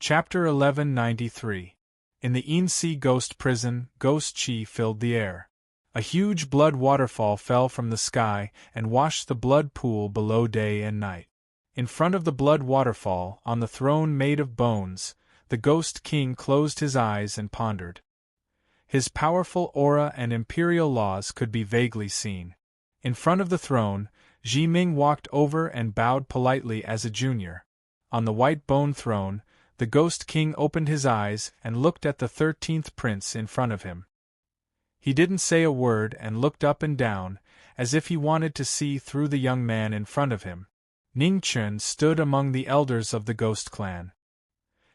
Chapter 1193. In the Insi Ghost Prison, ghost chi filled the air. A huge blood waterfall fell from the sky and washed the blood pool below day and night. In front of the blood waterfall, on the throne made of bones, the Ghost King closed his eyes and pondered. His powerful aura and imperial laws could be vaguely seen. In front of the throne, Ji Ming walked over and bowed politely as a junior. On the white bone throne, the Ghost King opened his eyes and looked at the 13th prince in front of him. He didn't say a word and looked up and down, as if he wanted to see through the young man in front of him. Ning Chen stood among the elders of the Ghost Clan.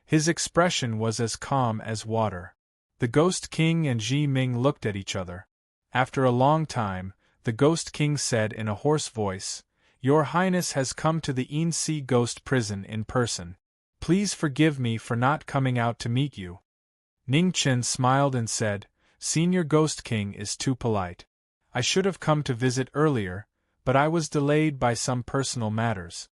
His expression was as calm as water. The Ghost King and Ji Ming looked at each other. After a long time, the Ghost King said in a hoarse voice, "Your Highness has come to the Insi Ghost Prison in person. Please forgive me for not coming out to meet you." Ning Chen smiled and said, "Senior Ghost King is too polite. I should have come to visit earlier, but I was delayed by some personal matters.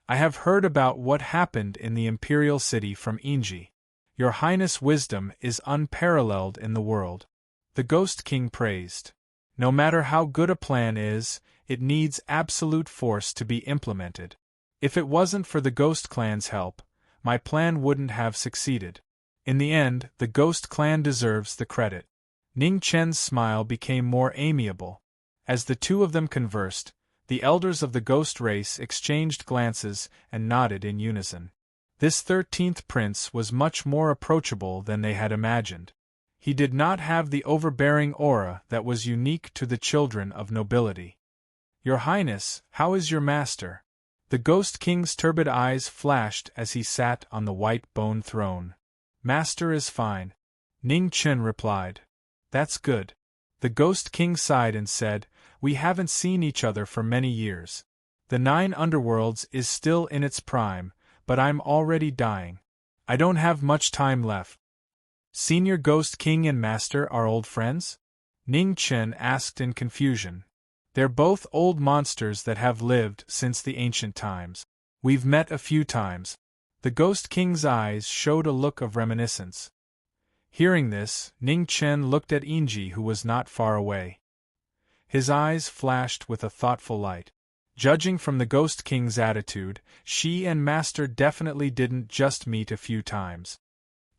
I have heard about what happened in the Imperial City from Inji. Your Highness' wisdom is unparalleled in the world." The Ghost King praised. "No matter how good a plan is, it needs absolute force to be implemented. If it wasn't for the Ghost Clan's help, my plan wouldn't have succeeded. In the end, the Ghost Clan deserves the credit." Ning Chen's smile became more amiable. As the two of them conversed, the elders of the ghost race exchanged glances and nodded in unison. This 13th prince was much more approachable than they had imagined. He did not have the overbearing aura that was unique to the children of nobility. "Your Highness, how is your master?" The Ghost King's turbid eyes flashed as he sat on the white bone throne. "Master is fine," Ning Chen replied. "That's good." The Ghost King sighed and said, "We haven't seen each other for many years. The 9 underworlds is still in its prime, but I'm already dying. I don't have much time left." "Senior Ghost King and Master are old friends?" Ning Chen asked in confusion. "They're both old monsters that have lived since the ancient times. We've met a few times." The Ghost King's eyes showed a look of reminiscence. Hearing this, Ning Chen looked at Inji, who was not far away. His eyes flashed with a thoughtful light. Judging from the Ghost King's attitude, she and Master definitely didn't just meet a few times.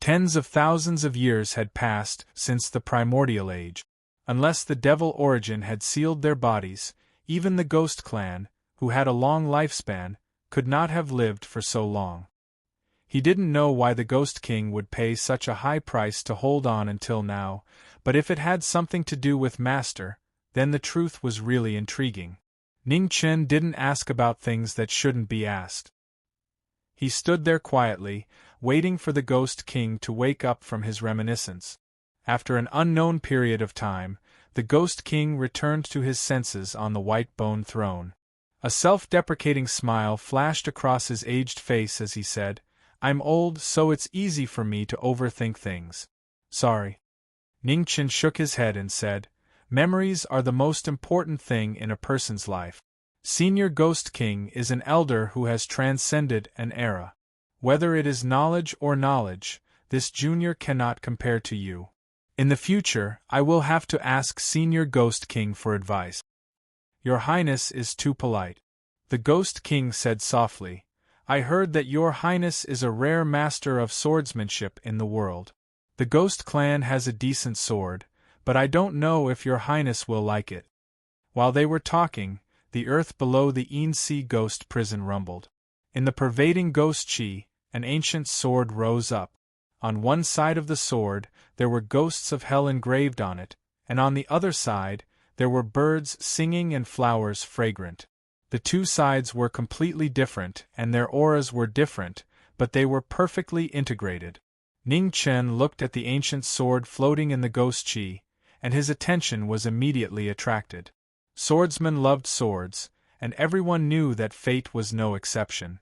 Tens of thousands of years had passed since the primordial age. Unless the devil origin had sealed their bodies, even the Ghost Clan, who had a long lifespan, could not have lived for so long. He didn't know why the Ghost King would pay such a high price to hold on until now, but if it had something to do with Master, then the truth was really intriguing. Ning Chen didn't ask about things that shouldn't be asked. He stood there quietly, waiting for the Ghost King to wake up from his reminiscence. After an unknown period of time, the Ghost King returned to his senses on the white bone throne. A self-deprecating smile flashed across his aged face as he said, "I'm old, so it's easy for me to overthink things. Sorry." Ning Chen shook his head and said, "Memories are the most important thing in a person's life. Senior Ghost King is an elder who has transcended an era. Whether it is knowledge or knowledge, this junior cannot compare to you. In the future, I will have to ask Senior Ghost King for advice." "Your Highness is too polite," the Ghost King said softly. "I heard that Your Highness is a rare master of swordsmanship in the world. The Ghost Clan has a decent sword, but I don't know if Your Highness will like it." While they were talking, the earth below the Insi Ghost Prison rumbled. In the pervading ghost chi, an ancient sword rose up. On one side of the sword, there were ghosts of hell engraved on it, and on the other side, there were birds singing and flowers fragrant. The two sides were completely different and their auras were different, but they were perfectly integrated. Ning Chen looked at the ancient sword floating in the ghost chi, and his attention was immediately attracted. Swordsmen loved swords, and everyone knew that fate was no exception.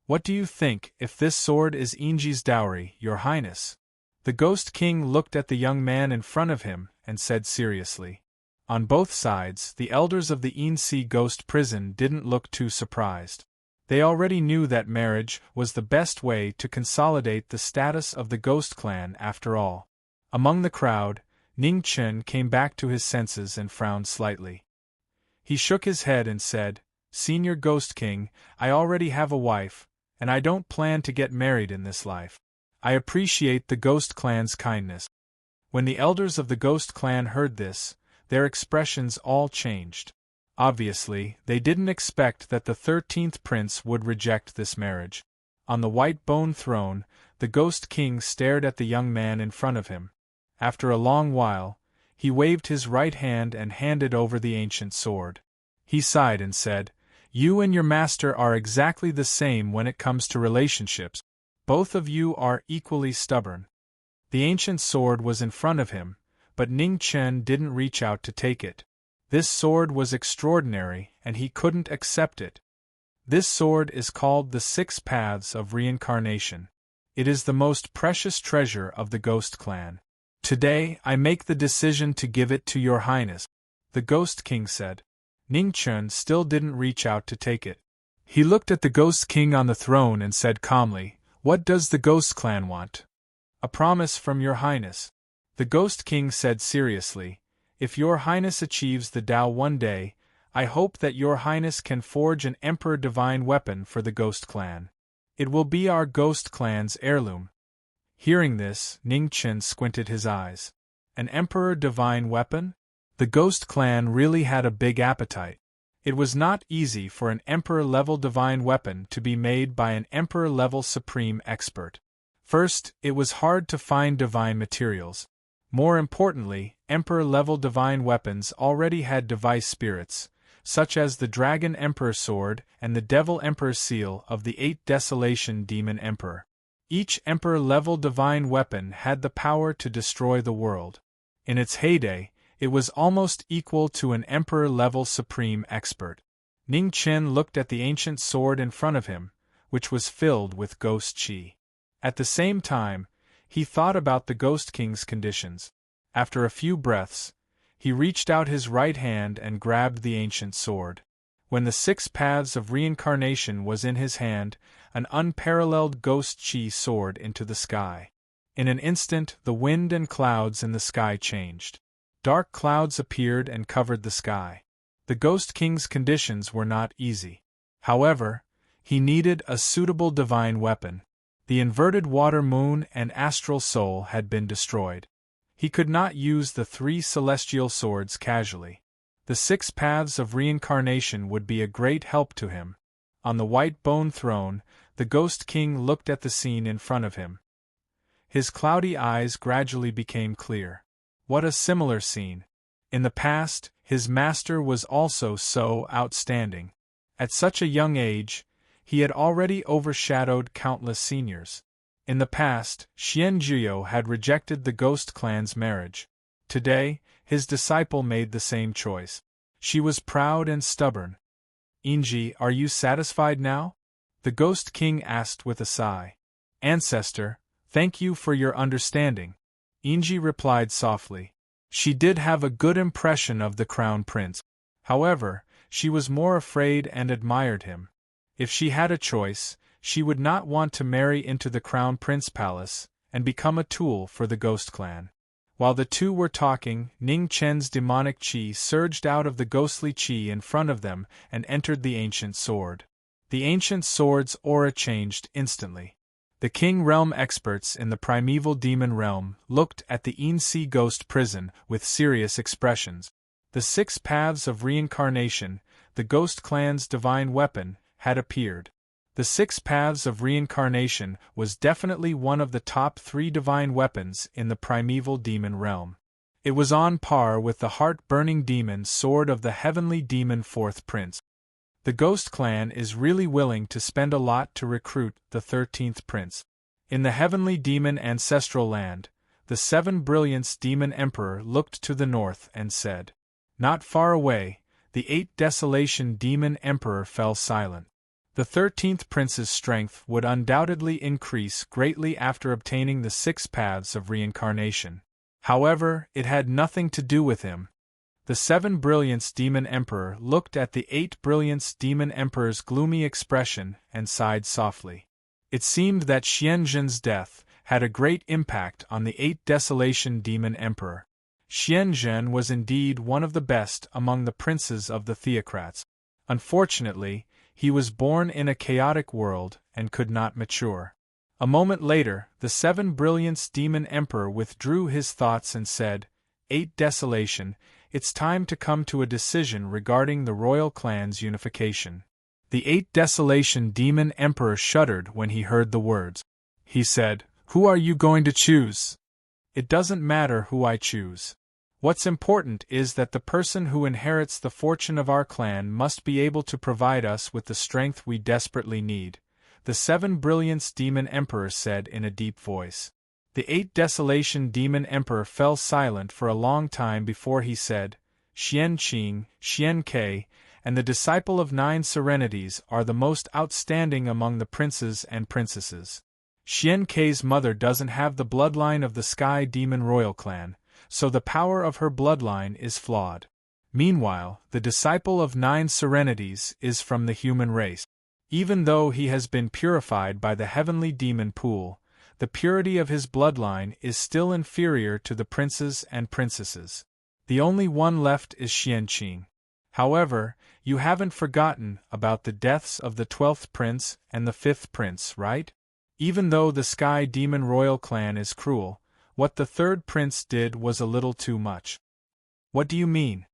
"What do you think if this sword is Inji's dowry, Your Highness?" The Ghost King looked at the young man in front of him and said seriously. On both sides, the elders of the Insi Ghost Prison didn't look too surprised. They already knew that marriage was the best way to consolidate the status of the Ghost Clan after all. Among the crowd, Ning Chen came back to his senses and frowned slightly. He shook his head and said, "Senior Ghost King, I already have a wife, and I don't plan to get married in this life. I appreciate the Ghost Clan's kindness." When the elders of the Ghost Clan heard this, their expressions all changed. Obviously, they didn't expect that the 13th prince would reject this marriage. On the white bone throne, the Ghost King stared at the young man in front of him. After a long while, he waved his right hand and handed over the ancient sword. He sighed and said, "You and your master are exactly the same when it comes to relationships. Both of you are equally stubborn." The ancient sword was in front of him, but Ning Chen didn't reach out to take it. This sword was extraordinary, and he couldn't accept it. This sword is called the 6 Paths of Reincarnation. It is the most precious treasure of the Ghost Clan. "Today, I make the decision to give it to your highness," the Ghost King said. Ning Chen still didn't reach out to take it. He looked at the Ghost King on the throne and said calmly, "What does the Ghost Clan want?" "A promise from your highness." The Ghost King said seriously, "If your highness achieves the Tao one day, I hope that your highness can forge an Emperor Divine weapon for the Ghost Clan. It will be our Ghost Clan's heirloom." Hearing this, Ning Chen squinted his eyes. An Emperor Divine weapon? The Ghost Clan really had a big appetite. It was not easy for an Emperor-level divine weapon to be made by an Emperor-level supreme expert. First, it was hard to find divine materials. More importantly, Emperor-level divine weapons already had device spirits, such as the Dragon Emperor Sword and the Devil Emperor Seal of the 8 Desolation Demon Emperor. Each Emperor-level divine weapon had the power to destroy the world. In its heyday, it was almost equal to an Emperor-level supreme expert. Ning Chen looked at the ancient sword in front of him, which was filled with ghost chi. At the same time, he thought about the Ghost King's conditions. After a few breaths, he reached out his right hand and grabbed the ancient sword. When the 6 Paths of Reincarnation was in his hand, an unparalleled ghost chi soared into the sky. In an instant, the wind and clouds in the sky changed. Dark clouds appeared and covered the sky. The Ghost King's conditions were not easy. However, he needed a suitable divine weapon. The inverted water moon and astral soul had been destroyed. He could not use the 3 celestial swords casually. The 6 Paths of Reincarnation would be a great help to him. On the white bone throne, the Ghost King looked at the scene in front of him. His cloudy eyes gradually became clear. What a similar scene. In the past, his master was also so outstanding. At such a young age, he had already overshadowed countless seniors. In the past, Xian Jiao had rejected the Ghost Clan's marriage. Today, his disciple made the same choice. She was proud and stubborn. "Inji, are you satisfied now?" the Ghost King asked with a sigh. "Ancestor, thank you for your understanding," Inji replied softly. She did have a good impression of the Crown Prince. However, she was more afraid and admired him. If she had a choice, she would not want to marry into the Crown Prince Palace and become a tool for the Ghost Clan. While the two were talking, Ning Chen's demonic chi surged out of the ghostly chi in front of them and entered the ancient sword. The ancient sword's aura changed instantly. The King Realm experts in the primeval demon realm looked at the Yin-Si ghost prison with serious expressions. The 6 Paths of Reincarnation, the Ghost Clan's divine weapon, had appeared. The 6 Paths of Reincarnation was definitely one of the top 3 divine weapons in the primeval demon realm. It was on par with the heart-burning demon sword of the heavenly demon 4th prince. The Ghost Clan is really willing to spend a lot to recruit the 13th prince. In the heavenly demon ancestral land, the 7 Brilliance demon emperor looked to the north and said. Not far away, the 8 Desolation demon emperor fell silent. The 13th prince's strength would undoubtedly increase greatly after obtaining the 6 Paths of Reincarnation. However, it had nothing to do with him. The 7 Brilliance Demon Emperor looked at the 8 Brilliance Demon Emperor's gloomy expression and sighed softly. It seemed that Xianzhen's death had a great impact on the 8 Desolation Demon Emperor. Xianzhen was indeed one of the best among the princes of the theocrats. Unfortunately, he was born in a chaotic world and could not mature. A moment later, the 7 Brilliance Demon Emperor withdrew his thoughts and said, 8 Desolation, it's time to come to a decision regarding the royal clan's unification. The 8 Desolation Demon Emperor shuddered when he heard the words. He said, "Who are you going to choose?" "It doesn't matter who I choose. What's important is that the person who inherits the fortune of our clan must be able to provide us with the strength we desperately need," the 7 Brilliance Demon Emperor said in a deep voice. The 8 Desolation Demon Emperor fell silent for a long time before he said, "Xian Qing, Xian Ke, and the disciple of 9 Serenities are the most outstanding among the princes and princesses. Xian Ke's mother doesn't have the bloodline of the Sky Demon Royal Clan, so the power of her bloodline is flawed. Meanwhile, the disciple of 9 Serenities is from the human race. Even though he has been purified by the heavenly demon pool, the purity of his bloodline is still inferior to the princes and princesses. The only one left is Xian Qing. However, you haven't forgotten about the deaths of the 12th prince and the 5th prince, right? Even though the Sky Demon Royal Clan is cruel, what the 3rd prince did was a little too much." "What do you mean?"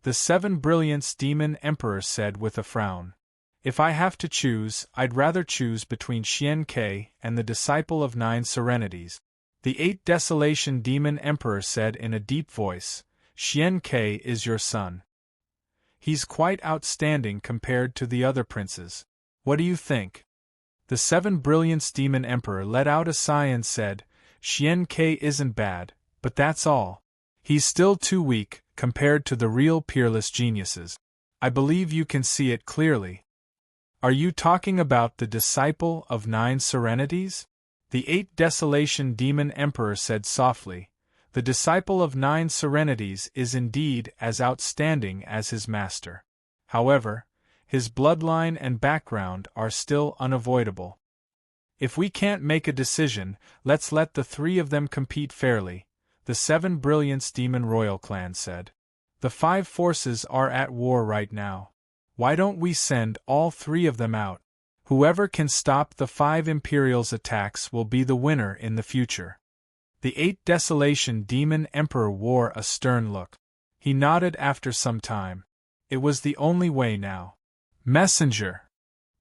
the 7 Brilliance Demon Emperor said with a frown. "If I have to choose, I'd rather choose between Xian Ke and the disciple of 9 Serenities." The 8 Desolation Demon Emperor said in a deep voice, "Xian Ke is your son. He's quite outstanding compared to the other princes. What do you think?" The 7 Brilliance Demon Emperor let out a sigh and said, "Xian Ke isn't bad, but that's all. He's still too weak compared to the real peerless geniuses. I believe you can see it clearly." "Are you talking about the disciple of 9 Serenities?" the 8 Desolation Demon Emperor said softly. "The disciple of 9 Serenities is indeed as outstanding as his master. However, his bloodline and background are still unavoidable. If we can't make a decision, let's let the 3 of them compete fairly," the 7 Brilliance Demon Royal Clan said. "The 5 forces are at war right now. Why don't we send all 3 of them out? Whoever can stop the 5 Imperials' attacks will be the winner in the future." The 8 Desolation Demon Emperor wore a stern look. He nodded after some time. It was the only way now. "Messenger!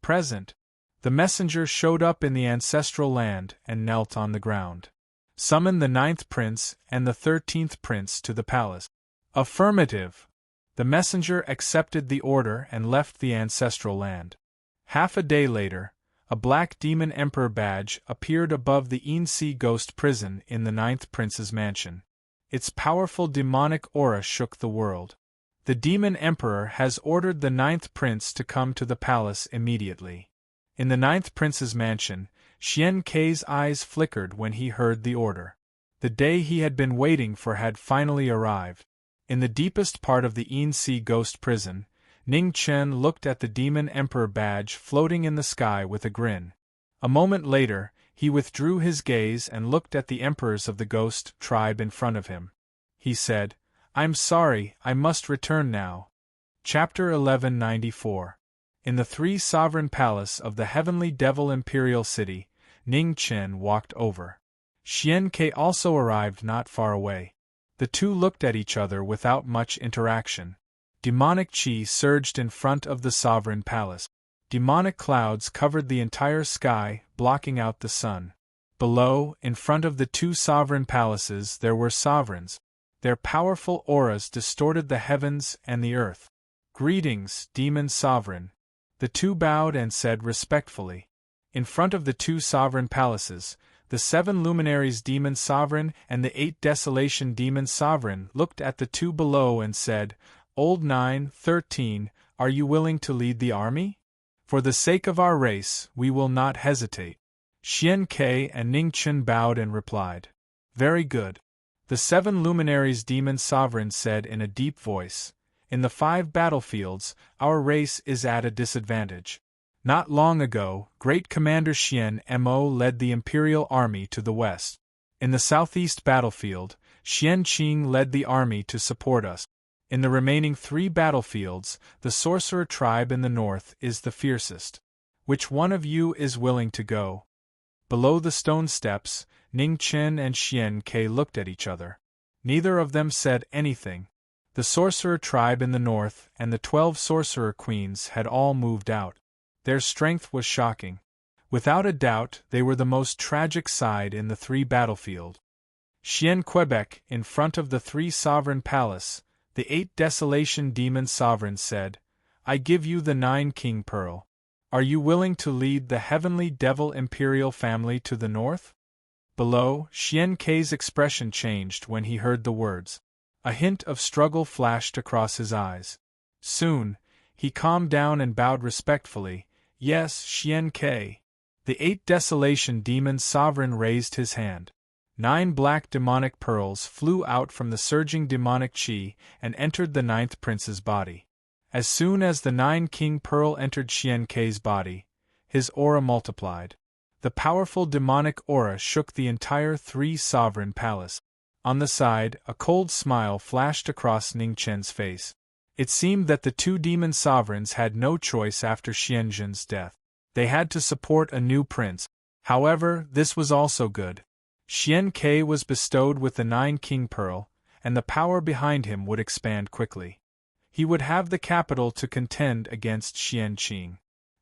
Present!" The messenger showed up in the ancestral land and knelt on the ground. "Summon the 9th prince and the 13th prince to the palace." "Affirmative!" The messenger accepted the order and left the ancestral land. Half a day later, a black demon emperor badge appeared above the Yin-Si ghost prison in the 9th prince's mansion. Its powerful demonic aura shook the world. "The demon emperor has ordered the 9th prince to come to the palace immediately." In the 9th prince's mansion, Xian Ke's eyes flickered when he heard the order. The day he had been waiting for had finally arrived. In the deepest part of the Yin-Si ghost prison, Ning Chen looked at the demon emperor badge floating in the sky with a grin. A moment later, he withdrew his gaze and looked at the emperors of the ghost tribe in front of him. He said, "I'm sorry, I must return now." Chapter 1194. In the 3 Sovereign Palace of the Heavenly Devil Imperial City, Ning Chen walked over. Xian Ke also arrived not far away. The two looked at each other without much interaction. Demonic chi surged in front of the Sovereign Palace. Demonic clouds covered the entire sky, blocking out the sun. Below, in front of the 2 sovereign palaces, there were sovereigns. Their powerful auras distorted the heavens and the earth. "Greetings, Demon Sovereign." The 2 bowed and said respectfully. In front of the 2 sovereign palaces, the 7 luminaries Demon Sovereign and the 8 Desolation Demon Sovereign looked at the 2 below and said, "Old 9, 13, are you willing to lead the army? For the sake of our race, we will not hesitate." Xian Ke and Ning Chen bowed and replied, "Very good. The 7 luminaries demon sovereign said in a deep voice, "In the 5 battlefields, our race is at a disadvantage. Not long ago, Great Commander Xian Mo led the Imperial Army to the west. In the southeast battlefield, Xian Qing led the army to support us. In the remaining 3 battlefields, the sorcerer tribe in the north is the fiercest. Which one of you is willing to go?" Below the stone steps, Ning Chen and Xian Ke looked at each other. Neither of them said anything. The sorcerer tribe in the north and the 12 sorcerer queens had all moved out. Their strength was shocking. Without a doubt, they were the most tragic side in the 3 battlefield. Xian Quebec, in front of the 3 sovereign palace, the 8 desolation demon sovereign said, "I give you the 9 king pearl. Are you willing to lead the heavenly devil imperial family to the north?" Below, Xian Ke's expression changed when he heard the words. A hint of struggle flashed across his eyes. Soon, he calmed down and bowed respectfully. "Yes, Xian Ke." The 8 desolation demon sovereign raised his hand. 9 black demonic pearls flew out from the surging demonic chi and entered the 9th prince's body. As soon as the 9 king pearl entered Xian Ke's body, his aura multiplied. The powerful demonic aura shook the entire 3 sovereign palace. On the side, a cold smile flashed across Ning Chen's face. It seemed that the 2 demon sovereigns had no choice after Xianzhen's death. They had to support a new prince. However, this was also good. Xian Ke was bestowed with the 9 king pearl, and the power behind him would expand quickly. He would have the capital to contend against Xian Qing.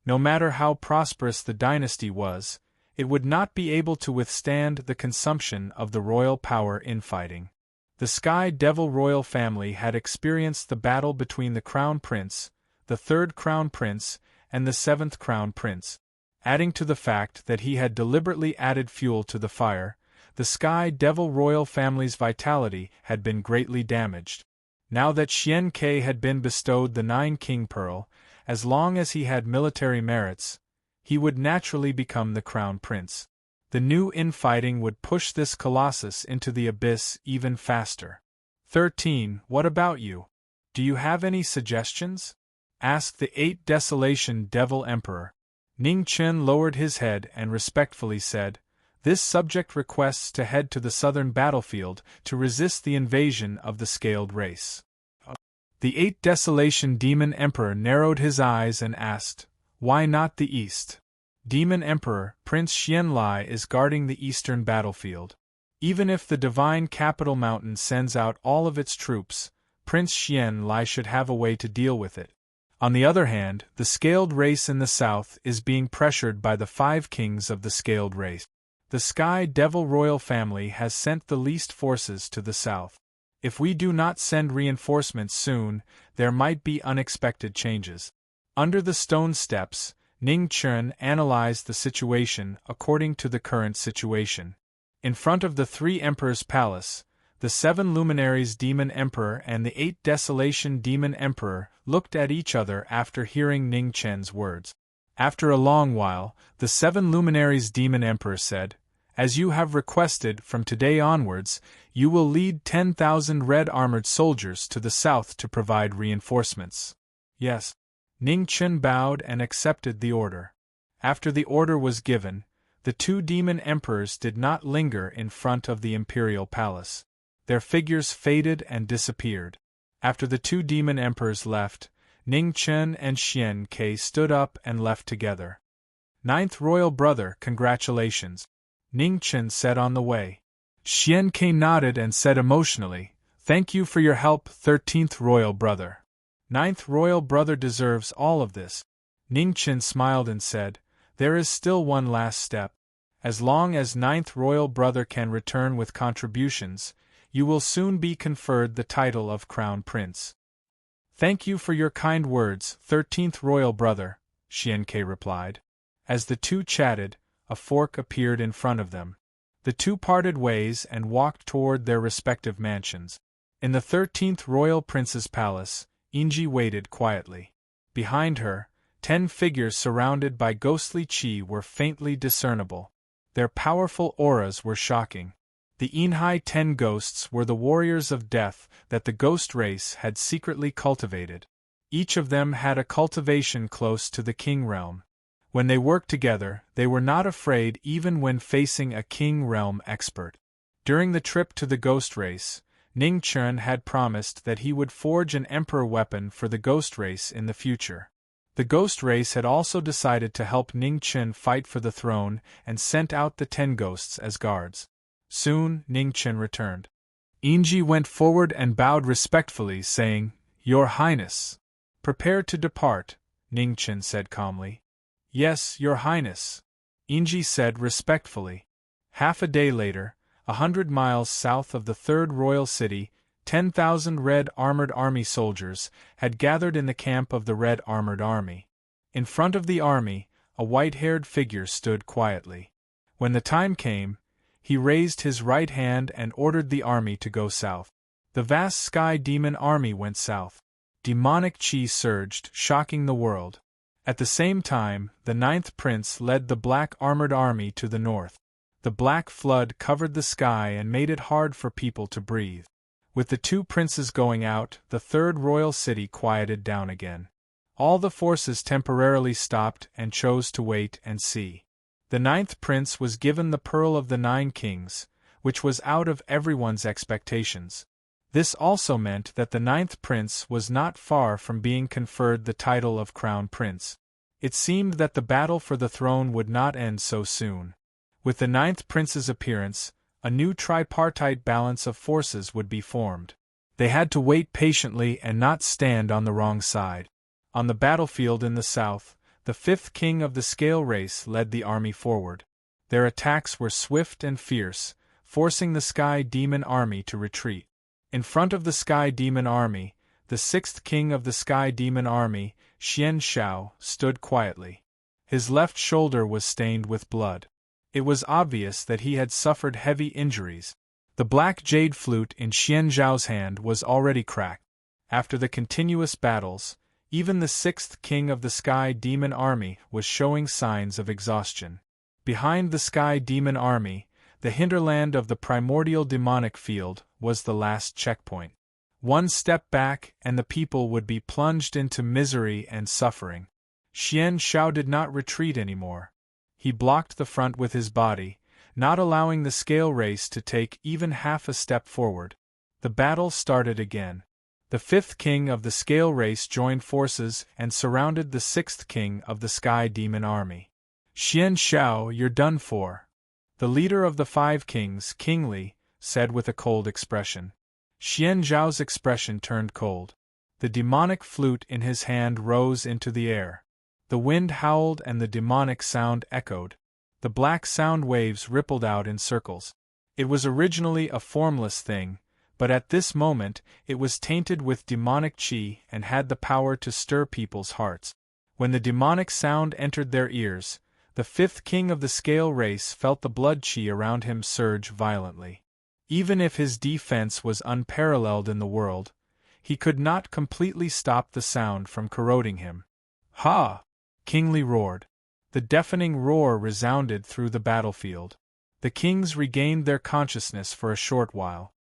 No matter how prosperous the dynasty was, it would not be able to withstand the consumption of the royal power infighting. The Sky Devil royal family had experienced the battle between the Crown Prince, the 3rd Crown Prince, and the 7th Crown Prince. Adding to the fact that he had deliberately added fuel to the fire, the Sky Devil royal family's vitality had been greatly damaged. Now that Xian Ke had been bestowed the 9 king pearl, as long as he had military merits, he would naturally become the Crown Prince. The new infighting would push this colossus into the abyss even faster. 13. What about you? Do you have any suggestions? Asked the 8 desolation devil emperor. Ning Chen lowered his head and respectfully said, "This subject requests to head to the southern battlefield to resist the invasion of the scaled race." The 8 desolation demon emperor narrowed his eyes and asked, "Why not the east?" Demon Emperor, Prince Xianlai is guarding the eastern battlefield. Even if the divine capital mountain sends out all of its troops, Prince Xianlai should have a way to deal with it. On the other hand, the scaled race in the south is being pressured by the 5 kings of the scaled race. The Sky Devil royal family has sent the least forces to the south. If we do not send reinforcements soon, there might be unexpected changes. Under the stone steps, Ning Chen analyzed the situation according to the current situation. In front of the 3 emperors' palace, the 7 luminaries demon emperor and the 8 desolation demon emperor looked at each other after hearing Ning Chen's words. After a long while, the 7 luminaries demon emperor said, "As you have requested, from today onwards, you will lead 10,000 red-armored soldiers to the south to provide reinforcements." "Yes." Ning Chen bowed and accepted the order. After the order was given, the 2 demon emperors did not linger in front of the imperial palace. Their figures faded and disappeared. After the 2 demon emperors left, Ning Chen and Xian Ke stood up and left together. "9th royal brother, congratulations," Ning Chen said on the way. Xian Ke nodded and said emotionally, "Thank you for your help, 13th royal brother. 9th royal brother deserves all of this." Ning Chen smiled and said, "There is still one last step. As long as 9th royal brother can return with contributions, you will soon be conferred the title of Crown Prince." "Thank you for your kind words, 13th royal brother," Xian Ke replied. As the 2 chatted, a fork appeared in front of them. The 2 parted ways and walked toward their respective mansions. In the 13th royal prince's palace, Inji waited quietly. Behind her, 10 figures surrounded by ghostly chi were faintly discernible. Their powerful auras were shocking. The Inhai 10 ghosts were the warriors of death that the ghost race had secretly cultivated. Each of them had a cultivation close to the king realm. When they worked together, they were not afraid even when facing a king realm expert. During the trip to the ghost race, Ning Chen had promised that he would forge an emperor weapon for the ghost race in the future. The ghost race had also decided to help Ning Chen fight for the throne and sent out the 10 ghosts as guards. Soon, Ning Chen returned. Yingji went forward and bowed respectfully, saying, "Your Highness." "Prepare to depart," Ning Chen said calmly. "Yes, Your Highness," Yingji said respectfully. Half a day later, 100 miles south of the third royal city, 10,000 red armored army soldiers had gathered in the camp of the red armored army. In front of the army, a white-haired figure stood quietly. When the time came, he raised his right hand and ordered the army to go south. The vast sky demon army went south. Demonic chi surged, shocking the world. At the same time, the 9th prince led the black armored army to the north. The black flood covered the sky and made it hard for people to breathe. With the 2 princes going out, the third royal city quieted down again. All the forces temporarily stopped and chose to wait and see. The 9th prince was given the Pearl of the 9 Kings, which was out of everyone's expectations. This also meant that the 9th prince was not far from being conferred the title of Crown Prince. It seemed that the battle for the throne would not end so soon. With the 9th prince's appearance, a new tripartite balance of forces would be formed. They had to wait patiently and not stand on the wrong side. On the battlefield in the south, the 5th king of the scale race led the army forward. Their attacks were swift and fierce, forcing the sky demon army to retreat. In front of the sky demon army, the 6th king of the sky demon army, Xian Xiao, stood quietly. His left shoulder was stained with blood. It was obvious that he had suffered heavy injuries. The black jade flute in Xian Xiao's hand was already cracked. After the continuous battles, even the 6th king of the sky demon army was showing signs of exhaustion. Behind the sky demon army, the hinterland of the primordial demonic field was the last checkpoint. One step back and the people would be plunged into misery and suffering. Xian Xiao did not retreat anymore. He blocked the front with his body, not allowing the scale race to take even half a step forward. The battle started again. The 5th king of the scale race joined forces and surrounded the 6th king of the sky demon army. "Xian Xiao, you're done for," the leader of the 5 kings, King Li, said with a cold expression. Xian Xiao's expression turned cold. The demonic flute in his hand rose into the air. The wind howled and the demonic sound echoed. The black sound waves rippled out in circles. It was originally a formless thing, but at this moment it was tainted with demonic chi and had the power to stir people's hearts. When the demonic sound entered their ears, the 5th king of the scale race felt the blood chi around him surge violently. Even if his defense was unparalleled in the world, he could not completely stop the sound from corroding him. "Ha!" King Li roared. The deafening roar resounded through the battlefield. The kings regained their consciousness for a short while.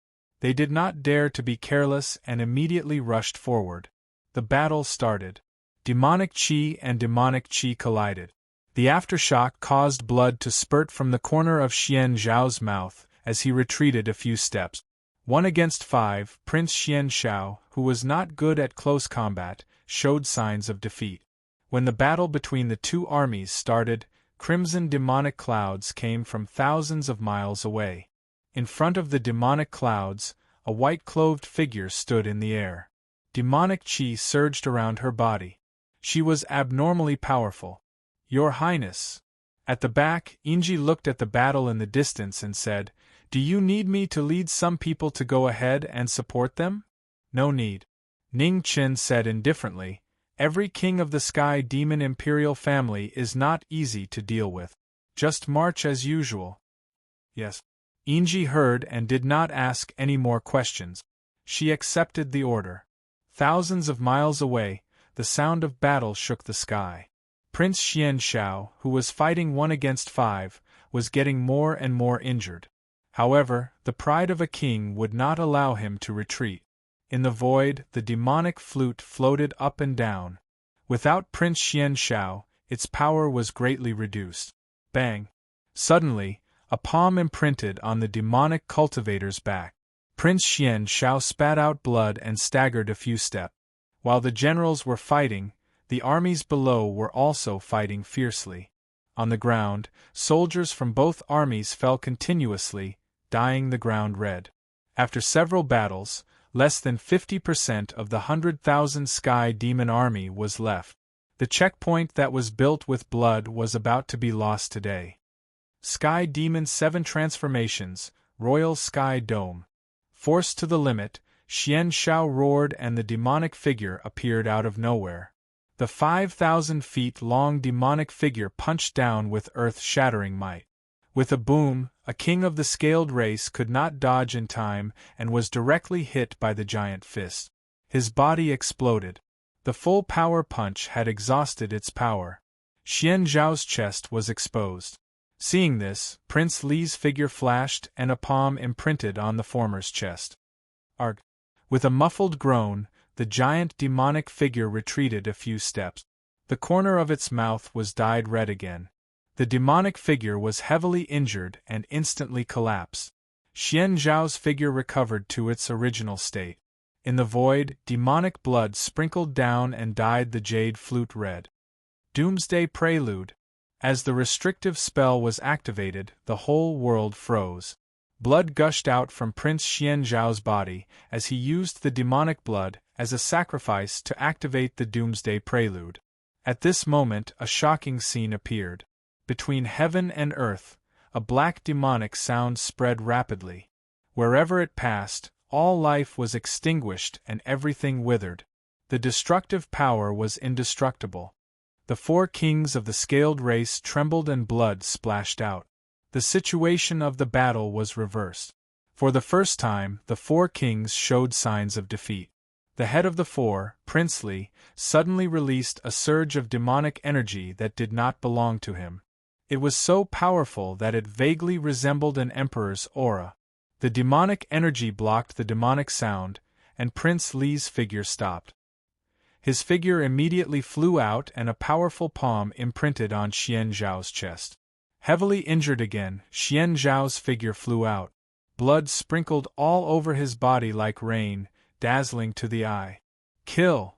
They did not dare to be careless and immediately rushed forward. The battle started. Demonic chi and demonic chi collided. The aftershock caused blood to spurt from the corner of Xian Zhao's mouth as he retreated a few steps. 1 against 5, Prince Xian Xiao, who was not good at close combat, showed signs of defeat. When the battle between the 2 armies started, crimson demonic clouds came from thousands of miles away. In front of the demonic clouds, a white-clothed figure stood in the air. Demonic chi surged around her body. She was abnormally powerful. "Your Highness." At the back, Yingji looked at the battle in the distance and said, "Do you need me to lead some people to go ahead and support them?" "No need." Ning Chen said indifferently, "Every king of the sky demon imperial family is not easy to deal with. Just march as usual." "Yes." Yingji heard and did not ask any more questions. She accepted the order. Thousands of miles away, the sound of battle shook the sky. Prince Xian Xiao, who was fighting 1 against 5, was getting more and more injured. However, the pride of a king would not allow him to retreat. In the void, the demonic flute floated up and down. Without Prince Xian Shao, its power was greatly reduced. Bang! Suddenly, a palm imprinted on the demonic cultivator's back. Prince Xian Shao spat out blood and staggered a few steps. While the generals were fighting, the armies below were also fighting fiercely. On the ground, soldiers from both armies fell continuously, dyeing the ground red. After several battles, less than 50% of the 100,000 Sky Demon army was left. The checkpoint that was built with blood was about to be lost today. Sky Demon 7 Transformations, Royal Sky Dome. Forced to the limit, Xian Shao roared and the demonic figure appeared out of nowhere. The 5,000 feet long demonic figure punched down with earth-shattering might. With a boom, a king of the scaled race could not dodge in time and was directly hit by the giant fist. His body exploded. The full power punch had exhausted its power. Xian Zhao's chest was exposed. Seeing this, Prince Li's figure flashed and a palm imprinted on the former's chest. Arg! With a muffled groan, the giant demonic figure retreated a few steps. The corner of its mouth was dyed red again. The demonic figure was heavily injured and instantly collapsed. Xian Zhao's figure recovered to its original state. In the void, demonic blood sprinkled down and dyed the jade flute red. Doomsday Prelude. As the restrictive spell was activated, the whole world froze. Blood gushed out from Prince Xian Zhao's body as he used the demonic blood as a sacrifice to activate the Doomsday Prelude. At this moment, a shocking scene appeared. Between heaven and earth, a black demonic sound spread rapidly. Wherever it passed, all life was extinguished and everything withered. The destructive power was indestructible. The 4 kings of the scaled race trembled and blood splashed out. The situation of the battle was reversed. For the first time, the 4 kings showed signs of defeat. The head of the 4, Prince Li, suddenly released a surge of demonic energy that did not belong to him. It was so powerful that it vaguely resembled an emperor's aura. The demonic energy blocked the demonic sound, and Prince Li's figure stopped. His figure immediately flew out and a powerful palm imprinted on Xian Zhao's chest. Heavily injured again, Xian Zhao's figure flew out. Blood sprinkled all over his body like rain, dazzling to the eye. Kill!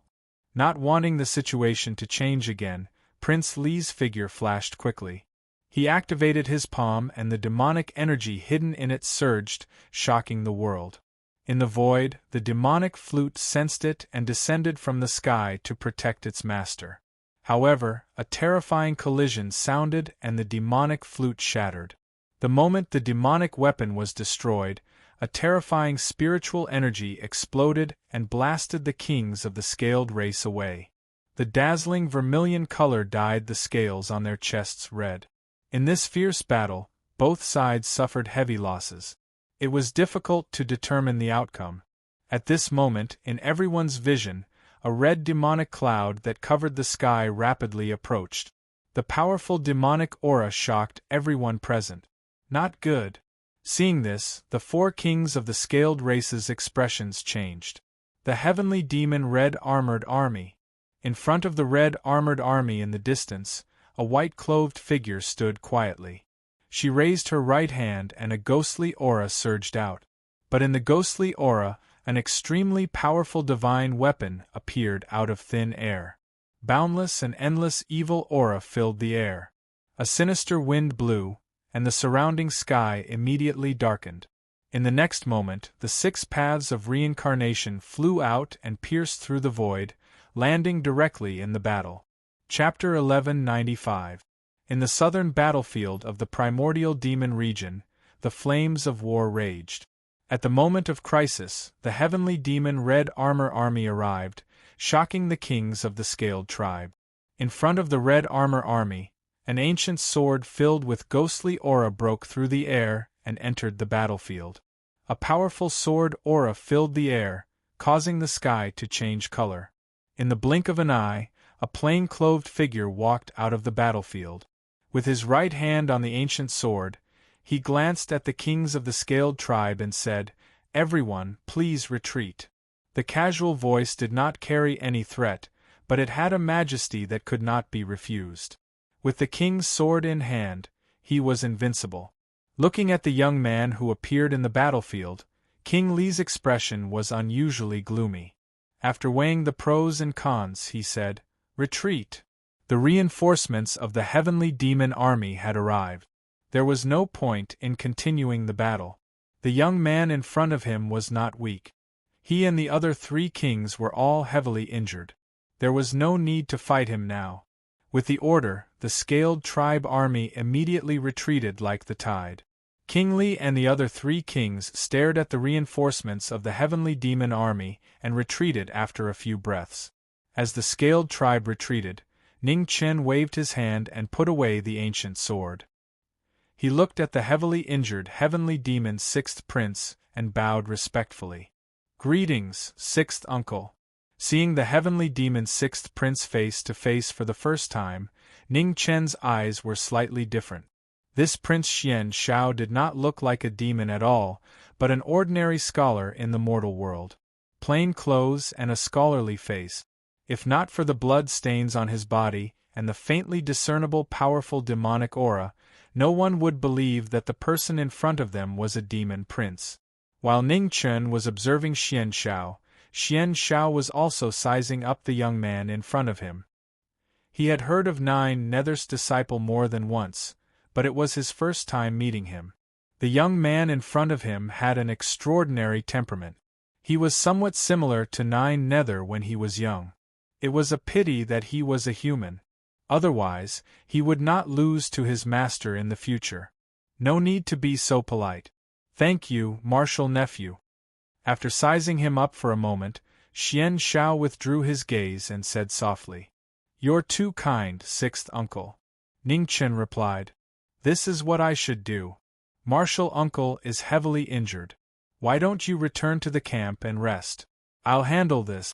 Not wanting the situation to change again, Prince Li's figure flashed quickly. He activated his palm and the demonic energy hidden in it surged, shocking the world. In the void, the demonic flute sensed it and descended from the sky to protect its master. However, a terrifying collision sounded and the demonic flute shattered. The moment the demonic weapon was destroyed, a terrifying spiritual energy exploded and blasted the kings of the scaled race away. The dazzling vermilion color dyed the scales on their chests red. In this fierce battle, both sides suffered heavy losses. It was difficult to determine the outcome. At this moment, in everyone's vision, a red demonic cloud that covered the sky rapidly approached. The powerful demonic aura shocked everyone present. Not good. Seeing this, the 4 kings of the scaled race's expressions changed. The heavenly demon red armored army. In front of the red armored army in the distance, a white-clothed figure stood quietly. She raised her right hand and a ghostly aura surged out. But in the ghostly aura, an extremely powerful divine weapon appeared out of thin air. Boundless and endless evil aura filled the air. A sinister wind blew, and the surrounding sky immediately darkened. In the next moment, the 6 paths of reincarnation flew out and pierced through the void, landing directly in the battle. Chapter 1195. In the southern battlefield of the primordial demon region, the flames of war raged. At the moment of crisis, the heavenly demon red armor army arrived, shocking the kings of the scaled tribe. In front of the red armor army, an ancient sword filled with ghostly aura broke through the air and entered the battlefield. A powerful sword aura filled the air, causing the sky to change color. In the blink of an eye, a plain-clothed figure walked out of the battlefield. With his right hand on the ancient sword, He glanced at the kings of the scaled tribe and said, "Everyone, please retreat." The casual voice did not carry any threat, but it had a majesty that could not be refused. With the king's sword in hand, he was invincible. Looking at the young man who appeared in the battlefield, King Li's expression was unusually gloomy. After weighing the pros and cons, he said, "Retreat." The reinforcements of the heavenly demon army had arrived. There was no point in continuing the battle. The young man in front of him was not weak. He and the other 3 kings were all heavily injured. There was no need to fight him now. With the order, the scaled tribe army immediately retreated like the tide. King Li and the other 3 kings stared at the reinforcements of the heavenly demon army and retreated after a few breaths. As the scaled tribe retreated, Ning Chen waved his hand and put away the ancient sword. He looked at the heavily injured heavenly demon's 6th prince and bowed respectfully. "Greetings, 6th uncle." Seeing the heavenly demon's 6th prince face to face for the first time, Ning Chen's eyes were slightly different. This Prince Xian Shao did not look like a demon at all, but an ordinary scholar in the mortal world. Plain clothes and a scholarly face. If not for the blood stains on his body and the faintly discernible powerful demonic aura, no one would believe that the person in front of them was a demon prince. While Ning Chen was observing Xian Shao was also sizing up the young man in front of him. He had heard of Nine Nether's disciple more than once, but it was his first time meeting him. The young man in front of him had an extraordinary temperament. He was somewhat similar to Nine Nether when he was young. It was a pity that he was a human. Otherwise, he would not lose to his master in the future. No need to be so polite. "Thank you, martial nephew." After sizing him up for a moment, Xian Shao withdrew his gaze and said softly, "You're too kind, 6th uncle." Ning Chen replied, "This is what I should do. Martial uncle is heavily injured. Why don't you return to the camp and rest? I'll handle this.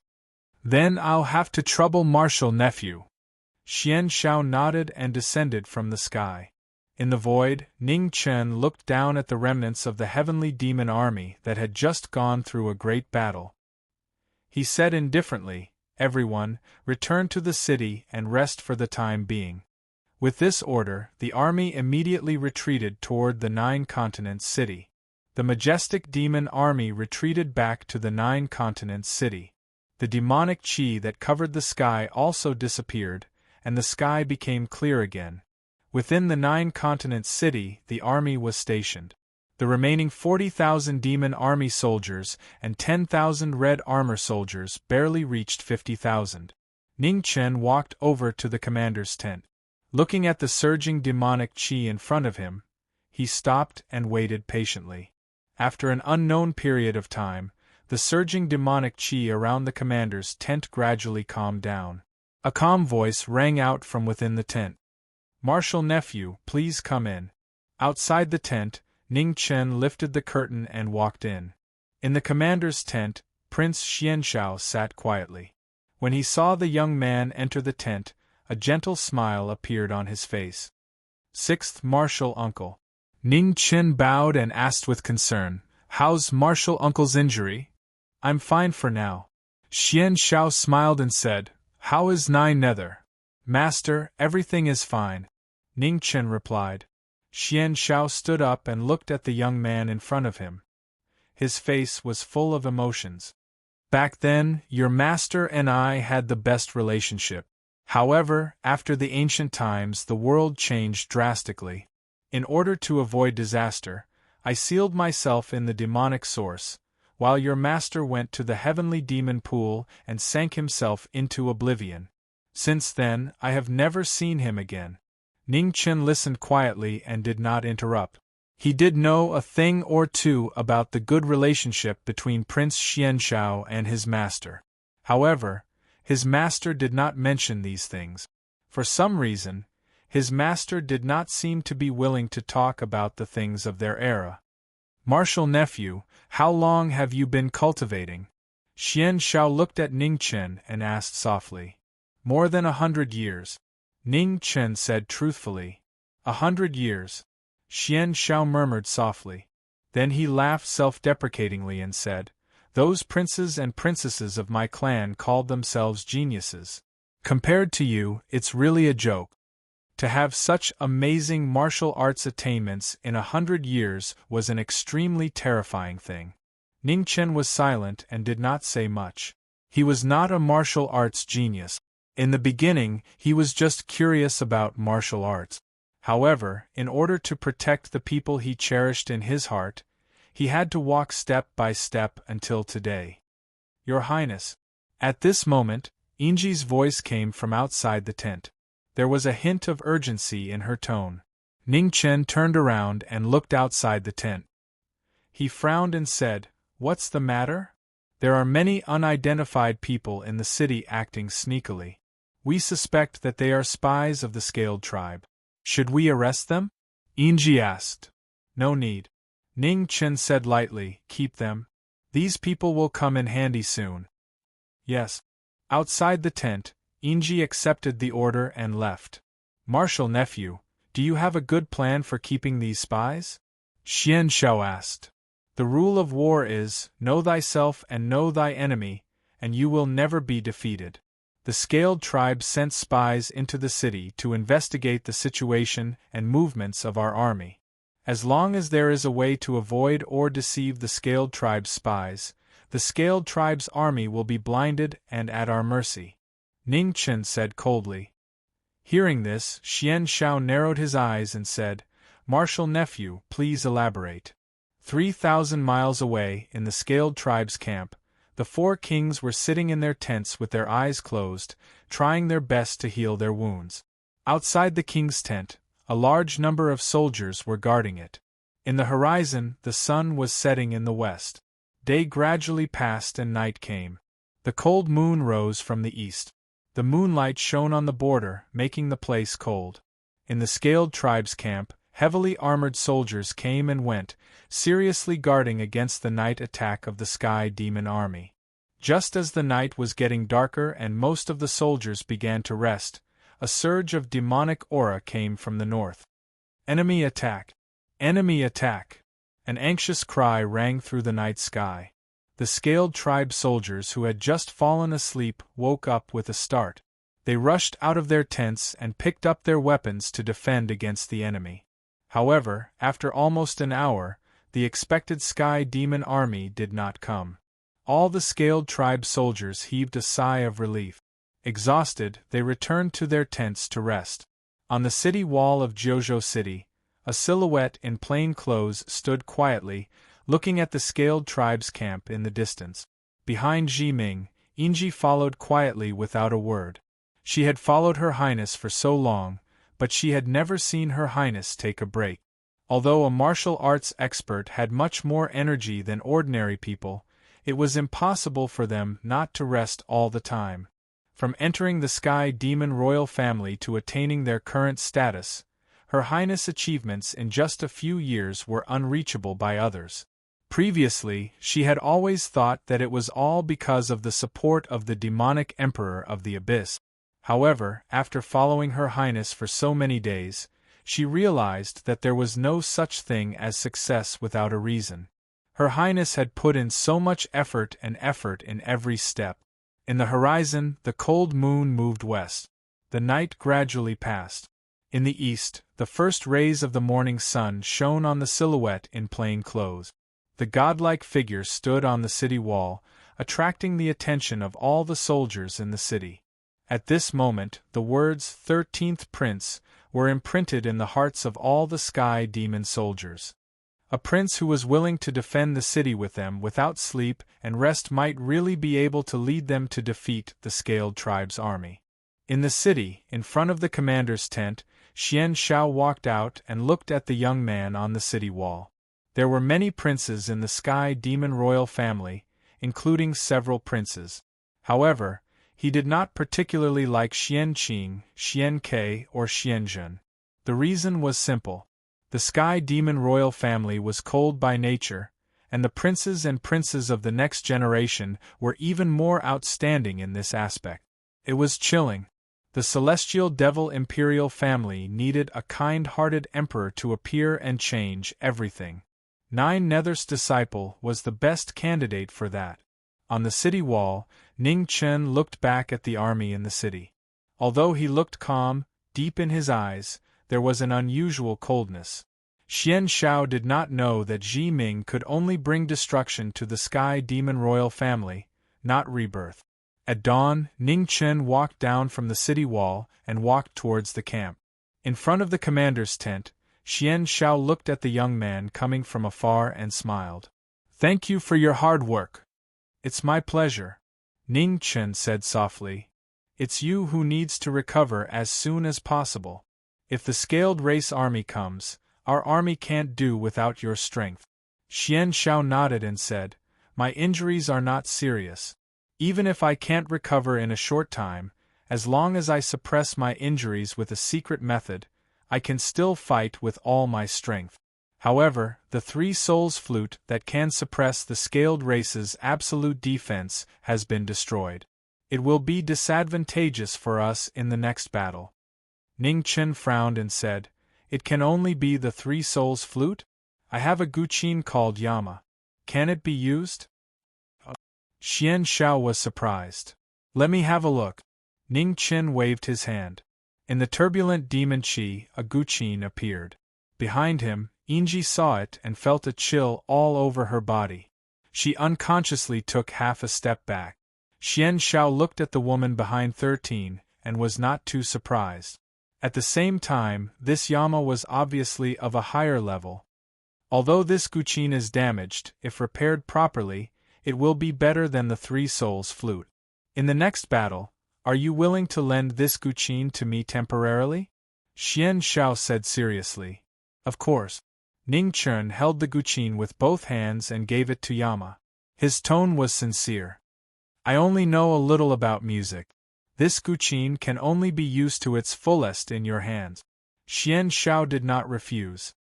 Then I'll have to trouble martial nephew." Xian Shao nodded and descended from the sky. In the void, Ning Chen looked down at the remnants of the heavenly demon army that had just gone through a great battle. He said indifferently, "Everyone, return to the city and rest for the time being." With this order, the army immediately retreated toward the 9 Continents city. The majestic demon army retreated back to the 9 Continents city. The demonic chi that covered the sky also disappeared, and the sky became clear again. Within the 9 Continents city, the army was stationed. The remaining 40,000 demon army soldiers and 10,000 red armor soldiers barely reached 50,000. Ning Chen walked over to the commander's tent. Looking at the surging demonic chi in front of him, he stopped and waited patiently. After an unknown period of time, the surging demonic chi around the commander's tent gradually calmed down. A calm voice rang out from within the tent. "Martial nephew, please come in." Outside the tent, Ning Chen lifted the curtain and walked in. In the commander's tent, Prince Xianshao sat quietly. When he saw the young man enter the tent, a gentle smile appeared on his face. "6th martial uncle." Ning Chen bowed and asked with concern, "How's martial uncle's injury?" "I'm fine for now." Xianshao smiled and said, "How is Nine Nether?" "Master, everything is fine," Ning Chen replied. Xianshao stood up and looked at the young man in front of him. His face was full of emotions. "Back then, your master and I had the best relationship. However, after the ancient times the world changed drastically. In order to avoid disaster, I sealed myself in the demonic source, while your master went to the heavenly demon pool and sank himself into oblivion. Since then, I have never seen him again." Ning Chen listened quietly and did not interrupt. He did know a thing or two about the good relationship between Prince Xianshao and his master. However, his master did not mention these things. For some reason, his master did not seem to be willing to talk about the things of their era. "Martial nephew, how long have you been cultivating?" Xianshao looked at Ning Chen and asked softly. "More than 100 years. Ning Chen said truthfully. 100 years. Xian Shao murmured softly. Then he laughed self-deprecatingly and said, "Those princes and princesses of my clan called themselves geniuses. Compared to you, it's really a joke. To have such amazing martial arts attainments in 100 years was an extremely terrifying thing." Ning Chen was silent and did not say much. He was not a martial arts genius. In the beginning, he was just curious about martial arts. However, in order to protect the people he cherished in his heart, he had to walk step by step until today. "Your Highness." At this moment, Inji's voice came from outside the tent. There was a hint of urgency in her tone. Ning Chen turned around and looked outside the tent. He frowned and said, "What's the matter? There are many unidentified people in the city acting sneakily. We suspect that they are spies of the Scaled Tribe. Should we arrest them?" Inji asked. "No need." Ning Chen said lightly, "Keep them. These people will come in handy soon." "Yes." Outside the tent, Inji accepted the order and left. "Martial nephew, do you have a good plan for keeping these spies?" Xian Shao asked. "The rule of war is, know thyself and know thy enemy, and you will never be defeated. The Scaled Tribe sent spies into the city to investigate the situation and movements of our army. As long as there is a way to avoid or deceive the Scaled Tribe's spies, the Scaled Tribe's army will be blinded and at our mercy," Ning Chen said coldly. Hearing this, Xian Shao narrowed his eyes and said, "Martial nephew, please elaborate." 3,000 miles away, in the Scaled Tribe's camp, the 4 kings were sitting in their tents with their eyes closed, trying their best to heal their wounds. Outside the king's tent, a large number of soldiers were guarding it. In the horizon, the sun was setting in the west. Day gradually passed and night came. The cold moon rose from the east. The moonlight shone on the border, making the place cold. In the Scaled Tribe's camp, heavily armored soldiers came and went, seriously guarding against the night attack of the Sky Demon Army. Just as the night was getting darker and most of the soldiers began to rest, a surge of demonic aura came from the north. "Enemy attack! Enemy attack!" An anxious cry rang through the night sky. The Scaled Tribe soldiers who had just fallen asleep woke up with a start. They rushed out of their tents and picked up their weapons to defend against the enemy. However, after almost an hour, the expected Sky Demon Army did not come. All the Scaled Tribe soldiers heaved a sigh of relief. Exhausted, they returned to their tents to rest. On the city wall of Jiuzhou City, a silhouette in plain clothes stood quietly, looking at the Scaled Tribe's camp in the distance. Behind Ji Ming, Inji followed quietly without a word. She had followed Her Highness for so long, but she had never seen Her Highness take a break. Although a martial arts expert had much more energy than ordinary people, it was impossible for them not to rest all the time. From entering the Sky Demon royal family to attaining their current status, Her Highness' achievements in just a few years were unreachable by others. Previously, she had always thought that it was all because of the support of the demonic Emperor of the Abyss. However, after following Her Highness for so many days, she realized that there was no such thing as success without a reason. Her Highness had put in so much effort in every step. In the horizon, the cold moon moved west. The night gradually passed. In the east, the first rays of the morning sun shone on the silhouette in plain clothes. The godlike figure stood on the city wall, attracting the attention of all the soldiers in the city. At this moment, the words 13th Prince were imprinted in the hearts of all the Sky Demon soldiers. A prince who was willing to defend the city with them without sleep and rest might really be able to lead them to defeat the Scaled Tribe's army. In the city, in front of the commander's tent, Xian Shao walked out and looked at the young man on the city wall. There were many princes in the Sky Demon royal family, including several princes. However, he did not particularly like Xian Qing, Xian Ke, or Xian Zhen. The reason was simple. The Sky Demon royal family was cold by nature, and the princes and princes of the next generation were even more outstanding in this aspect. It was chilling. The celestial devil imperial family needed a kind-hearted emperor to appear and change everything. Nether's disciple was the best candidate for that. On the city wall, Ning Chen looked back at the army in the city. Although he looked calm, deep in his eyes, there was an unusual coldness. Xian Xiao did not know that Ji Ming could only bring destruction to the Sky Demon royal family, not rebirth. At dawn, Ning Chen walked down from the city wall and walked towards the camp. In front of the commander's tent, Xian Xiao looked at the young man coming from afar and smiled. "Thank you for your hard work." "It's my pleasure," Ning Chen said softly. "It's you who needs to recover as soon as possible. If the scaled race army comes, our army can't do without your strength." Xian Xiao nodded and said, "My injuries are not serious. Even if I can't recover in a short time, as long as I suppress my injuries with a secret method, I can still fight with all my strength. However, the Three Souls flute that can suppress the scaled race's absolute defense has been destroyed. It will be disadvantageous for us in the next battle." Ning Chen frowned and said, "It can only be the Three Souls flute? I have a guqin called Yama. Can it be used?" Xian Xiao was surprised. "Let me have a look." Ning Chen waved his hand. In the turbulent demon chi, a guqin appeared. Behind him, Yinji saw it and felt a chill all over her body. She unconsciously took half a step back. Xian Xiao looked at the woman behind 13 and was not too surprised. At the same time, this Yama was obviously of a higher level. Although this guqin is damaged, if repaired properly, it will be better than the Three Souls flute. In the next battle, are you willing to lend this guqin to me temporarily? Xian Xiao said seriously. Of course. Ning Chen held the guqin with both hands and gave it to Yama. His tone was sincere. "I only know a little about music. This guqin can only be used to its fullest in your hands." Xian Xiao did not refuse.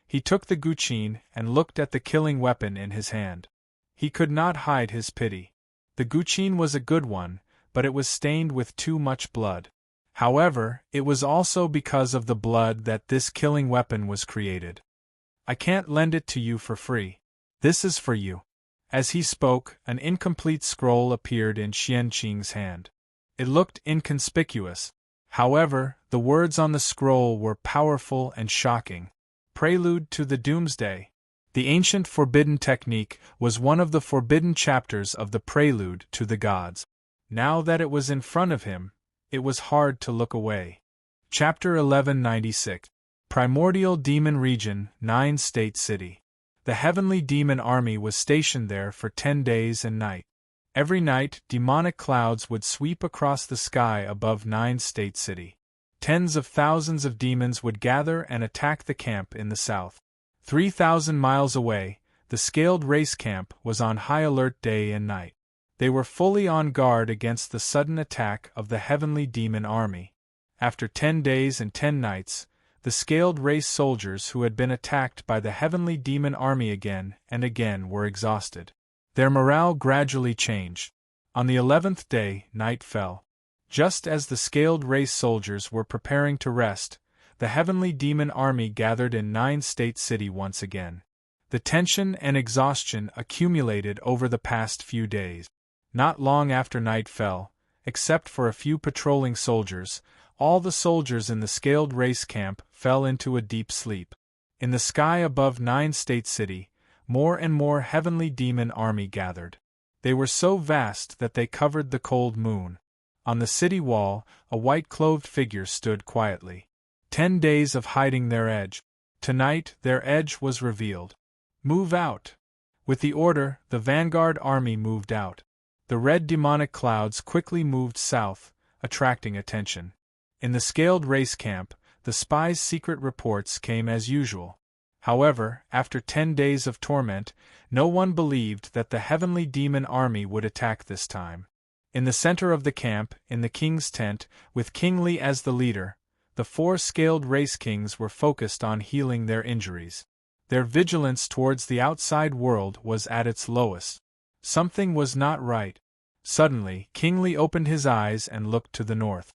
He took the guqin and looked at the killing weapon in his hand. He could not hide his pity. The guqin was a good one, but it was stained with too much blood. However, it was also because of the blood that this killing weapon was created. "I can't lend it to you for free. This is for you." As he spoke, an incomplete scroll appeared in Xian Qing's hand. It looked inconspicuous. However, the words on the scroll were powerful and shocking. Prelude to the Doomsday. The ancient forbidden technique was one of the forbidden chapters of the Prelude to the Gods. Now that it was in front of him, it was hard to look away. Chapter 1196. Primordial Demon Region, 9-State City. The heavenly demon army was stationed there for 10 days and nights. Every night, demonic clouds would sweep across the sky above 9-State City. Tens of thousands of demons would gather and attack the camp in the south. 3,000 miles away, the scaled race camp was on high alert day and night. They were fully on guard against the sudden attack of the heavenly demon army. After 10 days and 10 nights, the scaled race soldiers who had been attacked by the heavenly demon army again and again were exhausted. Their morale gradually changed. On the 11th day, night fell. Just as the scaled race soldiers were preparing to rest, the heavenly demon army gathered in 9-State City once again. The tension and exhaustion accumulated over the past few days. Not long after night fell, except for a few patrolling soldiers, all the soldiers in the scaled race camp fell into a deep sleep. In the sky above 9-State City, more and more heavenly demon army gathered. They were so vast that they covered the cold moon. On the city wall, a white-clothed figure stood quietly. 10 days of hiding their edge. Tonight, their edge was revealed. "Move out!" With the order, the vanguard army moved out. The red demonic clouds quickly moved south, attracting attention. In the scaled race camp, the spies' secret reports came as usual. However, after 10 days of torment, no one believed that the heavenly demon army would attack this time. In the center of the camp, in the king's tent, with King Li as the leader, the 4 scaled race kings were focused on healing their injuries. Their vigilance towards the outside world was at its lowest. Something was not right. Suddenly, King Li opened his eyes and looked to the north.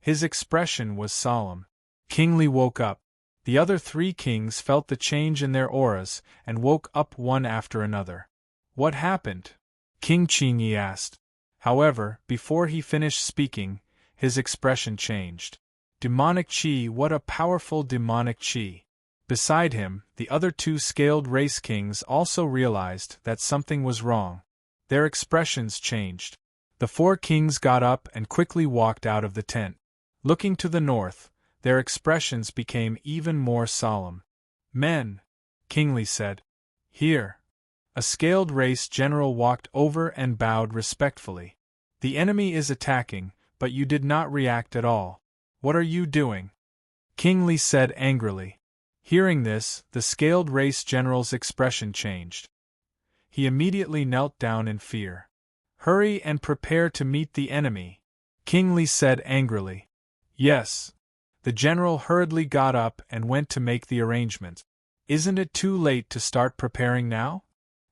His expression was solemn. King Li woke up. The other three kings felt the change in their auras and woke up one after another. What happened? King Qingyi asked. However, before he finished speaking, his expression changed. Demonic Qi, what a powerful demonic Qi! Beside him, the other two scaled race kings also realized that something was wrong. Their expressions changed. The four kings got up and quickly walked out of the tent. Looking to the north, their expressions became even more solemn. Men, King Li said. Here. A scaled race general walked over and bowed respectfully. The enemy is attacking, but you did not react at all. What are you doing? King Li said angrily. Hearing this, the scaled race general's expression changed. He immediately knelt down in fear. Hurry and prepare to meet the enemy, King Li said angrily. Yes. The general hurriedly got up and went to make the arrangements. Isn't it too late to start preparing now?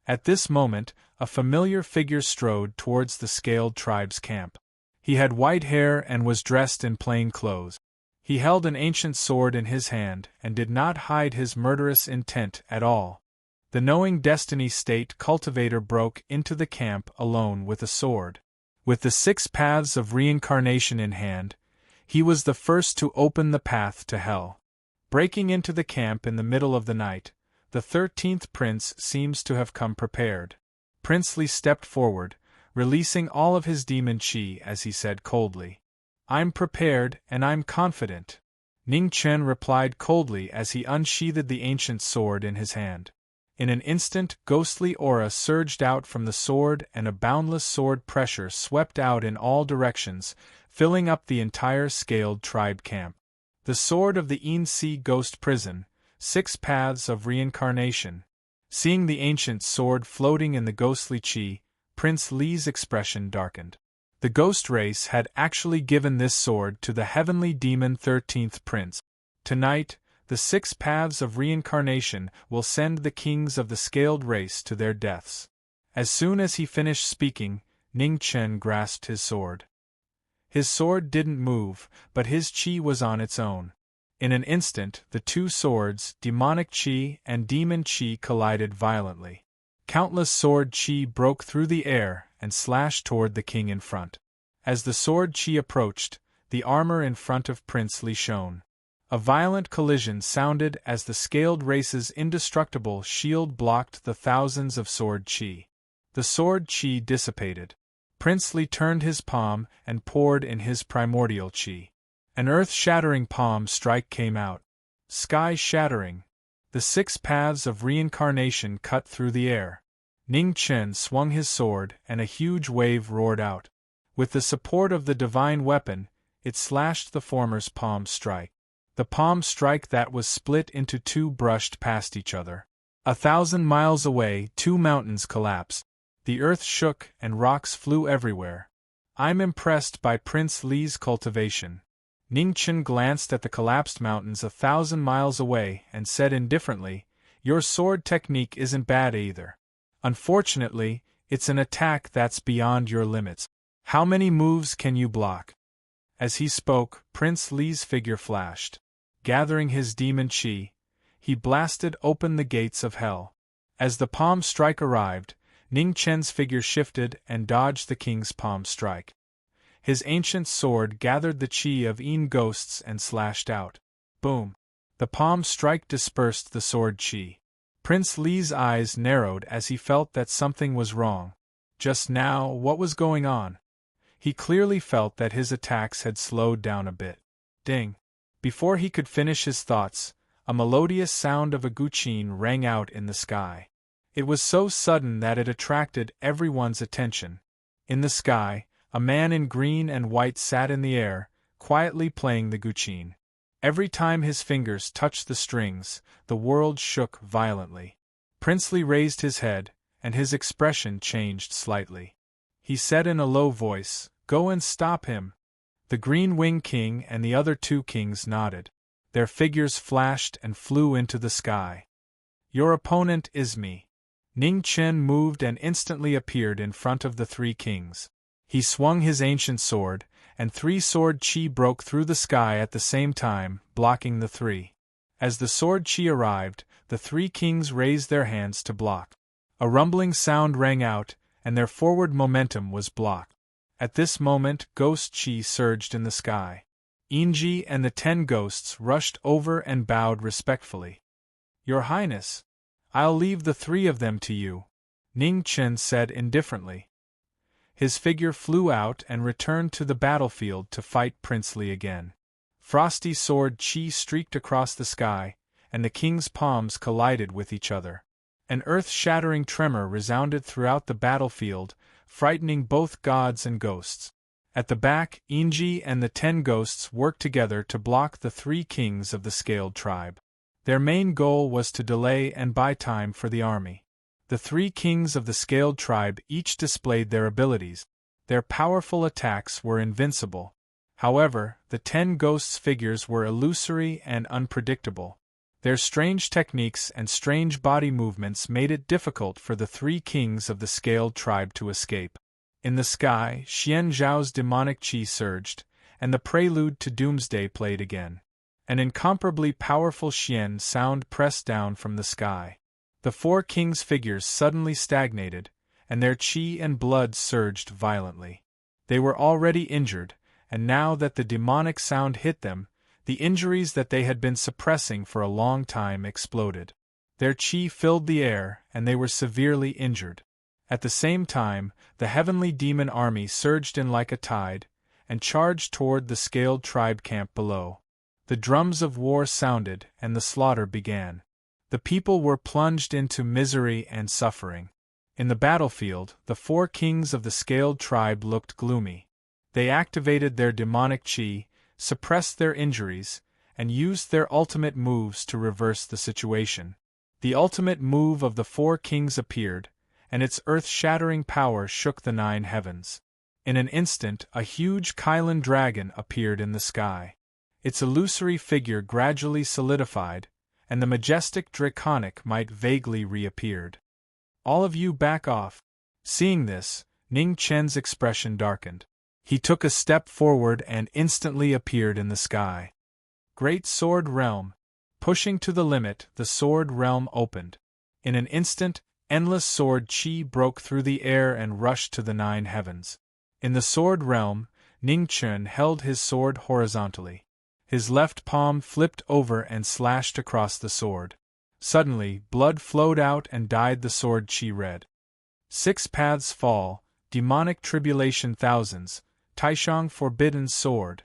At this moment, a familiar figure strode towards the scaled tribe's camp. He had white hair and was dressed in plain clothes. He held an ancient sword in his hand and did not hide his murderous intent at all. The knowing destiny state cultivator broke into the camp alone with a sword. With the 6 paths of reincarnation in hand, he was the first to open the path to hell. Breaking into the camp in the middle of the night, the 13th prince seems to have come prepared. Prince Li stepped forward, releasing all of his demon qi as he said coldly, I'm prepared and I'm confident. Ning Chen replied coldly as he unsheathed the ancient sword in his hand. In an instant, ghostly aura surged out from the sword and a boundless sword pressure swept out in all directions, filling up the entire scaled tribe camp. The sword of the Yin-Si ghost prison, 6 paths of reincarnation. Seeing the ancient sword floating in the ghostly qi, Prince Li's expression darkened. The ghost race had actually given this sword to the heavenly demon 13th prince. Tonight, the 6 paths of reincarnation will send the kings of the scaled race to their deaths. As soon as he finished speaking, Ning Chen grasped his sword. His sword didn't move, but his qi was on its own. In an instant, the two swords, demonic qi and demon qi, collided violently. Countless sword qi broke through the air and slashed toward the king in front. As the sword qi approached, the armor in front of Prince Li shone. A violent collision sounded as the scaled race's indestructible shield blocked the thousands of sword qi. The sword qi dissipated. Prince Li turned his palm and poured in his primordial qi. An earth-shattering palm strike came out. Sky-shattering. The 6 paths of reincarnation cut through the air. Ning Chen swung his sword and a huge wave roared out. With the support of the divine weapon, it slashed the former's palm strike. The palm strike that was split into 2 brushed past each other. 1,000 miles away, 2 mountains collapsed. The earth shook and rocks flew everywhere. I'm impressed by Prince Li's cultivation. Ning Chen glanced at the collapsed mountains 1,000 miles away and said indifferently, Your sword technique isn't bad either. Unfortunately, it's an attack that's beyond your limits. How many moves can you block? As he spoke, Prince Li's figure flashed. Gathering his demon qi, he blasted open the gates of hell. As the palm strike arrived, Ning Chen's figure shifted and dodged the king's palm strike. His ancient sword gathered the qi of Yin ghosts and slashed out. Boom! The palm strike dispersed the sword qi. Prince Li's eyes narrowed as he felt that something was wrong. Just now, what was going on? He clearly felt that his attacks had slowed down a bit. Ding! Before he could finish his thoughts, a melodious sound of a guqin rang out in the sky. It was so sudden that it attracted everyone's attention. In the sky, a man in green and white sat in the air, quietly playing the guqin. Every time his fingers touched the strings, the world shook violently. Prince Li raised his head, and his expression changed slightly. He said in a low voice, Go and stop him. The Green Wing King and the other 2 kings nodded. Their figures flashed and flew into the sky. Your opponent is me. Ning Chen moved and instantly appeared in front of the 3 kings. He swung his ancient sword, and 3 sword chi broke through the sky at the same time, blocking the 3. As the sword chi arrived, the 3 kings raised their hands to block. A rumbling sound rang out, and their forward momentum was blocked. At this moment, ghost chi surged in the sky. Inji and the 10 ghosts rushed over and bowed respectfully. "Your Highness, I'll leave the 3 of them to you," Ning Chen said indifferently. His figure flew out and returned to the battlefield to fight Prince Li again. Frosty sword chi streaked across the sky, and the king's palms collided with each other. An earth-shattering tremor resounded throughout the battlefield, frightening both gods and ghosts. At the back, Inji and the 10 ghosts worked together to block the 3 kings of the Scaled tribe. Their main goal was to delay and buy time for the army. The 3 kings of the Scaled tribe each displayed their abilities. Their powerful attacks were invincible. However, the 10 ghosts' figures were illusory and unpredictable. Their strange techniques and strange body movements made it difficult for the 3 kings of the Scaled tribe to escape. In the sky, Xian Zhao's demonic chi surged, and the prelude to doomsday played again. An incomparably powerful Xian sound pressed down from the sky. The 4 kings' figures suddenly stagnated, and their chi and blood surged violently. They were already injured, and now that the demonic sound hit them, the injuries that they had been suppressing for a long time exploded. Their chi filled the air, and they were severely injured. At the same time, the heavenly demon army surged in like a tide, and charged toward the Scaled tribe camp below. The drums of war sounded, and the slaughter began. The people were plunged into misery and suffering. In the battlefield, the 4 kings of the Scaled tribe looked gloomy. They activated their demonic chi, suppressed their injuries, and used their ultimate moves to reverse the situation. The ultimate move of the 4 kings appeared, and its earth-shattering power shook the 9 heavens. In an instant, a huge Kylan dragon appeared in the sky. Its illusory figure gradually solidified, and the majestic draconic might vaguely reappeared. "All of you back off." Seeing this, Ning Chen's expression darkened. He took a step forward and instantly appeared in the sky. Great Sword Realm. Pushing to the limit, the Sword Realm opened. In an instant, endless sword chi broke through the air and rushed to the 9 heavens. In the Sword Realm, Ning Chen held his sword horizontally. His left palm flipped over and slashed across the sword. Suddenly, blood flowed out and dyed the sword chi red. 6 paths fall, demonic tribulation thousands, Taishang forbidden sword.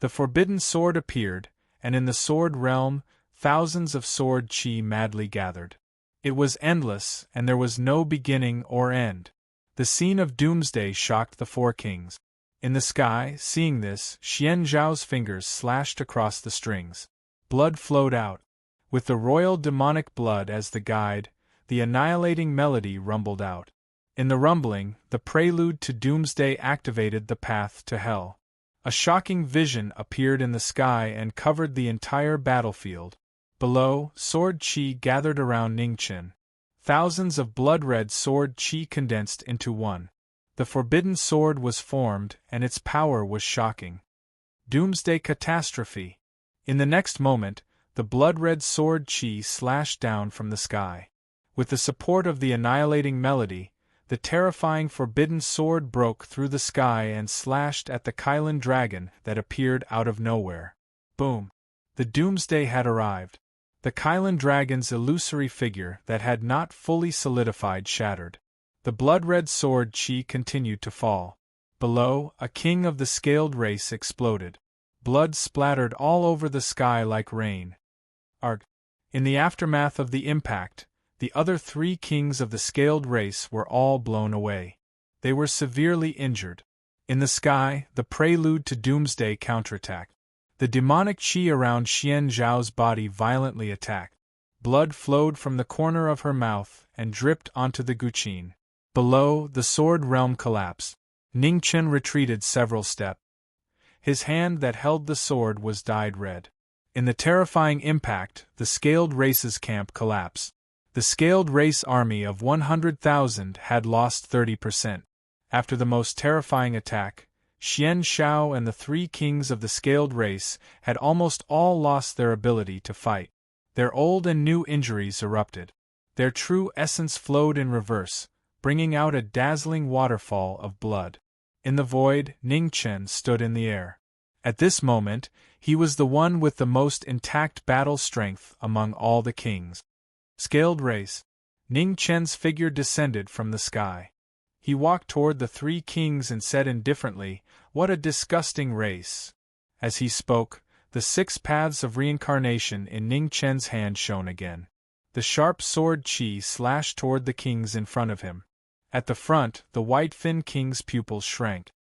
The forbidden sword appeared, and in the Sword Realm, thousands of sword chi madly gathered. It was endless, and there was no beginning or end. The scene of doomsday shocked the 4 kings. In the sky, seeing this, Xian Zhao's fingers slashed across the strings. Blood flowed out. With the royal demonic blood as the guide, the annihilating melody rumbled out. In the rumbling, the prelude to doomsday activated the path to hell. A shocking vision appeared in the sky and covered the entire battlefield. Below, sword chi gathered around Ningchen. Thousands of blood-red sword chi condensed into one. The forbidden sword was formed, and its power was shocking. Doomsday catastrophe. In the next moment, the blood-red sword chi slashed down from the sky. With the support of the annihilating melody, the terrifying forbidden sword broke through the sky and slashed at the Kylan dragon that appeared out of nowhere. Boom! The doomsday had arrived. The Kylan dragon's illusory figure that had not fully solidified shattered. The blood-red sword chi continued to fall. Below, a king of the Scaled race exploded. Blood splattered all over the sky like rain. In the aftermath of the impact, the other 3 kings of the Scaled race were all blown away. They were severely injured. In the sky, the prelude to doomsday counterattacked. The demonic chi around Xian Zhao's body violently attacked. Blood flowed from the corner of her mouth and dripped onto the guqin. Below, the Sword Realm collapsed. Ningchen retreated several steps. His hand that held the sword was dyed red. In the terrifying impact, the Scaled race's camp collapsed. The Scaled race army of 100,000 had lost 30%. After the most terrifying attack, Xian Shao and the three kings of the scaled race had almost all lost their ability to fight. Their old and new injuries erupted. Their true essence flowed in reverse, bringing out a dazzling waterfall of blood. In the void, Ning Chen stood in the air. At this moment, he was the one with the most intact battle strength among all the kings. Scaled race. Ning Chen's figure descended from the sky. He walked toward the three kings and said indifferently, "What a disgusting race." As he spoke, the 6 paths of reincarnation in Ning Chen's hand shone again. The sharp sword qi slashed toward the kings in front of him. At the front, the white-fin king's pupils shrank.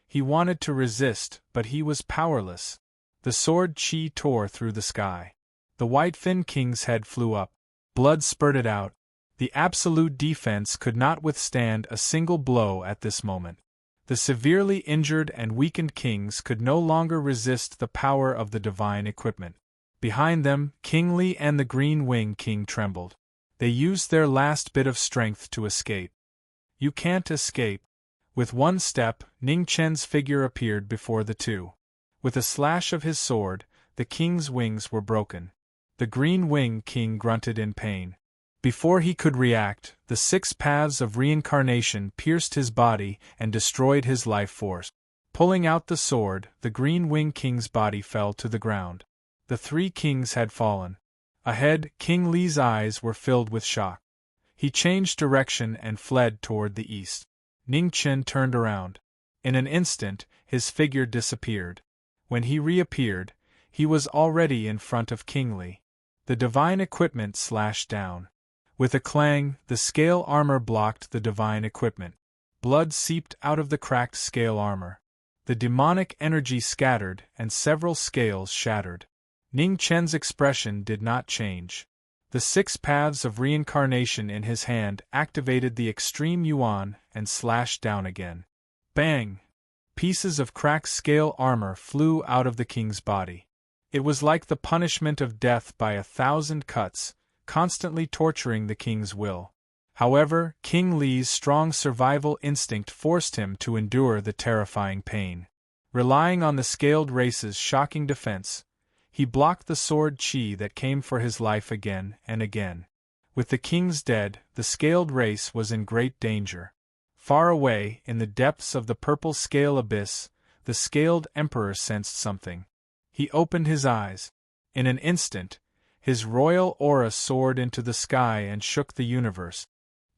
He wanted to resist, but he was powerless. The sword qi tore through the sky. The white-fin king's head flew up. Blood spurted out. The absolute defense could not withstand a single blow at this moment. The severely injured and weakened kings could no longer resist the power of the divine equipment. Behind them, King Li and the Green Wing King trembled. They used their last bit of strength to escape. "You can't escape." With one step, Ning Chen's figure appeared before the two. With a slash of his sword, the king's wings were broken. The Green Wing King grunted in pain. Before he could react, the 6 paths of reincarnation pierced his body and destroyed his life force. Pulling out the sword, the Green Wing King's body fell to the ground. The 3 kings had fallen. Ahead, King Li's eyes were filled with shock. He changed direction and fled toward the east. Ning Chen turned around. In an instant, his figure disappeared. When he reappeared, he was already in front of King Li. The divine equipment slashed down. With a clang, the scale armor blocked the divine equipment. Blood seeped out of the cracked scale armor. The demonic energy scattered and several scales shattered. Ning Chen's expression did not change. The 6 paths of reincarnation in his hand activated the extreme yuan and slashed down again. Bang! Pieces of cracked scale armor flew out of the king's body. It was like the punishment of death by 1,000 cuts, constantly torturing the king's will. However, King Li's strong survival instinct forced him to endure the terrifying pain. Relying on the scaled race's shocking defense, he blocked the sword qi that came for his life again and again. With the kings dead, the scaled race was in great danger. Far away, in the depths of the purple scale abyss, the scaled emperor sensed something. He opened his eyes. In an instant, his royal aura soared into the sky and shook the universe.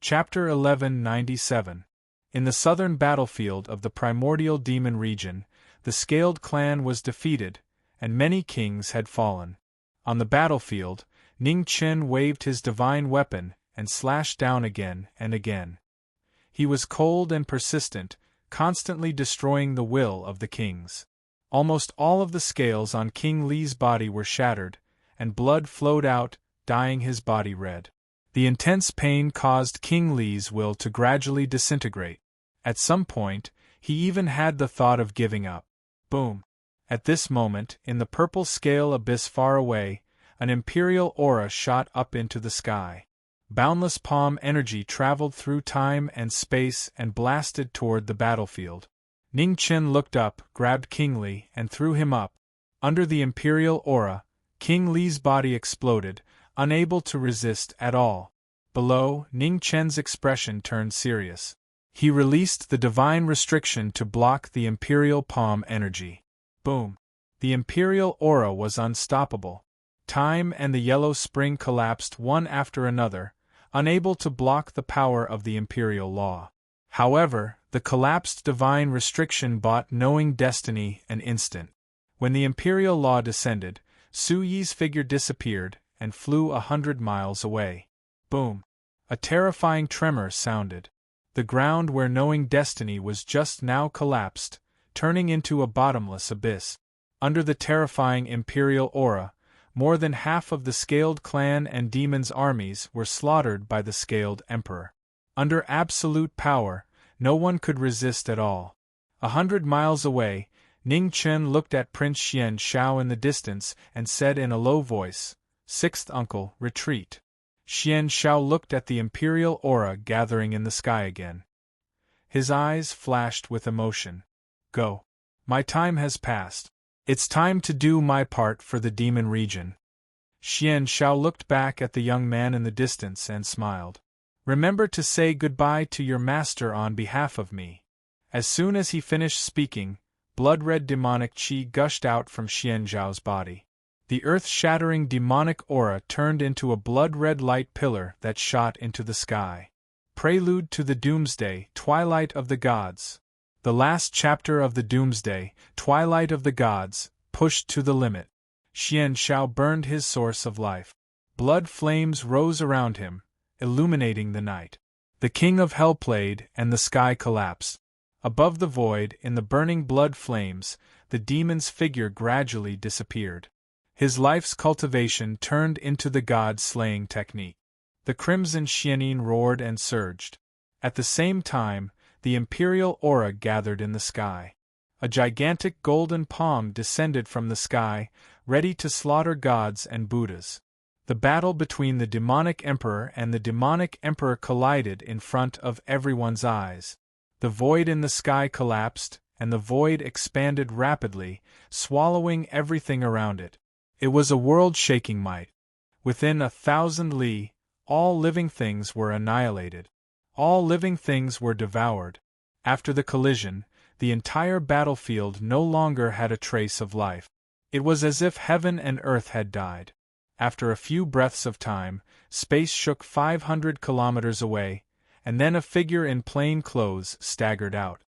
Chapter 1197. In the southern battlefield of the primordial demon region, the scaled clan was defeated, and many kings had fallen. On the battlefield, Ning Chen waved his divine weapon and slashed down again and again. He was cold and persistent, constantly destroying the will of the kings. Almost all of the scales on King Li's body were shattered, and blood flowed out, dyeing his body red. The intense pain caused King Li's will to gradually disintegrate. At some point, he even had the thought of giving up. Boom! At this moment, in the purple scale abyss far away, an imperial aura shot up into the sky. Boundless palm energy traveled through time and space and blasted toward the battlefield. Ning Chen looked up, grabbed King Li, and threw him up. Under the imperial aura, King Li's body exploded, unable to resist at all. Below, Ning Chen's expression turned serious. He released the divine restriction to block the imperial palm energy. Boom! The imperial aura was unstoppable. Time and the yellow spring collapsed one after another, unable to block the power of the imperial law. However, the collapsed divine restriction bought knowing destiny an instant. When the imperial law descended, Su Yi's figure disappeared and flew 100 miles away. Boom! A terrifying tremor sounded. The ground where knowing destiny was just now collapsed, turning into a bottomless abyss. Under the terrifying imperial aura, more than half of the scaled clan and demons' armies were slaughtered by the scaled emperor. Under absolute power, no one could resist at all. 100 miles away, Ning Chen looked at Prince Xian Shao in the distance and said in a low voice, "Sixth uncle, retreat." Xian Shao looked at the imperial aura gathering in the sky again. His eyes flashed with emotion. "Go." My time has passed. It's time to do my part for the demon region. Xian Shao looked back at the young man in the distance and smiled. Remember to say goodbye to your master on behalf of me. As soon as he finished speaking, blood-red demonic qi gushed out from Xian Zhao's body. The earth-shattering demonic aura turned into a blood-red light pillar that shot into the sky. Prelude to the Doomsday, Twilight of the Gods. The last chapter of the Doomsday, Twilight of the Gods, pushed to the limit. Xian Shao burned his source of life. Blood flames rose around him, illuminating the night. The king of hell played, and the sky collapsed. Above the void, in the burning blood flames, the demon's figure gradually disappeared. His life's cultivation turned into the god-slaying technique. The crimson Xianin roared and surged. At the same time, the imperial aura gathered in the sky. A gigantic golden palm descended from the sky, ready to slaughter gods and Buddhas. The battle between the demonic emperor and the demonic emperor collided in front of everyone's eyes. The void in the sky collapsed, and the void expanded rapidly, swallowing everything around it. It was a world-shaking might. Within 1,000 li, all living things were annihilated. All living things were devoured. After the collision, the entire battlefield no longer had a trace of life. It was as if heaven and earth had died. After a few breaths of time, space shook 500 kilometers away, and then a figure in plain clothes staggered out.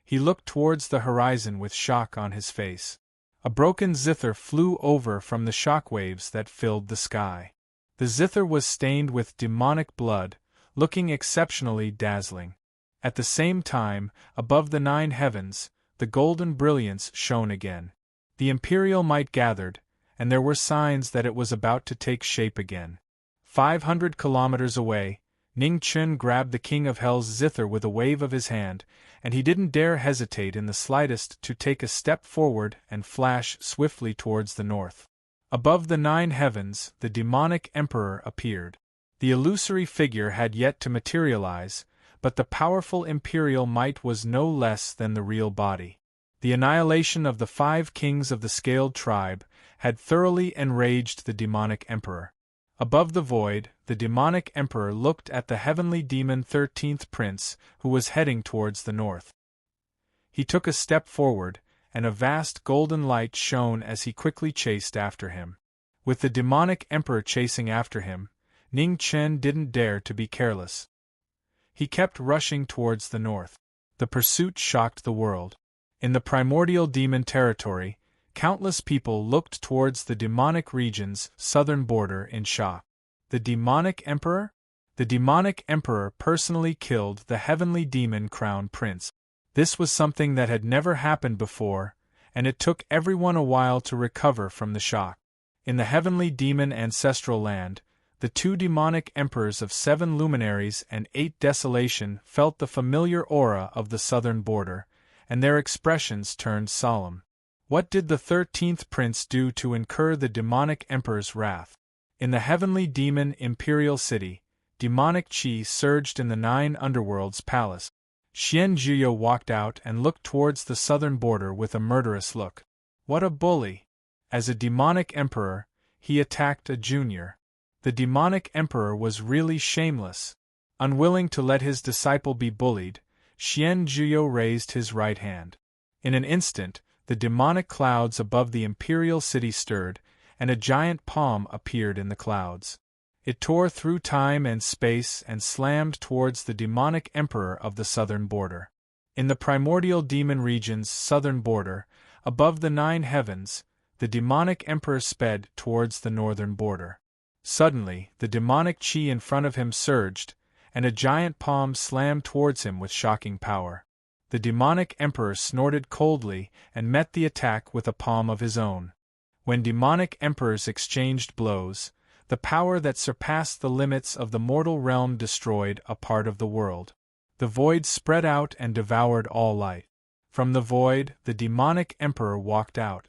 He looked towards the horizon with shock on his face. A broken zither flew over from the shock waves that filled the sky. The zither was stained with demonic blood, looking exceptionally dazzling. At the same time, above the 9 heavens, the golden brilliance shone again. The imperial might gathered, and there were signs that it was about to take shape again. 500 kilometers away, Ning Chun grabbed the king of hell's zither with a wave of his hand, and he didn't dare hesitate in the slightest to take a step forward and flash swiftly towards the north. Above the 9 heavens, the demonic emperor appeared. The illusory figure had yet to materialize, but the powerful imperial might was no less than the real body. The annihilation of the 5 kings of the scaled tribe had thoroughly enraged the demonic emperor. Above the void, the demonic emperor looked at the heavenly demon 13th prince, who was heading towards the north. He took a step forward, and a vast golden light shone as he quickly chased after him. With the demonic emperor chasing after him, Ning Chen didn't dare to be careless. He kept rushing towards the north. The pursuit shocked the world. In the primordial demon territory, countless people looked towards the demonic region's southern border in shock. The demonic emperor? The demonic emperor personally killed the heavenly demon crown prince. This was something that had never happened before, and it took everyone a while to recover from the shock. In the heavenly demon ancestral land, the 2 demonic emperors of 7 luminaries and 8 desolation felt the familiar aura of the southern border, and their expressions turned solemn. What did the 13th prince do to incur the demonic emperor's wrath? In the heavenly demon imperial city, demonic qi surged in the 9 underworld's palace. Xian Zhiyo walked out and looked towards the southern border with a murderous look. What a bully! As a demonic emperor, he attacked a junior. The demonic emperor was really shameless. Unwilling to let his disciple be bullied, Xian Zhiyo raised his right hand. In an instant, the demonic clouds above the imperial city stirred, and a giant palm appeared in the clouds. It tore through time and space and slammed towards the demonic emperor of the southern border. In the primordial demon region's southern border, above the 9 heavens, the demonic emperor sped towards the northern border. Suddenly, the demonic qi in front of him surged, and a giant palm slammed towards him with shocking power. The demonic emperor snorted coldly and met the attack with a palm of his own. When demonic emperors exchanged blows, the power that surpassed the limits of the mortal realm destroyed a part of the world. The void spread out and devoured all light. From the void, the demonic emperor walked out.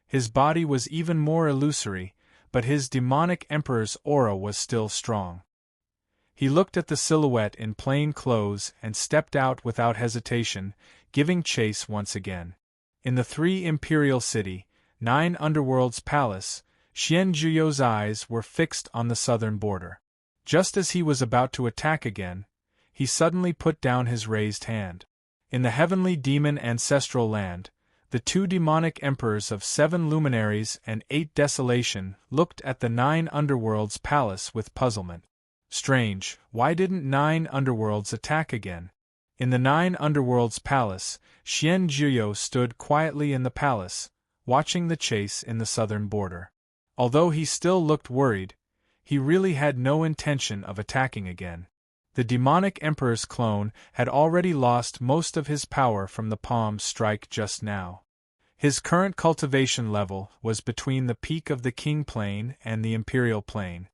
His body was even more illusory, but his demonic emperor's aura was still strong. He looked at the silhouette in plain clothes and stepped out without hesitation, giving chase once again. In the 3 Imperial City, 9 Underworld's palace, Xian Zhuyo's eyes were fixed on the southern border. Just as he was about to attack again, he suddenly put down his raised hand. In the heavenly demon ancestral land, the 2 demonic emperors of 7 luminaries and 8 desolation looked at the 9 Underworld's palace with puzzlement. Strange, why didn't 9 Underworlds attack again? In the 9 Underworld's palace, Xian Zhuyo stood quietly in the palace, watching the chase in the southern border. Although he still looked worried, he really had no intention of attacking again. The demonic emperor's clone had already lost most of his power from the palm strike just now. His current cultivation level was between the peak of the King Plane and the Imperial Plane.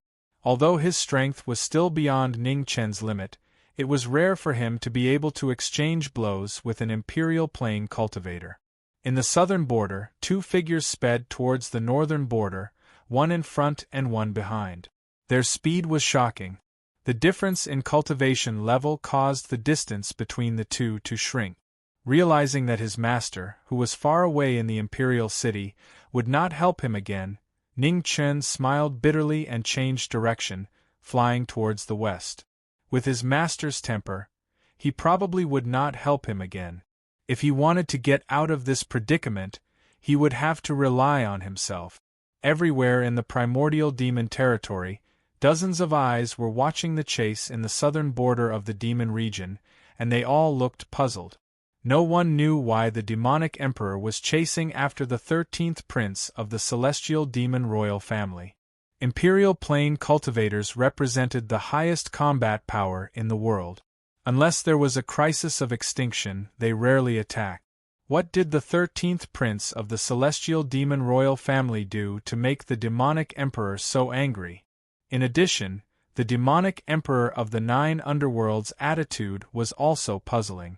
Although his strength was still beyond Ning Chen's limit, it was rare for him to be able to exchange blows with an Imperial Plane cultivator. In the southern border, 2 figures sped towards the northern border, one in front and one behind. Their speed was shocking. The difference in cultivation level caused the distance between the two to shrink. Realizing that his master, who was far away in the Imperial City, would not help him again, Ning Chen smiled bitterly and changed direction, flying towards the west. With his master's temper, he probably would not help him again. If he wanted to get out of this predicament, he would have to rely on himself. Everywhere in the primordial demon territory, dozens of eyes were watching the chase in the southern border of the demon region, and they all looked puzzled. No one knew why the demonic emperor was chasing after the 13th prince of the celestial demon royal family. Imperial Plane cultivators represented the highest combat power in the world. Unless there was a crisis of extinction, they rarely attacked. What did the 13th prince of the celestial demon royal family do to make the demonic emperor so angry? In addition, the demonic emperor of the 9 Underworlds' attitude was also puzzling.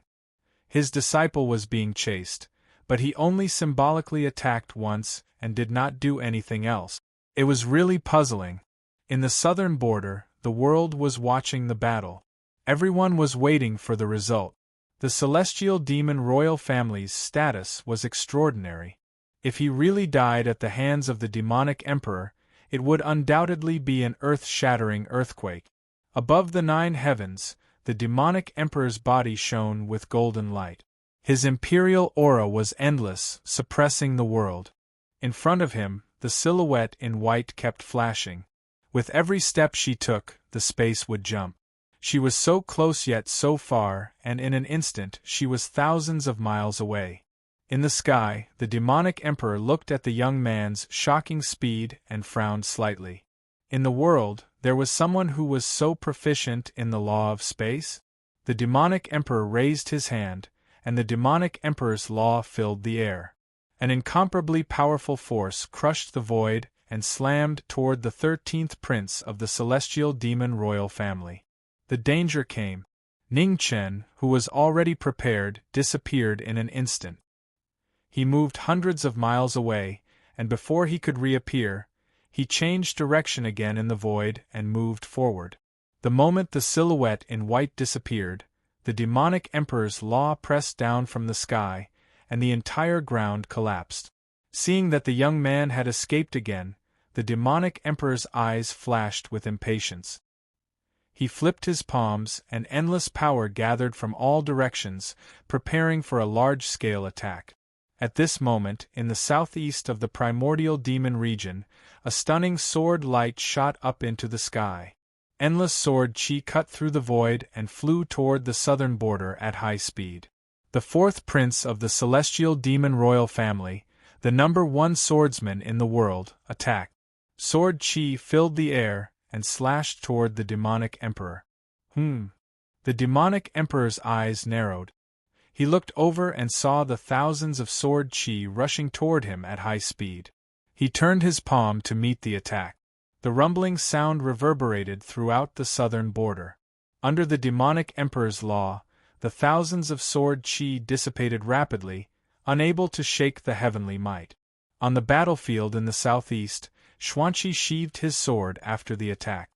His disciple was being chased, but he only symbolically attacked once and did not do anything else. It was really puzzling. In the southern border, the world was watching the battle. Everyone was waiting for the result. The celestial demon royal family's status was extraordinary. If he really died at the hands of the demonic emperor, it would undoubtedly be an earth-shattering earthquake. Above the 9 heavens, the demonic emperor's body shone with golden light. His imperial aura was endless, suppressing the world. In front of him, the silhouette in white kept flashing. With every step she took, the space would jump. She was so close yet so far, and in an instant she was thousands of miles away. In the sky, the demonic emperor looked at the young man's shocking speed and frowned slightly. In the world, there was someone who was so proficient in the law of space? The demonic emperor raised his hand, and the demonic emperor's law filled the air. An incomparably powerful force crushed the void and slammed toward the 13th prince of the celestial demon royal family. The danger came. Ning Chen, who was already prepared, disappeared in an instant. He moved hundreds of miles away, and before he could reappear, he changed direction again in the void and moved forward. The moment the silhouette in white disappeared, the demonic emperor's law pressed down from the sky, and the entire ground collapsed. Seeing that the young man had escaped again, the demonic emperor's eyes flashed with impatience. He flipped his palms, and endless power gathered from all directions, preparing for a large-scale attack. At this moment, in the southeast of the primordial demon region, a stunning sword light shot up into the sky. Endless sword chi cut through the void and flew toward the southern border at high speed. The 4th prince of the celestial demon royal family, the number 1 swordsman in the world, attacked. Sword chi filled the air and slashed toward the demonic emperor. The demonic emperor's eyes narrowed. He looked over and saw the thousands of sword chi rushing toward him at high speed. He turned his palm to meet the attack. The rumbling sound reverberated throughout the southern border. Under the demonic emperor's law, the thousands of sword chi dissipated rapidly, unable to shake the heavenly might. On the battlefield in the southeast, Xuanqi sheathed his sword after the attack.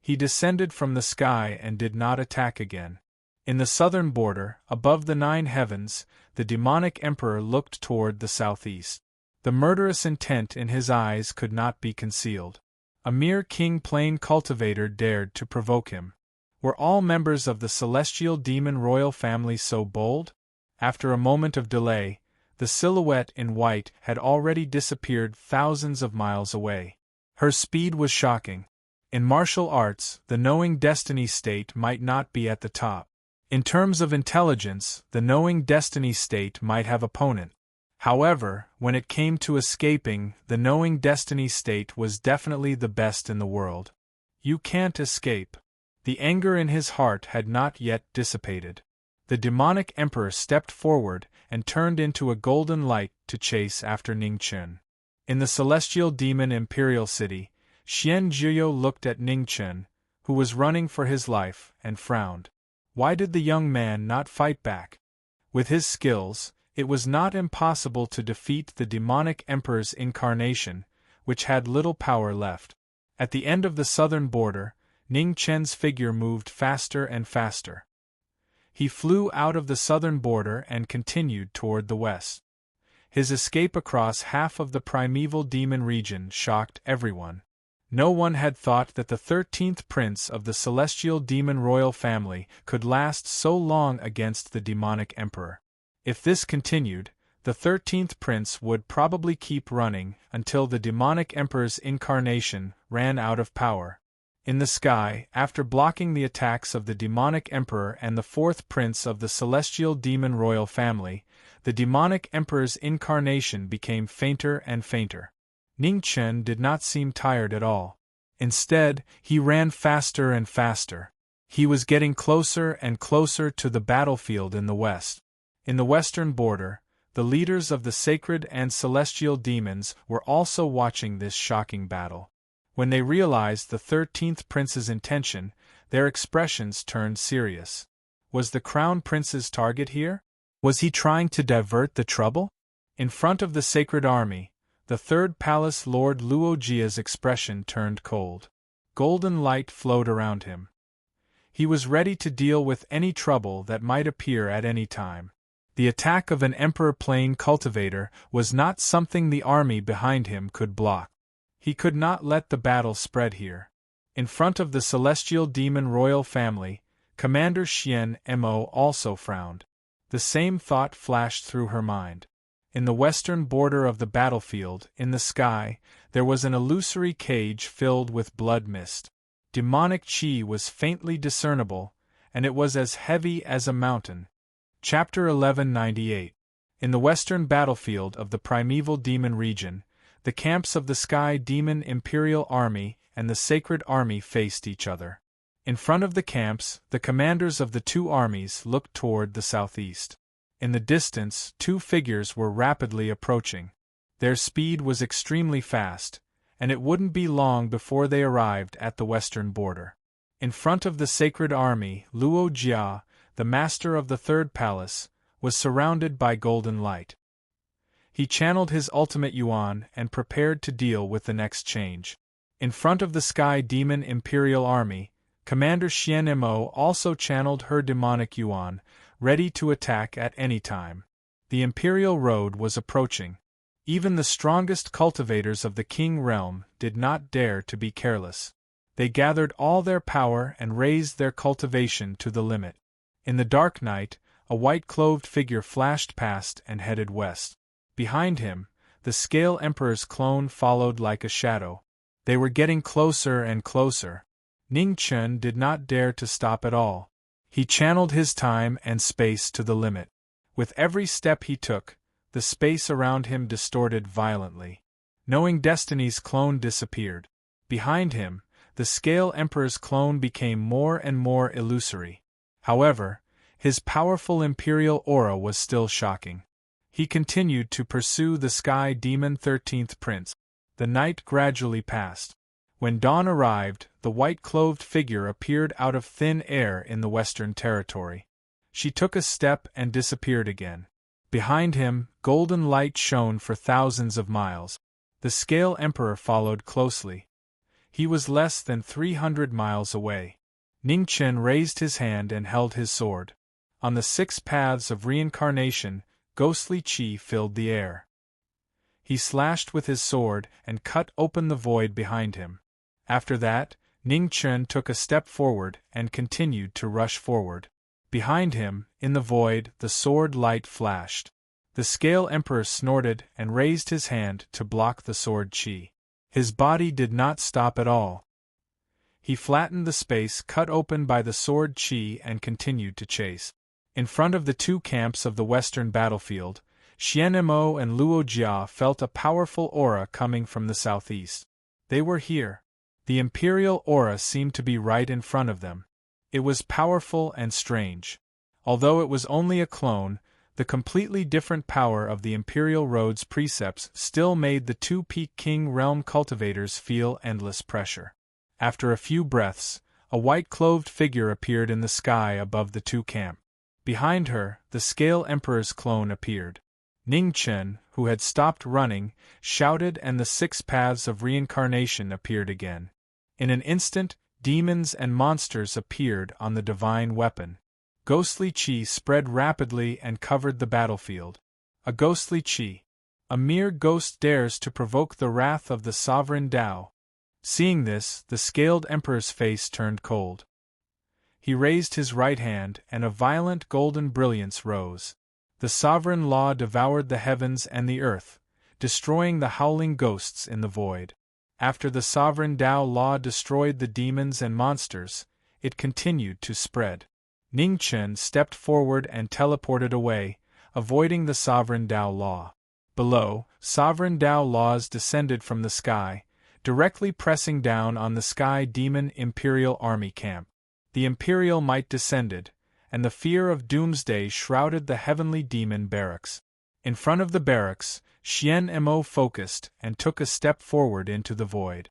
He descended from the sky and did not attack again. In the southern border, above the 9 heavens, the demonic emperor looked toward the southeast. The murderous intent in his eyes could not be concealed. A mere king plain cultivator dared to provoke him. Were all members of the celestial demon royal family so bold? After a moment of delay, the silhouette in white had already disappeared thousands of miles away. Her speed was shocking. In martial arts, the knowing destiny state might not be at the top. In terms of intelligence, the knowing destiny state might have opponent. However, when it came to escaping, the knowing destiny state was definitely the best in the world. You can't escape. The anger in his heart had not yet dissipated. The demonic emperor stepped forward and turned into a golden light to chase after Ningchen. In the celestial demon imperial city, Xian Jiuyou looked at Ningchen, who was running for his life, and frowned. Why did the young man not fight back? With his skills, it was not impossible to defeat the demonic emperor's incarnation, which had little power left. At the end of the southern border, Ning Chen's figure moved faster and faster. He flew out of the southern border and continued toward the west. His escape across half of the primeval demon region shocked everyone. No one had thought that the 13th prince of the celestial demon royal family could last so long against the demonic emperor. If this continued, the 13th prince would probably keep running until the demonic emperor's incarnation ran out of power. In the sky, after blocking the attacks of the demonic emperor and the 4th prince of the celestial demon royal family, the demonic emperor's incarnation became fainter and fainter. Ningchen did not seem tired at all. Instead, he ran faster and faster. He was getting closer and closer to the battlefield in the west. In the western border, the leaders of the sacred and celestial demons were also watching this shocking battle. When they realized the 13th prince's intention, their expressions turned serious. Was the crown prince's target here? Was he trying to divert the trouble? In front of the sacred army, the third palace Lord Luojia's expression turned cold. Golden light flowed around him. He was ready to deal with any trouble that might appear at any time. The attack of an emperor plain cultivator was not something the army behind him could block. He could not let the battle spread here. In front of the celestial demon royal family, Commander Xian Mo also frowned. The same thought flashed through her mind. In the western border of the battlefield, in the sky, there was an illusory cage filled with blood mist. Demonic chi was faintly discernible, and it was as heavy as a mountain. Chapter 1198. In the western battlefield of the primeval demon region, the camps of the Sky Demon Imperial Army and the Sacred Army faced each other. In front of the camps, the commanders of the two armies looked toward the southeast. In the distance, two figures were rapidly approaching. Their speed was extremely fast, and it wouldn't be long before they arrived at the western border. In front of the Sacred Army, Luo Jia, the master of the third palace, was surrounded by golden light. He channeled his ultimate yuan and prepared to deal with the next change. In front of the Sky Demon Imperial Army, Commander Xian Mo also channeled her demonic yuan, ready to attack at any time. The Imperial Road was approaching. Even the strongest cultivators of the King Realm did not dare to be careless. They gathered all their power and raised their cultivation to the limit. In the dark night, a white-clothed figure flashed past and headed west. Behind him, the Scale Emperor's clone followed like a shadow. They were getting closer and closer. Ningchen did not dare to stop at all. He channeled his time and space to the limit. With every step he took, the space around him distorted violently. Knowing Destiny's clone disappeared. Behind him, the Scale Emperor's clone became more and more illusory. However, his powerful imperial aura was still shocking. He continued to pursue the Sky Demon 13th Prince. The night gradually passed. When dawn arrived, the white-clothed figure appeared out of thin air in the western territory. She took a step and disappeared again. Behind him, golden light shone for thousands of miles. The Scale Emperor followed closely. He was less than 300 miles away. Ningchen raised his hand and held his sword. On the 6 paths of reincarnation, ghostly chi filled the air. He slashed with his sword and cut open the void behind him. After that, Ning Chen took a step forward and continued to rush forward. Behind him, in the void, the sword light flashed. The Scale Emperor snorted and raised his hand to block the sword chi. His body did not stop at all. He flattened the space cut open by the sword chi and continued to chase. In front of the 2 camps of the western battlefield, Xian Mo and Luo Jia felt a powerful aura coming from the southeast. They were here. The imperial aura seemed to be right in front of them. It was powerful and strange. Although it was only a clone, the completely different power of the Imperial Road's precepts still made the 2 Peak King Realm cultivators feel endless pressure. After a few breaths, a white-clothed figure appeared in the sky above the 2 camp. Behind her, the Scale Emperor's clone appeared. Ning Chen, who had stopped running, shouted and the 6 paths of reincarnation appeared again. In an instant, demons and monsters appeared on the divine weapon. Ghostly chi spread rapidly and covered the battlefield. A ghostly chi. A mere ghost dares to provoke the wrath of the sovereign Tao. Seeing this, the Scaled Emperor's face turned cold. He raised his right hand, and a violent golden brilliance rose. The sovereign law devoured the heavens and the earth, destroying the howling ghosts in the void. After the sovereign Tao law destroyed the demons and monsters, it continued to spread. Ning Chen stepped forward and teleported away, avoiding the sovereign Tao law. Below, sovereign Tao laws descended from the sky, directly pressing down on the Sky Demon Imperial Army camp. The Imperial might descended, and the fear of doomsday shrouded the heavenly demon barracks. In front of the barracks, Xian Mo focused and took a step forward into the void.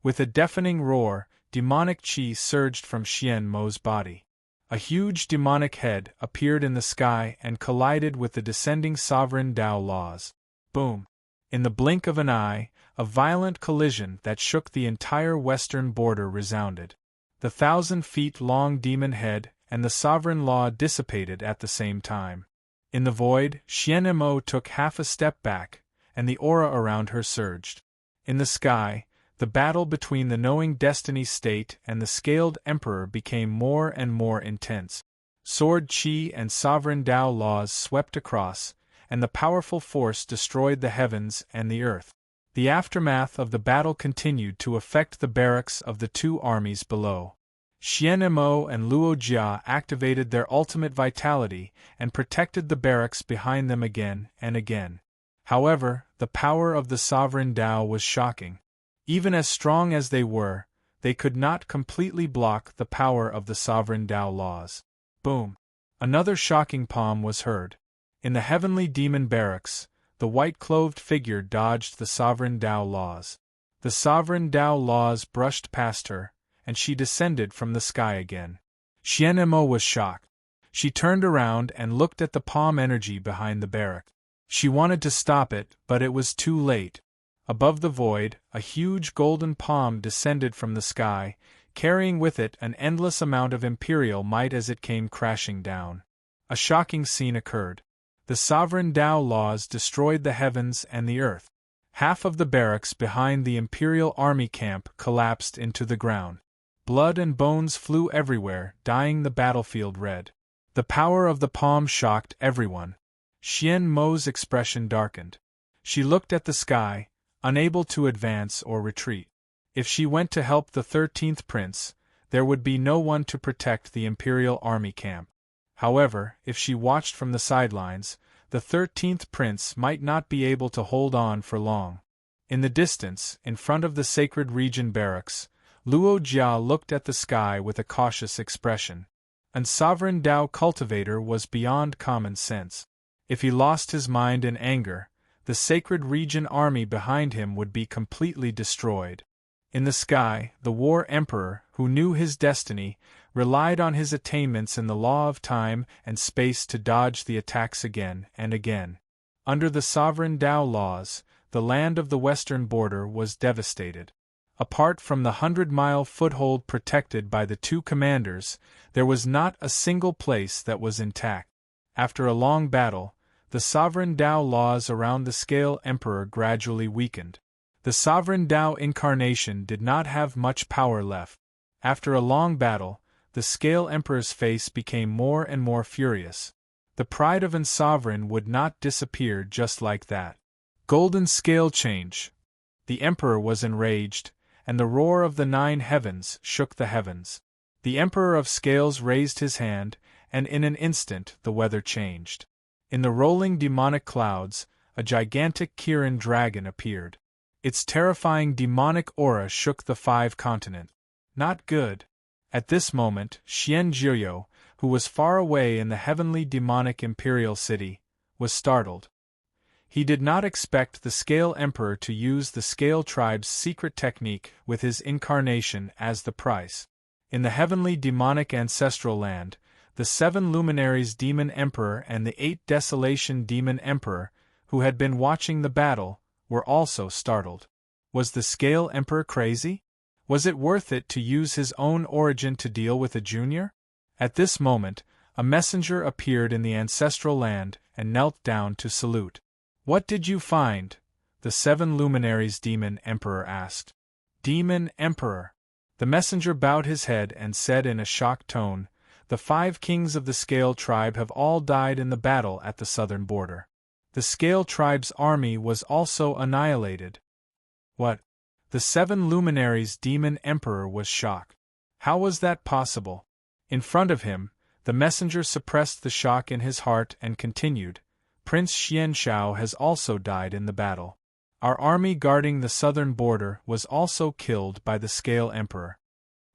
With a deafening roar, demonic chi surged from Xian Mo's body. A huge demonic head appeared in the sky and collided with the descending sovereign Tao laws. Boom! In the blink of an eye, a violent collision that shook the entire western border resounded. The 1,000-feet-long demon head and the sovereign law dissipated at the same time. In the void, Xian Mo took half a step back, and the aura around her surged. In the sky, the battle between the Knowing Destiny State and the Scaled Emperor became more and more intense. Sword chi and sovereign Tao laws swept across, and the powerful force destroyed the heavens and the earth. The aftermath of the battle continued to affect the barracks of the 2 armies below. Xian Mo and Luo Jia activated their ultimate vitality and protected the barracks behind them again and again. However, the power of the sovereign Tao was shocking. Even as strong as they could not completely block the power of the sovereign Tao laws. Boom! Another shocking palm was heard. In the heavenly demon barracks, the white-clothed figure dodged the sovereign Tao laws. The sovereign Tao laws brushed past her, and she descended from the sky again. Xian Mo was shocked. She turned around and looked at the palm energy behind the barrack. She wanted to stop it, but it was too late. Above the void, a huge golden palm descended from the sky, carrying with it an endless amount of imperial might as it came crashing down. A shocking scene occurred. The sovereign Tao laws destroyed the heavens and the earth. Half of the barracks behind the Imperial Army camp collapsed into the ground. Blood and bones flew everywhere, dyeing the battlefield red. The power of the palm shocked everyone. Xian Mo's expression darkened. She looked at the sky, unable to advance or retreat. If she went to help the 13th prince, there would be no one to protect the Imperial Army camp. However, if she watched from the sidelines, the 13th prince might not be able to hold on for long. In the distance, in front of the Sacred Region barracks, Luo Jia looked at the sky with a cautious expression. An sovereign Tao cultivator was beyond common sense. If he lost his mind in anger, the Sacred Region army behind him would be completely destroyed. In the sky, the War Emperor, who knew his destiny, relied on his attainments in the law of time and space to dodge the attacks again and again. Under the sovereign Tao laws, the land of the western border was devastated. Apart from the 100-mile foothold protected by the two commanders, there was not a single place that was intact. After a long battle, the sovereign Tao laws around the Scale Emperor gradually weakened. The sovereign Tao incarnation did not have much power left. After a long battle, the Scale Emperor's face became more and more furious. The pride of an sovereign would not disappear just like that. Golden scale change. The Emperor was enraged, and the roar of the 9 heavens shook the heavens. The Emperor of Scales raised his hand, and in an instant the weather changed. In the rolling demonic clouds, a gigantic Kirin dragon appeared. Its terrifying demonic aura shook the 5 continents. Not good. At this moment, Xian Jiuyo, who was far away in the heavenly demonic imperial city, was startled. He did not expect the Scale Emperor to use the Scale tribe's secret technique with his incarnation as the price. In the heavenly demonic ancestral land, the 7 luminaries Demon Emperor and the 8 Desolation Demon Emperor, who had been watching the battle, were also startled. Was the Scale Emperor crazy? Was it worth it to use his own origin to deal with a junior? At this moment, a messenger appeared in the ancestral land and knelt down to salute. "What did you find?" the 7 luminaries Demon Emperor asked. "Demon Emperor." The messenger bowed his head and said in a shocked tone, "The 5 kings of the Scale tribe have all died in the battle at the southern border. The Scale tribe's army was also annihilated." "What?" The 7 luminaries Demon Emperor was shocked. How was that possible? In front of him, the messenger suppressed the shock in his heart and continued, "Prince Xianshao has also died in the battle. Our army guarding the southern border was also killed by the Scale Emperor."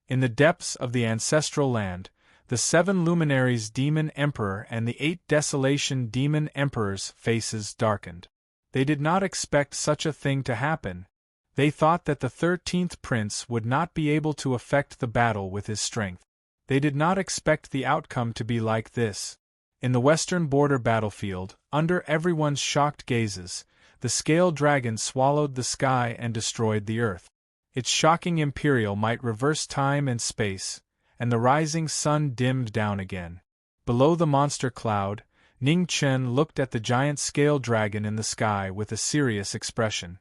In the depths of the ancestral land, the 7 luminaries Demon Emperor and the 8 Desolation Demon Emperors' faces darkened. They did not expect such a thing to happen. They thought that the 13th prince would not be able to affect the battle with his strength. They did not expect the outcome to be like this. In the western border battlefield, under everyone's shocked gazes, the Scale Dragon swallowed the sky and destroyed the earth. Its shocking imperial might reverse time and space, and the rising sun dimmed down again. Below the monster cloud, Ning Chen looked at the giant Scale Dragon in the sky with a serious expression.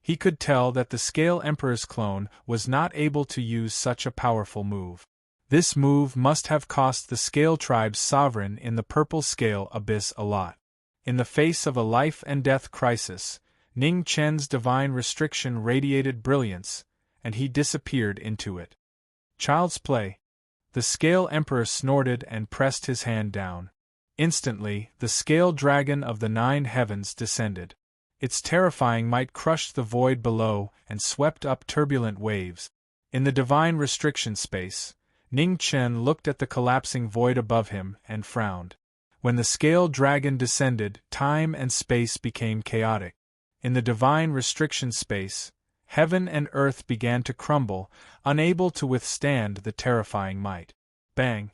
He could tell that the Scale Emperor's clone was not able to use such a powerful move. This move must have cost the Scale tribe's sovereign in the Purple Scale Abyss a lot. In the face of a life-and-death crisis, Ning Chen's divine restriction radiated brilliance, and he disappeared into it. "Child's play." The Scale Emperor snorted and pressed his hand down. Instantly, the Scale Dragon of the 9 heavens descended. Its terrifying might crushed the void below and swept up turbulent waves. In the divine restriction space, Ning Chen looked at the collapsing void above him and frowned. When the Scale Dragon descended, time and space became chaotic. In the divine restriction space, heaven and earth began to crumble, unable to withstand the terrifying might. Bang!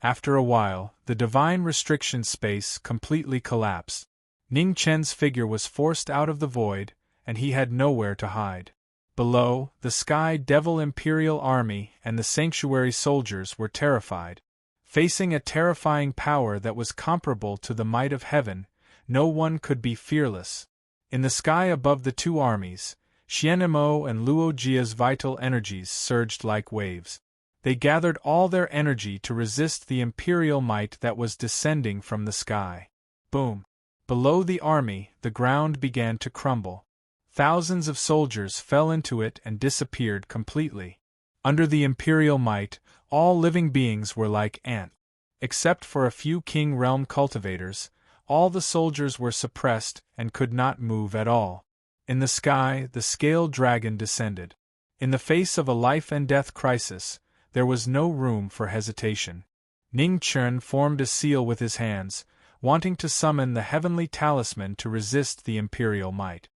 After a while, the divine restriction space completely collapsed. Ning Chen's figure was forced out of the void, and he had nowhere to hide. Below, the Sky Devil Imperial Army and the Sanctuary soldiers were terrified. Facing a terrifying power that was comparable to the might of heaven, no one could be fearless. In the sky above the two armies, Xianmo and Luo Jia's vital energies surged like waves. They gathered all their energy to resist the imperial might that was descending from the sky. Boom! Below the army, the ground began to crumble. Thousands of soldiers fell into it and disappeared completely. Under the imperial might, all living beings were like ants. Except for a few king realm cultivators, all the soldiers were suppressed and could not move at all. In the sky, the Scale Dragon descended. In the face of a life-and-death crisis, there was no room for hesitation. Ning Chen formed a seal with his hands, wanting to summon the heavenly talisman to resist the imperial might.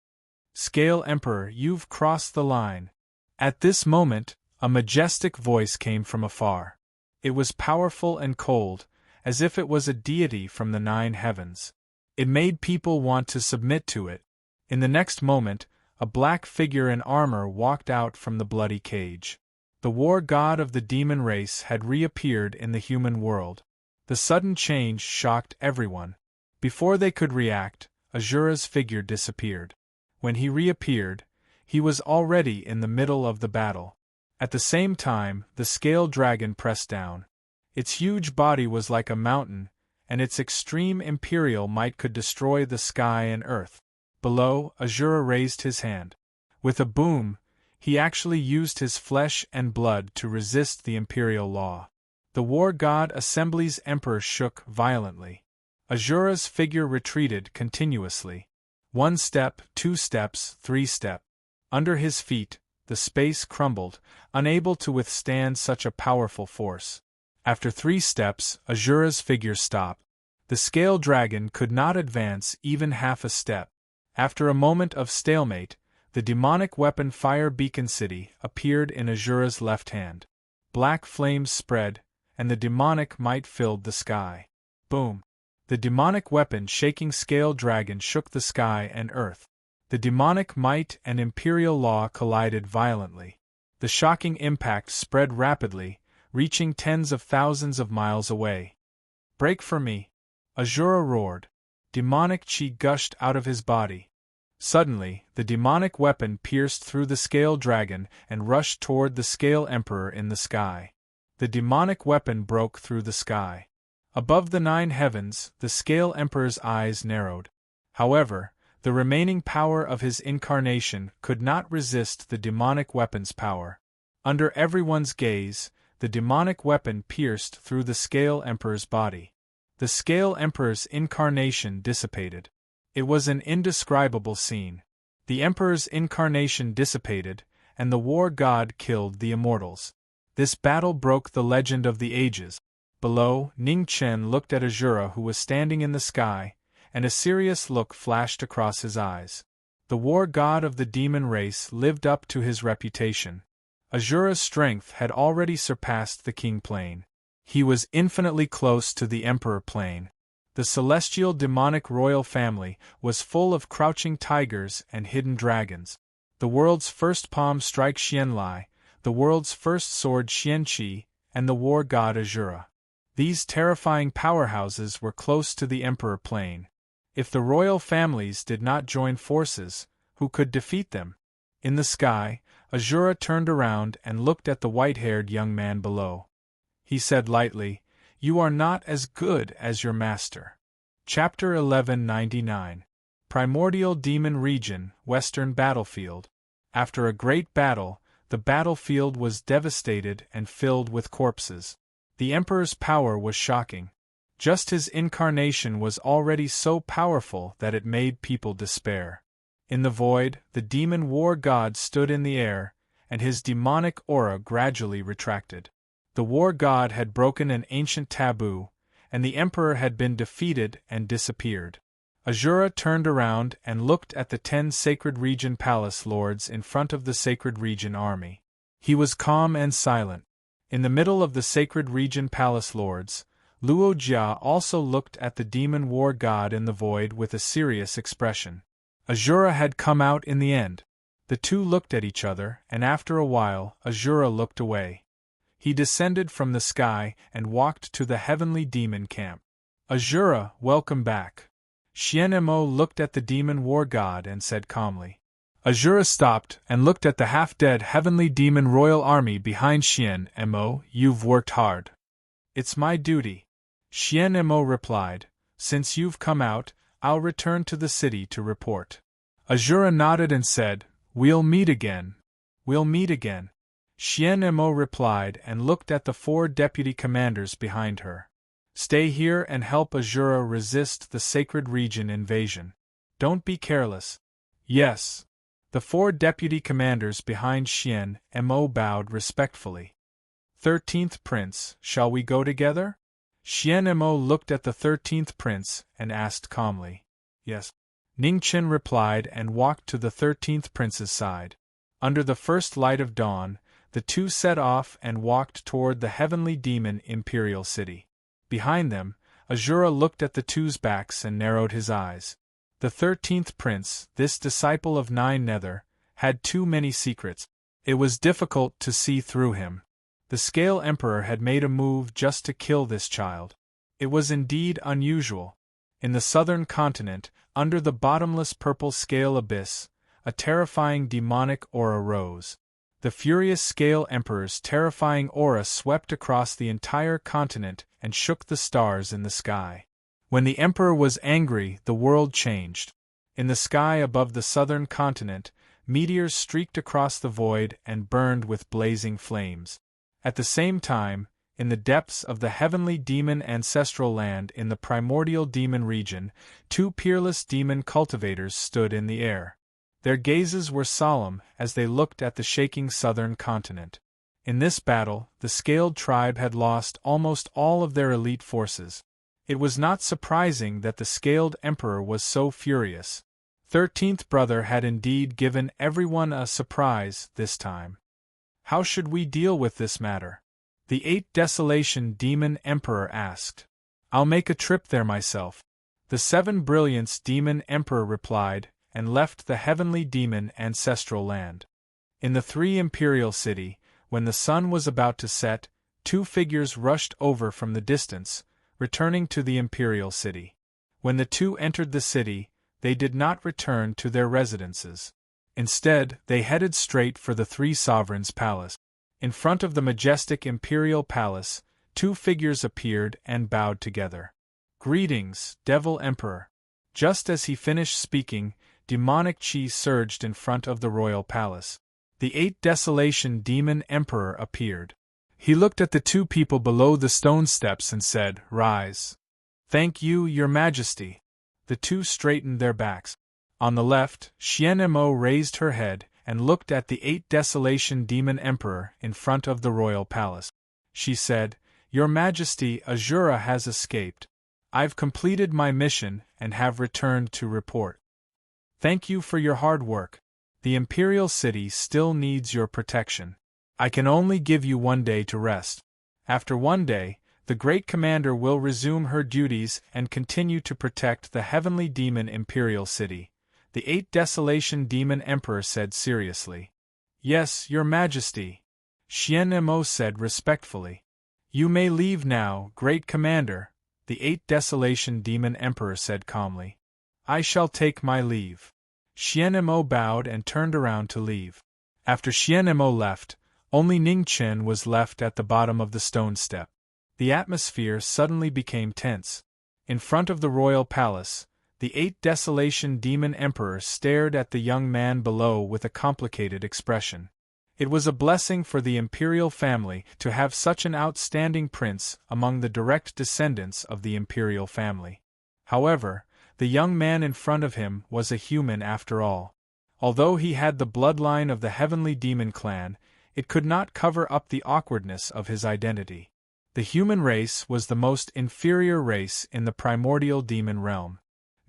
"Scale Emperor, you've crossed the line." At this moment, a majestic voice came from afar. It was powerful and cold, as if it was a deity from the 9 heavens. It made people want to submit to it. In the next moment, A black figure in armor walked out from the bloody cage. The war god of the demon race had reappeared in the human world. The sudden change shocked everyone. Before they could react, Azura's figure disappeared. When he reappeared, he was already in the middle of the battle. At the same time, the scale dragon pressed down. Its huge body was like a mountain, and its extreme imperial might could destroy the sky and earth. Below, Azura raised his hand. With a boom, he actually used his flesh and blood to resist the imperial law. The war god Assembly's emperor shook violently. Azura's figure retreated continuously. 1 step, 2 steps, 3 steps. Under his feet, the space crumbled, unable to withstand such a powerful force. After 3 steps, Azura's figure stopped. The scale dragon could not advance even half a step. After a moment of stalemate, the demonic weapon Fire Beacon City appeared in Azura's left hand. Black flames spread, and the demonic might filled the sky. Boom! The demonic weapon shaking scale dragon shook the sky and earth. The demonic might and imperial law collided violently. The shocking impact spread rapidly, reaching tens of thousands of miles away. "Break for me!" Azura roared. Demonic chi gushed out of his body. Suddenly, the demonic weapon pierced through the scale dragon and rushed toward the scale emperor in the sky. The demonic weapon broke through the sky. Above the 9 heavens, the scale emperor's eyes narrowed. However, the remaining power of his incarnation could not resist the demonic weapon's power. Under everyone's gaze, the demonic weapon pierced through the scale emperor's body. The scale emperor's incarnation dissipated. It was an indescribable scene. The emperor's incarnation dissipated, and the war god killed the immortals. This battle broke the legend of the ages. Below, Ning Chen looked at Azura, who was standing in the sky, and a serious look flashed across his eyes. The war god of the demon race lived up to his reputation. Azura's strength had already surpassed the king plane. He was infinitely close to the emperor plane. The celestial demonic royal family was full of crouching tigers and hidden dragons. The world's first palm strike Xianlai, the world's first sword Xianqi, and the war god Azura. These terrifying powerhouses were close to the emperor plane. If the royal families did not join forces, who could defeat them? In the sky, Azura turned around and looked at the white-haired young man below. He said lightly, "You are not as good as your master." Chapter 1199. Primordial Demon Region, Western Battlefield. After a great battle, the battlefield was devastated and filled with corpses. The Emperor's power was shocking. Just his incarnation was already so powerful that it made people despair. In the void, the demon war god stood in the air, and his demonic aura gradually retracted. The war god had broken an ancient taboo, and the emperor had been defeated and disappeared. Azura turned around and looked at the 10 Sacred Region Palace lords in front of the Sacred Region army. He was calm and silent. In the middle of the Sacred Region Palace lords, Luo Jia also looked at the demon war god in the void with a serious expression. Azura had come out in the end. The two looked at each other, and after a while, Azura looked away. He descended from the sky and walked to the heavenly demon camp. "Azura, welcome back." Xian Mo looked at the demon war god and said calmly. Azura stopped and looked at the half-dead heavenly demon royal army behind Xian Mo. "You've worked hard." "It's my duty," Xian Mo replied. "Since you've come out, I'll return to the city to report." Azura nodded and said, "We'll meet again. We'll meet again." Xian Mo replied and looked at the 4 deputy commanders behind her. "Stay here and help Azura resist the Sacred Region invasion. Don't be careless." "Yes." The 4 deputy commanders behind Xian Mo bowed respectfully. 13th Prince, shall we go together?" Xian Mo looked at the 13th Prince and asked calmly. "Yes." Ningchen replied and walked to the 13th Prince's side. Under the first light of dawn, the two set off and walked toward the heavenly demon imperial city. Behind them, Azura looked at the two's backs and narrowed his eyes. The 13th Prince, this disciple of 9 Nether, had too many secrets. It was difficult to see through him. The Scale Emperor had made a move just to kill this child. It was indeed unusual. In the southern continent, under the bottomless purple scale abyss, a terrifying demonic aura rose. The furious Scale Emperor's terrifying aura swept across the entire continent and shook the stars in the sky. When the Emperor was angry, the world changed. In the sky above the southern continent, meteors streaked across the void and burned with blazing flames. At the same time, in the depths of the heavenly demon ancestral land in the primordial demon region, two peerless demon cultivators stood in the air. Their gazes were solemn as they looked at the shaking southern continent. In this battle, the Scaled tribe had lost almost all of their elite forces. It was not surprising that the Scaled Emperor was so furious. 13th Brother had indeed given everyone a surprise this time. How should we deal with this matter? The 8th Desolation Demon Emperor asked. I'll make a trip there myself. The 7 Brilliance Demon Emperor replied, and left the heavenly demon ancestral land. In the 3 Imperial City, when the sun was about to set, 2 figures rushed over from the distance, returning to the Imperial City. When the 2 entered the city, they did not return to their residences. Instead, they headed straight for the 3 Sovereigns' palace. In front of the majestic Imperial Palace, 2 figures appeared and bowed together. Greetings, Devil Emperor. Just as he finished speaking, demonic chi surged in front of the royal palace. The 8th Desolation Demon Emperor appeared. He looked at the 2 people below the stone steps and said, Rise. Thank you, Your Majesty. The 2 straightened their backs. On the left, Xian Mo raised her head and looked at the 8th Desolation Demon Emperor in front of the royal palace. She said, Your Majesty, Azura has escaped. I've completed my mission and have returned to report. Thank you for your hard work. The Imperial City still needs your protection. I can only give you 1 day to rest. After 1 day, the Great Commander will resume her duties and continue to protect the Heavenly Demon Imperial City. The 8th Desolation Demon Emperor said seriously. Yes, Your Majesty. Xian Mo said respectfully. You may leave now, Great Commander, the 8th Desolation Demon Emperor said calmly. I shall take my leave. Xian Mo bowed and turned around to leave. After Xian Mo left, only Ning Chen was left at the bottom of the stone step. The atmosphere suddenly became tense. In front of the royal palace, the 8th Desolation Demon Emperor stared at the young man below with a complicated expression. It was a blessing for the imperial family to have such an outstanding prince among the direct descendants of the imperial family. However, the young man in front of him was a human after all. Although he had the bloodline of the heavenly demon clan, it could not cover up the awkwardness of his identity. The human race was the most inferior race in the primordial demon realm.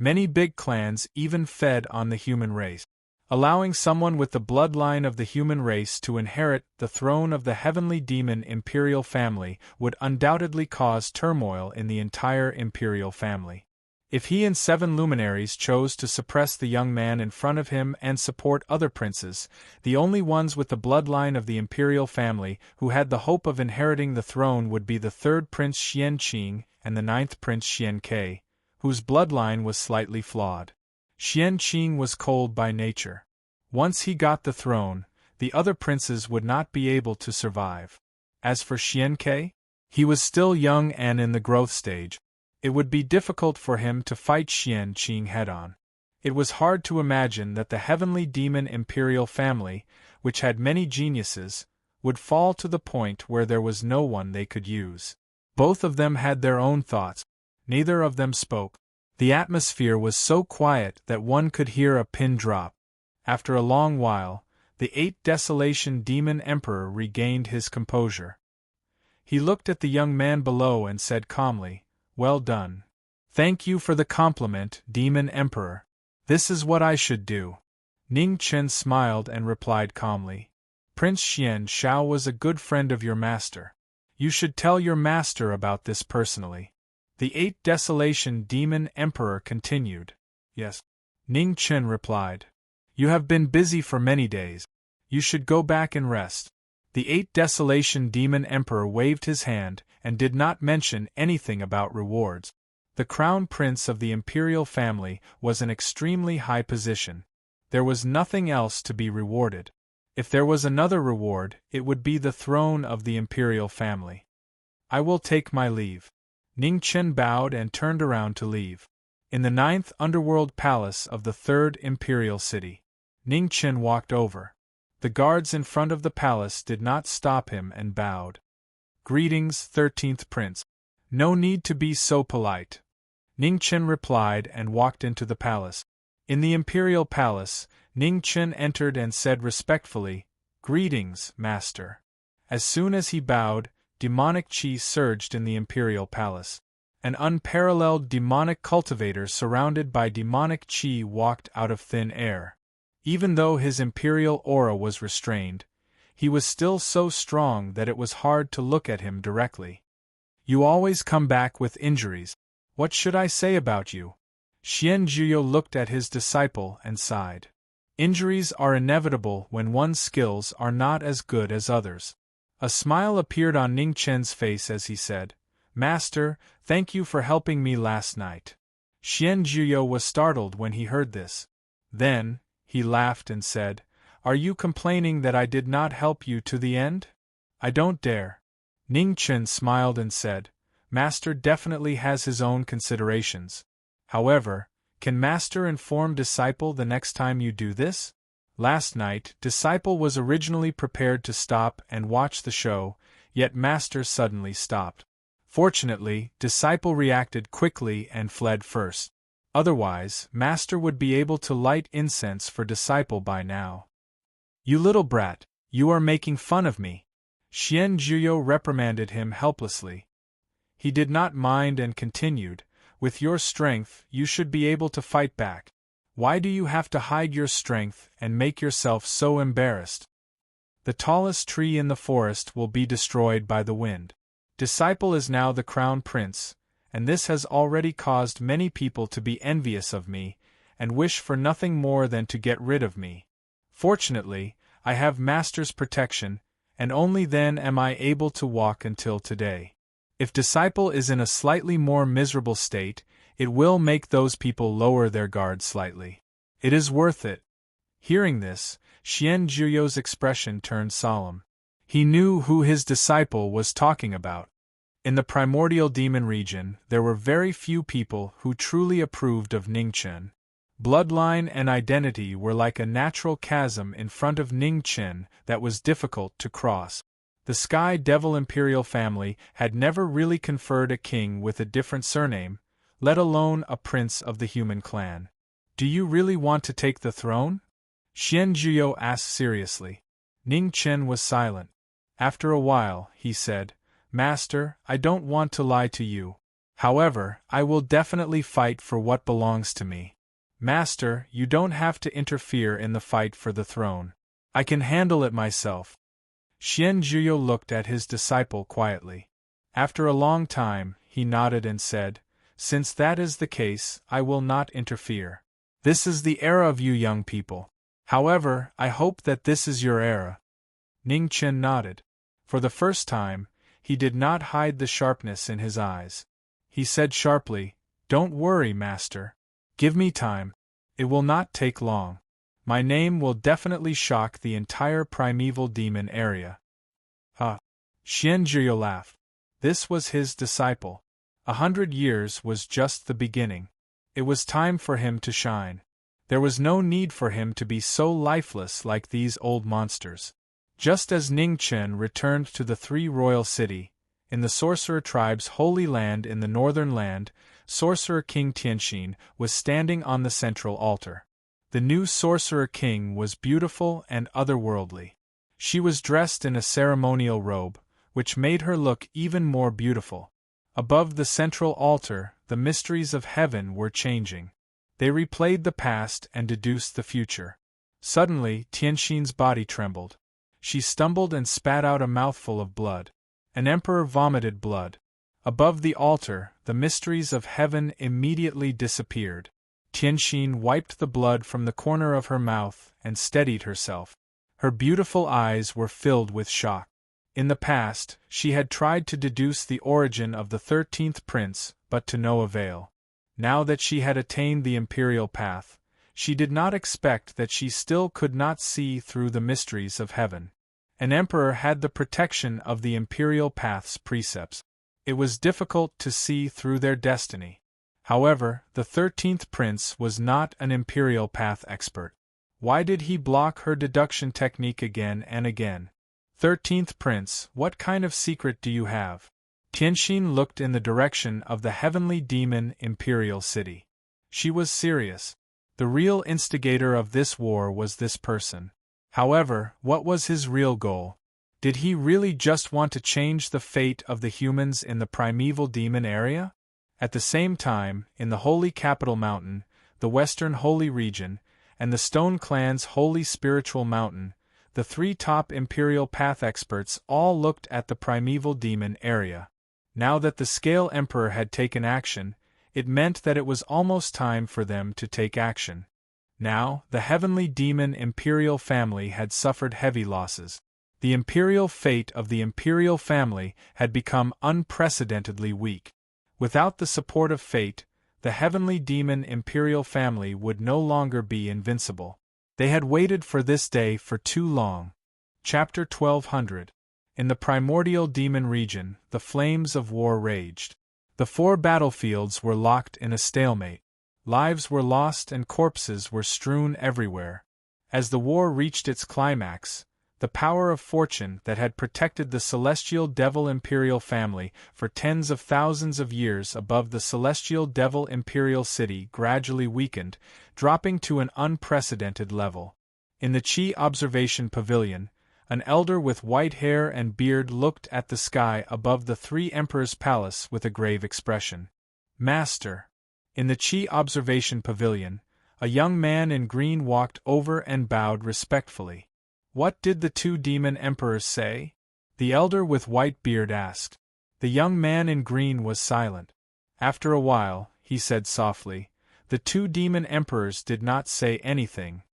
Many big clans even fed on the human race. Allowing someone with the bloodline of the human race to inherit the throne of the heavenly demon imperial family would undoubtedly cause turmoil in the entire imperial family. If he and 7 luminaries chose to suppress the young man in front of him and support other princes, the only ones with the bloodline of the imperial family who had the hope of inheriting the throne would be the 3rd Prince Xian Qing and the 9th Prince Xian Ke, whose bloodline was slightly flawed. Xian Qing was cold by nature. Once he got the throne, the other princes would not be able to survive. As for Xian Ke, he was still young and in the growth stage. It would be difficult for him to fight Xian Qing head-on. It was hard to imagine that the heavenly demon imperial family, which had many geniuses, would fall to the point where there was no one they could use. Both of them had their own thoughts. Neither of them spoke. The atmosphere was so quiet that one could hear a pin drop. After a long while, the 8th Desolation Demon Emperor regained his composure. He looked at the young man below and said calmly, Well done. Thank you for the compliment, Demon Emperor. This is what I should do. Ning Chen smiled and replied calmly. Prince Xian Shao was a good friend of your master. You should tell your master about this personally. The 8th Desolation Demon Emperor continued. Yes. Ning Chen replied. You have been busy for many days. You should go back and rest. The 8 Desolation Demon Emperor waved his hand and did not mention anything about rewards. The crown prince of the imperial family was an extremely high position. There was nothing else to be rewarded. If there was another reward, it would be the throne of the imperial family. I will take my leave. Ning Chen bowed and turned around to leave. In the 9th underworld palace of the 3rd imperial city, Ning Chen walked over. The guards in front of the palace did not stop him and bowed. Greetings, 13th Prince. No need to be so polite. Ning Chen replied and walked into the palace. In the imperial palace, Ning Chen entered and said respectfully, "Greetings, master." As soon as he bowed, demonic chi surged in the imperial palace. An unparalleled demonic cultivator surrounded by demonic chi walked out of thin air. Even though his imperial aura was restrained, he was still so strong that it was hard to look at him directly. You always come back with injuries. What should I say about you? Xian Juyo looked at his disciple and sighed. Injuries are inevitable when one's skills are not as good as others. A smile appeared on Ning Chen's face as he said, "Master, thank you for helping me last night." Xian Juyo was startled when he heard this. Then, he laughed and said, "Are you complaining that I did not help you to the end? I don't dare." Ning Chen smiled and said, "Master definitely has his own considerations. However, can Master inform Disciple the next time you do this?" Last night, Disciple was originally prepared to stop and watch the show, yet Master suddenly stopped. Fortunately, Disciple reacted quickly and fled first. Otherwise, Master would be able to light incense for Disciple by now. "You little brat, you are making fun of me." Xian Juyo reprimanded him helplessly. He did not mind and continued, "With your strength, you should be able to fight back. Why do you have to hide your strength and make yourself so embarrassed? The tallest tree in the forest will be destroyed by the wind. Disciple is now the crown prince, and this has already caused many people to be envious of me, and wish for nothing more than to get rid of me. Fortunately, I have Master's protection, and only then am I able to walk until today. If Disciple is in a slightly more miserable state, it will make those people lower their guard slightly. It is worth it." Hearing this, Xian Juyo's expression turned solemn. He knew who his disciple was talking about. In the primordial demon region, there were very few people who truly approved of Ning Chen. Bloodline and identity were like a natural chasm in front of Ning Chen that was difficult to cross. The Sky Devil Imperial family had never really conferred a king with a different surname, let alone a prince of the human clan. "Do you really want to take the throne?" Xian Juyo asked seriously. Ning Chen was silent. After a while, he said, "Master, I don't want to lie to you. However, I will definitely fight for what belongs to me." "Master, you don't have to interfere in the fight for the throne. I can handle it myself." Xian Juyo looked at his disciple quietly. After a long time, he nodded and said, "Since that is the case, I will not interfere. This is the era of you young people. However, I hope that this is your era." Ning Chen nodded. For the first time, he did not hide the sharpness in his eyes. He said sharply, "Don't worry, Master. Give me time. It will not take long. My name will definitely shock the entire primeval demon area." Xian Juyo laughed. This was his disciple. 100 years was just the beginning. It was time for him to shine. There was no need for him to be so lifeless like these old monsters. Just as Ning Chen returned to the 3 royal city, in the sorcerer tribe's holy land in the northern land, Sorcerer King Tianxin was standing on the central altar. The new Sorcerer King was beautiful and otherworldly. She was dressed in a ceremonial robe, which made her look even more beautiful. Above the central altar, the mysteries of heaven were changing. They replayed the past and deduced the future. Suddenly, Tianxin's body trembled. She stumbled and spat out a mouthful of blood. An emperor vomited blood. Above the altar, the mysteries of heaven immediately disappeared. Tianxin wiped the blood from the corner of her mouth and steadied herself. Her beautiful eyes were filled with shock. In the past, she had tried to deduce the origin of the 13th prince, but to no avail. Now that she had attained the imperial path, she did not expect that she still could not see through the mysteries of heaven. An emperor had the protection of the imperial path's precepts. It was difficult to see through their destiny. However, the 13th prince was not an imperial path expert. Why did he block her deduction technique again and again? 13th prince, what kind of secret do you have? Tianxin looked in the direction of the heavenly demon imperial city. She was serious. The real instigator of this war was this person. However, what was his real goal? Did he really just want to change the fate of the humans in the primeval demon area? At the same time, in the Holy Capital Mountain, the Western Holy Region, and the Stone Clan's Holy Spiritual Mountain, the three top Imperial Path experts all looked at the primeval demon area. Now that the Scale Emperor had taken action, it meant that it was almost time for them to take action. Now, the heavenly demon Imperial family had suffered heavy losses. The imperial fate of the Imperial family had become unprecedentedly weak. Without the support of fate, the heavenly demon Imperial family would no longer be invincible. They had waited for this day for too long. Chapter 1200. In the primordial demon region, the flames of war raged. The 4 battlefields were locked in a stalemate. Lives were lost and corpses were strewn everywhere. As the war reached its climax, the power of fortune that had protected the celestial devil imperial family for tens of thousands of years above the celestial devil imperial city gradually weakened, dropping to an unprecedented level. In the Qi observation pavilion, an elder with white hair and beard looked at the sky above the 3 emperors' palace with a grave expression. Master. In the Qi observation pavilion, a young man in green walked over and bowed respectfully. What did the 2 demon emperors say? The elder with white beard asked. The young man in green was silent. After a while, he said softly, the 2 demon emperors did not say anything.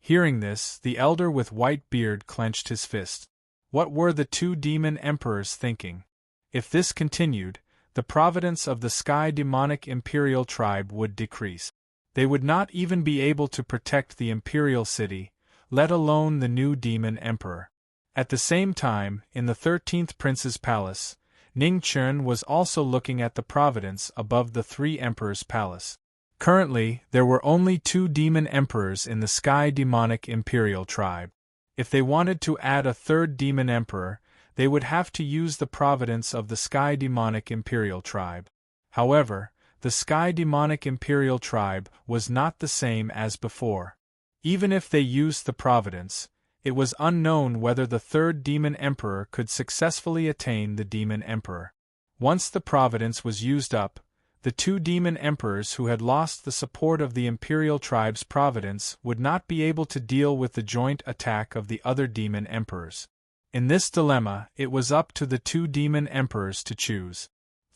Hearing this, the elder with white beard clenched his fist. What were the 2 demon emperors thinking? If this continued, the providence of the Sky Demonic Imperial tribe would decrease. They would not even be able to protect the Imperial city, let alone the new demon emperor. At the same time, in the 13th prince's palace, Ning Chen was also looking at the providence above the 3 emperors' palace. Currently, there were only 2 demon emperors in the Sky Demonic Imperial tribe. If they wanted to add a 3rd demon emperor, they would have to use the providence of the Sky Demonic Imperial tribe. However, the Sky Demonic Imperial tribe was not the same as before. Even if they used the providence, it was unknown whether the 3rd demon emperor could successfully attain the demon emperor. Once the providence was used up, the 2 demon emperors who had lost the support of the imperial tribe's providence would not be able to deal with the joint attack of the other demon emperors. In this dilemma, it was up to the 2 demon emperors to choose.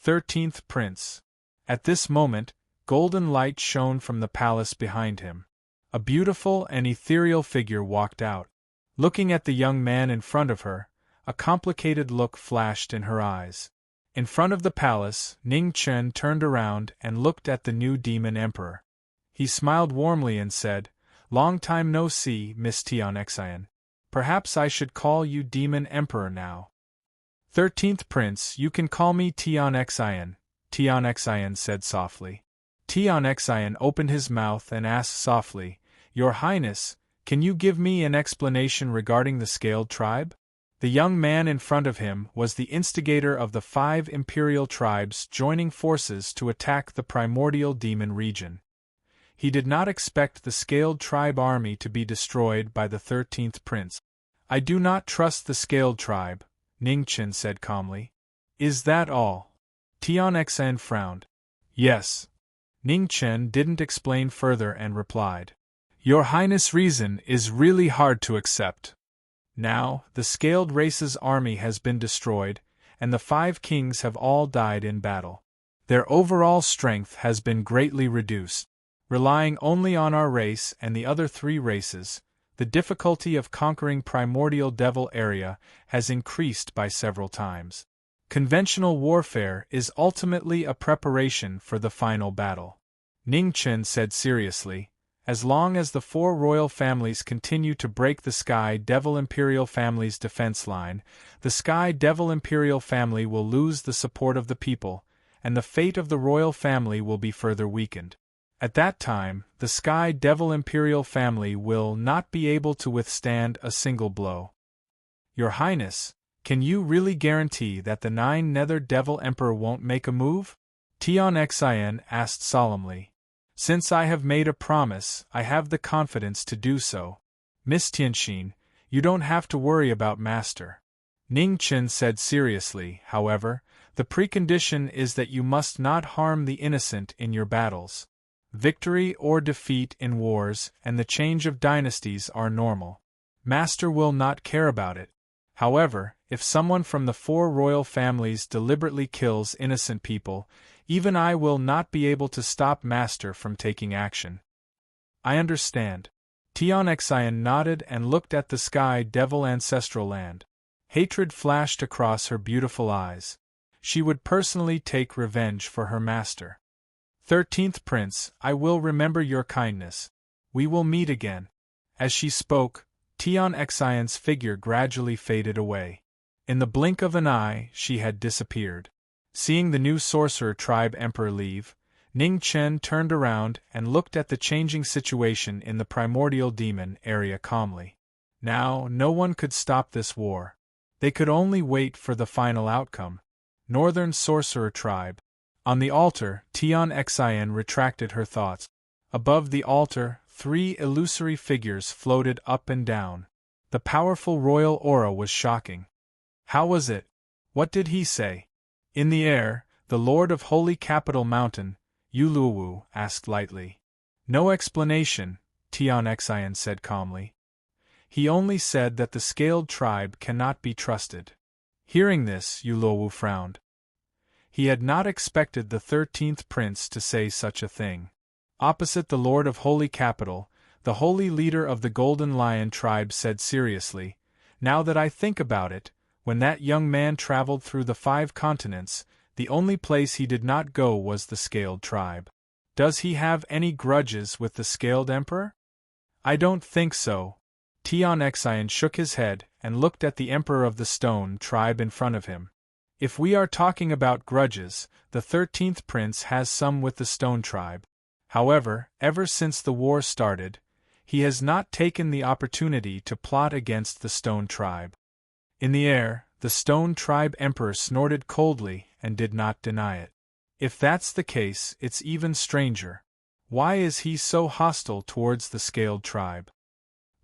13th Prince. At this moment, golden light shone from the palace behind him. A beautiful and ethereal figure walked out. Looking at the young man in front of her, a complicated look flashed in her eyes. In front of the palace, Ning Chen turned around and looked at the new demon emperor. He smiled warmly and said, "Long time no see, Miss Tianxian. Perhaps I should call you demon emperor now." 13th Prince, you can call me Tianxian, Tianxian said softly. Tianxian opened his mouth and asked softly, "Your Highness, can you give me an explanation regarding the Scaled tribe?" The young man in front of him was the instigator of the 5 imperial tribes joining forces to attack the primordial demon region. He did not expect the Scaled tribe army to be destroyed by the 13th Prince. "I do not trust the Scaled tribe," Ning Chen said calmly. "Is that all?" Tianxian frowned. "Yes." Ning Chen didn't explain further and replied, "Your Highness' reason is really hard to accept. Now, the Scaled race's army has been destroyed, and the 5 kings have all died in battle. Their overall strength has been greatly reduced. Relying only on our race and the other 3 races, the difficulty of conquering primordial devil area has increased by several times. Conventional warfare is ultimately a preparation for the final battle. Ning Chen said seriously, as long as the 4 royal families continue to break the Sky Devil Imperial family's defense line, the Sky Devil Imperial family will lose the support of the people, and the fate of the royal family will be further weakened. At that time, the Sky Devil Imperial family will not be able to withstand a single blow. Your Highness, can you really guarantee that the 9 Nether Devil Emperor won't make a move? Tian Xian asked solemnly. Since I have made a promise, I have the confidence to do so. Miss Tianxin, you don't have to worry about Master. Ning Chen said seriously, however, the precondition is that you must not harm the innocent in your battles. Victory or defeat in wars and the change of dynasties are normal. Master will not care about it. However, if someone from the 4 royal families deliberately kills innocent people, even I will not be able to stop Master from taking action. I understand. Tian Xian nodded and looked at the Sky Devil ancestral land. Hatred flashed across her beautiful eyes. She would personally take revenge for her master. 13th Prince, I will remember your kindness. We will meet again. As she spoke, Tian Xian's figure gradually faded away. In the blink of an eye, she had disappeared. Seeing the new sorcerer tribe emperor leave, Ning Chen turned around and looked at the changing situation in the primordial demon area calmly. Now, no one could stop this war. They could only wait for the final outcome. Northern Sorcerer Tribe. On the altar, Tian Xian retracted her thoughts. Above the altar, 3 illusory figures floated up and down. The powerful royal aura was shocking. How was it? What did he say? In the air, the Lord of Holy Capital Mountain, Yuluwu, asked lightly. No explanation, Tian Xian said calmly. He only said that the scaled tribe cannot be trusted. Hearing this, Yuluwu frowned. He had not expected the 13th prince to say such a thing. Opposite the Lord of Holy Capital, the holy leader of the Golden Lion tribe said seriously, Now that I think about it, when that young man traveled through the 5 continents, the only place he did not go was the Scaled tribe. Does he have any grudges with the Scaled Emperor? I don't think so. Tian Xian shook his head and looked at the Emperor of the Stone tribe in front of him. If we are talking about grudges, the 13th prince has some with the Stone tribe. However, ever since the war started, he has not taken the opportunity to plot against the Stone tribe. In the air, the Stone tribe emperor snorted coldly and did not deny it. If that's the case, it's even stranger. Why is he so hostile towards the Scaled tribe?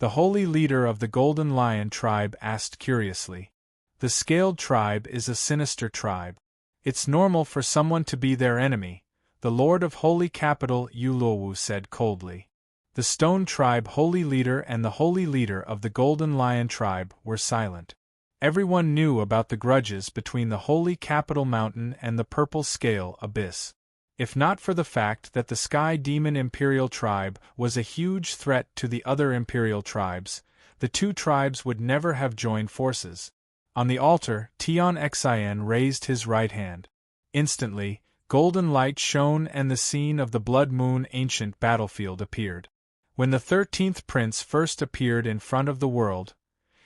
The holy leader of the Golden Lion tribe asked curiously. The Scaled tribe is a sinister tribe. It's normal for someone to be their enemy, the Lord of Holy Capital Yuluwu said coldly. The Stone tribe holy leader and the holy leader of the Golden Lion tribe were silent. Everyone knew about the grudges between the Holy Capital Mountain and the Purple Scale Abyss. If not for the fact that the Sky Demon Imperial tribe was a huge threat to the other Imperial tribes, the 2 tribes would never have joined forces. On the altar, Tian Xian raised his right hand. Instantly, golden light shone and the scene of the Blood Moon ancient battlefield appeared. When the 13th prince first appeared in front of the world,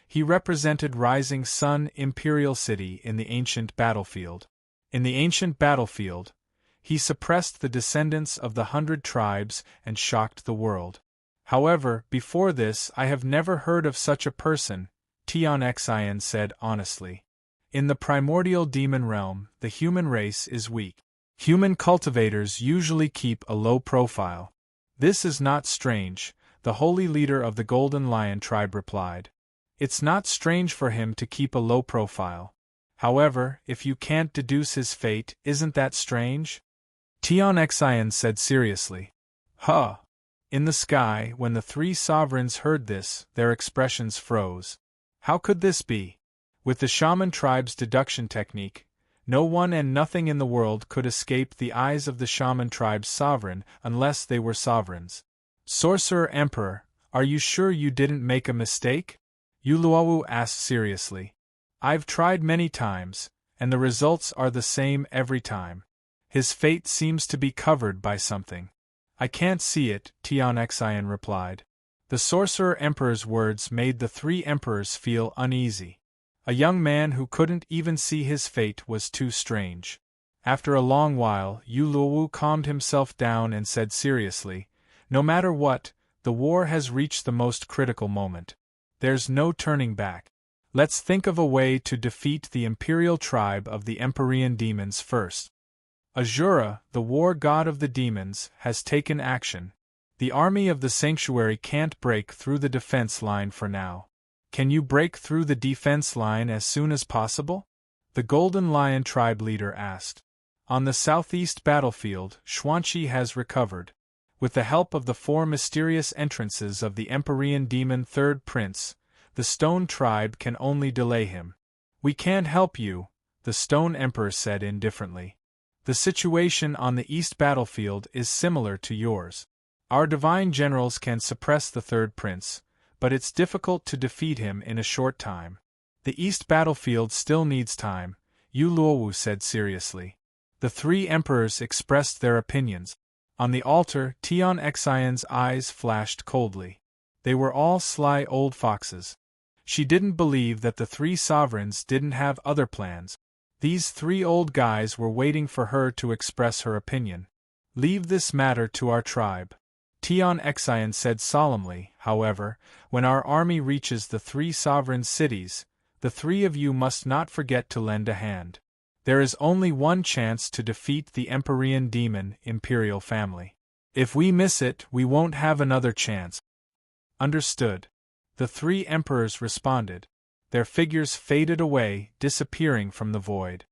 he represented Rising Sun Imperial City in the ancient battlefield. In the ancient battlefield, he suppressed the descendants of the 100 tribes and shocked the world. However, before this I have never heard of such a person, Tian Xian said honestly. In the primordial demon realm, the human race is weak. Human cultivators usually keep a low profile. This is not strange, the holy leader of the Golden Lion tribe replied. It's not strange for him to keep a low profile. However, if you can't deduce his fate, isn't that strange? Tian Xian said seriously. Huh! In the sky, when the 3 sovereigns heard this, their expressions froze. How could this be? With the shaman tribe's deduction technique, No one and nothing in the world could escape the eyes of the shaman tribe's sovereign unless they were sovereigns. Sorcerer Emperor, are you sure you didn't make a mistake? Yuluowu asked seriously. I've tried many times, and the results are the same every time. His fate seems to be covered by something. I can't see it, Tianxian replied. The Sorcerer Emperor's words made the three emperors feel uneasy. A young man who couldn't even see his fate was too strange. After a long while, Yuluowu calmed himself down and said seriously, no matter what, the war has reached the most critical moment. There's no turning back. Let's think of a way to defeat the imperial tribe of the Empyrean demons first. Azura, the war god of the demons, has taken action. The army of the sanctuary can't break through the defense line for now. Can you break through the defense line as soon as possible? The Golden Lion tribe leader asked. On the southeast battlefield, Xuanqi has recovered. With the help of the 4 mysterious entrances of the Empyrean demon third prince, the Stone tribe can only delay him. We can't help you, the Stone Emperor said indifferently. The situation on the east battlefield is similar to yours. Our divine generals can suppress the third prince, but it's difficult to defeat him in a short time. The east battlefield still needs time, Yuluowu said seriously. The three emperors expressed their opinions. On the altar, Tianxian's eyes flashed coldly. They were all sly old foxes. She didn't believe that the three sovereigns didn't have other plans. These 3 old guys were waiting for her to express her opinion. Leave this matter to our tribe. Tianxian said solemnly, however, when our army reaches the 3 sovereign cities, the 3 of you must not forget to lend a hand. There is only one chance to defeat the Empyrean demon imperial family. If we miss it, we won't have another chance. Understood. The 3 emperors responded. Their figures faded away, disappearing from the void.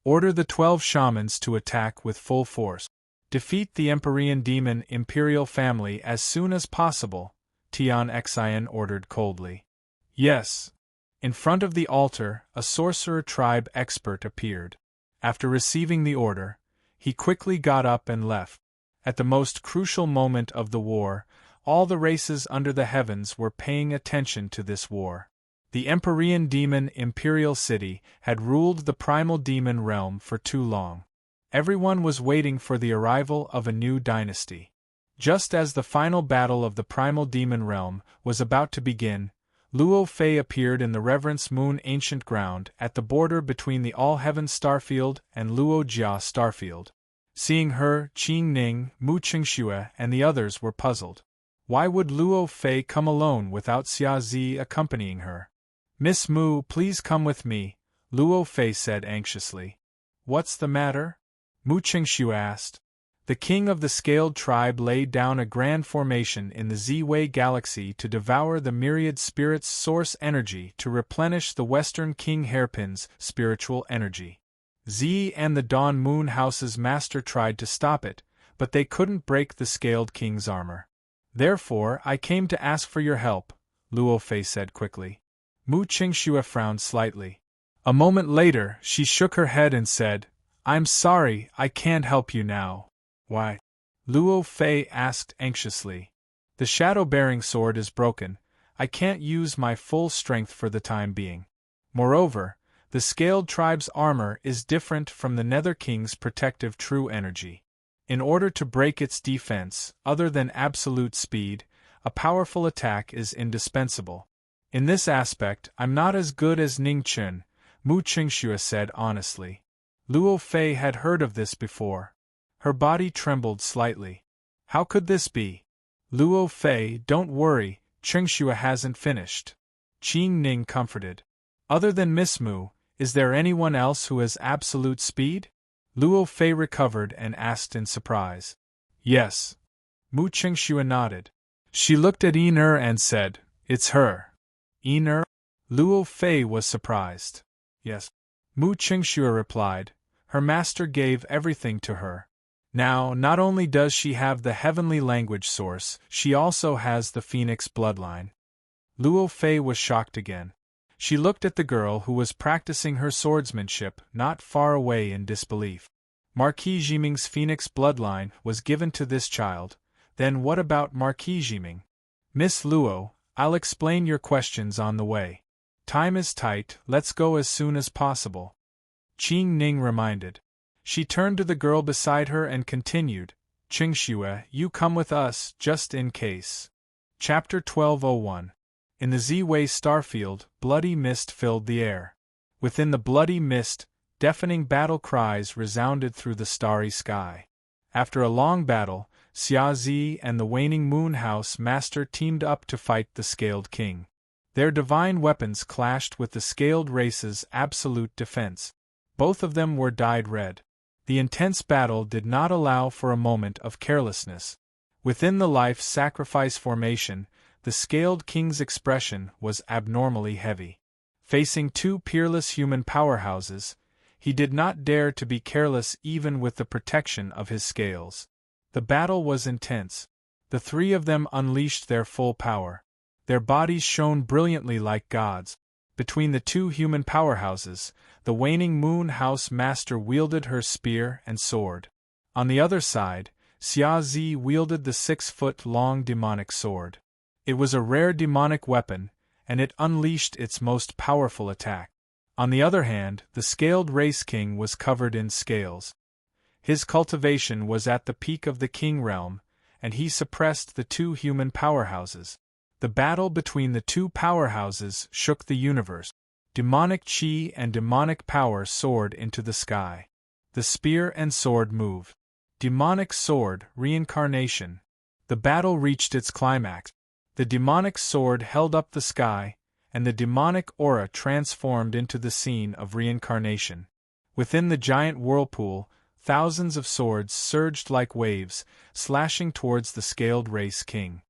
Order the 12 shamans to attack with full force. Defeat the Empyrean demon imperial family as soon as possible, Tianxian ordered coldly. Yes. In front of the altar, a sorcerer tribe expert appeared. After receiving the order, he quickly got up and left. At the most crucial moment of the war, all the races under the heavens were paying attention to this war. The Empyrean demon imperial city had ruled the primal demon realm for too long. Everyone was waiting for the arrival of a new dynasty. Just as the final battle of the primal demon realm was about to begin, Luo Fei appeared in the Reverence Moon ancient ground at the border between the All-Heaven Starfield and Luo Jia Starfield. Seeing her, Qing Ning, Mu Qingxue and the others were puzzled. Why would Luo Fei come alone without Xia Zi accompanying her? Miss Mu, please come with me, Luo Fei said anxiously. What's the matter? Mu Qingxue asked. The king of the scaled tribe laid down a grand formation in the Z-Way galaxy to devour the myriad spirits' source energy to replenish the Western King Hairpin's spiritual energy. Z and the Dawn Moon House's master tried to stop it, but they couldn't break the scaled king's armor. Therefore, I came to ask for your help, Luo Fei said quickly. Mu Qingxue frowned slightly. A moment later, she shook her head and said, I'm sorry, I can't help you now. Why? Luo Fei asked anxiously. The shadow-bearing sword is broken. I can't use my full strength for the time being. Moreover, the scaled tribe's armor is different from the Nether King's protective true energy. In order to break its defense, other than absolute speed, a powerful attack is indispensable. In this aspect, I'm not as good as Ning Chun, Mu Qingxue said honestly. Luo Fei had heard of this before. Her body trembled slightly. How could this be? Luo Fei, don't worry, Qingxue hasn't finished. Qing Ning comforted. Other than Miss Mu, is there anyone else who has absolute speed? Luo Fei recovered and asked in surprise. Yes. Mu Qingxue nodded. She looked at Iner and said, It's her. Iner? Luo Fei was surprised. Yes. Mu Qingxue replied. Her master gave everything to her. Now, not only does she have the heavenly language source, she also has the phoenix bloodline. Luo Fei was shocked again. She looked at the girl who was practicing her swordsmanship not far away in disbelief. Marquis Jiming's phoenix bloodline was given to this child. Then what about Marquis Jiming? Miss Luo, I'll explain your questions on the way. Time is tight, let's go as soon as possible. Qing Ning reminded. She turned to the girl beside her and continued, Qingxue, you come with us, just in case. Chapter 1201. In the Z-Way starfield, bloody mist filled the air. Within the bloody mist, deafening battle cries resounded through the starry sky. After a long battle, Xia Zi and the waning Moon House Master teamed up to fight the Scaled King. Their divine weapons clashed with the Scaled Race's absolute defense. Both of them were dyed red. The intense battle did not allow for a moment of carelessness. Within the life sacrifice formation, the Scaled King's expression was abnormally heavy. Facing two peerless human powerhouses, he did not dare to be careless even with the protection of his scales. The battle was intense. The three of them unleashed their full power. Their bodies shone brilliantly like gods. Between the two human powerhouses, the waning Moon House Master wielded her spear and sword. On the other side, Xia Zi wielded the 6-foot-long demonic sword. It was a rare demonic weapon, and it unleashed its most powerful attack. On the other hand, the Scaled Race King was covered in scales. His cultivation was at the peak of the King realm, and he suppressed the two human powerhouses. The battle between the two powerhouses shook the universe. Demonic chi and demonic power soared into the sky. The spear and sword moved. Demonic sword, reincarnation. The battle reached its climax. The demonic sword held up the sky, and the demonic aura transformed into the scene of reincarnation. Within the giant whirlpool, thousands of swords surged like waves, slashing towards the Scaled Race King.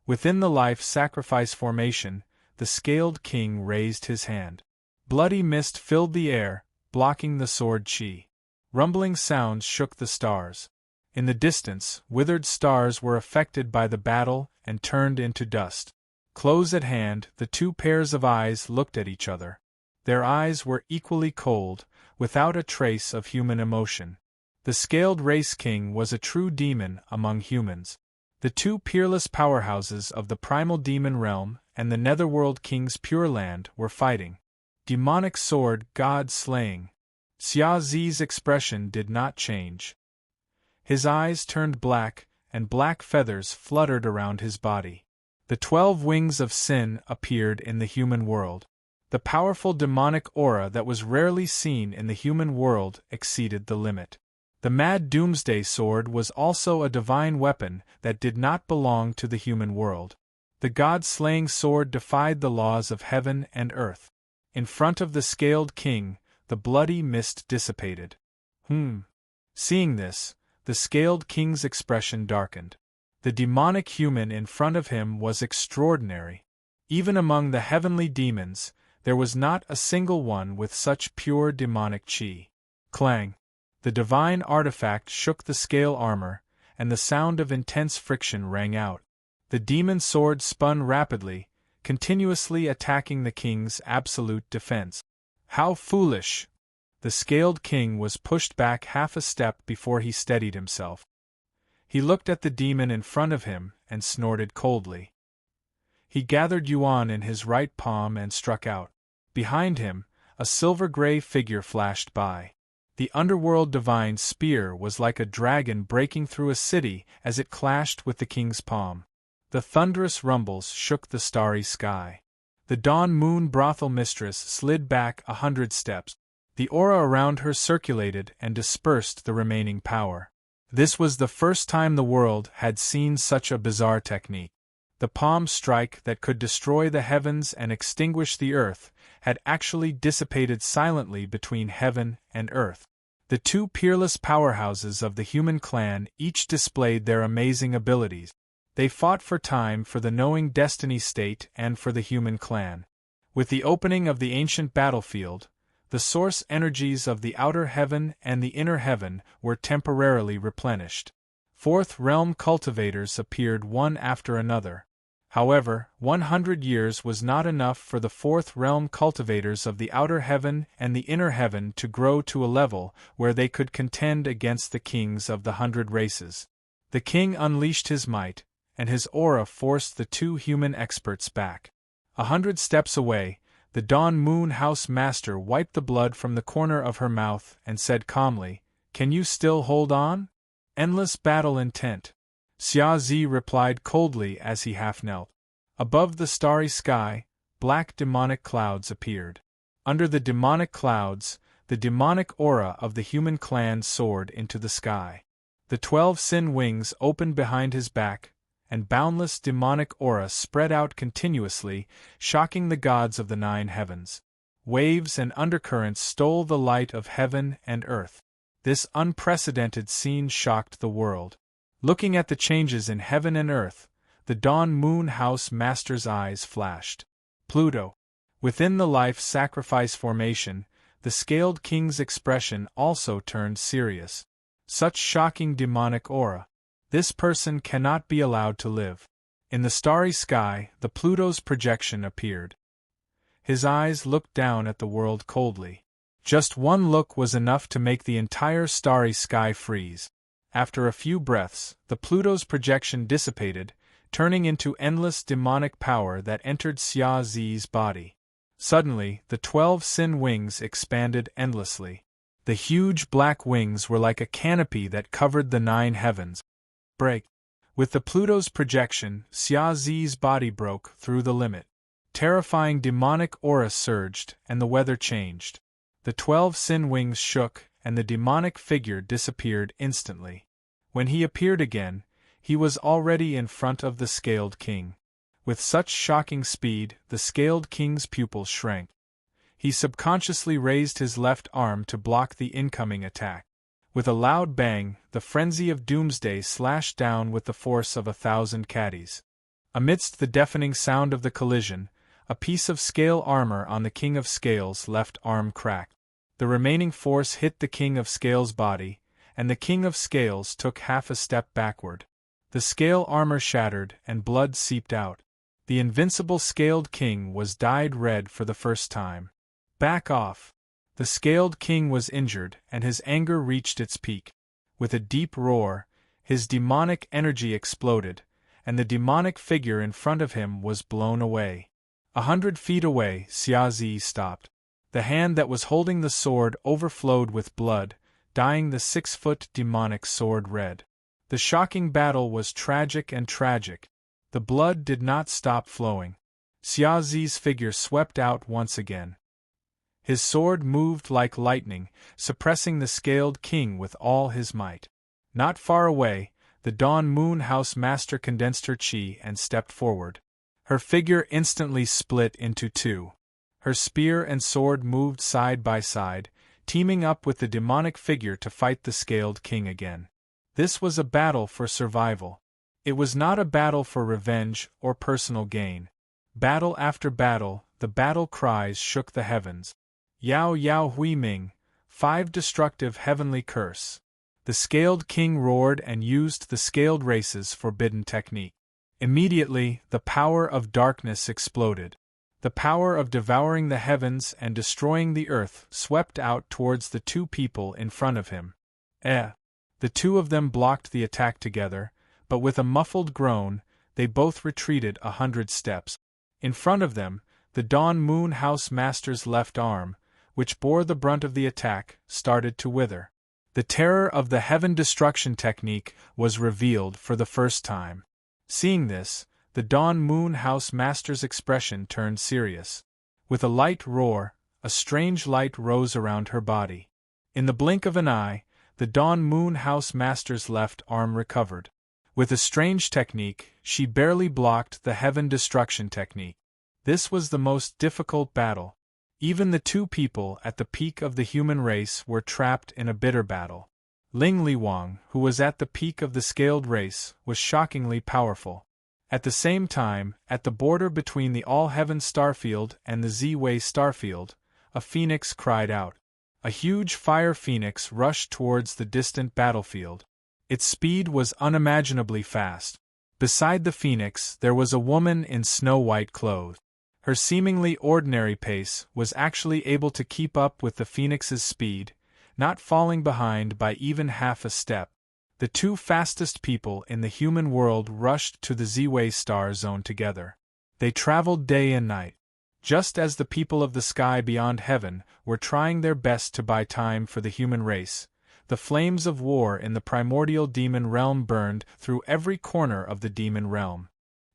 Within the life sacrifice formation, the Scaled King raised his hand. Bloody mist filled the air, blocking the sword chi. Rumbling sounds shook the stars. In the distance, withered stars were affected by the battle and turned into dust. Close at hand, the two pairs of eyes looked at each other. Their eyes were equally cold, without a trace of human emotion. The Scaled Race King was a true demon among humans. The two peerless powerhouses of the primal demon realm and the Netherworld King's Pure Land were fighting. Demonic sword, god slaying. Xia Zi's expression did not change. His eyes turned black, and black feathers fluttered around his body. The 12 wings of sin appeared in the human world. The powerful demonic aura that was rarely seen in the human world exceeded the limit. The Mad Doomsday Sword was also a divine weapon that did not belong to the human world. The god-slaying sword defied the laws of heaven and earth. In front of the Scaled King, the bloody mist dissipated. Seeing this, the Scaled King's expression darkened. The demonic human in front of him was extraordinary. Even among the heavenly demons, there was not a single one with such pure demonic chi. Clang! The divine artifact shook the scale armor, and the sound of intense friction rang out. The demon sword spun rapidly, continuously attacking the king's absolute defense. How foolish! The Scaled King was pushed back half a step before he steadied himself. He looked at the demon in front of him and snorted coldly. He gathered Yuan in his right palm and struck out. Behind him, a silver-gray figure flashed by. The underworld divine spear was like a dragon breaking through a city as it clashed with the king's palm. The thunderous rumbles shook the starry sky. The dawn moon brothel mistress slid back 100 steps. The aura around her circulated and dispersed the remaining power. This was the first time the world had seen such a bizarre technique. The palm strike that could destroy the heavens and extinguish the earth had actually dissipated silently between heaven and earth. The two peerless powerhouses of the human clan each displayed their amazing abilities. They fought for time for the knowing destiny state and for the human clan. With the opening of the ancient battlefield, the source energies of the outer heaven and the inner heaven were temporarily replenished. Fourth realm cultivators appeared one after another. However, 100 years was not enough for the fourth realm cultivators of the outer heaven and the inner heaven to grow to a level where they could contend against the kings of the 100 races. The king unleashed his might, and his aura forced the two human experts back. 100 steps away, the Dawn Moon House Master wiped the blood from the corner of her mouth and said calmly, "Can you still hold on? Endless battle intent." Xia Zi replied coldly as he half knelt. Above the starry sky, black demonic clouds appeared. Under the demonic clouds, the demonic aura of the human clan soared into the sky. The 12 sin wings opened behind his back, and boundless demonic aura spread out continuously, shocking the gods of the 9 heavens. Waves and undercurrents stole the light of heaven and earth. This unprecedented scene shocked the world. Looking at the changes in heaven and earth, the Dawn Moon House Master's eyes flashed. Pluto. Within the life sacrifice formation, the Scaled King's expression also turned serious. Such shocking demonic aura. This person cannot be allowed to live. In the starry sky, the Pluto's projection appeared. His eyes looked down at the world coldly. Just one look was enough to make the entire starry sky freeze. After a few breaths, the Pluto's projection dissipated, turning into endless demonic power that entered Xia Zi's body. Suddenly, the 12 sin wings expanded endlessly. The huge black wings were like a canopy that covered the 9 heavens. Break. With the Pluto's projection, Xia Zi's body broke through the limit. Terrifying demonic aura surged, and the weather changed. The 12 sin wings shook, and the demonic figure disappeared instantly. When he appeared again, he was already in front of the Scaled King. With such shocking speed, the Scaled King's pupils shrank. He subconsciously raised his left arm to block the incoming attack. With a loud bang, the frenzy of doomsday slashed down with the force of 1,000 caddies. Amidst the deafening sound of the collision, a piece of scale armor on the King of Scales' left arm cracked. The remaining force hit the King of Scales' body, and the King of Scales took half a step backward. The scale armor shattered and blood seeped out. The invincible Scaled King was dyed red for the first time. Back off! The Scaled King was injured, and his anger reached its peak. With a deep roar, his demonic energy exploded, and the demonic figure in front of him was blown away. 100 feet away, Xia Zi stopped. The hand that was holding the sword overflowed with blood, dyeing the 6-foot demonic sword red. The shocking battle was tragic and tragic. The blood did not stop flowing. Xia Zi's figure swept out once again. His sword moved like lightning, suppressing the Scaled King with all his might. Not far away, the Dawn Moon House Master condensed her chi and stepped forward. Her figure instantly split into 2. Her spear and sword moved side by side, teaming up with the demonic figure to fight the Scaled King again. This was a battle for survival. It was not a battle for revenge or personal gain. Battle after battle, the battle cries shook the heavens. Yao Yao Hui Ming, 5 destructive heavenly curse. The Scaled King roared and used the Scaled Race's forbidden technique. Immediately, the power of darkness exploded. The power of devouring the heavens and destroying the earth swept out towards the 2 people in front of him. The 2 of them blocked the attack together, but with a muffled groan, they both retreated 100 steps. In front of them, the Dawn Moon House Master's left arm, which bore the brunt of the attack, started to wither. The terror of the heaven destruction technique was revealed for the first time. Seeing this, the Dawn Moon House Master's expression turned serious. With a light roar, a strange light rose around her body. In the blink of an eye, the Dawn Moon House Master's left arm recovered. With a strange technique, she barely blocked the heaven destruction technique. This was the most difficult battle. Even the 2 people at the peak of the human race were trapped in a bitter battle. Ling Liwang, who was at the peak of the Scaled Race, was shockingly powerful. At the same time, at the border between the All-Heaven Starfield and the Z-Way Starfield, a phoenix cried out. A huge fire phoenix rushed towards the distant battlefield. Its speed was unimaginably fast. Beside the phoenix there was a woman in snow-white clothes. Her seemingly ordinary pace was actually able to keep up with the phoenix's speed, not falling behind by even half a step. The two fastest people in the human world rushed to the Z-Way star zone together. They traveled day and night. Just as the people of the sky beyond heaven were trying their best to buy time for the human race, the flames of war in the primordial demon realm burned through every corner of the demon realm.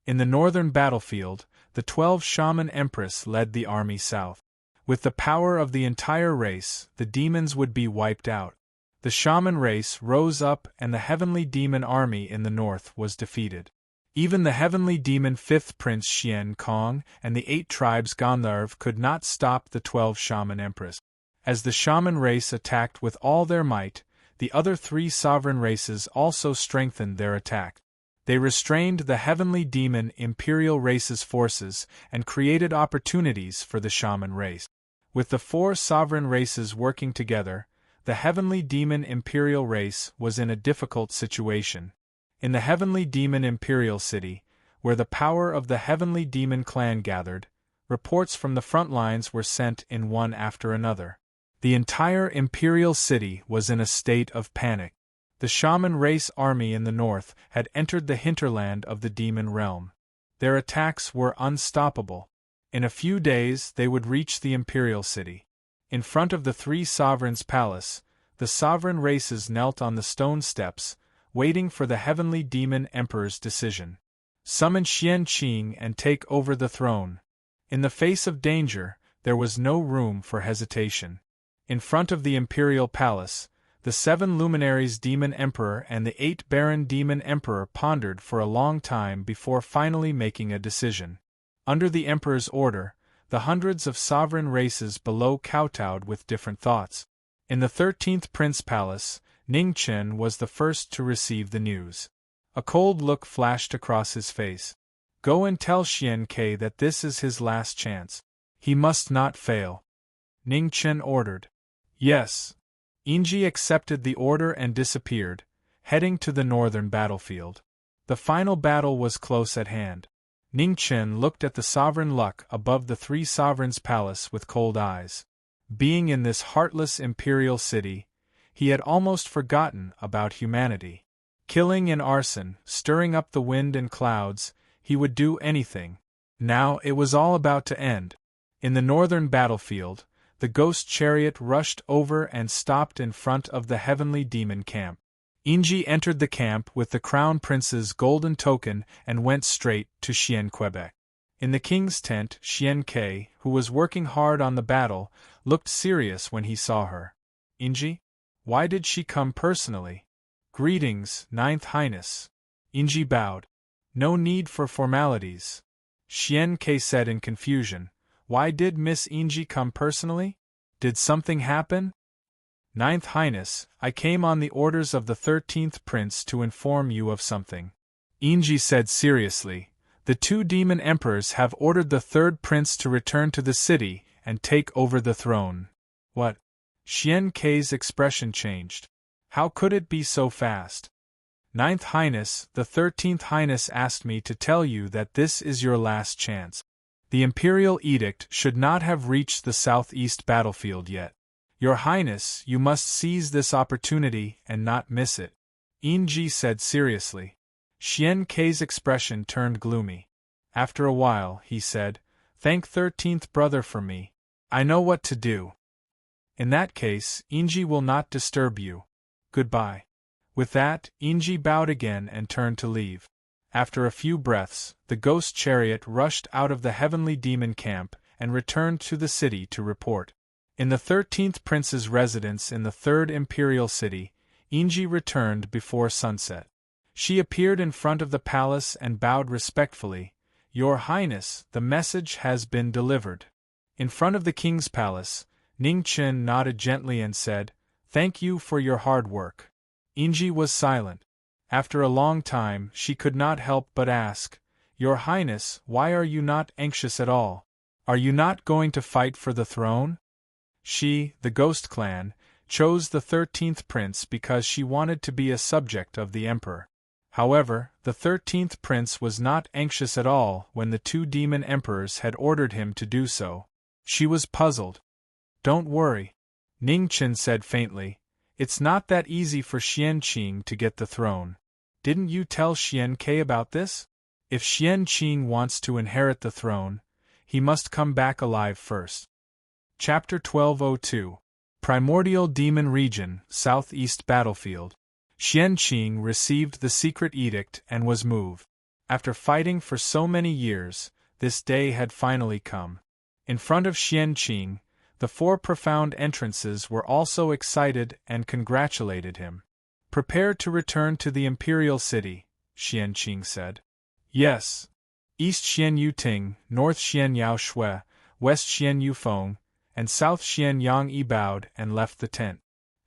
In the northern battlefield, the 12 Shaman Empress led the army south. With the power of the entire race, the demons would be wiped out. The Shaman race rose up and the heavenly demon army in the north was defeated. Even the heavenly demon 5th Prince Xian Kong and the 8 tribes Gandharv could not stop the 12 Shaman Empress. As the Shaman race attacked with all their might, the other 3 sovereign races also strengthened their attack. They restrained the heavenly demon imperial race's forces and created opportunities for the Shaman race. With the 4 sovereign races working together, the heavenly demon imperial race was in a difficult situation. In the heavenly demon imperial city, where the power of the heavenly demon clan gathered, reports from the front lines were sent in one after another. The entire imperial city was in a state of panic. The Shaman race army in the north had entered the hinterland of the demon realm. Their attacks were unstoppable. In a few days they would reach the imperial city. In front of the 3 sovereigns' palace, the sovereign races knelt on the stone steps, waiting for the heavenly demon emperor's decision. Summon Xian Qing and take over the throne. In the face of danger, there was no room for hesitation. In front of the imperial palace, the 7 luminaries demon emperor and the 8 baron demon emperor pondered for a long time before finally making a decision. Under the emperor's order, the hundreds of sovereign races below kowtowed with different thoughts. In the 13th Prince Palace, Ning Chen was the first to receive the news. A cold look flashed across his face. Go and tell Xian Ke that this is his last chance. He must not fail. Ning Chen ordered. Yes. Inji accepted the order and disappeared, heading to the northern battlefield. The final battle was close at hand. Ning Chen looked at the sovereign luck above the 3 sovereigns' palace with cold eyes. Being in this heartless imperial city, he had almost forgotten about humanity. Killing and arson, stirring up the wind and clouds, he would do anything. Now it was all about to end. In the northern battlefield, the ghost chariot rushed over and stopped in front of the heavenly demon camp. Inji entered the camp with the crown prince's golden token and went straight to Xian Quebec. In the king's tent, Xian Ke, who was working hard on the battle, looked serious when he saw her. Inji? Why did she come personally? Greetings, Ninth Highness. Inji bowed. No need for formalities. Xian Ke said in confusion. Why did Miss Inji come personally? Did something happen? Ninth Highness, I came on the orders of the 13th Prince to inform you of something. Inji said seriously. The 2 demon emperors have ordered the 3rd prince to return to the city and take over the throne. What? Xian Ke's expression changed. How could it be so fast? Ninth Highness, the 13th Highness asked me to tell you that this is your last chance. The Imperial Edict should not have reached the southeast battlefield yet. Your Highness, you must seize this opportunity and not miss it. Inji said seriously. Xian Ke's expression turned gloomy. After a while, he said, Thank 13th brother for me. I know what to do. In that case, Inji will not disturb you. Goodbye. With that, Inji bowed again and turned to leave. After a few breaths, the ghost chariot rushed out of the heavenly demon camp and returned to the city to report. In the 13th prince's residence in the 3rd imperial city, Inji returned before sunset. She appeared in front of the palace and bowed respectfully. Your Highness, the message has been delivered. In front of the king's palace, Ning Chen nodded gently and said, Thank you for your hard work. Inji was silent. After a long time, she could not help but ask, Your Highness, why are you not anxious at all? Are you not going to fight for the throne? She, the Ghost Clan, chose the 13th prince because she wanted to be a subject of the Emperor. However, the 13th prince was not anxious at all when the two demon emperors had ordered him to do so. She was puzzled. "Don't worry," Ning Chen said faintly. "It's not that easy for Xian Qing to get the throne. Didn't you tell Xian Ke about this? If Xian Qing wants to inherit the throne, he must come back alive first." Chapter 1202. Primordial Demon Region, Southeast Battlefield. Xian Qing received the secret edict and was moved. After fighting for so many years, this day had finally come. In front of Xian Qing, the four profound entrances were also excited and congratulated him. "Prepare to return to the imperial city," Xian Qing said. "Yes." East Xian Yu Ting, North Xian Yao Shui, West Xian Yu Feng, and South Xian Yang Yi bowed and left the tent.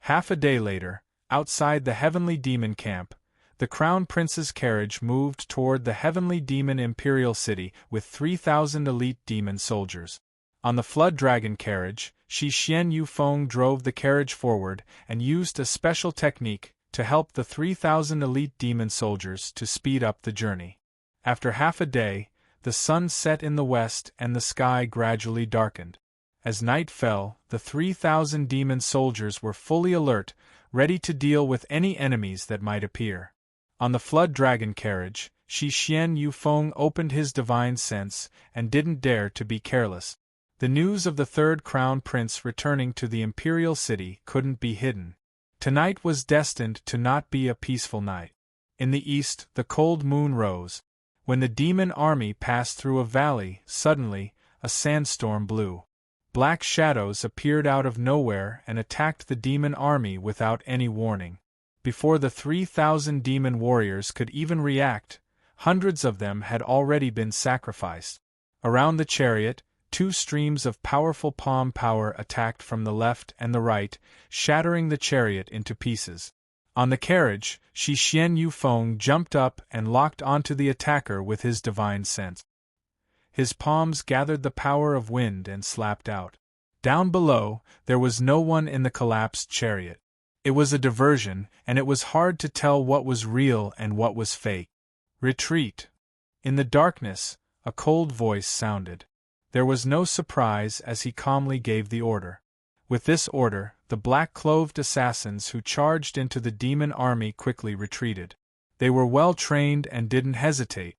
Half a day later, outside the Heavenly Demon camp, the Crown Prince's carriage moved toward the Heavenly Demon Imperial City with 3,000 elite demon soldiers. On the Flood Dragon carriage, Shi Xian Yu Feng drove the carriage forward and used a special technique to help the 3,000 elite demon soldiers to speed up the journey. After half a day, the sun set in the west and the sky gradually darkened. As night fell, the 3,000 demon soldiers were fully alert, ready to deal with any enemies that might appear. On the Flood Dragon carriage, Shi Xian Yu Feng opened his divine sense and didn't dare to be careless. The news of the third crown prince returning to the imperial city couldn't be hidden. Tonight was destined to not be a peaceful night. In the east, the cold moon rose. When the demon army passed through a valley, suddenly, a sandstorm blew. Black shadows appeared out of nowhere and attacked the demon army without any warning. Before the 3,000 demon warriors could even react, hundreds of them had already been sacrificed. Around the chariot, two streams of powerful palm power attacked from the left and the right, shattering the chariot into pieces. On the carriage, Shi Xian Yu Feng jumped up and locked onto the attacker with his divine sense. His palms gathered the power of wind and slapped out. Down below, there was no one in the collapsed chariot. It was a diversion, and it was hard to tell what was real and what was fake. "Retreat." In the darkness, a cold voice sounded. There was no surprise as he calmly gave the order. With this order, the black-clothed assassins who charged into the demon army quickly retreated. They were well trained and didn't hesitate.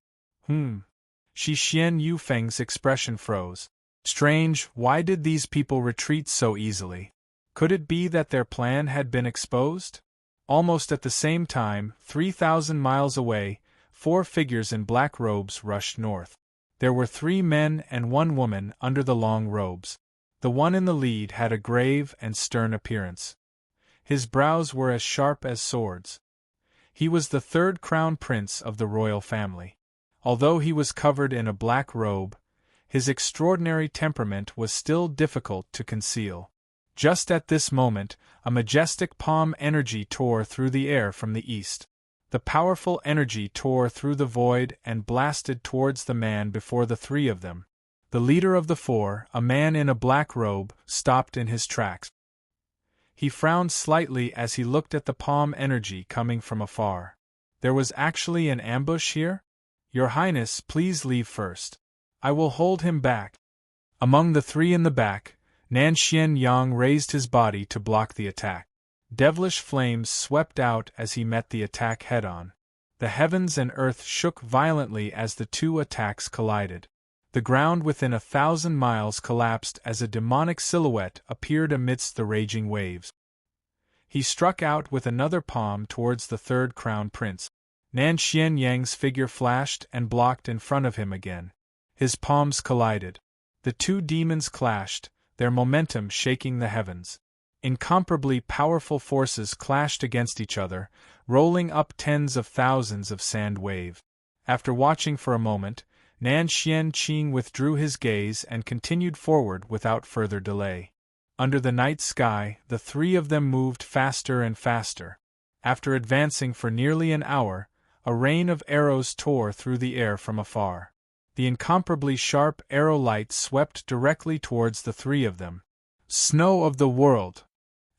Shi Xian Yu Feng's expression froze. Strange, why did these people retreat so easily? Could it be that their plan had been exposed? Almost at the same time, 3,000 miles away, four figures in black robes rushed north. There were 3 men and 1 woman under the long robes. The one in the lead had a grave and stern appearance. His brows were as sharp as swords. He was the third crown prince of the royal family. Although he was covered in a black robe, his extraordinary temperament was still difficult to conceal. Just at this moment, a majestic palm energy tore through the air from the east. The powerful energy tore through the void and blasted towards the man before the 3 of them. The leader of the 4, a man in a black robe, stopped in his tracks. He frowned slightly as he looked at the palm energy coming from afar. There was actually an ambush here? "Your Highness, please leave first. I will hold him back." Among the 3 in the back, Nan Xian Yang raised his body to block the attack. Devilish flames swept out as he met the attack head-on. The heavens and earth shook violently as the 2 attacks collided. The ground within 1,000 miles collapsed as a demonic silhouette appeared amidst the raging waves. He struck out with another palm towards the third crown prince. Nan Xian Yang's figure flashed and blocked in front of him again. His palms collided. The 2 demons clashed, their momentum shaking the heavens. Incomparably powerful forces clashed against each other, rolling up tens of thousands of sand waves. After watching for a moment, Nan Xian Qing withdrew his gaze and continued forward without further delay. Under the night sky, the 3 of them moved faster and faster. After advancing for nearly an hour, a rain of arrows tore through the air from afar. The incomparably sharp arrow light swept directly towards the 3 of them. Snow of the world!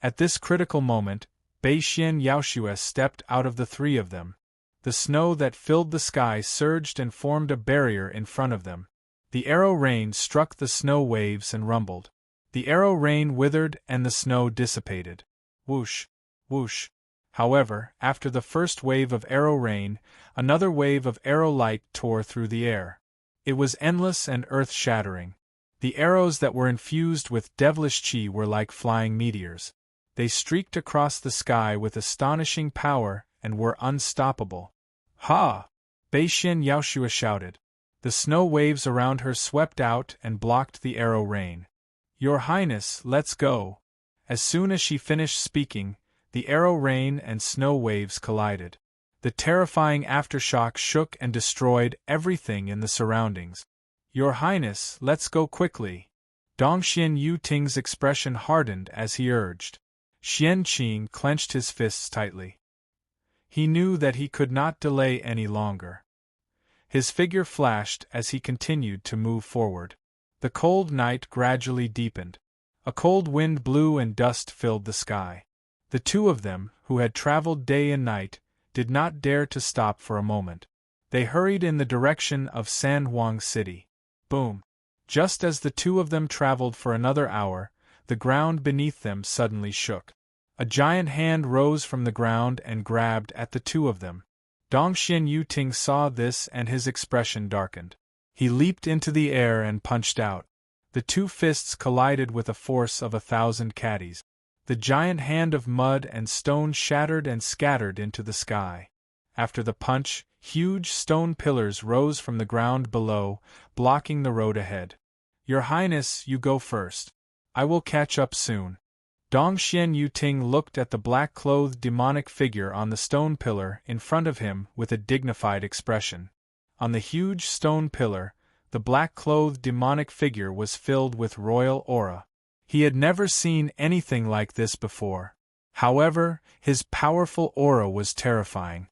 At this critical moment, Bei Xian Yaoxue stepped out of the 3 of them. The snow that filled the sky surged and formed a barrier in front of them. The arrow rain struck the snow waves and rumbled. The arrow rain withered and the snow dissipated. Whoosh, whoosh. However, after the first wave of arrow rain, another wave of arrow light tore through the air. It was endless and earth-shattering. The arrows that were infused with devilish chi were like flying meteors. They streaked across the sky with astonishing power and were unstoppable. Ha! Bei Xin Yaoshua shouted. The snow waves around her swept out and blocked the arrow rain. Your Highness, let's go! As soon as she finished speaking, the arrow rain and snow waves collided. The terrifying aftershock shook and destroyed everything in the surroundings. Your Highness, let's go quickly. Dongxian Yu Ting's expression hardened as he urged. Xian Qing clenched his fists tightly. He knew that he could not delay any longer. His figure flashed as he continued to move forward. The cold night gradually deepened. A cold wind blew and dust filled the sky. The two of them, who had traveled day and night, did not dare to stop for a moment. They hurried in the direction of San Huang City. Boom! Just as the two of them traveled for another hour, the ground beneath them suddenly shook. A giant hand rose from the ground and grabbed at the two of them. Dongxian Yuting saw this and his expression darkened. He leaped into the air and punched out. The two fists collided with a force of 1,000 caddies. The giant hand of mud and stone shattered and scattered into the sky. After the punch, huge stone pillars rose from the ground below, blocking the road ahead. Your Highness, you go first. I will catch up soon. Dongxian Yuting looked at the black-clothed demonic figure on the stone pillar in front of him with a dignified expression. On the huge stone pillar, the black-clothed demonic figure was filled with royal aura. He had never seen anything like this before. However, his powerful aura was terrifying.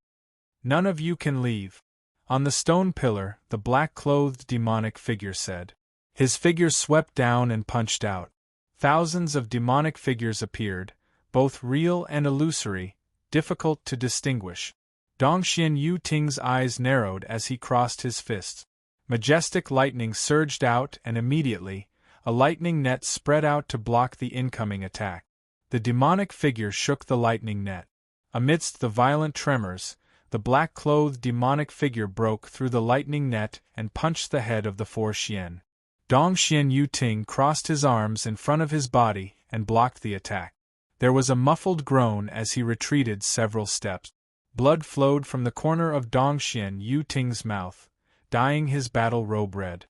None of you can leave. On the stone pillar, the black-clothed demonic figure said. His figure swept down and punched out. Thousands of demonic figures appeared, both real and illusory, difficult to distinguish. Dongxian Yuting's eyes narrowed as he crossed his fists. Majestic lightning surged out and immediately, a lightning net spread out to block the incoming attack. The demonic figure shook the lightning net. Amidst the violent tremors, the black-clothed demonic figure broke through the lightning net and punched the head of the four Xian. Dongxian Yuting crossed his arms in front of his body and blocked the attack. There was a muffled groan as he retreated several steps. Blood flowed from the corner of Dongxian Yuting's mouth, dyeing his battle robe red.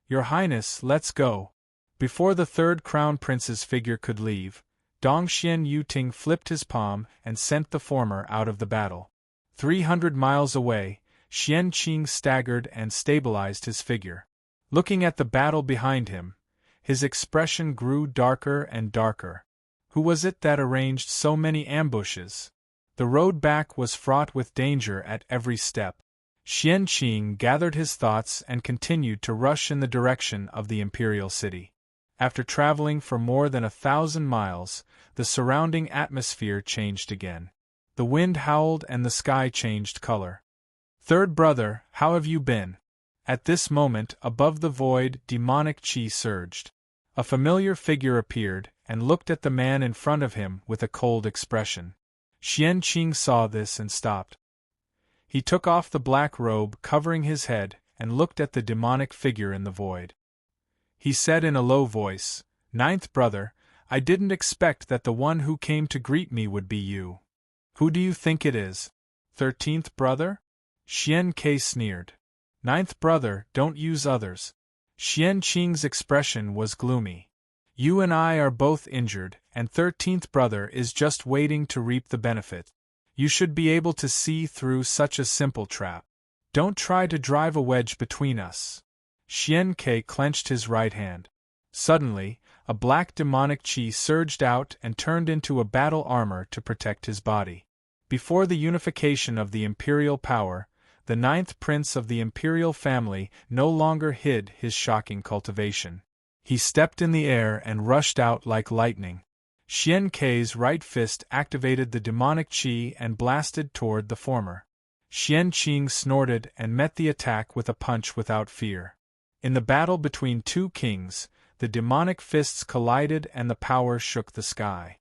Your Highness, let's go. Before the third crown prince's figure could leave, Dongxian Yuting flipped his palm and sent the former out of the battle. 300 miles away, Xian Qing staggered and stabilized his figure. Looking at the battle behind him, his expression grew darker and darker. Who was it that arranged so many ambushes? The road back was fraught with danger at every step. Xian Qing gathered his thoughts and continued to rush in the direction of the imperial city. After traveling for more than 1,000 miles, the surrounding atmosphere changed again. The wind howled and the sky changed color. Third brother, how have you been? At this moment, above the void, demonic chi surged. A familiar figure appeared and looked at the man in front of him with a cold expression. Xian Qing saw this and stopped. He took off the black robe covering his head and looked at the demonic figure in the void. He said in a low voice, "Ninth brother, I didn't expect that the one who came to greet me would be you. Who do you think it is? 13th brother?" Xian Ke sneered. "Ninth brother, don't use others." Xian Qing's expression was gloomy. "You and I are both injured, and 13th brother is just waiting to reap the benefit. You should be able to see through such a simple trap. Don't try to drive a wedge between us." Xian Ke clenched his right hand. Suddenly, a black demonic chi surged out and turned into a battle armor to protect his body. Before the unification of the imperial power, the 9th prince of the imperial family no longer hid his shocking cultivation. He stepped in the air and rushed out like lightning. Xian Ke's right fist activated the demonic chi and blasted toward the former. Xian Qing snorted and met the attack with a punch without fear. In the battle between two kings, the demonic fists collided and the power shook the sky.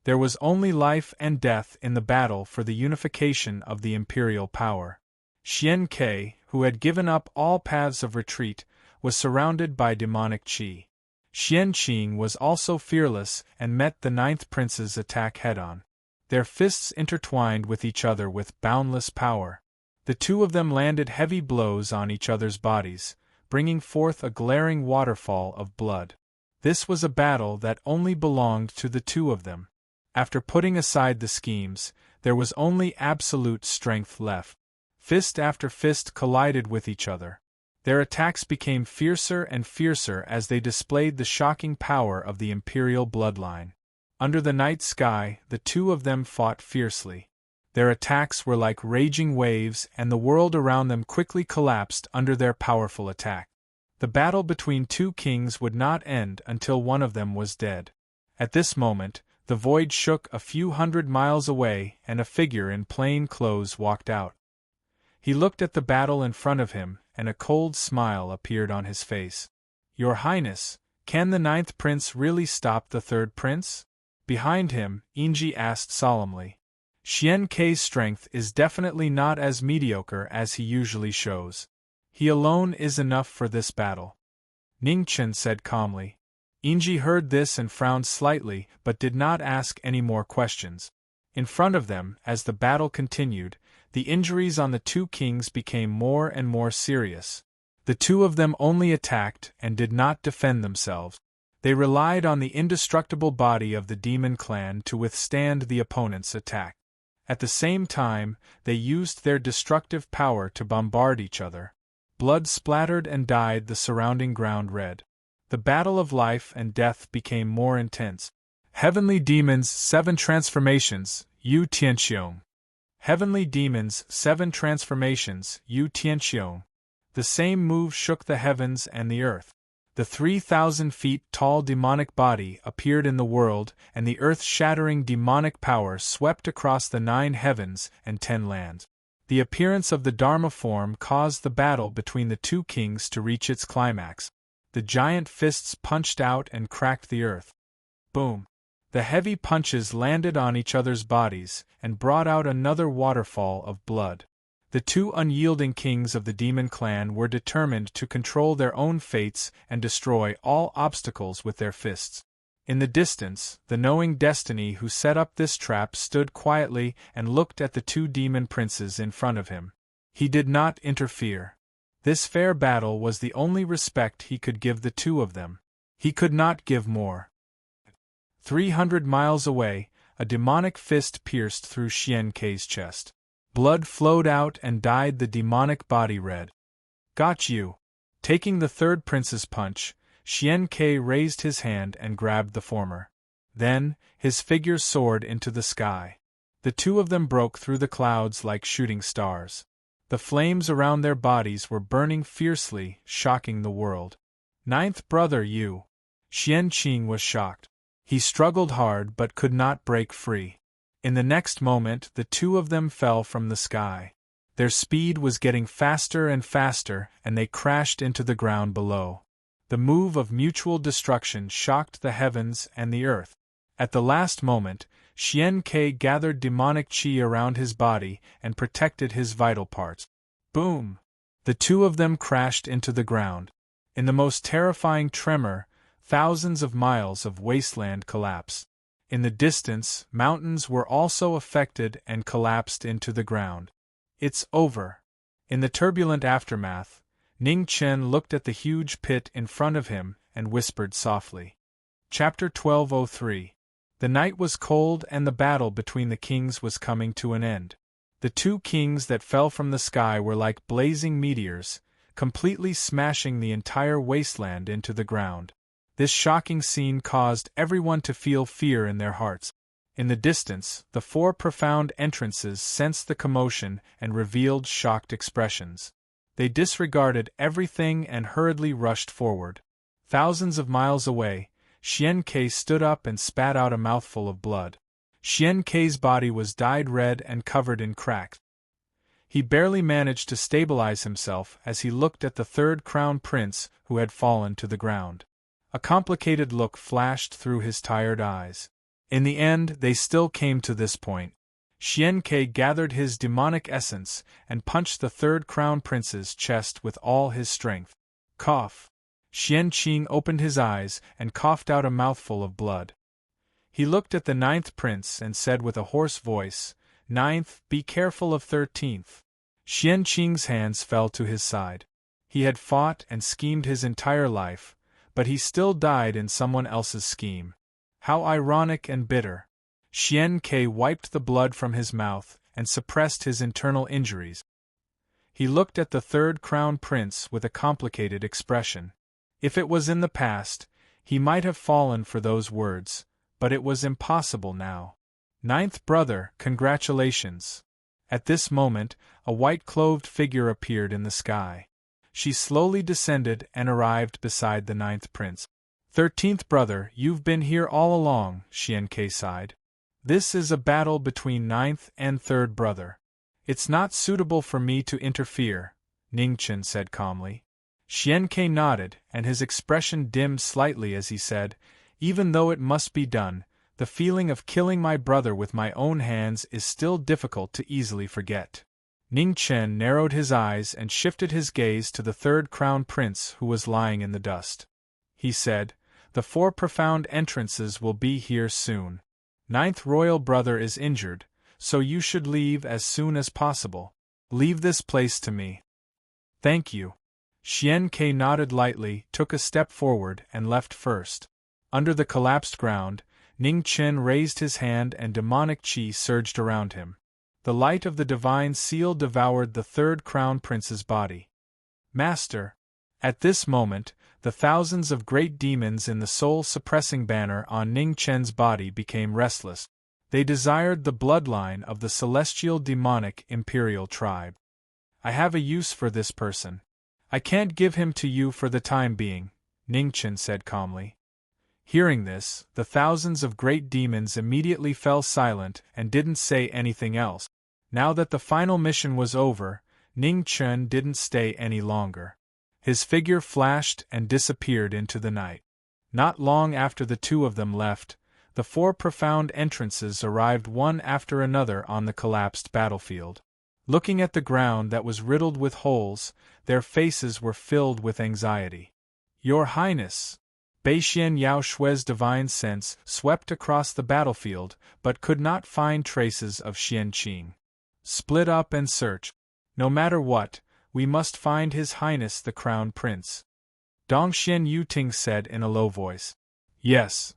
There was only life and death in the battle for the unification of the imperial power. Xian Ke, who had given up all paths of retreat, was surrounded by demonic qi. Xian Qing was also fearless and met the ninth prince's attack head-on. Their fists intertwined with each other with boundless power. The two of them landed heavy blows on each other's bodies, bringing forth a glaring waterfall of blood. This was a battle that only belonged to the two of them. After putting aside the schemes, there was only absolute strength left. Fist after fist collided with each other. Their attacks became fiercer and fiercer as they displayed the shocking power of the imperial bloodline. Under the night sky, the two of them fought fiercely. Their attacks were like raging waves, and the world around them quickly collapsed under their powerful attack. The battle between two kings would not end until one of them was dead. At this moment, the void shook a few hundred miles away, and a figure in plain clothes walked out. He looked at the battle in front of him, and a cold smile appeared on his face. "Your Highness, can the ninth prince really stop the third prince?" Behind him, Yingji asked solemnly. "Xian Ke's strength is definitely not as mediocre as he usually shows. He alone is enough for this battle," Ning Chen said calmly. Yingji heard this and frowned slightly but did not ask any more questions. In front of them, as the battle continued, the injuries on the two kings became more and more serious. The two of them only attacked and did not defend themselves. They relied on the indestructible body of the demon clan to withstand the opponent's attack. At the same time, they used their destructive power to bombard each other. Blood splattered and dyed the surrounding ground red. The battle of life and death became more intense. Heavenly Demons 7 Transformations, Yu Tianxiong. Heavenly Demons 7 Transformations, Yu Tianxiong. The same move shook the heavens and the earth. The 3,000 feet tall demonic body appeared in the world, and the earth-shattering demonic power swept across the 9 heavens and 10 lands. The appearance of the Dharma form caused the battle between the two kings to reach its climax. The giant fists punched out and cracked the earth. Boom! The heavy punches landed on each other's bodies and brought out another waterfall of blood. The two unyielding kings of the demon clan were determined to control their own fates and destroy all obstacles with their fists. In the distance, the knowing destiny who set up this trap stood quietly and looked at the two demon princes in front of him. He did not interfere. This fair battle was the only respect he could give the two of them. He could not give more. 300 miles away, a demonic fist pierced through Xian Ke's chest. Blood flowed out and dyed the demonic body red. "Got you!" Taking the third prince's punch, Xian Ke raised his hand and grabbed the former. Then, his figure soared into the sky. The two of them broke through the clouds like shooting stars. The flames around their bodies were burning fiercely, shocking the world. "Ninth brother you!" Xian Qing was shocked. He struggled hard but could not break free. In the next moment, the two of them fell from the sky. Their speed was getting faster and faster, and they crashed into the ground below. The move of mutual destruction shocked the heavens and the earth. At the last moment, Xian Ke gathered demonic qi around his body and protected his vital parts. Boom! The two of them crashed into the ground. In the most terrifying tremor, thousands of miles of wasteland collapsed. In the distance, mountains were also affected and collapsed into the ground. "It's over." In the turbulent aftermath, Ning Chen looked at the huge pit in front of him and whispered softly. Chapter 1203. The night was cold and the battle between the kings was coming to an end. The two kings that fell from the sky were like blazing meteors, completely smashing the entire wasteland into the ground. This shocking scene caused everyone to feel fear in their hearts. In the distance, the 4 profound entrances sensed the commotion and revealed shocked expressions. They disregarded everything and hurriedly rushed forward. Thousands of miles away, Xian Ke stood up and spat out a mouthful of blood. Xian Ke's body was dyed red and covered in cracks. He barely managed to stabilize himself as he looked at the third crown prince who had fallen to the ground. A complicated look flashed through his tired eyes. In the end, they still came to this point. Xian Ke gathered his demonic essence and punched the third crown prince's chest with all his strength. Cough. Xian Qing opened his eyes and coughed out a mouthful of blood. He looked at the ninth prince and said with a hoarse voice, "Ninth, be careful of 13th. Xian Qing's hands fell to his side. He had fought and schemed his entire life, but he still died in someone else's scheme. How ironic and bitter. Xian Ke wiped the blood from his mouth and suppressed his internal injuries. He looked at the third crown prince with a complicated expression. If it was in the past, he might have fallen for those words, but it was impossible now. Ninth brother, congratulations. At this moment, a white-clothed figure appeared in the sky. She slowly descended and arrived beside the ninth prince. 13th brother, you've been here all along, Xian Ke sighed. This is a battle between ninth and third brother. It's not suitable for me to interfere, Ningchen said calmly. Xian Ke nodded, and his expression dimmed slightly as he said, even though it must be done, the feeling of killing my brother with my own hands is still difficult to easily forget. Ningchen narrowed his eyes and shifted his gaze to the third crown prince who was lying in the dust. He said, the 4 profound entrances will be here soon. Ninth royal brother is injured, so you should leave as soon as possible. Leave this place to me. Thank you. Xian Ke nodded lightly, took a step forward, and left first. Under the collapsed ground, Ning Chen raised his hand and demonic qi surged around him. The light of the divine seal devoured the third crown prince's body. Master! At this moment, the thousands of great demons in the soul-suppressing banner on Ning Chen's body became restless. They desired the bloodline of the celestial demonic imperial tribe. I have a use for this person. I can't give him to you for the time being, Ning Chen said calmly. Hearing this, the thousands of great demons immediately fell silent and didn't say anything else. Now that the final mission was over, Ning Chen didn't stay any longer. His figure flashed and disappeared into the night. Not long after the two of them left, the 4 profound entrances arrived one after another on the collapsed battlefield. Looking at the ground that was riddled with holes, their faces were filled with anxiety. Your Highness! Beixian Yao Shui's divine sense swept across the battlefield but could not find traces of Xian Qing. Split up and search. No matter what, we must find His Highness the Crown Prince. Dongxian Yuting said in a low voice. Yes.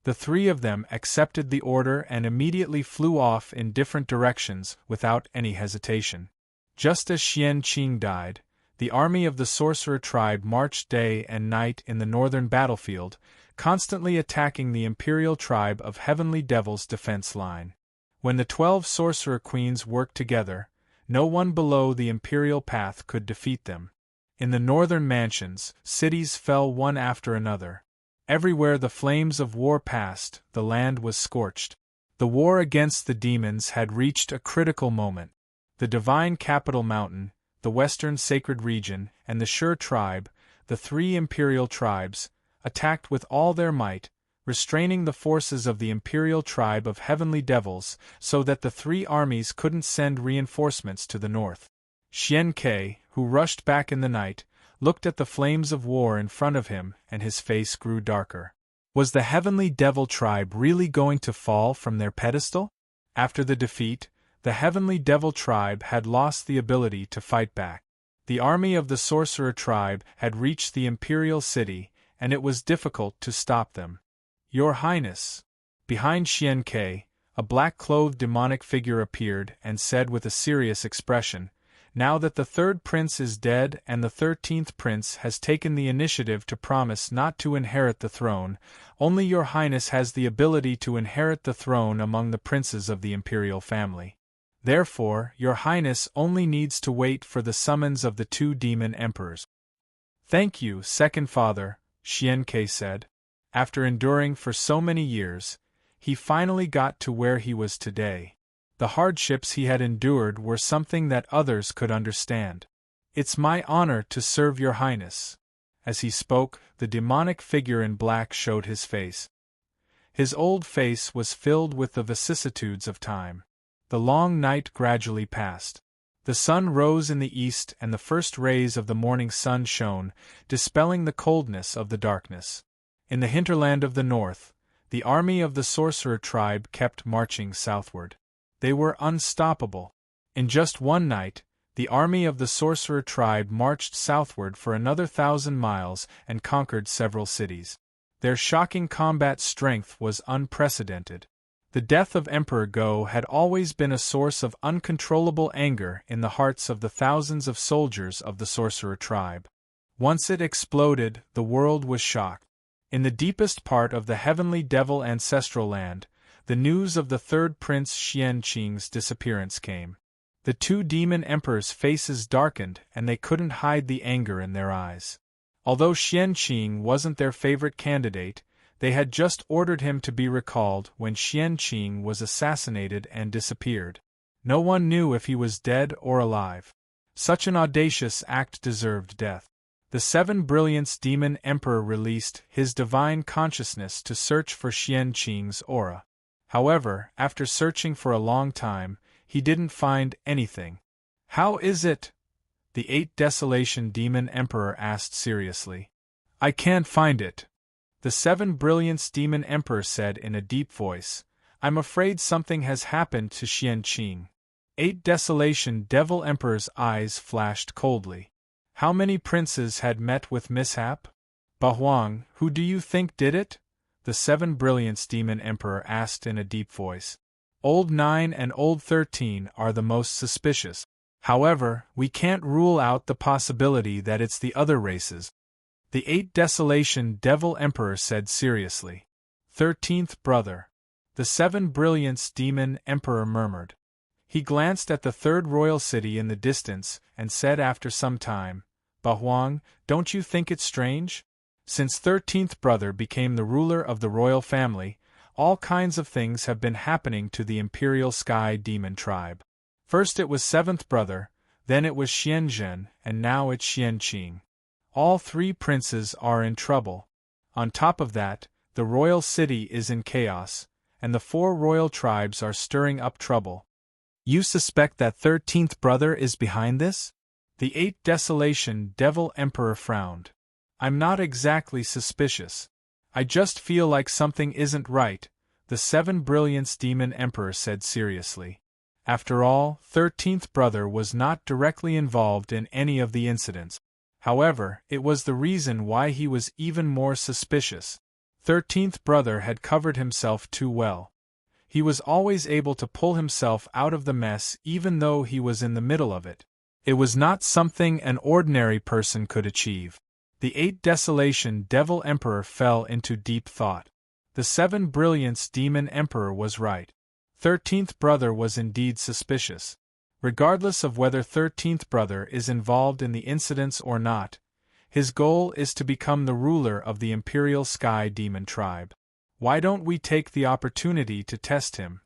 The 3 of them accepted the order and immediately flew off in different directions without any hesitation. Just as Xian Qing died, the army of the sorcerer tribe marched day and night in the northern battlefield, constantly attacking the imperial tribe of heavenly devils' defense line. When the 12 sorcerer queens worked together, no one below the imperial path could defeat them. In the northern mansions, cities fell one after another. Everywhere the flames of war passed, the land was scorched. The war against the demons had reached a critical moment. The divine capital mountain, the western sacred region, and the Sure tribe, the 3 imperial tribes, attacked with all their might, restraining the forces of the imperial tribe of heavenly devils so that the 3 armies couldn't send reinforcements to the north. Xian Ke, who rushed back in the night, looked at the flames of war in front of him and his face grew darker. Was the heavenly devil tribe really going to fall from their pedestal? After the defeat, the heavenly devil tribe had lost the ability to fight back. The army of the sorcerer tribe had reached the imperial city, and it was difficult to stop them. Your Highness! Behind Xian Ke, a black-clothed demonic figure appeared and said with a serious expression, now that the 3rd prince is dead and the 13th prince has taken the initiative to promise not to inherit the throne, only your Highness has the ability to inherit the throne among the princes of the imperial family. Therefore, your Highness only needs to wait for the summons of the 2 demon emperors. Thank you, Second Father, Xian Ke said. After enduring for so many years, he finally got to where he was today. The hardships he had endured were something that others could understand. "It's my honor to serve your highness." As he spoke, the demonic figure in black showed his face. His old face was filled with the vicissitudes of time. The long night gradually passed. The sun rose in the east and the first rays of the morning sun shone, dispelling the coldness of the darkness. In the hinterland of the north, the army of the sorcerer tribe kept marching southward. They were unstoppable. In just one night, the army of the sorcerer tribe marched southward for another 1,000 miles and conquered several cities. Their shocking combat strength was unprecedented. The death of Emperor Go had always been a source of uncontrollable anger in the hearts of the thousands of soldiers of the sorcerer tribe. Once it exploded, the world was shocked. In the deepest part of the heavenly devil ancestral land, the news of the third prince Xianqing's disappearance came. The two demon emperors' faces darkened and they couldn't hide the anger in their eyes. Although Xianqing wasn't their favorite candidate, they had just ordered him to be recalled when Xianqing was assassinated and disappeared. No one knew if he was dead or alive. Such an audacious act deserved death. The Seven Brilliance Demon Emperor released his divine consciousness to search for Xianqing's aura. However, after searching for a long time, he didn't find anything. "How is it?" the Eight Desolation Demon Emperor asked seriously. "I can't find it," the Seven Brilliance Demon Emperor said in a deep voice. "I'm afraid something has happened to Xianqing." Eight Desolation Devil Emperor's eyes flashed coldly. How many princes had met with mishap? "Bahuang, who do you think did it?" the Seven Brilliance Demon Emperor asked in a deep voice. "Old 9 and Old 13 are the most suspicious. However, we can't rule out the possibility that it's the other races," the Eight Desolation Devil Emperor said seriously. 13th brother. The Seven Brilliance Demon Emperor murmured. He glanced at the third royal city in the distance and said after some time, "Bahuang, don't you think it strange? Since 13th brother became the ruler of the royal family, all kinds of things have been happening to the Imperial Sky Demon tribe. First it was 7th brother, then it was Xianzhen, and now it's Xianqing. All three princes are in trouble. On top of that, the royal city is in chaos, and the 4 royal tribes are stirring up trouble." "You suspect that 13th brother is behind this?" The Eight Desolation Devil Emperor frowned. "I'm not exactly suspicious. I just feel like something isn't right," the Seven Brilliance Demon Emperor said seriously. After all, 13th brother was not directly involved in any of the incidents. However, it was the reason why he was even more suspicious. 13th brother had covered himself too well. He was always able to pull himself out of the mess even though he was in the middle of it. It was not something an ordinary person could achieve. The Eight Desolation Devil Emperor fell into deep thought. The Seven Brilliance Demon Emperor was right. 13th brother was indeed suspicious. Regardless of whether 13th brother is involved in the incidents or not, his goal is to become the ruler of the Imperial Sky Demon tribe. Why don't we take the opportunity to test him?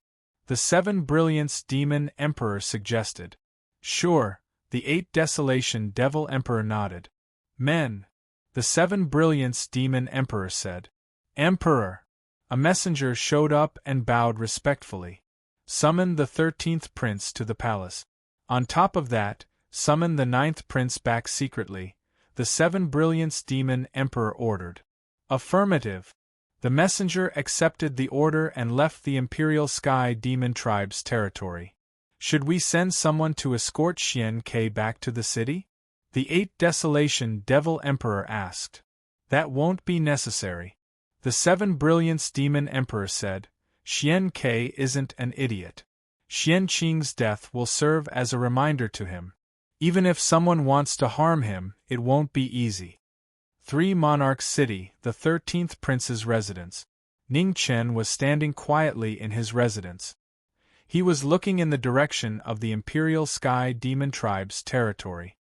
The Seven Brilliance Demon Emperor suggested. Sure, the Eight Desolation Devil Emperor nodded. Men, the Seven Brilliance Demon Emperor said. Emperor! A messenger showed up and bowed respectfully. Summon the 13th prince to the palace. On top of that, summon the 9th prince back secretly, the Seven Brilliance Demon Emperor ordered. Affirmative. The messenger accepted the order and left the Imperial Sky Demon tribe's territory. Should we send someone to escort Xian Ke back to the city? The Eight Desolation Devil Emperor asked. That won't be necessary. The Seven Brilliance Demon Emperor said. Xian Ke isn't an idiot. Xianqing's death will serve as a reminder to him. Even if someone wants to harm him, it won't be easy. 3 Monarch City, the 13th prince's residence. Ning Chen was standing quietly in his residence. He was looking in the direction of the Imperial Sky Demon tribe's territory.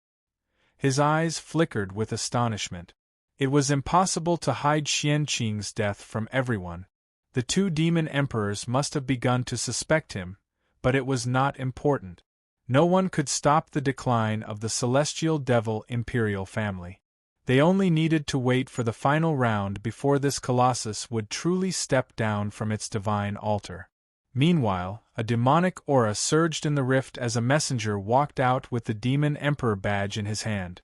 His eyes flickered with astonishment. It was impossible to hide Xianqing's death from everyone. The 2 demon emperors must have begun to suspect him, but it was not important. No one could stop the decline of the celestial devil imperial family. They only needed to wait for the final round before this colossus would truly step down from its divine altar. Meanwhile, a demonic aura surged in the rift as a messenger walked out with the demon emperor badge in his hand.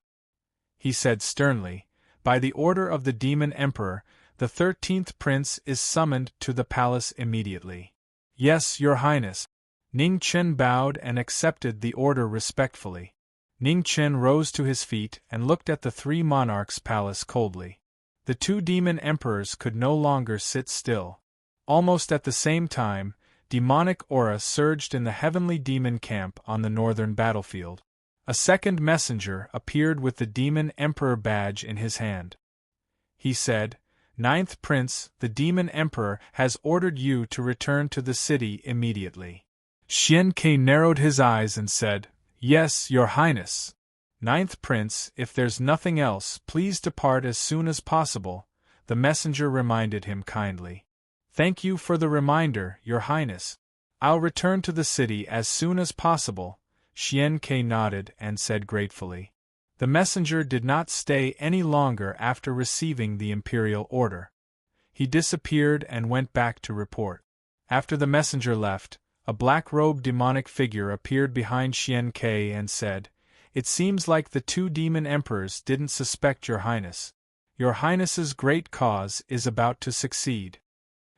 He said sternly, "By the order of the demon emperor, the 13th prince is summoned to the palace immediately." "Yes, your highness." Ning Chen bowed and accepted the order respectfully. Ning Chen rose to his feet and looked at the three monarchs' palace coldly. The two demon emperors could no longer sit still. Almost at the same time, demonic aura surged in the heavenly demon camp on the northern battlefield. A second messenger appeared with the demon emperor badge in his hand. He said, "Ninth Prince, the demon emperor has ordered you to return to the city immediately." Xian Ke narrowed his eyes and said, "Yes, your highness." "Ninth Prince, if there's nothing else, please depart as soon as possible," the messenger reminded him kindly. "Thank you for the reminder, your highness. I'll return to the city as soon as possible," Xian Ke nodded and said gratefully. The messenger did not stay any longer after receiving the imperial order. He disappeared and went back to report. After the messenger left, a black-robed demonic figure appeared behind Xian Ke and said, "It seems like the two demon emperors didn't suspect your highness. Your highness's great cause is about to succeed."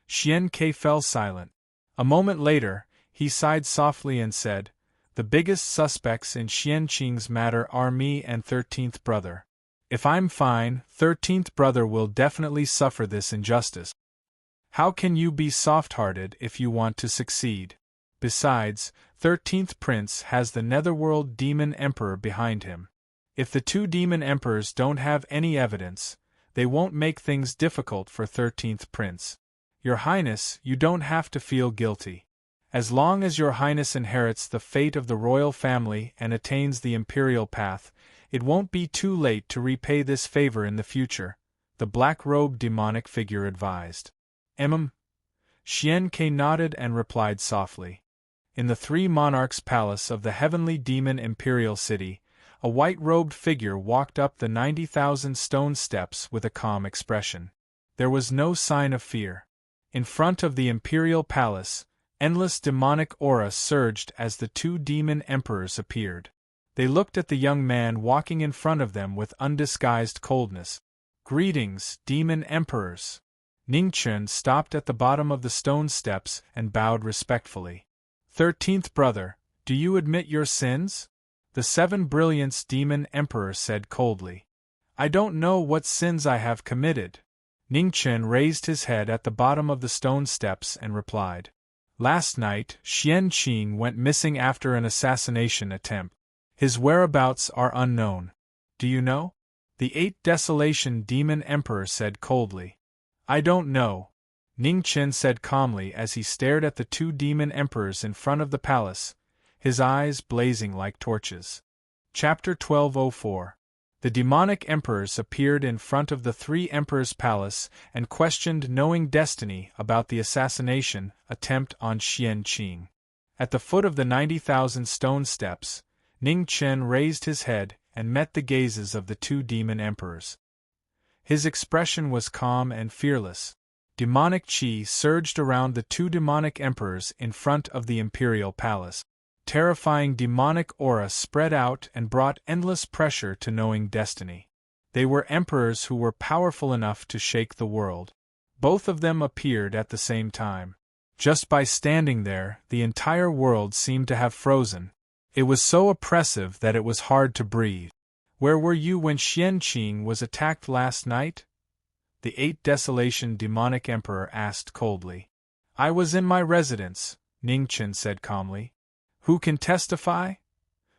Xian Ke fell silent. A moment later, he sighed softly and said, "The biggest suspects in Xian Qing's matter are me and 13th brother. If I'm fine, 13th brother will definitely suffer this injustice. How can you be soft-hearted if you want to succeed? Besides, 13th Prince has the Netherworld Demon Emperor behind him. If the two Demon Emperors don't have any evidence, they won't make things difficult for 13th Prince. Your Highness, you don't have to feel guilty. As long as your Highness inherits the fate of the royal family and attains the imperial path, it won't be too late to repay this favor in the future," the black-robed demonic figure advised. Xian Ke nodded and replied softly. In the three monarchs' palace of the heavenly demon imperial city, a white-robed figure walked up the 90,000 stone steps with a calm expression. There was no sign of fear. In front of the imperial palace, endless demonic aura surged as the two demon emperors appeared. They looked at the young man walking in front of them with undisguised coldness. "Greetings, demon emperors." Ning Chen stopped at the bottom of the stone steps and bowed respectfully. "13th brother, do you admit your sins?" The Seven Brilliance Demon Emperor said coldly. "I don't know what sins I have committed." Ning Chen raised his head at the bottom of the stone steps and replied. "Last night, Xian Qing went missing after an assassination attempt. His whereabouts are unknown. Do you know?" The Eight Desolation Demon Emperor said coldly. "I don't know," Ning Chen said calmly as he stared at the two demon emperors in front of the palace, his eyes blazing like torches. Chapter 1204. The demonic emperors appeared in front of the three emperors' palace and questioned Knowing Destiny about the assassination attempt on Xian Qing. At the foot of the 90,000 stone steps, Ning Chen raised his head and met the gazes of the two demon emperors. His expression was calm and fearless. Demonic chi surged around the two demonic emperors in front of the imperial palace. Terrifying demonic aura spread out and brought endless pressure to Knowing Destiny. They were emperors who were powerful enough to shake the world. Both of them appeared at the same time. Just by standing there, the entire world seemed to have frozen. It was so oppressive that it was hard to breathe. "Where were you when Xian Qing was attacked last night?" the Eight Desolation Demonic Emperor asked coldly. "I was in my residence," Ning Chen said calmly. "Who can testify?"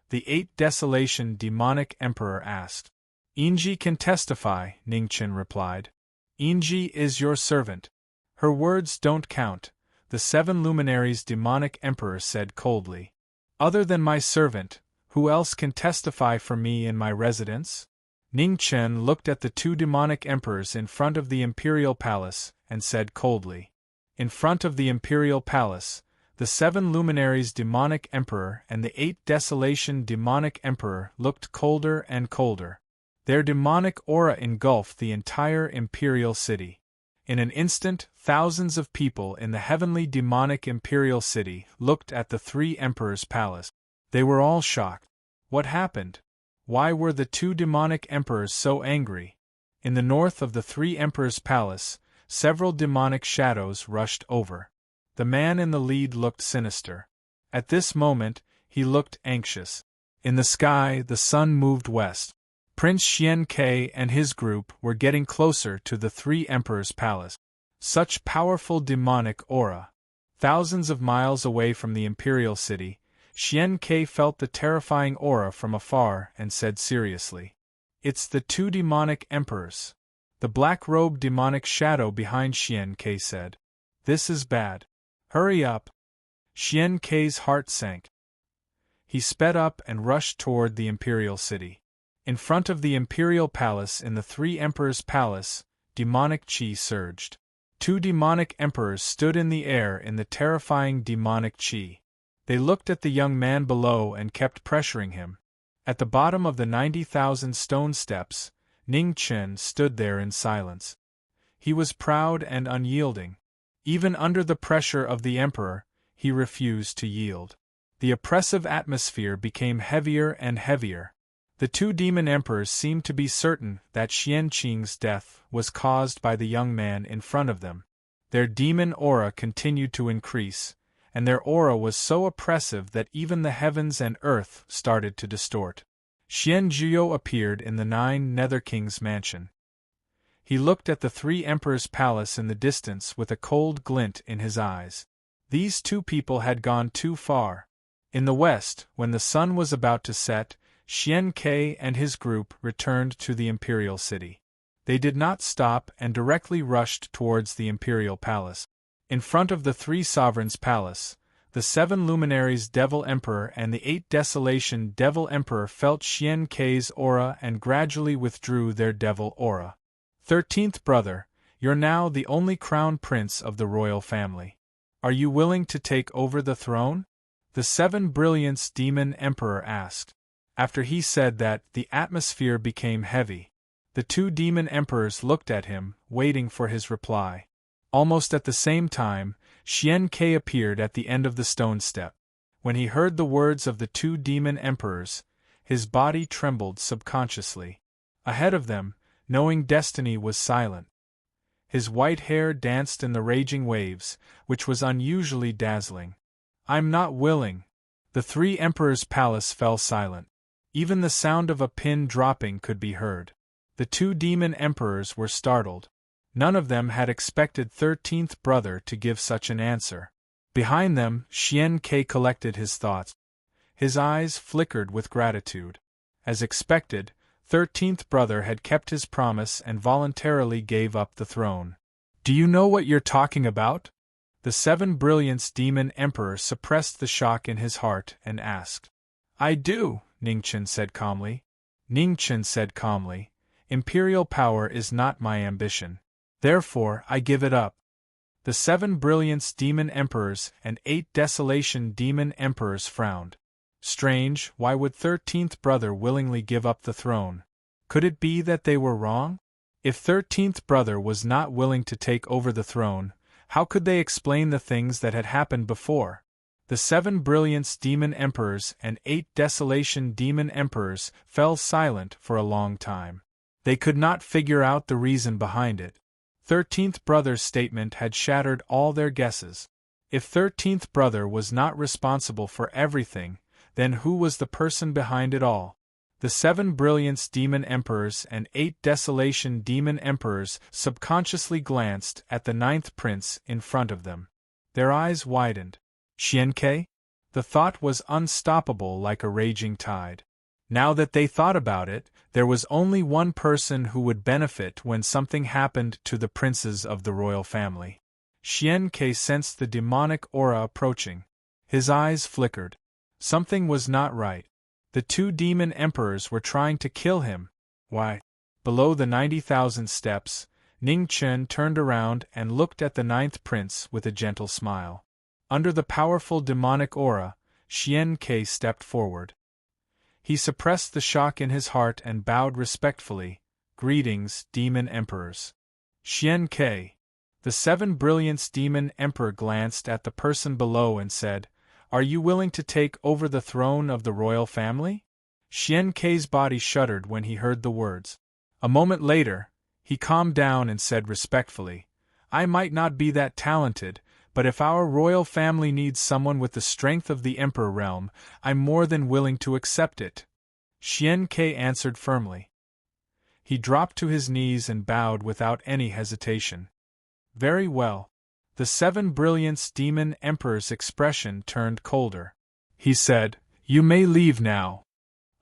the Eight Desolation Demonic Emperor asked. "Yinji can testify," Ning Chen replied. "Yinji is your servant. Her words don't count," the Seven Luminaries Demonic Emperor said coldly. "Other than my servant, who else can testify for me in my residence?" Ning Chen looked at the two demonic emperors in front of the imperial palace and said coldly. In front of the imperial palace, The 7 luminaries demonic emperor and the 8 desolation demonic emperor looked colder and colder. Their demonic aura engulfed the entire imperial city. In an instant, thousands of people in the heavenly demonic imperial city looked at the 3 emperors' palace. They were all shocked. What happened? Why were the 2 demonic emperors so angry? In the north of the 3 emperors' palace, several demonic shadows rushed over. The man in the lead looked sinister. At this moment, he looked anxious. In the sky, the sun moved west. Prince Xian Ke and his group were getting closer to the 3 emperors' palace. Such powerful demonic aura. Thousands of miles away from the imperial city, Xian Ke felt the terrifying aura from afar and said seriously, "It's the 2 demonic emperors." The black-robed demonic shadow behind Xian Ke said, "This is bad. Hurry up." Xian Ke's heart sank. He sped up and rushed toward the imperial city. In front of the imperial palace in the 3 emperors' palace, demonic chi surged. 2 demonic emperors stood in the air in the terrifying demonic chi. They looked at the young man below and kept pressuring him. At the bottom of the 90,000 stone steps, Ning Chen stood there in silence. He was proud and unyielding. Even under the pressure of the emperor, he refused to yield. The oppressive atmosphere became heavier and heavier. The 2 demon emperors seemed to be certain that Xian Qing's death was caused by the young man in front of them. Their demon aura continued to increase, and their aura was so oppressive that even the heavens and earth started to distort. Xian Zhuo appeared in the 9 Nether King's mansion. He looked at the 3 emperors' palace in the distance with a cold glint in his eyes. These 2 people had gone too far. In the west, when the sun was about to set, Xian Ke and his group returned to the imperial city. They did not stop and directly rushed towards the imperial palace. In front of the 3 sovereigns' palace, the 7 luminaries Devil Emperor and the 8 desolation Devil Emperor felt Xian Ke's aura and gradually withdrew their devil aura. 13th brother, you're now the only crown prince of the royal family. Are you willing to take over the throne? The 7 brilliance demon emperor asked. After he said that, the atmosphere became heavy. The 2 demon emperors looked at him, waiting for his reply. Almost at the same time, Xian Ke appeared at the end of the stone step. When he heard the words of the 2 demon emperors, his body trembled subconsciously. Ahead of them, knowing destiny was silent. His white hair danced in the raging waves, which was unusually dazzling. "I'm not willing." The 3 emperors' palace fell silent. Even the sound of a pin dropping could be heard. The 2 demon emperors were startled. None of them had expected 13th brother to give such an answer. Behind them, Xian Ke collected his thoughts. His eyes flickered with gratitude. As expected, 13th brother had kept his promise and voluntarily gave up the throne. "Do you know what you're talking about?" The 7 brilliance demon emperor suppressed the shock in his heart and asked. "I do," Ningchen said calmly. Ningchen said calmly, "Imperial power is not my ambition. Therefore, I give it up." The 7 brilliance demon emperors and 8 desolation demon emperors frowned. Strange, why would 13th brother willingly give up the throne? Could it be that they were wrong? If 13th brother was not willing to take over the throne, how could they explain the things that had happened before? The 7 brilliance demon emperors and 8 desolation demon emperors fell silent for a long time. They could not figure out the reason behind it. 13th brother's statement had shattered all their guesses. If 13th brother was not responsible for everything, then who was the person behind it all? The 7 brilliance demon emperors and 8 desolation demon emperors subconsciously glanced at the 9th prince in front of them. Their eyes widened. Xian Ke? The thought was unstoppable like a raging tide. Now that they thought about it, there was only one person who would benefit when something happened to the princes of the royal family. Xian Ke sensed the demonic aura approaching. His eyes flickered. Something was not right. The 2 demon emperors were trying to kill him. Why? Below the 90,000 steps, Ning Chen turned around and looked at the 9th prince with a gentle smile. Under the powerful demonic aura, Xian Ke stepped forward. He suppressed the shock in his heart and bowed respectfully. Greetings, Demon Emperors. Xian Ke. The Seven Brilliance Demon Emperor glanced at the person below and said, "Are you willing to take over the throne of the royal family?" Xian Ke's body shuddered when he heard the words. A moment later, he calmed down and said respectfully, "I might not be that talented, but if our royal family needs someone with the strength of the Emperor realm, I'm more than willing to accept it." Xian Ke answered firmly. He dropped to his knees and bowed without any hesitation. "Very well." The Seven Brilliance Demon Emperor's expression turned colder. He said, "You may leave now."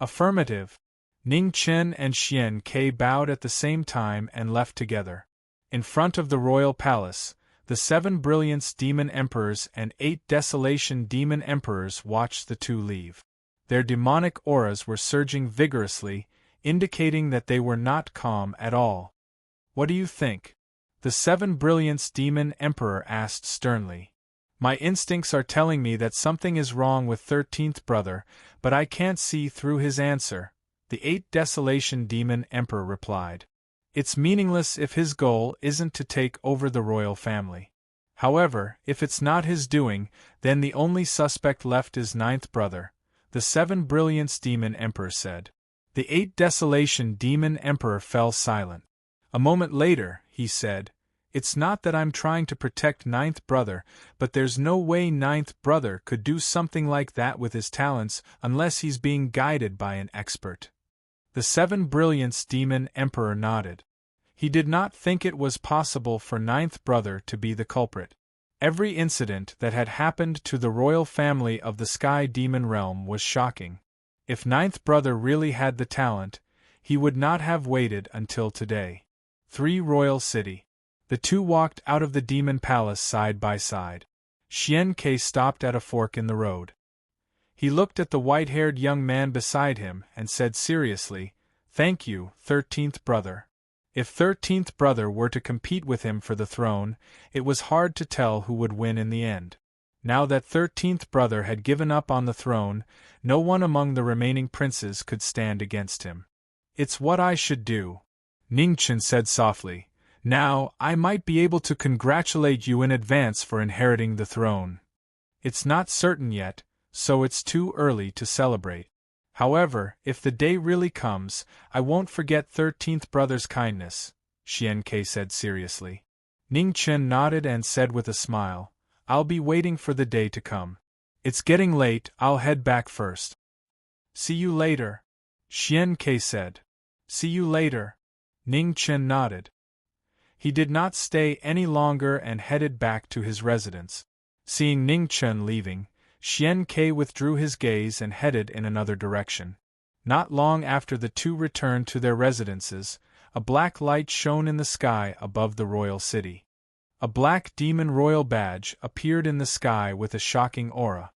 Affirmative. Ning Chen and Xian Ke bowed at the same time and left together. In front of the royal palace, the Seven Brilliance Demon Emperors and 8 Desolation Demon Emperors watched the two leave. Their demonic auras were surging vigorously, indicating that they were not calm at all. "What do you think?" the Seven Brilliance Demon Emperor asked sternly. "My instincts are telling me that something is wrong with 13th brother, but I can't see through his answer," the 8 Desolation Demon Emperor replied. "It's meaningless if his goal isn't to take over the royal family. However, if it's not his doing, then the only suspect left is 9th brother," the Seven Brilliance Demon Emperor said. The 8 Desolation Demon Emperor fell silent. A moment later, he said, "It's not that I'm trying to protect 9th brother, but there's no way 9th brother could do something like that with his talents unless he's being guided by an expert." The Seven Brilliance Demon Emperor nodded. He did not think it was possible for 9th brother to be the culprit. Every incident that had happened to the royal family of the Sky Demon Realm was shocking. If 9th brother really had the talent, he would not have waited until today. 3 Royal City. The two walked out of the demon palace side by side. Xian Ke stopped at a fork in the road. He looked at the white-haired young man beside him and said seriously, "Thank you, 13th brother." If 13th brother were to compete with him for the throne, it was hard to tell who would win in the end. Now that 13th brother had given up on the throne, no one among the remaining princes could stand against him. "It's what I should do," Ning Chen said softly. "Now, I might be able to congratulate you in advance for inheriting the throne. It's not certain yet, so it's too early to celebrate. However, if the day really comes, I won't forget 13th brother's kindness," Xian Ke said seriously. Ning Chen nodded and said with a smile, "I'll be waiting for the day to come. It's getting late, I'll head back first." "See you later," Xian Ke said. "See you later." Ning Chen nodded. He did not stay any longer and headed back to his residence. Seeing Ning Chen leaving, Xian Ke withdrew his gaze and headed in another direction. Not long after the two returned to their residences, a black light shone in the sky above the royal city. A black demon royal badge appeared in the sky with a shocking aura.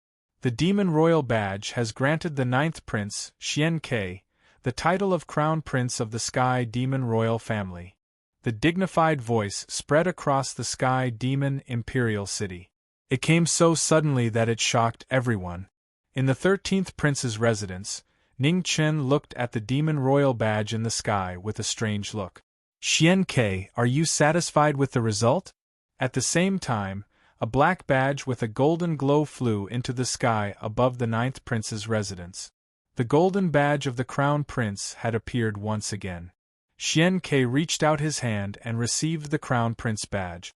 The demon royal badge has granted the 9th prince, Xian Ke, the title of Crown Prince of the Sky Demon Royal Family. The dignified voice spread across the Sky Demon Imperial City. It came so suddenly that it shocked everyone. In the 13th prince's residence, Ning Chen looked at the demon royal badge in the sky with a strange look. "Xian Ke, are you satisfied with the result?" At the same time, a black badge with a golden glow flew into the sky above the 9th prince's residence. The golden badge of the crown prince had appeared once again. Xian Ke reached out his hand and received the crown prince badge.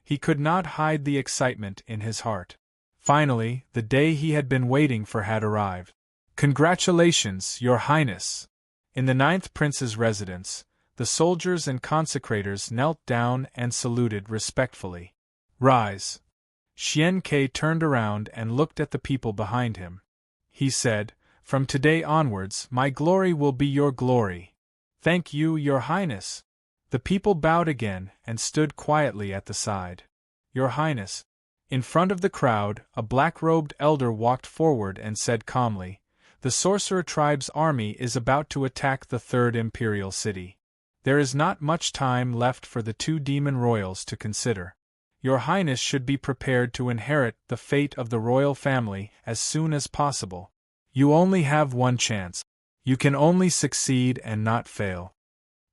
He could not hide the excitement in his heart. Finally, the day he had been waiting for had arrived. "Congratulations, Your Highness!" In the 9th prince's residence, the soldiers and consecrators knelt down and saluted respectfully. "Rise!" Xian Ke turned around and looked at the people behind him. He said, "From today onwards, my glory will be your glory." "Thank you, Your Highness." The people bowed again and stood quietly at the side. "Your Highness." In front of the crowd, a black-robed elder walked forward and said calmly, "The Sorcerer Tribe's army is about to attack the 3rd Imperial City. There is not much time left for the 2 demon royals to consider. Your Highness should be prepared to inherit the fate of the royal family as soon as possible. You only have one chance. You can only succeed and not fail.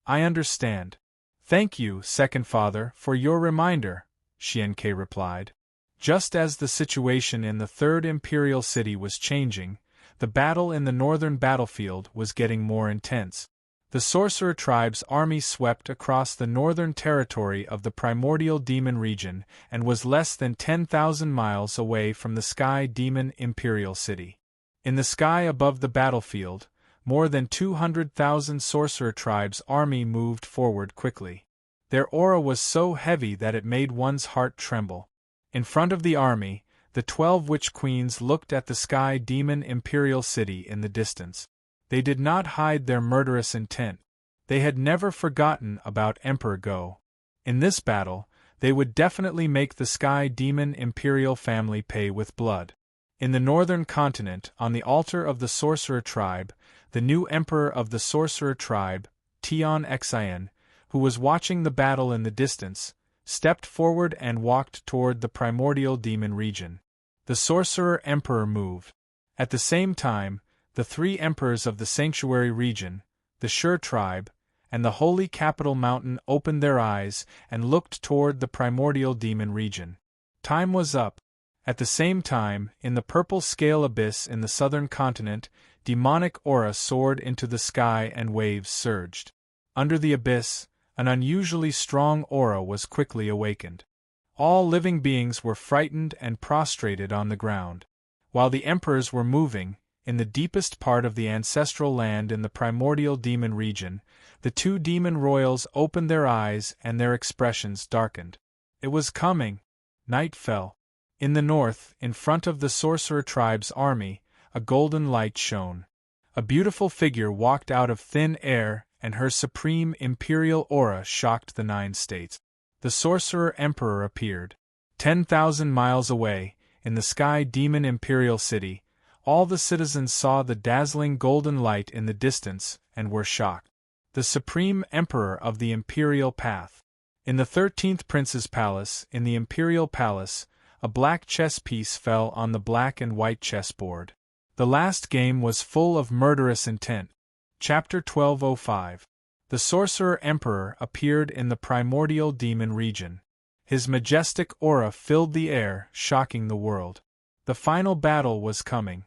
I understand. Thank you, Second Father, for your reminder, Xianke replied. Just as the situation in the Third Imperial City was changing, the battle in the northern battlefield was getting more intense. The Sorcerer Tribe's army swept across the northern territory of the primordial demon region and was less than 10,000 miles away from the Sky Demon Imperial City. In the sky above the battlefield, more than 200,000 Sorcerer Tribe's army moved forward quickly. Their aura was so heavy that it made one's heart tremble. In front of the army, the 12 Witch Queens looked at the Sky Demon Imperial City in the distance. They did not hide their murderous intent. They had never forgotten about Emperor Go. In this battle, they would definitely make the Sky Demon Imperial family pay with blood. In the northern continent, on the altar of the Sorcerer Tribe, the new Emperor of the Sorcerer Tribe, Tion Xian, who was watching the battle in the distance, stepped forward and walked toward the primordial demon region. The Sorcerer Emperor moved. At the same time, the 3 emperors of the Sanctuary region, the Sure Tribe, and the Holy Capital Mountain opened their eyes and looked toward the primordial demon region. Time was up. At the same time, in the purple scale abyss in the southern continent, demonic aura soared into the sky and waves surged. Under the abyss, an unusually strong aura was quickly awakened. All living beings were frightened and prostrated on the ground. While the emperors were moving, in the deepest part of the ancestral land in the primordial demon region, the 2 demon royals opened their eyes and their expressions darkened. It was coming. Night fell. In the north, in front of the Sorcerer Tribe's army, a golden light shone. A beautiful figure walked out of thin air, and her supreme imperial aura shocked the 9 states. The Sorcerer Emperor appeared. 10,000 miles away, in the Sky Demon Imperial City, all the citizens saw the dazzling golden light in the distance and were shocked. The Supreme Emperor of the Imperial Path. In the 13th Prince's Palace, in the Imperial Palace, a black chess piece fell on the black and white chessboard. The last game was full of murderous intent. Chapter 1205. The Sorcerer Emperor appeared in the primordial demon region. His majestic aura filled the air, shocking the world. The final battle was coming.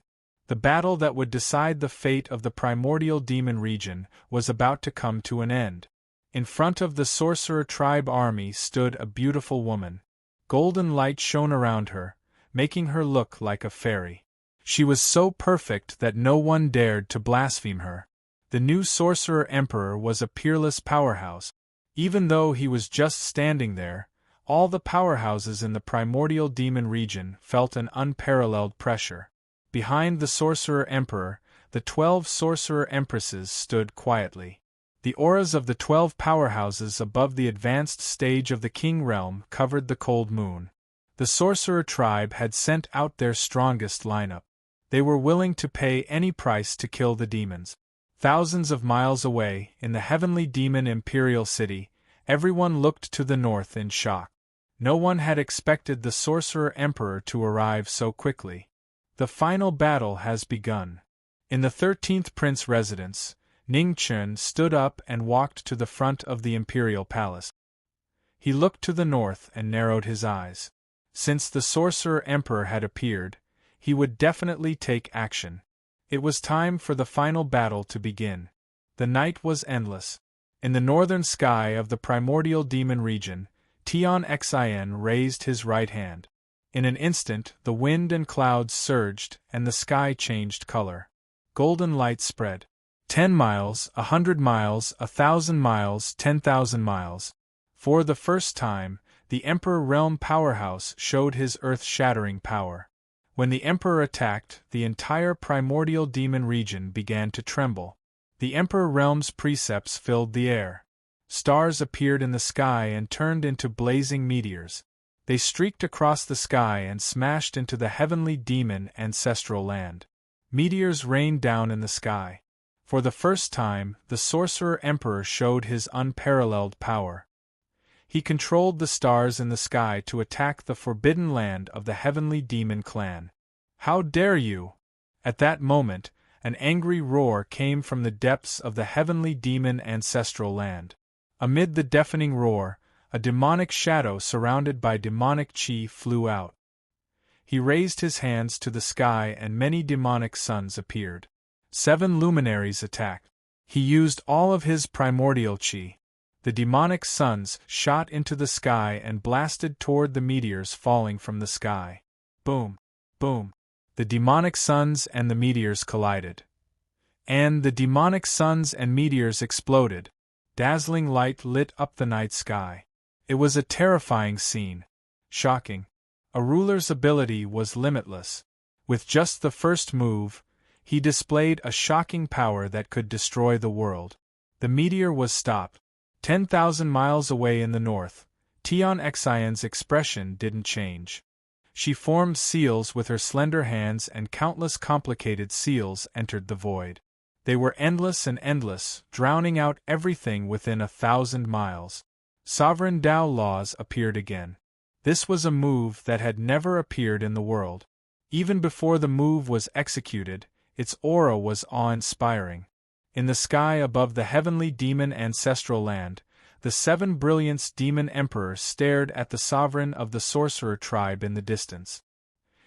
The battle that would decide the fate of the primordial demon region was about to come to an end. In front of the Sorcerer Tribe army stood a beautiful woman. Golden light shone around her, making her look like a fairy. She was so perfect that no one dared to blaspheme her. The new Sorcerer Emperor was a peerless powerhouse. Even though he was just standing there, all the powerhouses in the primordial demon region felt an unparalleled pressure. Behind the Sorcerer Emperor, the 12 Sorcerer Empresses stood quietly. The auras of the 12 powerhouses above the advanced stage of the King Realm covered the cold moon. The Sorcerer Tribe had sent out their strongest lineup. They were willing to pay any price to kill the demons. Thousands of miles away, in the heavenly demon Imperial City, everyone looked to the north in shock. No one had expected the Sorcerer Emperor to arrive so quickly. The final battle has begun. In the 13th Prince residence, Ning Chun stood up and walked to the front of the Imperial Palace. He looked to the north and narrowed his eyes. Since the Sorcerer Emperor had appeared, he would definitely take action. It was time for the final battle to begin. The night was endless. In the northern sky of the primordial demon region, Tion Xian raised his right hand. In an instant, the wind and clouds surged, and the sky changed color. Golden light spread. 10 miles, 100 miles, 1,000 miles, 10,000 miles. For the first time, the Emperor Realm Powerhouse showed his earth-shattering power. When the Emperor attacked, the entire primordial demon region began to tremble. The Emperor Realm's precepts filled the air. Stars appeared in the sky and turned into blazing meteors. They streaked across the sky and smashed into the heavenly demon ancestral land. Meteors rained down in the sky. For the first time, the Sorcerer Emperor showed his unparalleled power. He controlled the stars in the sky to attack the forbidden land of the heavenly demon clan. How dare you! At that moment, an angry roar came from the depths of the heavenly demon ancestral land. Amid the deafening roar, a demonic shadow surrounded by demonic chi flew out. He raised his hands to the sky and many demonic suns appeared. 7 luminaries attacked. He used all of his primordial chi. The demonic suns shot into the sky and blasted toward the meteors falling from the sky. Boom! Boom! The demonic suns and the meteors collided. And the demonic suns and meteors exploded. Dazzling light lit up the night sky. It was a terrifying scene. Shocking. A ruler's ability was limitless. With just the first move, he displayed a shocking power that could destroy the world. The meteor was stopped. 10,000 miles away in the north, Tion Xian's expression didn't change. She formed seals with her slender hands and countless complicated seals entered the void. They were endless and endless, drowning out everything within 1,000 miles. Sovereign Dao laws appeared again. This was a move that had never appeared in the world. Even before the move was executed, its aura was awe-inspiring. In the sky above the heavenly demon ancestral land, the 7 brilliance demon emperor stared at the sovereign of the sorcerer tribe in the distance.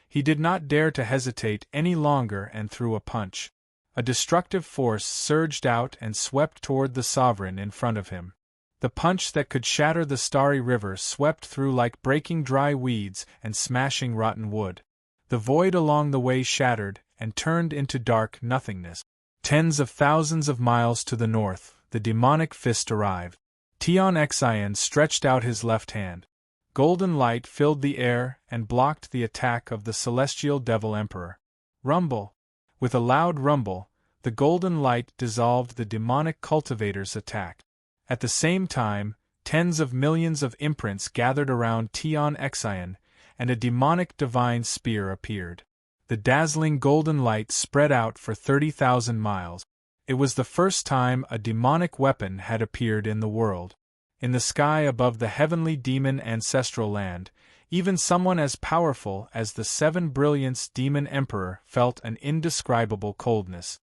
He did not dare to hesitate any longer and threw a punch. A destructive force surged out and swept toward the sovereign in front of him. The punch that could shatter the starry river swept through like breaking dry weeds and smashing rotten wood. The void along the way shattered and turned into dark nothingness. Tens of thousands of miles to the north, the demonic fist arrived. Tion Xian stretched out his left hand. Golden light filled the air and blocked the attack of the celestial devil emperor. Rumble! With a loud rumble, the golden light dissolved the demonic cultivator's attack. At the same time, tens of millions of imprints gathered around Tion Xian, and a demonic divine spear appeared. The dazzling golden light spread out for 30,000 miles. It was the first time a demonic weapon had appeared in the world. In the sky above the heavenly demon ancestral land, even someone as powerful as the 7 brilliance demon emperor felt an indescribable coldness.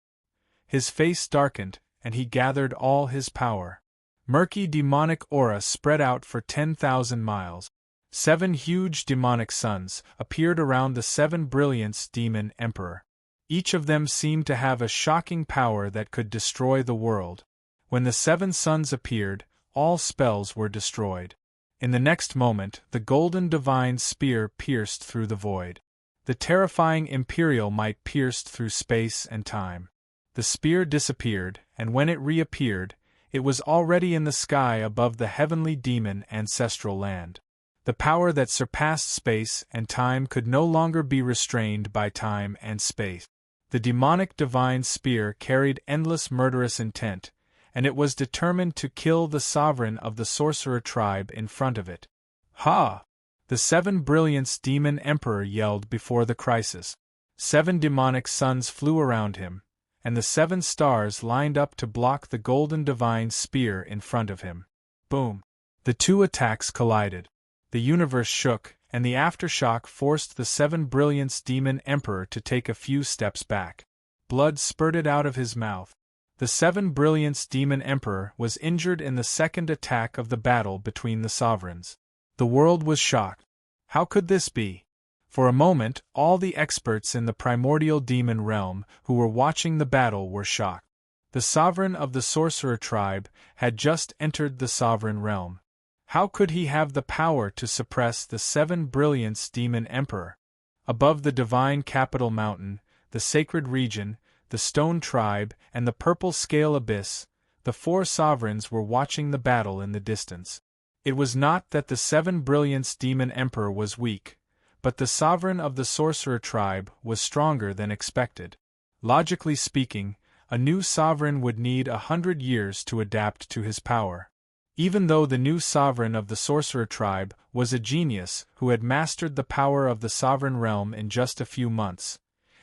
His face darkened, and he gathered all his power. Murky demonic aura spread out for 10,000 miles. 7 huge demonic suns appeared around the 7 brilliance demon emperor. Each of them seemed to have a shocking power that could destroy the world. When the 7 suns appeared, all spells were destroyed. In the next moment, the golden divine spear pierced through the void. The terrifying imperial might pierced through space and time. The spear disappeared, and when it reappeared, it was already in the sky above the heavenly demon ancestral land. The power that surpassed space and time could no longer be restrained by time and space. The demonic divine spear carried endless murderous intent, and it was determined to kill the sovereign of the sorcerer tribe in front of it. Ha! The 7 brilliance demon emperor yelled before the crisis. 7 demonic suns flew around him, and the 7 stars lined up to block the golden divine spear in front of him. Boom! The 2 attacks collided. The universe shook, and the aftershock forced the 7 brilliance demon emperor to take a few steps back. Blood spurted out of his mouth. The 7 brilliance demon emperor was injured in the second attack of the battle between the sovereigns. The world was shocked. How could this be? For a moment, all the experts in the primordial demon realm who were watching the battle were shocked. The sovereign of the sorcerer tribe had just entered the sovereign realm. How could he have the power to suppress the 7 brilliance demon emperor? Above the divine capital mountain, the sacred region, the stone tribe, and the purple scale abyss, the 4 sovereigns were watching the battle in the distance. It was not that the 7 brilliance demon emperor was weak, but the sovereign of the sorcerer tribe was stronger than expected. Logically speaking, a new sovereign would need 100 years to adapt to his power. Even though the new sovereign of the sorcerer tribe was a genius who had mastered the power of the sovereign realm in just a few months,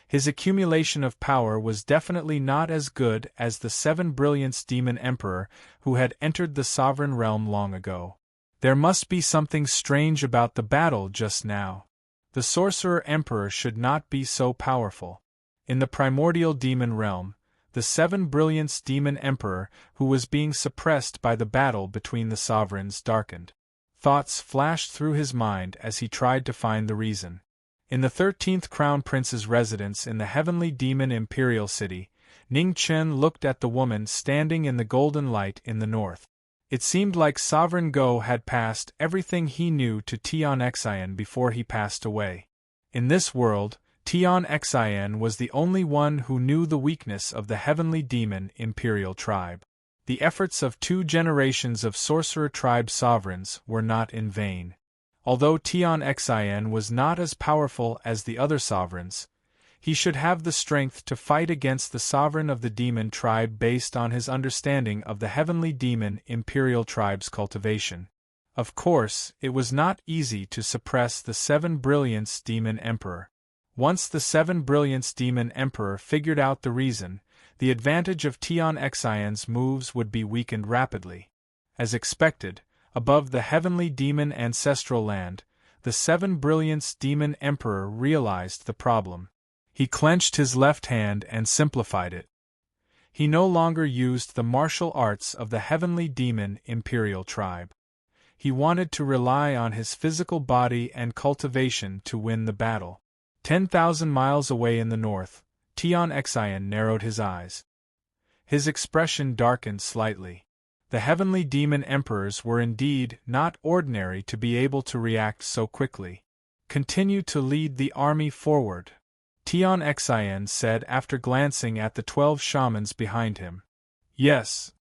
his accumulation of power was definitely not as good as the 7 brilliance demon emperor who had entered the sovereign realm long ago. There must be something strange about the battle just now. The Sorcerer Emperor should not be so powerful. In the primordial demon realm, the Seven Brilliance Demon Emperor, who was being suppressed by the battle between the sovereigns, darkened. Thoughts flashed through his mind as he tried to find the reason. In the 13th Crown Prince's residence in the Heavenly Demon Imperial City, Ning Chen looked at the woman standing in the golden light in the north. It seemed like Sovereign Go had passed everything he knew to Tian Xian before he passed away. In this world, Tian Xian was the only one who knew the weakness of the Heavenly Demon Imperial tribe. The efforts of 2 generations of Sorcerer tribe sovereigns were not in vain. Although Tian Xian was not as powerful as the other sovereigns, he should have the strength to fight against the sovereign of the demon tribe based on his understanding of the Heavenly Demon Imperial tribe's cultivation. Of course, it was not easy to suppress the Seven Brilliance Demon Emperor. Once the Seven Brilliance Demon Emperor figured out the reason, the advantage of Tian Xian's moves would be weakened rapidly. As expected, above the Heavenly Demon Ancestral Land, the Seven Brilliance Demon Emperor realized the problem. He clenched his left hand and simplified it. He no longer used the martial arts of the Heavenly Demon Imperial tribe. He wanted to rely on his physical body and cultivation to win the battle. 10,000 miles away in the north, Tian Xian narrowed his eyes. His expression darkened slightly. The Heavenly Demon Emperors were indeed not ordinary to be able to react so quickly. Continue to lead the army forward, Tian Xian said after glancing at the 12 shamans behind him. Yes.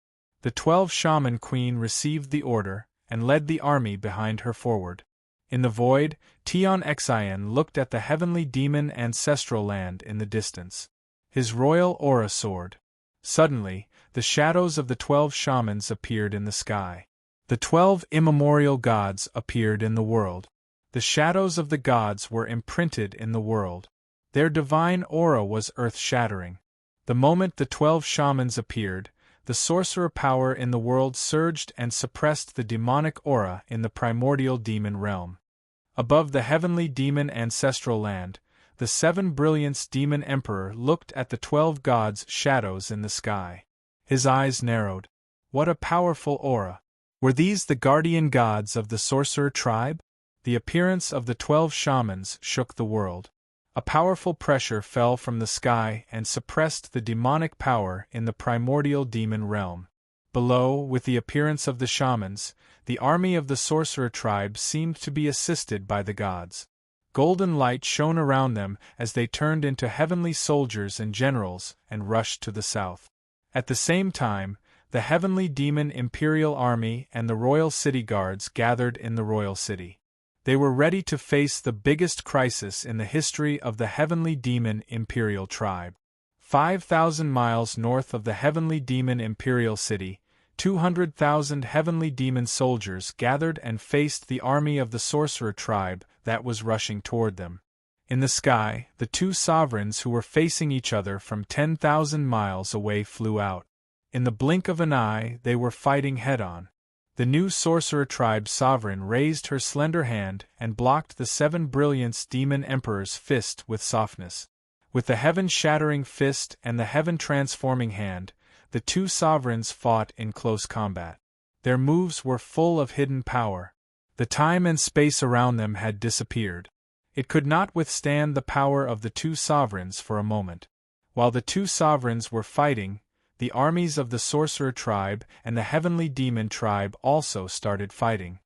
The 12 shaman queen received the order and led the army behind her forward. In the void, Tian Xian looked at the Heavenly Demon Ancestral Land in the distance. His royal aura soared. Suddenly, the shadows of the 12 shamans appeared in the sky. The 12 immemorial gods appeared in the world. The shadows of the gods were imprinted in the world. Their divine aura was earth-shattering. The moment the 12 shamans appeared, the sorcerer power in the world surged and suppressed the demonic aura in the primordial demon realm. Above the Heavenly Demon Ancestral Land, the Seven Brilliance Demon Emperor looked at the 12 gods' shadows in the sky. His eyes narrowed. What a powerful aura! Were these the guardian gods of the sorcerer tribe? The appearance of the 12 shamans shook the world. A powerful pressure fell from the sky and suppressed the demonic power in the primordial demon realm. Below, with the appearance of the shamans, the army of the sorcerer tribe seemed to be assisted by the gods. Golden light shone around them as they turned into heavenly soldiers and generals and rushed to the south. At the same time, the Heavenly Demon Imperial Army and the Royal City Guards gathered in the Royal City. They were ready to face the biggest crisis in the history of the Heavenly Demon Imperial tribe. 5,000 miles north of the Heavenly Demon Imperial City, 200,000 Heavenly Demon soldiers gathered and faced the army of the Sorcerer tribe that was rushing toward them. In the sky, the two sovereigns who were facing each other from 10,000 miles away flew out. In the blink of an eye, they were fighting head-on. The new Sorcerer tribe sovereign raised her slender hand and blocked the Seven Brilliance Demon Emperor's fist with softness. With the heaven-shattering fist and the heaven-transforming hand, the two sovereigns fought in close combat. Their moves were full of hidden power. The time and space around them had disappeared. It could not withstand the power of the two sovereigns for a moment. While the two sovereigns were fighting, the armies of the Sorcerer tribe and the Heavenly Demon tribe also started fighting.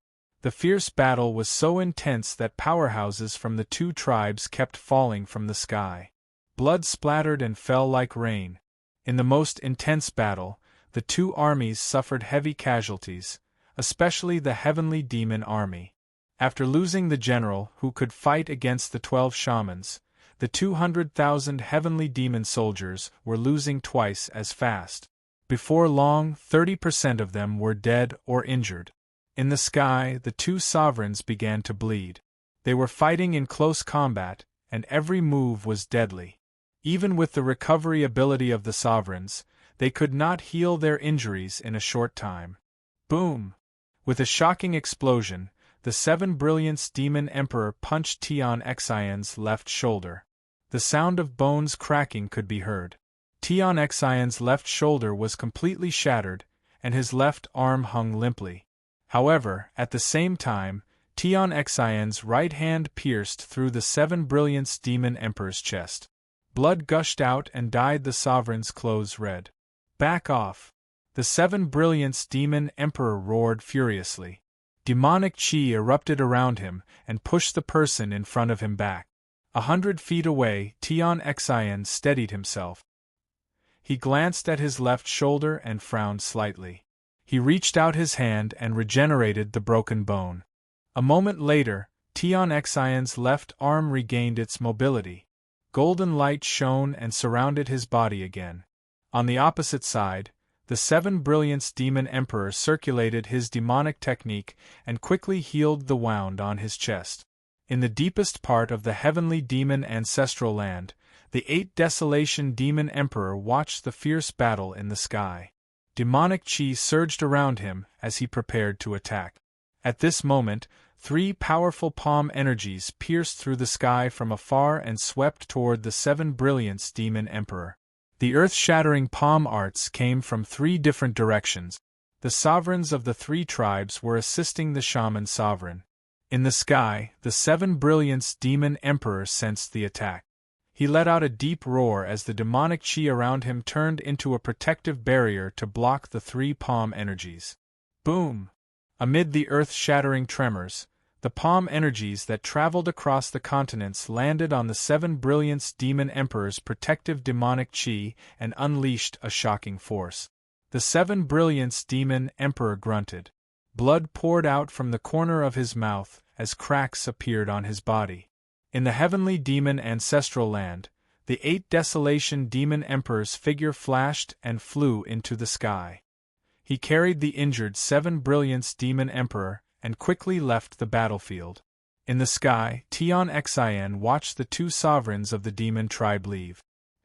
The fierce battle was so intense that powerhouses from the two tribes kept falling from the sky. Blood splattered and fell like rain. In the most intense battle, the two armies suffered heavy casualties, especially the Heavenly Demon army. After losing the general who could fight against the 12 shamans, the 200,000 Heavenly Demon soldiers were losing twice as fast. Before long, 30% of them were dead or injured. In the sky, the two sovereigns began to bleed. They were fighting in close combat, and every move was deadly. Even with the recovery ability of the sovereigns, they could not heal their injuries in a short time. Boom! With a shocking explosion, the Seven Brilliance Demon Emperor punched Tian Xian's left shoulder. The sound of bones cracking could be heard. Tian Xian's left shoulder was completely shattered, and his left arm hung limply. However, at the same time, Tian Xian's right hand pierced through the Seven Brilliance Demon Emperor's chest. Blood gushed out and dyed the sovereign's clothes red. "Back off!" The Seven Brilliance Demon Emperor roared furiously. Demonic chi erupted around him and pushed the person in front of him back. 100 feet away, Tian Xian steadied himself. He glanced at his left shoulder and frowned slightly. He reached out his hand and regenerated the broken bone. A moment later, Tian Xian's left arm regained its mobility. Golden light shone and surrounded his body again. On the opposite side, the Seven Brilliance Demon Emperor circulated his demonic technique and quickly healed the wound on his chest. In the deepest part of the heavenly demon ancestral land, the 8 Desolation Demon Emperor watched the fierce battle in the sky. Demonic chi surged around him as he prepared to attack. At this moment, 3 powerful palm energies pierced through the sky from afar and swept toward the Seven Brilliance Demon Emperor. The earth-shattering palm arts came from 3 different directions. The sovereigns of the 3 tribes were assisting the shaman sovereign. In the sky, the Seven Brilliance Demon Emperor sensed the attack. He let out a deep roar as the demonic chi around him turned into a protective barrier to block the 3 palm energies. Boom! Amid the earth-shattering tremors, the palm energies that traveled across the continents landed on the Seven Brilliance Demon Emperor's protective demonic chi and unleashed a shocking force. The Seven Brilliance Demon Emperor grunted. Blood poured out from the corner of his mouth as cracks appeared on his body. In the heavenly demon ancestral land, the 8 Desolation Demon Emperor's figure flashed and flew into the sky. He carried the injured Seven Brilliance Demon Emperor and quickly left the battlefield. In the sky, Tian Xian watched the 2 sovereigns of the demon tribe leave.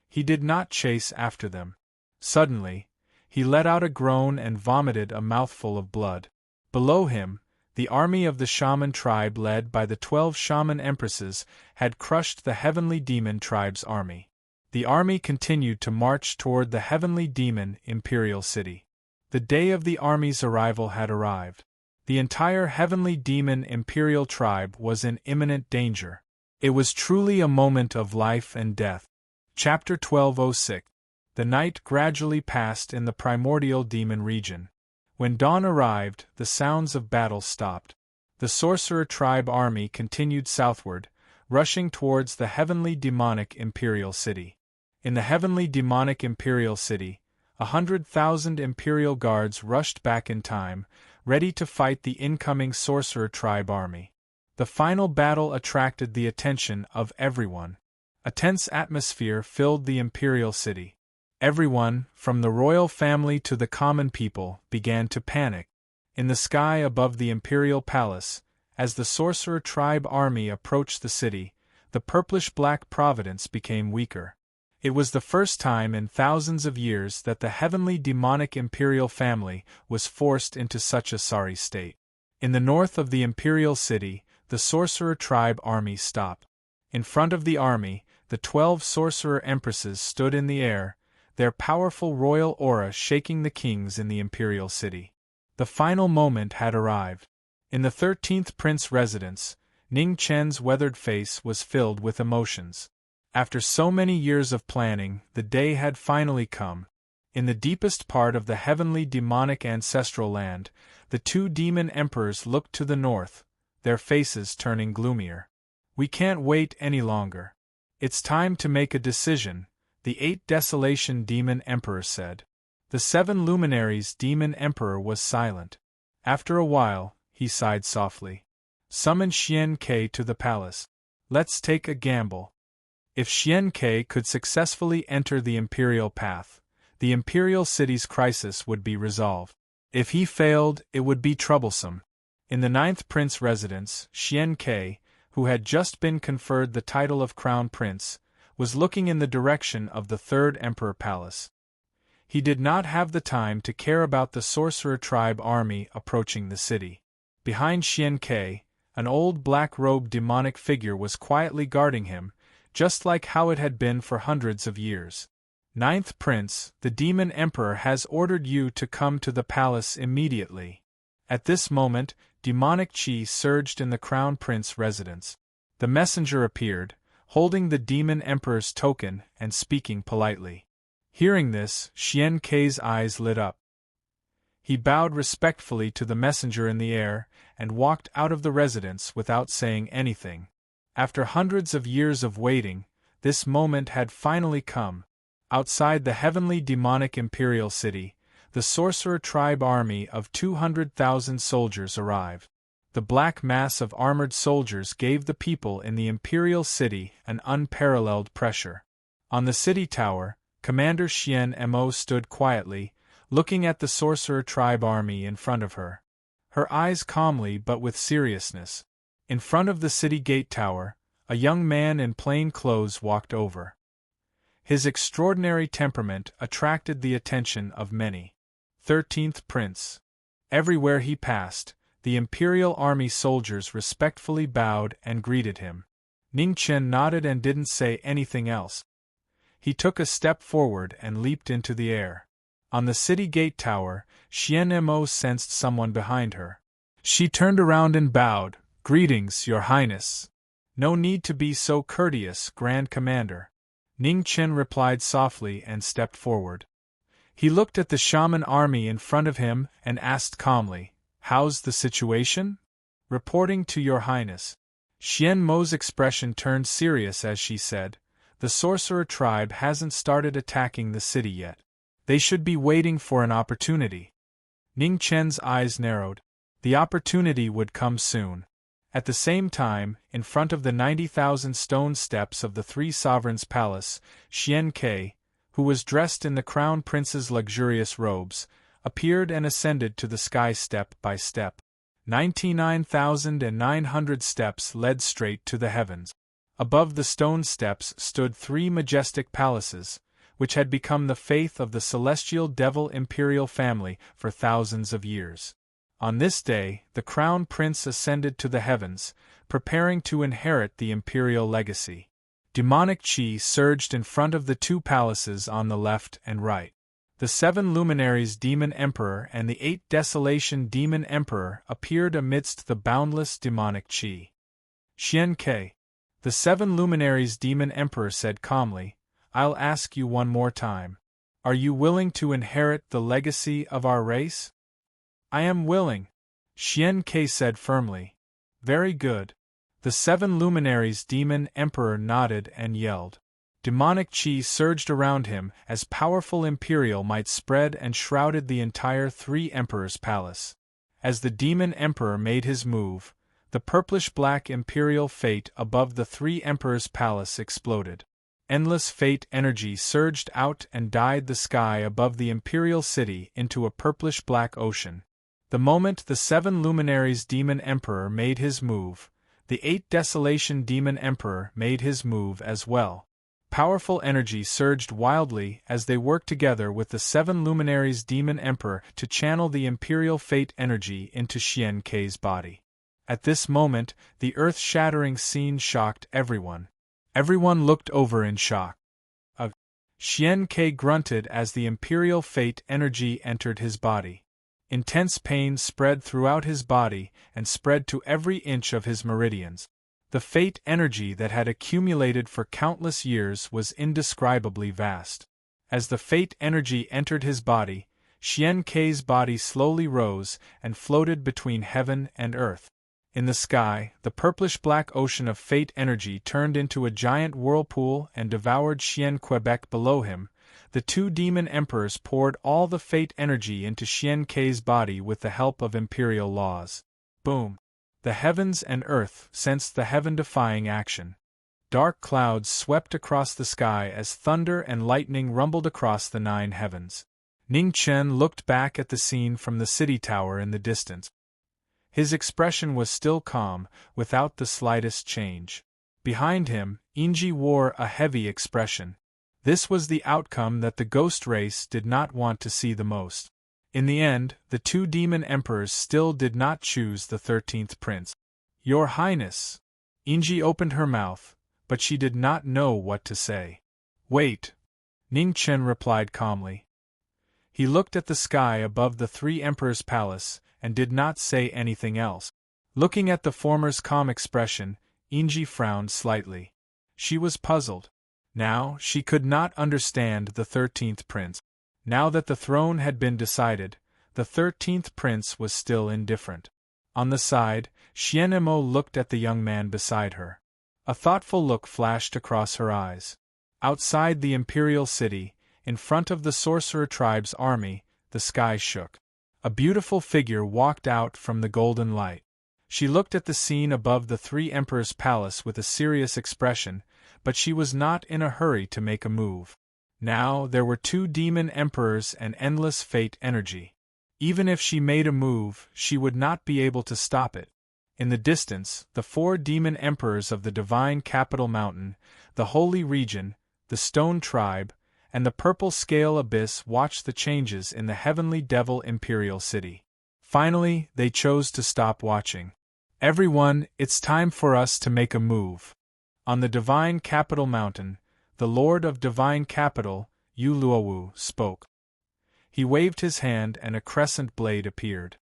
He did not chase after them. Suddenly, he let out a groan and vomited a mouthful of blood. Below him, the army of the shaman tribe led by the 12 shaman empresses had crushed the heavenly demon tribe's army. The army continued to march toward the heavenly demon imperial city. The day of the army's arrival had arrived. The entire heavenly demon imperial tribe was in imminent danger. It was truly a moment of life and death. Chapter 1206. The night gradually passed in the primordial demon region. When dawn arrived, the sounds of battle stopped. The sorcerer tribe army continued southward, rushing towards the heavenly demonic imperial city. In the heavenly demonic imperial city, 100,000 imperial guards rushed back in time, ready to fight the incoming sorcerer tribe army. The final battle attracted the attention of everyone. A tense atmosphere filled the imperial city. Everyone, from the royal family to the common people, began to panic. In the sky above the imperial palace, as the sorcerer tribe army approached the city, the purplish-black providence became weaker. It was the first time in thousands of years that the heavenly demonic imperial family was forced into such a sorry state. In the north of the imperial city, the sorcerer tribe army stopped. In front of the army, the 12 sorcerer empresses stood in the air, their powerful royal aura shaking the kings in the imperial city. The final moment had arrived. In the 13th prince residence, Ning Chen's weathered face was filled with emotions. After so many years of planning, the day had finally come. In the deepest part of the heavenly demonic ancestral land, the 2 demon emperors looked to the north, their faces turning gloomier. "We can't wait any longer. It's time to make a decision," the 8 Desolation Demon Emperor said. The 7 Luminaries Demon Emperor was silent. After a while, he sighed softly. "Summon Xian Ke to the palace. Let's take a gamble. If Xian Ke could successfully enter the imperial path, the imperial city's crisis would be resolved. If he failed, it would be troublesome." In the 9th prince residence, Xian Ke, who had just been conferred the title of crown prince, was looking in the direction of the 3rd emperor palace. He did not have the time to care about the sorcerer tribe army approaching the city. Behind Xian Ke, an old black-robed demonic figure was quietly guarding him, just like how it had been for hundreds of years. Ninth Prince, the Demon Emperor has ordered you to come to the palace immediately. At this moment, demonic chi surged in the Crown Prince residence. The messenger appeared, holding the Demon Emperor's token and speaking politely. Hearing this, Xian Ke's eyes lit up. He bowed respectfully to the messenger in the air and walked out of the residence without saying anything. After hundreds of years of waiting, this moment had finally come. Outside the heavenly demonic imperial city, the sorcerer tribe army of 200,000 soldiers arrived. The black mass of armored soldiers gave the people in the imperial city an unparalleled pressure. On the city tower, Commander Xian Mo stood quietly, looking at the sorcerer tribe army in front of her. Her eyes calmly but with seriousness. In front of the city gate tower, a young man in plain clothes walked over. His extraordinary temperament attracted the attention of many. 13th Prince. Everywhere he passed, the imperial army soldiers respectfully bowed and greeted him. Ning Chen nodded and didn't say anything else. He took a step forward and leaped into the air. On the city gate tower, Xian Mo sensed someone behind her. She turned around and bowed. "Greetings, Your Highness." "No need to be so courteous, Grand Commander." Ning Chen replied softly and stepped forward. He looked at the shaman army in front of him and asked calmly, "How's the situation?" "Reporting to Your Highness." Xian Mo's expression turned serious as she said, "The sorcerer tribe hasn't started attacking the city yet. They should be waiting for an opportunity." Ning Chen's eyes narrowed. The opportunity would come soon. At the same time, in front of the 90,000 stone steps of the Three Sovereigns' Palace, Xian Ke, who was dressed in the Crown Prince's luxurious robes, appeared and ascended to the sky step by step. 99,900 steps led straight to the heavens. Above the stone steps stood three majestic palaces, which had become the faith of the celestial devil imperial family for thousands of years. On this day, the Crown Prince ascended to the heavens, preparing to inherit the imperial legacy. Demonic chi surged in front of the two palaces on the left and right. The 7 luminaries Demon Emperor and the 8 Desolation Demon Emperor appeared amidst the boundless demonic chi. "Xian Ke." The 7 luminaries Demon Emperor said calmly, "I'll ask you one more time. Are you willing to inherit the legacy of our race?" "I am willing," Xian Ke said firmly. "Very good." The 7 luminaries Demon Emperor nodded and yelled. Demonic chi surged around him as powerful imperial might spread and shrouded the entire Three Emperors' Palace. As the Demon Emperor made his move, the purplish-black imperial fate above the Three Emperors' Palace exploded. Endless fate energy surged out and dyed the sky above the imperial city into a purplish-black ocean. The moment the 7 luminaries Demon Emperor made his move, the 8 Desolation Demon Emperor made his move as well. Powerful energy surged wildly as they worked together with the 7 luminaries Demon Emperor to channel the imperial fate energy into Xian Ke's body. At this moment, the earth-shattering scene shocked everyone. Everyone looked over in shock. Xian Ke grunted as the imperial fate energy entered his body. Intense pain spread throughout his body and spread to every inch of his meridians. The fate energy that had accumulated for countless years was indescribably vast. As the fate energy entered his body, Xian Ke's body slowly rose and floated between heaven and earth. In the sky, the purplish-black ocean of fate energy turned into a giant whirlpool and devoured Xian Quebec below him. The 2 demon emperors poured all the fate energy into Xian Ke's body with the help of imperial laws. Boom! The heavens and earth sensed the heaven-defying action. Dark clouds swept across the sky as thunder and lightning rumbled across the 9 heavens. Ning Chen looked back at the scene from the city tower in the distance. His expression was still calm, without the slightest change. Behind him, Inji wore a heavy expression. This was the outcome that the ghost race did not want to see the most. In the end, the two demon emperors still did not choose the 13th prince. Your Highness! Inji opened her mouth, but she did not know what to say. Wait! Ning Chen replied calmly. He looked at the sky above the three emperors' palace and did not say anything else. Looking at the former's calm expression, Inji frowned slightly. She was puzzled. Now, she could not understand the 13th prince. Now that the throne had been decided, the 13th prince was still indifferent. On the side, Xian Mo looked at the young man beside her. A thoughtful look flashed across her eyes. Outside the imperial city, in front of the sorcerer tribe's army, the sky shook. A beautiful figure walked out from the golden light. She looked at the scene above the three emperors' palace with a serious expression, but she was not in a hurry to make a move. Now there were two demon emperors and endless fate energy. Even if she made a move, she would not be able to stop it. In the distance, the four demon emperors of the divine capital mountain, the holy region, the stone tribe, and the purple scale abyss watched the changes in the heavenly devil imperial city. Finally, they chose to stop watching. Everyone, it's time for us to make a move. On the divine capital mountain, the Lord of Divine Capital, Yu Luowu, spoke. He waved his hand and a crescent blade appeared.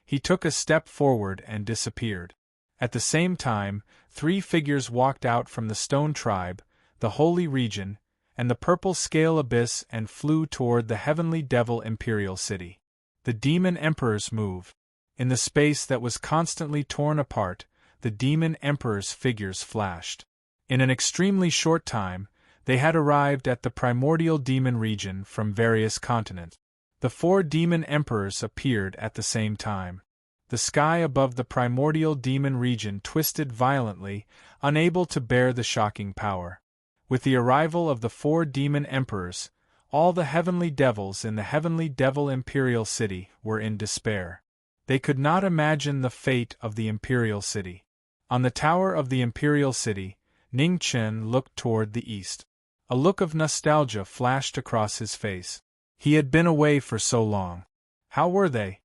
He took a step forward and disappeared. At the same time, three figures walked out from the stone tribe, the holy region, and the purple scale abyss and flew toward the heavenly devil imperial city. The demon emperors moved. In the space that was constantly torn apart, the demon emperors' figures flashed. In an extremely short time, they had arrived at the primordial demon region from various continents. The four demon emperors appeared at the same time. The sky above the primordial demon region twisted violently, unable to bear the shocking power. With the arrival of the four demon emperors, all the heavenly devils in the heavenly devil imperial city were in despair. They could not imagine the fate of the imperial city. On the tower of the imperial city, Ning Chen looked toward the east. A look of nostalgia flashed across his face. He had been away for so long. How were they?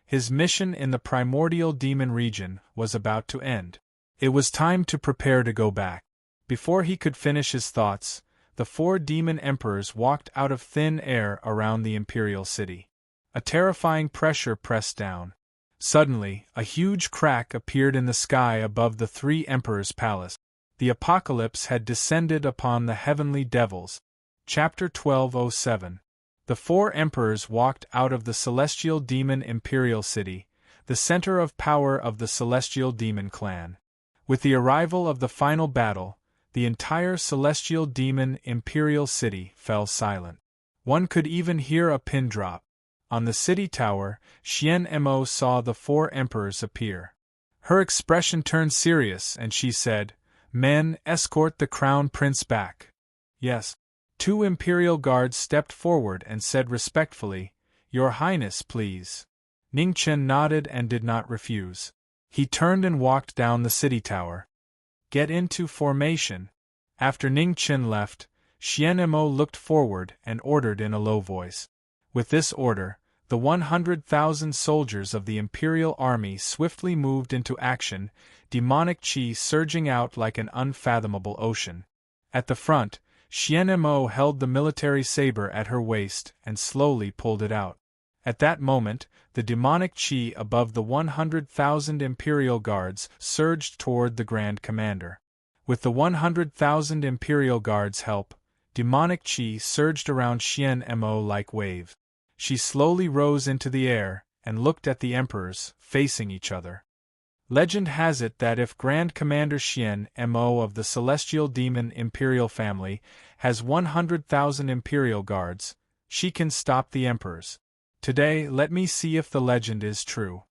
His mission in the primordial demon region was about to end. It was time to prepare to go back. Before he could finish his thoughts, the four demon emperors walked out of thin air around the imperial city. A terrifying pressure pressed down. Suddenly, a huge crack appeared in the sky above the three emperors' palace. The apocalypse had descended upon the heavenly devils. Chapter 1207. The four emperors walked out of the celestial demon imperial city, the center of power of the celestial demon clan. With the arrival of the final battle, the entire celestial demon imperial city fell silent. One could even hear a pin drop. On the city tower, Xian Mo saw the four emperors appear. Her expression turned serious and she said, "Men, escort the crown prince back." Yes. Two imperial guards stepped forward and said respectfully, "Your Highness, please." Ning Chen nodded and did not refuse. He turned and walked down the city tower. "Get into formation." After Ning Chen left, Xian Mo looked forward and ordered in a low voice. With this order, the 100,000 soldiers of the imperial army swiftly moved into action, demonic chi surging out like an unfathomable ocean. At the front, Xian Mo held the military saber at her waist and slowly pulled it out. At that moment, the demonic chi above the 100,000 imperial guards surged toward the Grand Commander. With the 100,000 imperial guards' help, demonic chi surged around Xian Mo like waves. She slowly rose into the air and looked at the emperors, facing each other. Legend has it that if Grand Commander Xian Mo of the Celestial Demon Imperial family has 100,000 Imperial guards, she can stop the emperors. Today, let me see if the legend is true.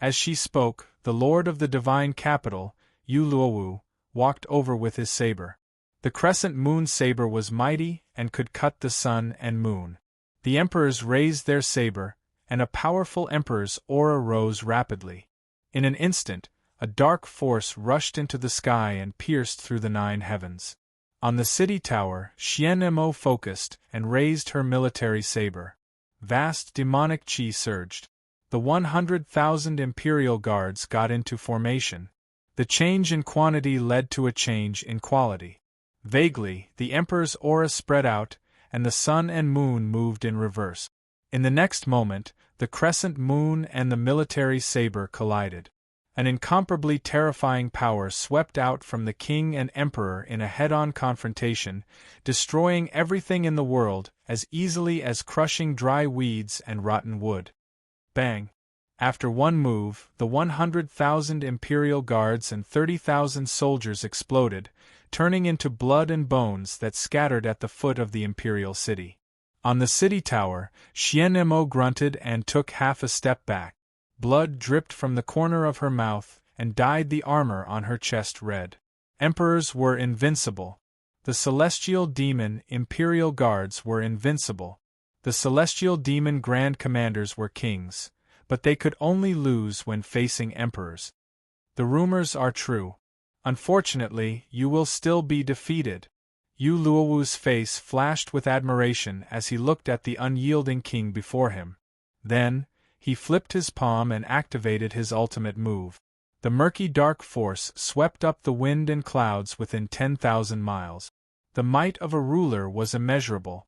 As she spoke, the Lord of the Divine Capital, Yu Luowu, walked over with his saber. The crescent moon saber was mighty and could cut the sun and moon. The emperors raised their saber, and a powerful emperor's aura rose rapidly. In an instant, a dark force rushed into the sky and pierced through the 9 heavens. On the city tower, Xian focused and raised her military saber. Vast demonic chi surged. The 100,000 Imperial Guards got into formation. The change in quantity led to a change in quality. Vaguely, the Emperor's aura spread out, and the sun and moon moved in reverse. In the next moment, the crescent moon and the military saber collided. An incomparably terrifying power swept out from the king and emperor in a head-on confrontation, destroying everything in the world as easily as crushing dry weeds and rotten wood. Bang! After one move, the 100,000 Imperial Guards and 30,000 soldiers exploded, turning into blood and bones that scattered at the foot of the Imperial City. On the city tower, Xian grunted and took half a step back. Blood dripped from the corner of her mouth and dyed the armor on her chest red. Emperors were invincible. The celestial demon Imperial Guards were invincible. The celestial demon Grand Commanders were kings, but they could only lose when facing emperors. The rumors are true. Unfortunately, you will still be defeated. Yu Luowu's face flashed with admiration as he looked at the unyielding king before him. Then, he flipped his palm and activated his ultimate move. The murky dark force swept up the wind and clouds within 10,000 miles. The might of a ruler was immeasurable.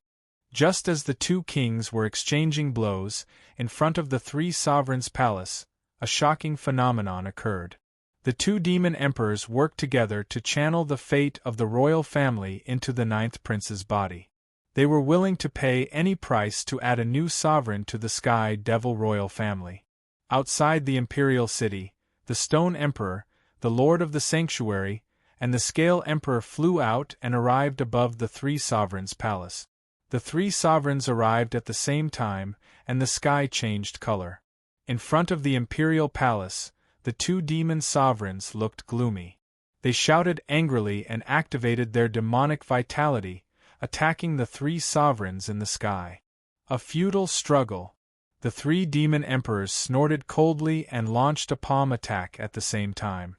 Just as the two kings were exchanging blows, in front of the three sovereigns' palace, a shocking phenomenon occurred. The two demon emperors worked together to channel the fate of the royal family into the ninth prince's body. They were willing to pay any price to add a new sovereign to the Sky Devil royal family. Outside the Imperial City, the Stone Emperor, the Lord of the Sanctuary, and the Scale Emperor flew out and arrived above the three sovereigns' palace. The three sovereigns arrived at the same time, and the sky changed color. In front of the Imperial Palace, the two demon sovereigns looked gloomy. They shouted angrily and activated their demonic vitality, attacking the three sovereigns in the sky. A futile struggle. The three demon emperors snorted coldly and launched a palm attack at the same time.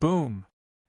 Boom!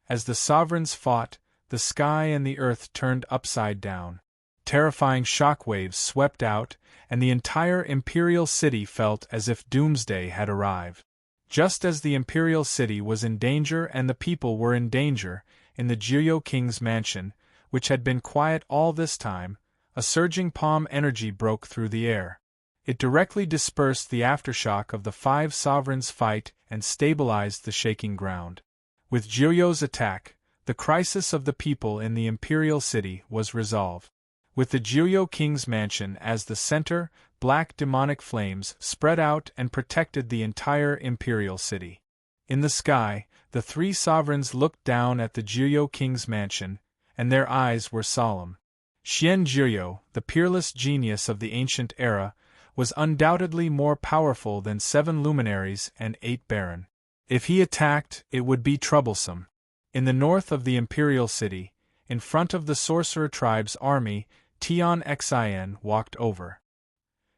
As the sovereigns fought, the sky and the earth turned upside down. Terrifying shockwaves swept out, and the entire Imperial City felt as if doomsday had arrived. Just as the Imperial City was in danger and the people were in danger, in the Jiryo King's mansion, which had been quiet all this time, a surging palm energy broke through the air. It directly dispersed the aftershock of the five sovereigns' fight and stabilized the shaking ground. With Jiryo's attack, the crisis of the people in the Imperial City was resolved. With the Jiryo King's mansion as the center, black demonic flames spread out and protected the entire Imperial City. In the sky, the three sovereigns looked down at the Jiryo King's mansion, and their eyes were solemn. Xian Jiryo, the peerless genius of the ancient era, was undoubtedly more powerful than 7 luminaries and 8 baron. If he attacked, it would be troublesome. In the north of the Imperial City, in front of the sorcerer tribe's army, Tian Xin walked over.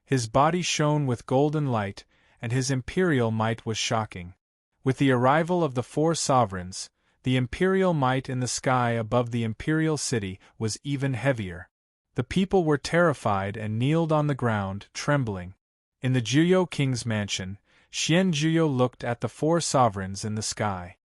His body shone with golden light, and his imperial might was shocking. With the arrival of the 4 sovereigns, the imperial might in the sky above the Imperial City was even heavier. The people were terrified and kneeled on the ground, trembling. In the Jiryo King's mansion, Xian Jiryo looked at the 4 sovereigns in the sky.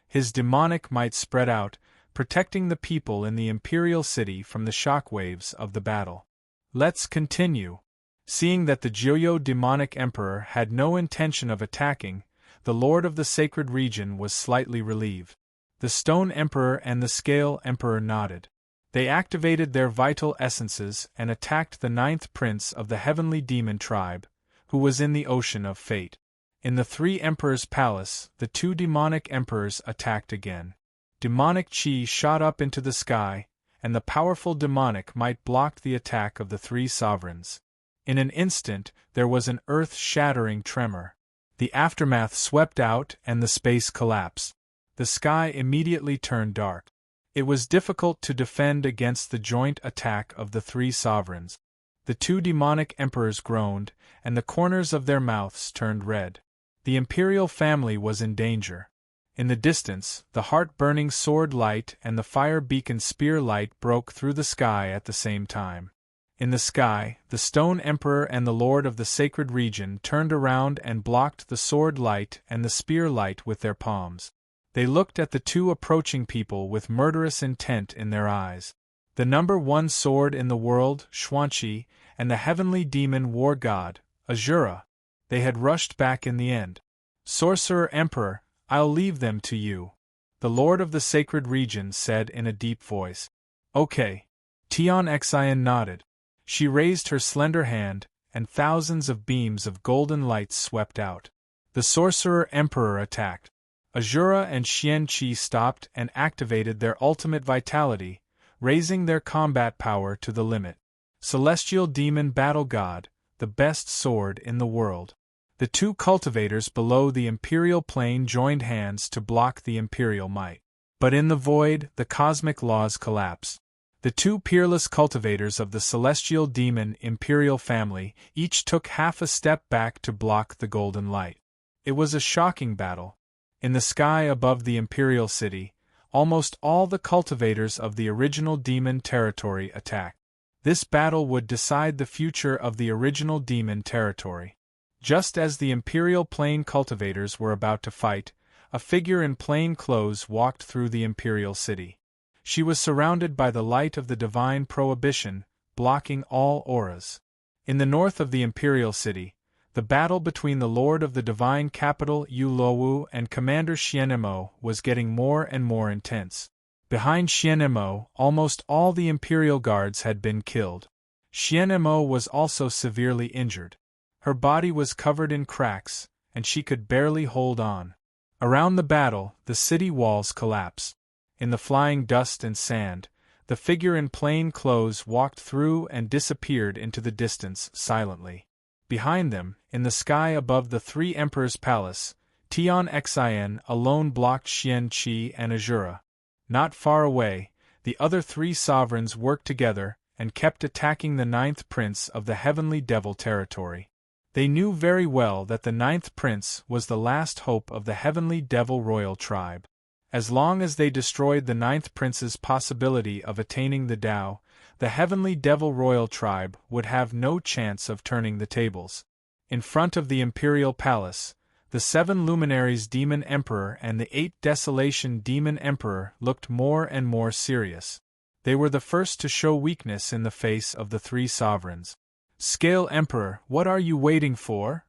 His demonic might spread out, protecting the people in the Imperial City from the shockwaves of the battle. Let's continue. Seeing that the Jiryo demonic emperor had no intention of attacking, the Lord of the Sacred Region was slightly relieved. The Stone Emperor and the Scale Emperor nodded. They activated their vital essences and attacked the 9th prince of the Heavenly Demon tribe, who was in the Ocean of Fate. In the 3 emperors' palace, the 2 demonic emperors attacked again. Demonic chi shot up into the sky, and the powerful demonic might blocked the attack of the 3 sovereigns. In an instant, there was an earth-shattering tremor. The aftermath swept out and the space collapsed. The sky immediately turned dark. It was difficult to defend against the joint attack of the 3 sovereigns. The 2 demonic emperors groaned, and the corners of their mouths turned red. The imperial family was in danger. In the distance, the heart-burning sword light and the fire-beacon spear light broke through the sky at the same time. In the sky, the Stone Emperor and the Lord of the Sacred Region turned around and blocked the sword light and the spear light with their palms. They looked at the two approaching people with murderous intent in their eyes. The number one sword in the world, Xuanqi, and the heavenly demon war god, Azura. They had rushed back in the end. Sorcerer Emperor, I'll leave them to you, the Lord of the Sacred Region said in a deep voice. Okay. Tian Xian nodded. She raised her slender hand, and thousands of beams of golden light swept out. The Sorcerer Emperor attacked. Azura and Xianqi stopped and activated their ultimate vitality, raising their combat power to the limit. Celestial Demon Battle God, the best sword in the world. The two cultivators below the Imperial Plane joined hands to block the Imperial might. But in the void, the cosmic laws collapsed. The two peerless cultivators of the Celestial Demon Imperial family each took half a step back to block the golden light. It was a shocking battle. In the sky above the Imperial City, almost all the cultivators of the original demon territory attacked. This battle would decide the future of the original demon territory. Just as the Imperial Plane cultivators were about to fight, a figure in plain clothes walked through the Imperial City. She was surrounded by the light of the divine prohibition, blocking all auras. In the north of the Imperial City, the battle between the Lord of the Divine Capital Yu Luowu and Commander Xianemo was getting more and more intense. Behind Xianemo, almost all the Imperial Guards had been killed. Xianemo was also severely injured. Her body was covered in cracks, and she could barely hold on. Around the battle, the city walls collapsed. In the flying dust and sand, the figure in plain clothes walked through and disappeared into the distance silently. Behind them, in the sky above the three emperors' palace, Tian Xian alone blocked Xianqi and Azura. Not far away, the other three sovereigns worked together and kept attacking the ninth prince of the heavenly devil territory. They knew very well that the ninth prince was the last hope of the heavenly devil royal tribe. As long as they destroyed the ninth prince's possibility of attaining the Tao, the heavenly devil royal tribe would have no chance of turning the tables. In front of the imperial palace, the 7 luminaries demon emperor and the 8 desolation demon emperor looked more and more serious. They were the first to show weakness in the face of the 3 sovereigns. Scale Emperor, what are you waiting for?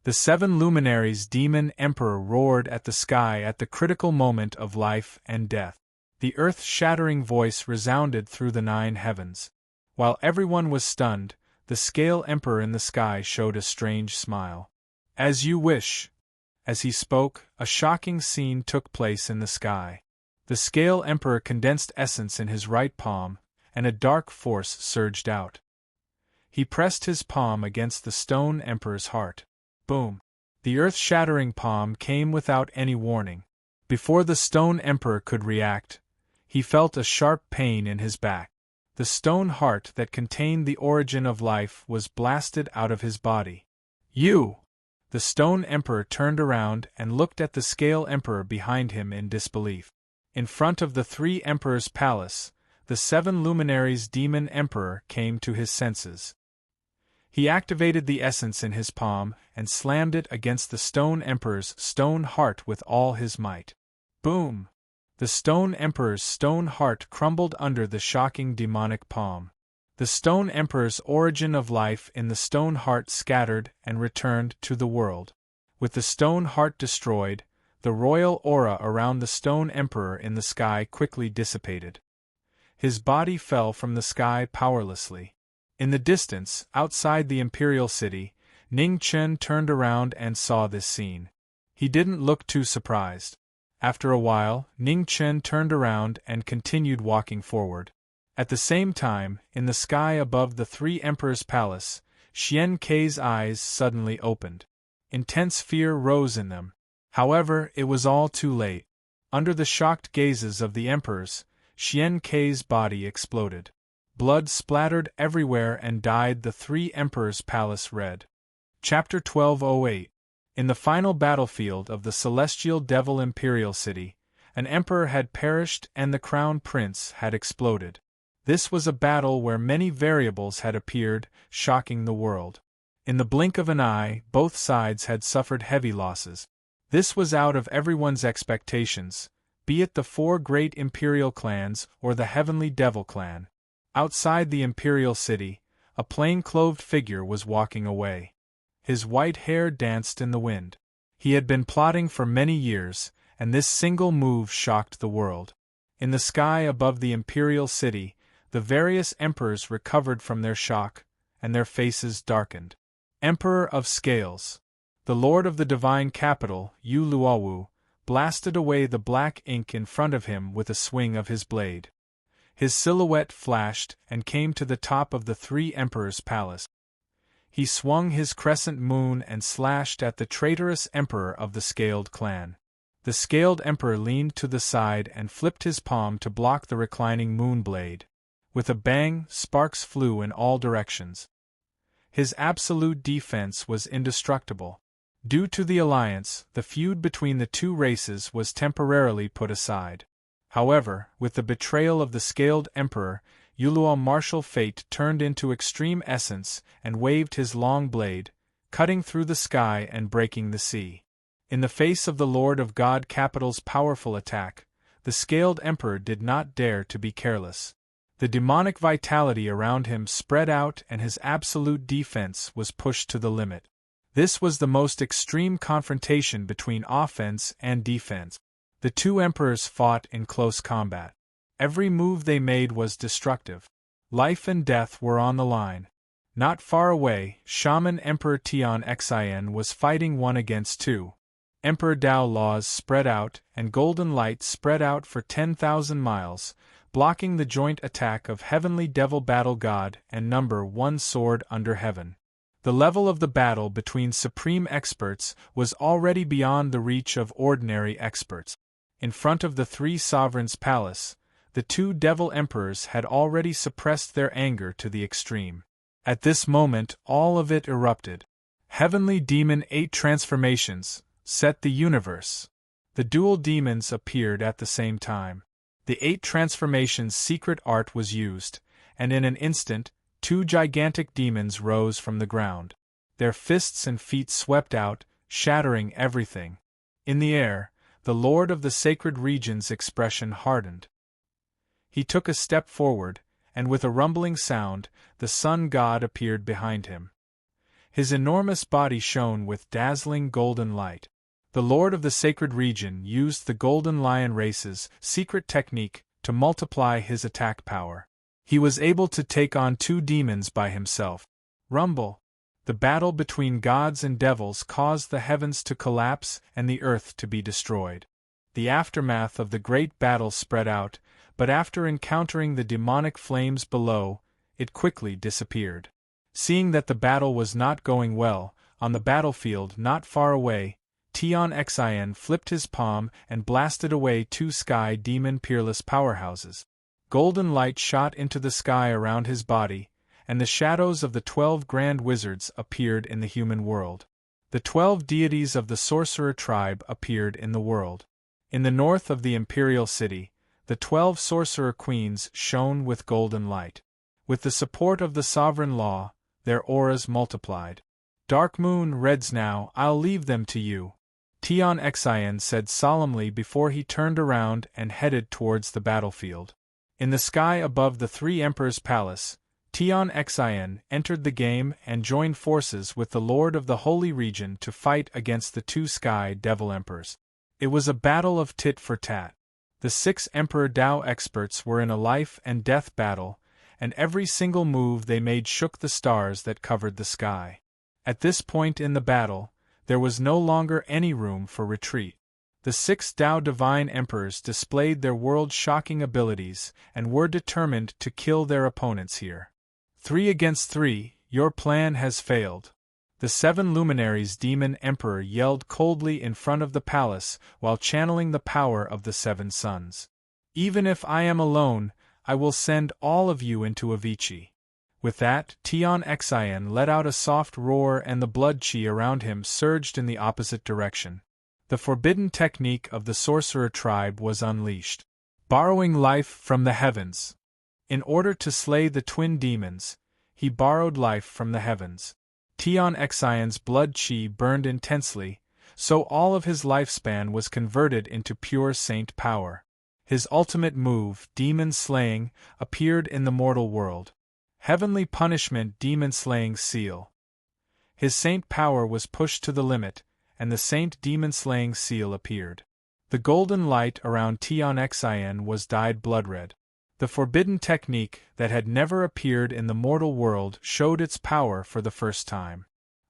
The 7 luminaries demon emperor roared at the sky at the critical moment of life and death. The earth-shattering voice resounded through the 9 heavens. While everyone was stunned, the Scale Emperor in the sky showed a strange smile. As you wish. As he spoke, a shocking scene took place in the sky. The Scale Emperor condensed essence in his right palm, and a dark force surged out. He pressed his palm against the Stone Emperor's heart. Boom! The earth-shattering palm came without any warning. Before the Stone Emperor could react, he felt a sharp pain in his back. The stone heart that contained the origin of life was blasted out of his body. You! The Stone Emperor turned around and looked at the Scale Emperor behind him in disbelief. In front of the 3 emperors' palace, the 7 luminaries demon emperor came to his senses. He activated the essence in his palm and slammed it against the Stone Emperor's stone heart with all his might. Boom! The Stone Emperor's stone heart crumbled under the shocking demonic palm. The Stone Emperor's origin of life in the stone heart scattered and returned to the world. With the stone heart destroyed, the royal aura around the Stone Emperor in the sky quickly dissipated. His body fell from the sky powerlessly. In the distance, outside the imperial city, Ning Chen turned around and saw this scene. He didn't look too surprised. After a while, Ning Chen turned around and continued walking forward. At the same time, in the sky above the 3 emperors' palace, Xian Kei's eyes suddenly opened. Intense fear rose in them. However, it was all too late. Under the shocked gazes of the emperors, Xian Kei's body exploded. Blood splattered everywhere and dyed the 3 emperors' palace red. Chapter 1208. In the final battlefield of the celestial devil imperial city, an emperor had perished and the crown prince had exploded. This was a battle where many variables had appeared, shocking the world. In the blink of an eye, both sides had suffered heavy losses. This was out of everyone's expectations, be it the four great imperial clans or the heavenly devil clan. Outside the imperial city, a plain-clothed figure was walking away. His white hair danced in the wind. He had been plotting for many years, and this single move shocked the world. In the sky above the imperial city, the various emperors recovered from their shock, and their faces darkened. Emperor of Scales, the lord of the divine capital, Yu Luowu, blasted away the black ink in front of him with a swing of his blade. His silhouette flashed and came to the top of the three emperors' palace. He swung his crescent moon and slashed at the traitorous emperor of the Scaled clan. The Scaled emperor leaned to the side and flipped his palm to block the reclining moon blade. With a bang, sparks flew in all directions. His absolute defense was indestructible. Due to the alliance, the feud between the two races was temporarily put aside. However, with the betrayal of the Scaled emperor, Yuluo's martial fate turned into extreme essence and waved his long blade, cutting through the sky and breaking the sea. In the face of the Lord of God Capital's powerful attack, the Scaled emperor did not dare to be careless. The demonic vitality around him spread out and his absolute defense was pushed to the limit. This was the most extreme confrontation between offense and defense. The two emperors fought in close combat. Every move they made was destructive. Life and death were on the line. Not far away, Shaman Emperor Tian Xin was fighting 1 against 2. Emperor Dao laws spread out, and golden light spread out for 10,000 miles, blocking the joint attack of Heavenly Devil Battle God and Number 1 Sword under Heaven. The level of the battle between supreme experts was already beyond the reach of ordinary experts. In front of the three sovereigns' palace, the two devil emperors had already suppressed their anger to the extreme. At this moment, all of it erupted. Heavenly Demon 8 transformations set the universe. The dual demons appeared at the same time. The 8 transformations' secret art was used, and in an instant, 2 gigantic demons rose from the ground. Their fists and feet swept out, shattering everything. In the air, the Lord of the Sacred Region's expression hardened. He took a step forward, and with a rumbling sound, the Sun God appeared behind him. His enormous body shone with dazzling golden light. The Lord of the Sacred Region used the Golden Lion race's secret technique to multiply his attack power. He was able to take on 2 demons by himself. Rumble! The battle between gods and devils caused the heavens to collapse and the earth to be destroyed. The aftermath of the great battle spread out, but after encountering the demonic flames below, it quickly disappeared. Seeing that the battle was not going well, on the battlefield not far away, Tian Xin flipped his palm and blasted away 2 sky demon peerless powerhouses. Golden light shot into the sky around his body, and the shadows of the 12 grand wizards appeared in the human world. The 12 deities of the sorcerer tribe appeared in the world. In the north of the imperial city, the 12 sorcerer queens shone with golden light. With the support of the sovereign law, their auras multiplied. Dark Moon Reds, now I'll leave them to you, Tian Xin said solemnly before he turned around and headed towards the battlefield. In the sky above the 3 emperors' palace, Tian Xin entered the game and joined forces with the Lord of the Holy Region to fight against the 2 sky devil emperors. It was a battle of tit for tat. The 6 Emperor Dao experts were in a life and death battle, and every single move they made shook the stars that covered the sky. At this point in the battle, there was no longer any room for retreat. The 6 Dao Divine Emperors displayed their world-shocking abilities and were determined to kill their opponents here. 3 against 3, your plan has failed. The 7 Luminaries Demon Emperor yelled coldly in front of the palace while channeling the power of the 7 suns. Even if I am alone, I will send all of you into Avicii. With that, Tian Xian let out a soft roar and the blood qi around him surged in the opposite direction. The forbidden technique of the sorcerer tribe was unleashed. Borrowing life from the heavens. In order to slay the twin demons, he borrowed life from the heavens. Tian Xian's blood qi burned intensely, so all of his lifespan was converted into pure saint power. His ultimate move, demon slaying, appeared in the mortal world. Heavenly punishment demon slaying seal. His saint power was pushed to the limit, and the saint demon slaying seal appeared. The golden light around Tian Xian was dyed blood red. The forbidden technique that had never appeared in the mortal world showed its power for the first time.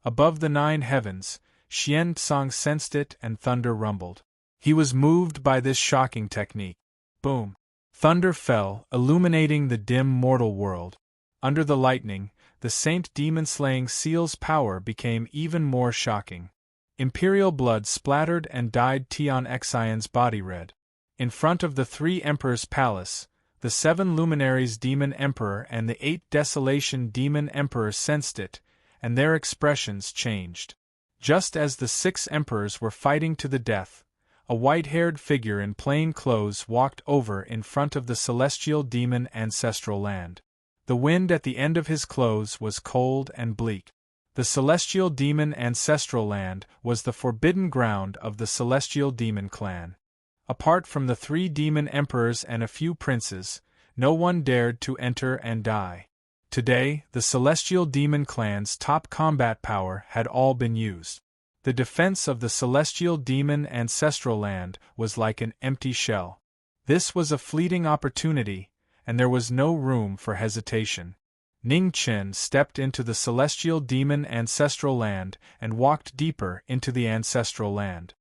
Above the 9 heavens, Xian Tsang sensed it and thunder rumbled. He was moved by this shocking technique. Boom! Thunder fell, illuminating the dim mortal world. Under the lightning, the saint demon-slaying seal's power became even more shocking. Imperial blood splattered and dyed Tian Xian's body red. In front of the 3 emperors' palace, the 7 luminaries demon emperor and the 8 desolation demon emperor sensed it, and their expressions changed. Just as the 6 emperors were fighting to the death, a white-haired figure in plain clothes walked over in front of the celestial demon ancestral land. The wind at the end of his clothes was cold and bleak. The celestial demon ancestral land was the forbidden ground of the celestial demon clan. Apart from the 3 demon emperors and a few princes, no one dared to enter and die. Today, the celestial demon clan's top combat power had all been used. The defense of the celestial demon ancestral land was like an empty shell. This was a fleeting opportunity, and there was no room for hesitation. Ning Chen stepped into the celestial demon ancestral land and walked deeper into the ancestral land.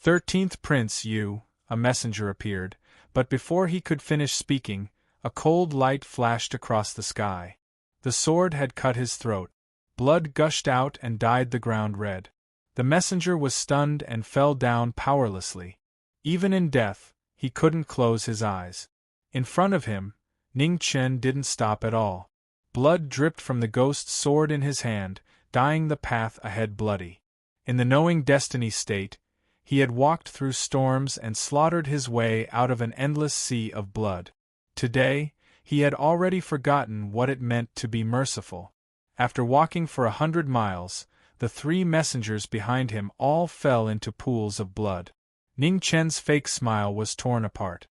13th Prince Yu, a messenger appeared, but before he could finish speaking, a cold light flashed across the sky. The sword had cut his throat. Blood gushed out and dyed the ground red. The messenger was stunned and fell down powerlessly. Even in death, he couldn't close his eyes. In front of him, Ning Chen didn't stop at all. Blood dripped from the ghost's sword in his hand, dyeing the path ahead bloody. In the knowing destiny state, he had walked through storms and slaughtered his way out of an endless sea of blood. Today, he had already forgotten what it meant to be merciful. After walking for 100 miles, the 3 messengers behind him all fell into pools of blood. Ning Chen's fake smile was torn apart.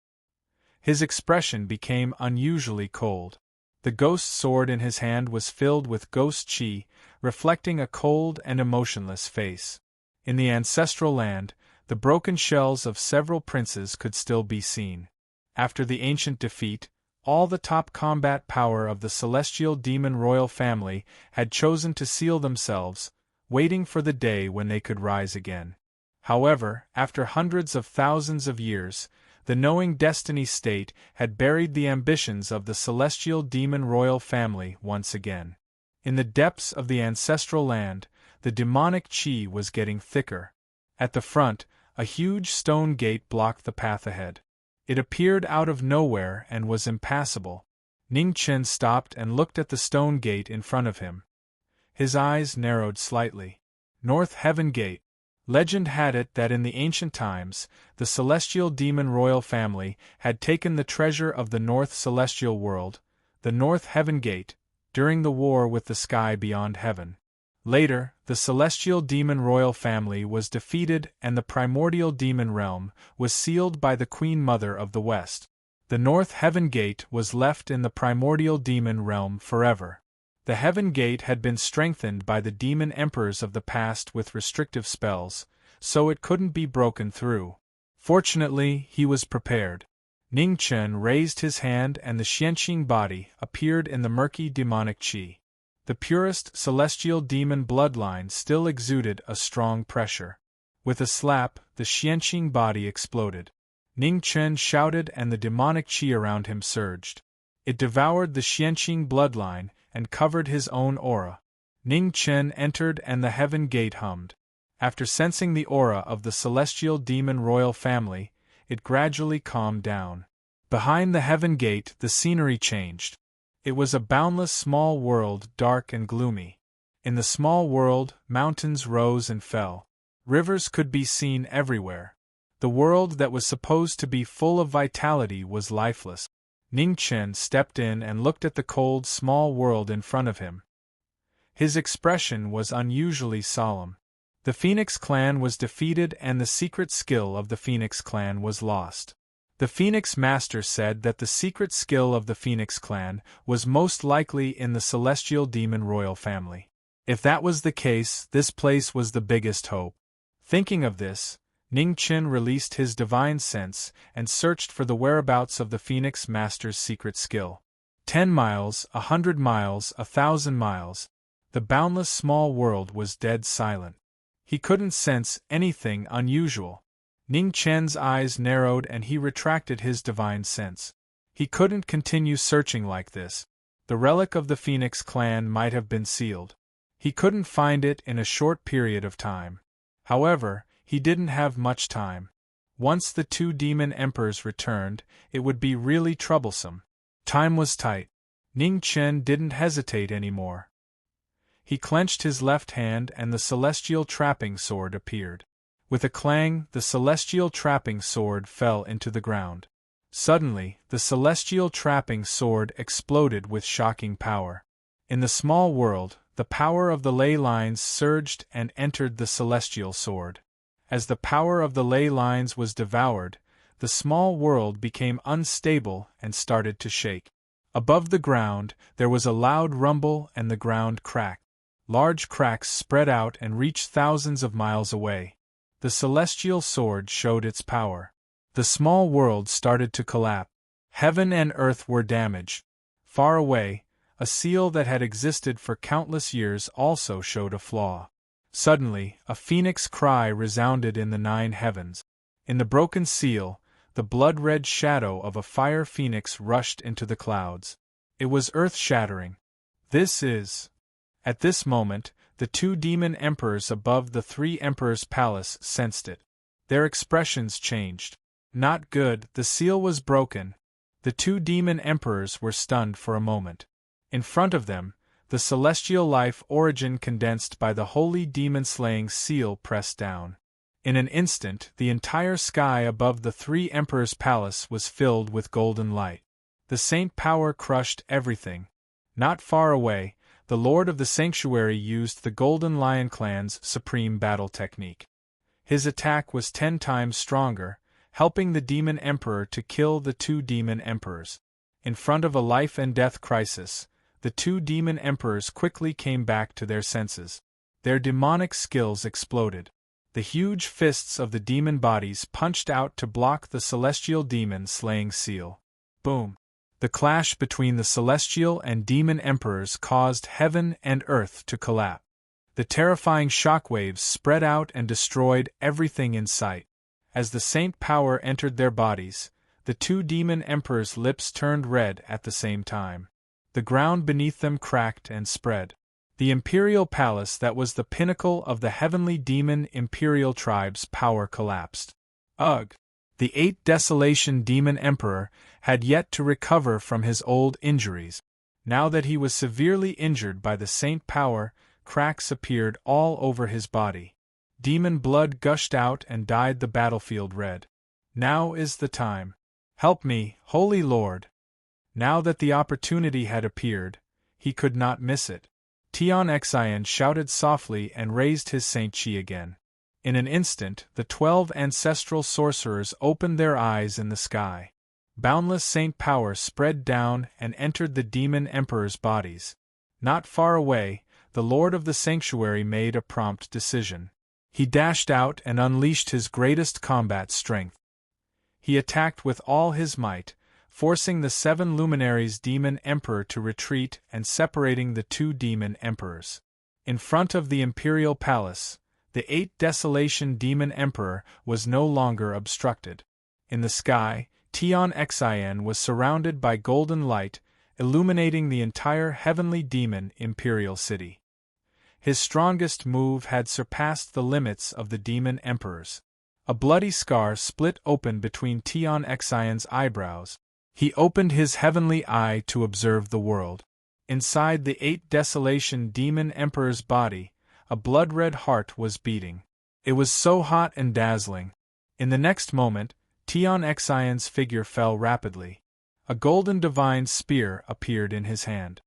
His expression became unusually cold. The ghost sword in his hand was filled with ghost qi, reflecting a cold and emotionless face. In the ancestral land, the broken shells of several princes could still be seen. After the ancient defeat, all the top combat power of the celestial demon royal family had chosen to seal themselves, waiting for the day when they could rise again. However, after hundreds of thousands of years, the knowing destiny state had buried the ambitions of the celestial demon royal family once again. In the depths of the ancestral land, the demonic qi was getting thicker. At the front, a huge stone gate blocked the path ahead. It appeared out of nowhere and was impassable. Ning Chen stopped and looked at the stone gate in front of him. His eyes narrowed slightly. North Heaven Gate. Legend had it that in the ancient times, the celestial demon royal family had taken the treasure of the North Celestial World, the North Heaven Gate, during the war with the sky beyond heaven. Later, the celestial demon royal family was defeated and the primordial demon realm was sealed by the Queen Mother of the West. The North Heaven Gate was left in the primordial demon realm forever. The Heaven Gate had been strengthened by the demon emperors of the past with restrictive spells, so it couldn't be broken through. Fortunately, he was prepared. Ning Chen raised his hand and the Xianqing body appeared in the murky demonic qi. The purest celestial demon bloodline still exuded a strong pressure. With a slap, the Xianqing body exploded. Ning Chen shouted and the demonic qi around him surged. It devoured the Xianqing bloodline and covered his own aura. Ning Chen entered and the Heaven Gate hummed. After sensing the aura of the celestial demon royal family, it gradually calmed down. Behind the Heaven Gate the scenery changed. It was a boundless small world, dark and gloomy. In the small world, mountains rose and fell. Rivers could be seen everywhere. The world that was supposed to be full of vitality was lifeless. Ning Chen stepped in and looked at the cold, small world in front of him. His expression was unusually solemn. The Phoenix clan was defeated and the secret skill of the Phoenix clan was lost. The Phoenix Master said that the secret skill of the Phoenix clan was most likely in the celestial demon royal family. If that was the case, this place was the biggest hope. Thinking of this, Ning Chen released his divine sense and searched for the whereabouts of the Phoenix Master's secret skill. 10 miles, 100 miles, 1,000 miles. The boundless small world was dead silent. He couldn't sense anything unusual. Ning Chen's eyes narrowed and he retracted his divine sense. He couldn't continue searching like this. The relic of the Phoenix clan might have been sealed. He couldn't find it in a short period of time. However, he didn't have much time. Once the 2 demon emperors returned, it would be really troublesome. Time was tight. Ning Chen didn't hesitate anymore. He clenched his left hand and the celestial trapping sword appeared. With a clang, the celestial trapping sword fell into the ground. Suddenly, the celestial trapping sword exploded with shocking power. In the small world, the power of the ley lines surged and entered the celestial sword. As the power of the ley lines was devoured, the small world became unstable and started to shake. Above the ground, there was a loud rumble and the ground cracked. Large cracks spread out and reached thousands of miles away. The celestial sword showed its power. The small world started to collapse. Heaven and earth were damaged. Far away, a seal that had existed for countless years also showed a flaw. Suddenly, a phoenix cry resounded in the 9 heavens. In the broken seal, the blood-red shadow of a fire phoenix rushed into the clouds. It was earth-shattering. This is... At this moment, the 2 demon emperors above the 3 emperors' palace sensed it. Their expressions changed. Not good, the seal was broken. The 2 demon emperors were stunned for a moment. In front of them, the celestial life origin condensed by the holy demon-slaying seal pressed down. In an instant, the entire sky above the 3 emperors' palace was filled with golden light. The saint power crushed everything. Not far away, the Lord of the Sanctuary used the Golden Lion clan's supreme battle technique. His attack was 10 times stronger, helping the Demon Emperor to kill the 2 Demon Emperors. In front of a life-and-death crisis, the 2 Demon Emperors quickly came back to their senses. Their demonic skills exploded. The huge fists of the demon bodies punched out to block the celestial demon-slaying seal. Boom! The clash between the celestial and demon emperors caused heaven and earth to collapse. The terrifying shockwaves spread out and destroyed everything in sight. As the saint power entered their bodies, the 2 demon emperors' lips turned red at the same time. The ground beneath them cracked and spread. The imperial palace that was the pinnacle of the heavenly demon imperial tribe's power collapsed. Ugh! The 8th Desolation Demon Emperor had yet to recover from his old injuries. Now that he was severely injured by the saint power, cracks appeared all over his body. Demon blood gushed out and dyed the battlefield red. Now is the time. Help me, Holy Lord! Now that the opportunity had appeared, he could not miss it. Tian Xian shouted softly and raised his Saint Chi again. In an instant, the 12 ancestral sorcerers opened their eyes in the sky. Boundless saint power spread down and entered the demon emperors' bodies. Not far away, the Lord of the Sanctuary made a prompt decision. He dashed out and unleashed his greatest combat strength. He attacked with all his might, forcing the 7 luminaries demon emperor to retreat and separating the 2 demon emperors. In front of the imperial palace, the 8th Desolation Demon Emperor was no longer obstructed. In the sky, Tian Xian was surrounded by golden light, illuminating the entire heavenly demon imperial city. His strongest move had surpassed the limits of the demon emperors. A bloody scar split open between Tian Xian's eyebrows. He opened his heavenly eye to observe the world. Inside the 8 Desolation Demon Emperor's body, a blood-red heart was beating. It was so hot and dazzling. In the next moment, Tion Xion's figure fell rapidly. A golden divine spear appeared in his hand.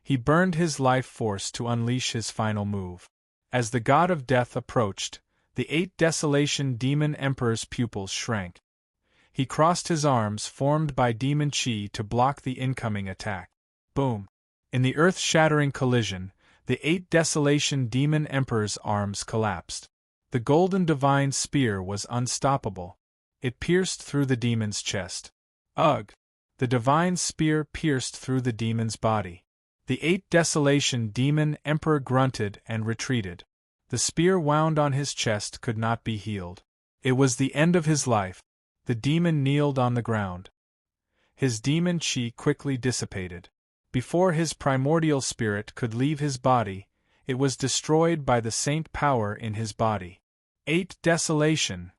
He burned his life force to unleash his final move. As the god of death approached, the 8 Desolation Demon Emperor's pupils shrank. He crossed his arms formed by demon chi to block the incoming attack. Boom! In the earth-shattering collision, the 8 Desolation Demon Emperor's arms collapsed. The golden divine spear was unstoppable. It pierced through the demon's chest. Ugh! The divine spear pierced through the demon's body. The 8 Desolation Demon Emperor grunted and retreated. The spear wound on his chest could not be healed. It was the end of his life. The demon kneeled on the ground. His demon chi quickly dissipated. Before his primordial spirit could leave his body, it was destroyed by the saint power in his body. 8 Desolation.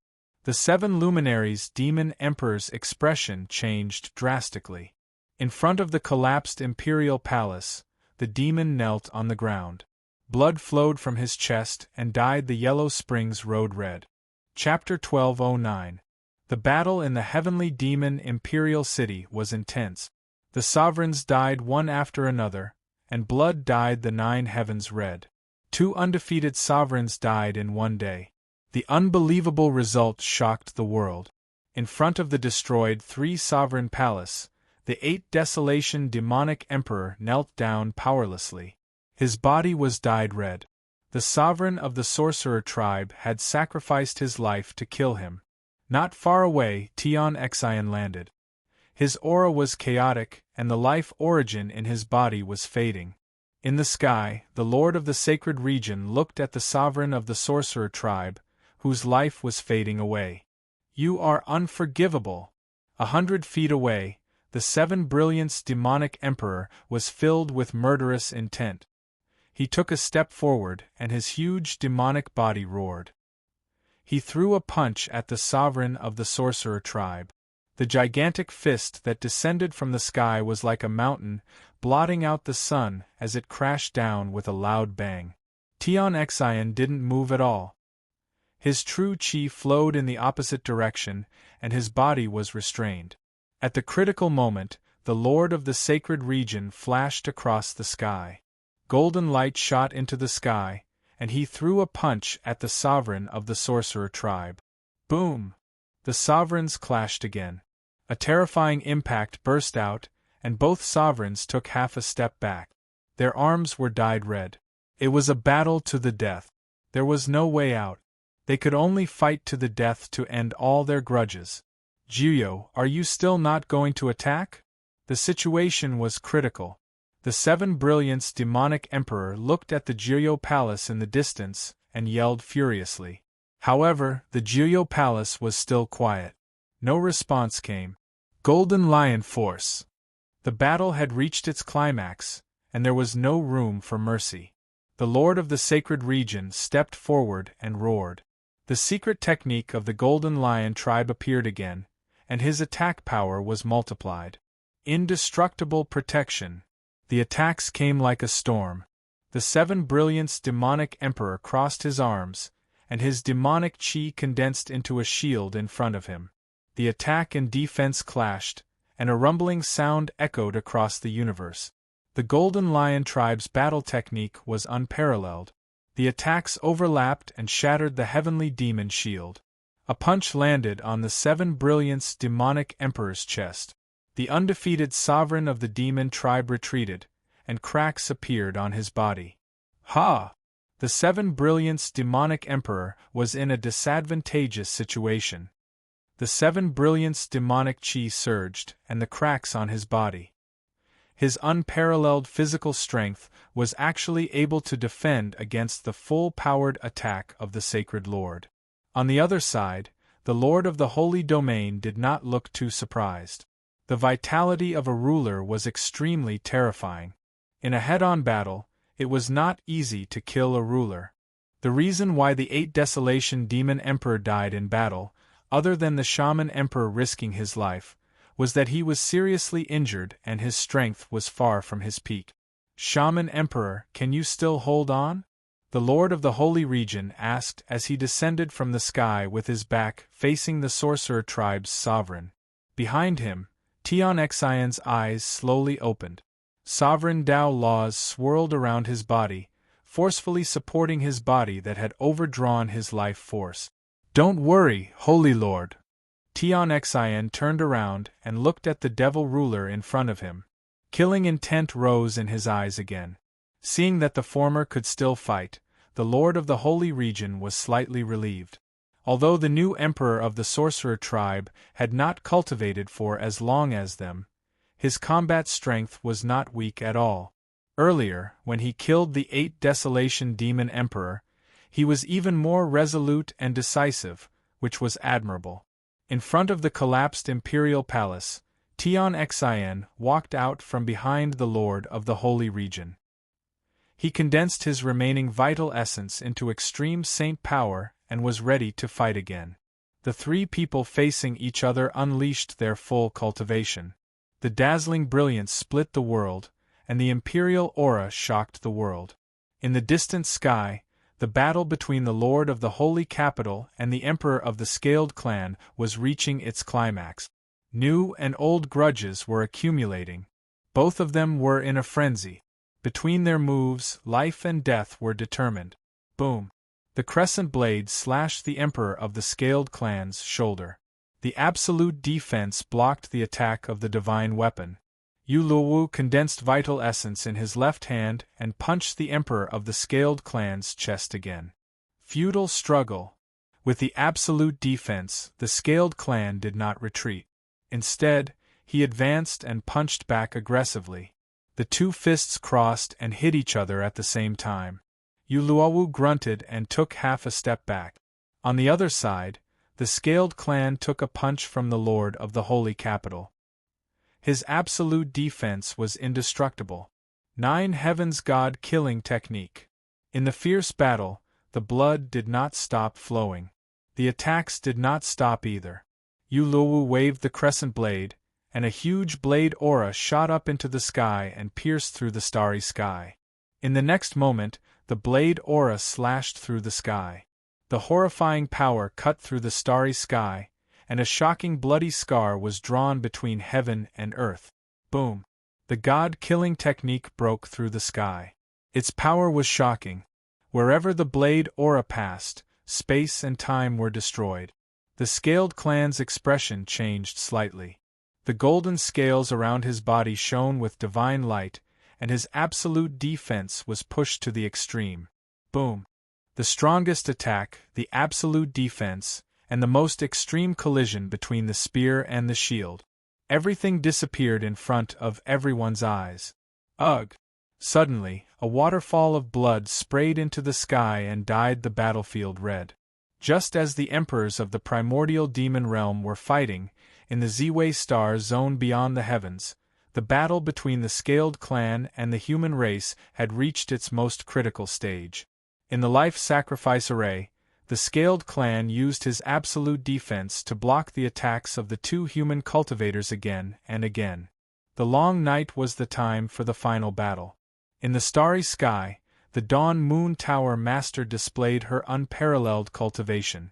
The 7 luminaries' demon emperor's expression changed drastically. In front of the collapsed imperial palace, the demon knelt on the ground. Blood flowed from his chest and dyed the yellow springs road red. Chapter 1209. The battle in the heavenly demon imperial city was intense. The sovereigns died one after another, and blood dyed the 9 heavens red. 2 undefeated sovereigns died in one day. The unbelievable result shocked the world. In front of the destroyed 3 sovereign palace, the 8 Desolation demonic emperor knelt down powerlessly. His body was dyed red. The sovereign of the sorcerer tribe had sacrificed his life to kill him. Not far away, Tion Xion landed. His aura was chaotic, and the life origin in his body was fading. In the sky, the lord of the sacred region looked at the sovereign of the sorcerer tribe, whose life was fading away. You are unforgivable. 100 feet away, the 7 Brilliance demonic emperor was filled with murderous intent. He took a step forward, and his huge demonic body roared. He threw a punch at the sovereign of the sorcerer tribe. The gigantic fist that descended from the sky was like a mountain, blotting out the sun as it crashed down with a loud bang. Tion Xion didn't move at all. His true chi flowed in the opposite direction, and his body was restrained. At the critical moment, the lord of the sacred region flashed across the sky. Golden light shot into the sky, and he threw a punch at the sovereign of the sorcerer tribe. Boom! The sovereigns clashed again. A terrifying impact burst out, and both sovereigns took half a step back. Their arms were dyed red. It was a battle to the death. There was no way out. They could only fight to the death to end all their grudges. Jiuyo, are you still not going to attack? The situation was critical. The 7 Brilliance demonic emperor looked at the Jiuyo palace in the distance and yelled furiously. However, the Jiuyo palace was still quiet. No response came. Golden Lion Force. The battle had reached its climax, and there was no room for mercy. The lord of the sacred region stepped forward and roared. The secret technique of the Golden Lion tribe appeared again, and his attack power was multiplied. Indestructible protection. The attacks came like a storm. The 7 Brilliance demonic emperor crossed his arms, and his demonic chi condensed into a shield in front of him. The attack and defense clashed, and a rumbling sound echoed across the universe. The Golden Lion tribe's battle technique was unparalleled. The attacks overlapped and shattered the heavenly demon shield. A punch landed on the 7 Brilliance demonic emperor's chest. The undefeated sovereign of the demon tribe retreated, and cracks appeared on his body. Ha! The 7 Brilliance demonic emperor was in a disadvantageous situation. The 7 Brilliance demonic chi surged, and the cracks on his body. His unparalleled physical strength was actually able to defend against the full-powered attack of the Sacred Lord. On the other side, the Lord of the Holy Domain did not look too surprised. The vitality of a ruler was extremely terrifying. In a head-on battle, it was not easy to kill a ruler. The reason why the 8 Desolation Demon Emperor died in battle, other than the Shaman Emperor risking his life, was that he was seriously injured and his strength was far from his peak. "Shaman Emperor, can you still hold on?" the Lord of the Holy Region asked as he descended from the sky with his back facing the sorcerer tribe's sovereign. Behind him, Tian Xian's eyes slowly opened. Sovereign Tao laws swirled around his body, forcefully supporting his body that had overdrawn his life force. "Don't worry, Holy Lord." Tian Xian turned around and looked at the devil ruler in front of him. Killing intent rose in his eyes again. Seeing that the former could still fight, the Lord of the Holy Region was slightly relieved. Although the new emperor of the sorcerer tribe had not cultivated for as long as them, his combat strength was not weak at all. Earlier, when he killed the 8 Desolation Demon Emperor, he was even more resolute and decisive, which was admirable. In front of the collapsed imperial palace, Tian Xian walked out from behind the Lord of the Holy Region. He condensed his remaining vital essence into extreme saint power and was ready to fight again. The 3 people facing each other unleashed their full cultivation. The dazzling brilliance split the world, and the imperial aura shocked the world. In the distant sky, the battle between the Lord of the Holy Capital and the Emperor of the Scaled Clan was reaching its climax. New and old grudges were accumulating. Both of them were in a frenzy. Between their moves, life and death were determined. Boom! The crescent blade slashed the Emperor of the Scaled Clan's shoulder. The absolute defense blocked the attack of the divine weapon. Yu Luowu condensed vital essence in his left hand and punched the Emperor of the Scaled Clan's chest again. Feudal struggle. With the absolute defense, the Scaled Clan did not retreat. Instead, he advanced and punched back aggressively. The 2 fists crossed and hit each other at the same time. Yu Luowu grunted and took half a step back. On the other side, the Scaled Clan took a punch from the Lord of the Holy Capital. His absolute defense was indestructible. 9 Heavens God killing technique. In the fierce battle, the blood did not stop flowing. The attacks did not stop either. Yu Luowu waved the crescent blade, and a huge blade aura shot up into the sky and pierced through the starry sky. In the next moment, the blade aura slashed through the sky. The horrifying power cut through the starry sky, and a shocking bloody scar was drawn between heaven and earth. Boom! The god-killing technique broke through the sky. Its power was shocking. Wherever the blade aura passed, space and time were destroyed. The Scaled Clan's expression changed slightly. The golden scales around his body shone with divine light, and his absolute defense was pushed to the extreme. Boom! The strongest attack, the absolute defense, and the most extreme collision between the spear and the shield. Everything disappeared in front of everyone's eyes. Ugh! Suddenly, a waterfall of blood sprayed into the sky and dyed the battlefield red. Just as the emperors of the primordial demon realm were fighting, in the Ziwei star zone beyond the heavens, the battle between the Scaled Clan and the human race had reached its most critical stage. In the life sacrifice array, the Scaled Clan used his absolute defense to block the attacks of the 2 human cultivators again and again. The long night was the time for the final battle. In the starry sky, the Dawn Moon Tower Master displayed her unparalleled cultivation.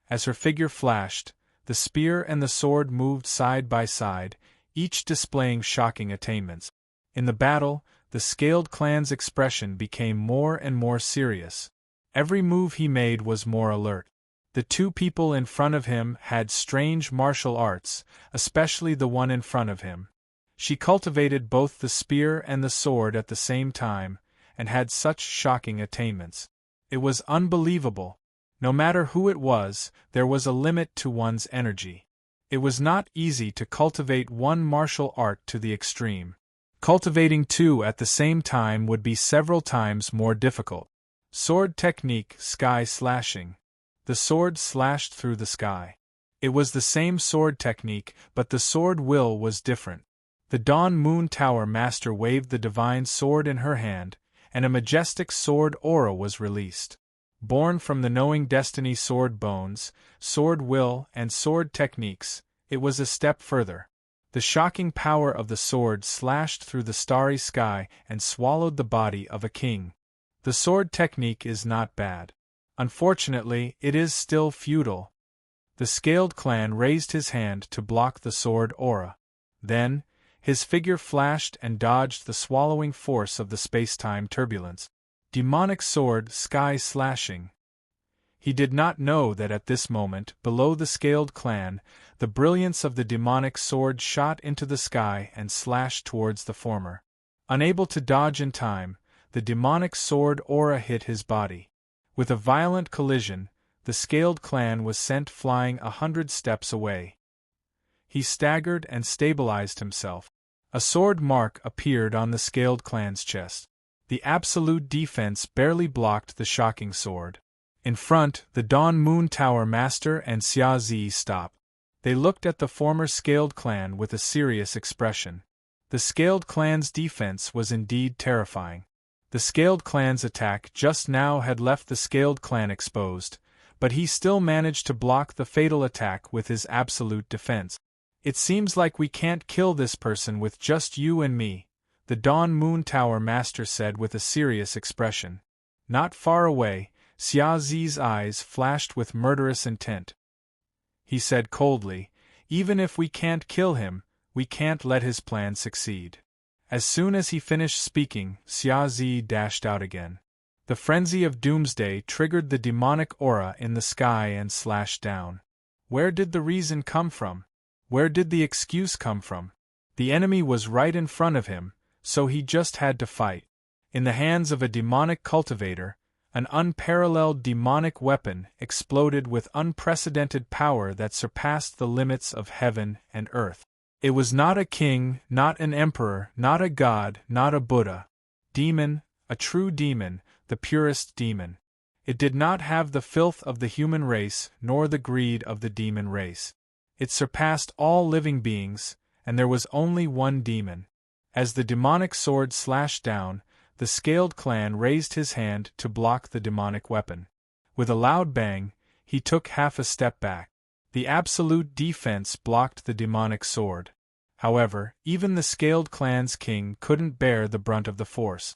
As her figure flashed, the spear and the sword moved side by side, each displaying shocking attainments. In the battle, the Scaled Clan's expression became more and more serious. Every move he made was more alert. The 2 people in front of him had strange martial arts, especially the one in front of him. She cultivated both the spear and the sword at the same time, and had such shocking attainments. It was unbelievable. No matter who it was, there was a limit to one's energy. It was not easy to cultivate one martial art to the extreme. Cultivating 2 at the same time would be several times more difficult. Sword technique, sky slashing. The sword slashed through the sky. It was the same sword technique, but the sword will was different. The Dawn Moon Tower Master waved the divine sword in her hand, and a majestic sword aura was released. Born from the knowing destiny sword bones, sword will, and sword techniques, it was a step further. The shocking power of the sword slashed through the starry sky and swallowed the body of a king. The sword technique is not bad. Unfortunately, it is still futile. The Scaled Clan raised his hand to block the sword aura. Then, his figure flashed and dodged the swallowing force of the space-time turbulence. Demonic sword, sky slashing. He did not know that at this moment, below the Scaled Clan, the brilliance of the demonic sword shot into the sky and slashed towards the former. Unable to dodge in time, the demonic sword aura hit his body. With a violent collision, the Scaled Clan was sent flying 100 steps away. He staggered and stabilized himself. A sword mark appeared on the Scaled Clan's chest. The absolute defense barely blocked the shocking sword. In front, the Dawn Moon Tower Master and Xia Zi stopped. They looked at the former Scaled Clan with a serious expression. The Scaled Clan's defense was indeed terrifying. The Scaled Clan's attack just now had left the Scaled Clan exposed, but he still managed to block the fatal attack with his absolute defense. "It seems like we can't kill this person with just you and me," the Dawn Moon Tower Master said with a serious expression. Not far away, Xia Zi's eyes flashed with murderous intent. He said coldly, "Even if we can't kill him, we can't let his plan succeed." As soon as he finished speaking, Xia Zi dashed out again. The frenzy of doomsday triggered the demonic aura in the sky and slashed down. Where did the reason come from? Where did the excuse come from? The enemy was right in front of him, so he just had to fight. In the hands of a demonic cultivator, an unparalleled demonic weapon exploded with unprecedented power that surpassed the limits of heaven and earth. It was not a king, not an emperor, not a god, not a Buddha. Demon, a true demon, the purest demon. It did not have the filth of the human race, nor the greed of the demon race. It surpassed all living beings, and there was only one demon. As the demonic sword slashed down, the Scaled Clan raised his hand to block the demonic weapon. With a loud bang, he took half a step back. The absolute defense blocked the demonic sword. However, even the Scaled Clan's king couldn't bear the brunt of the force.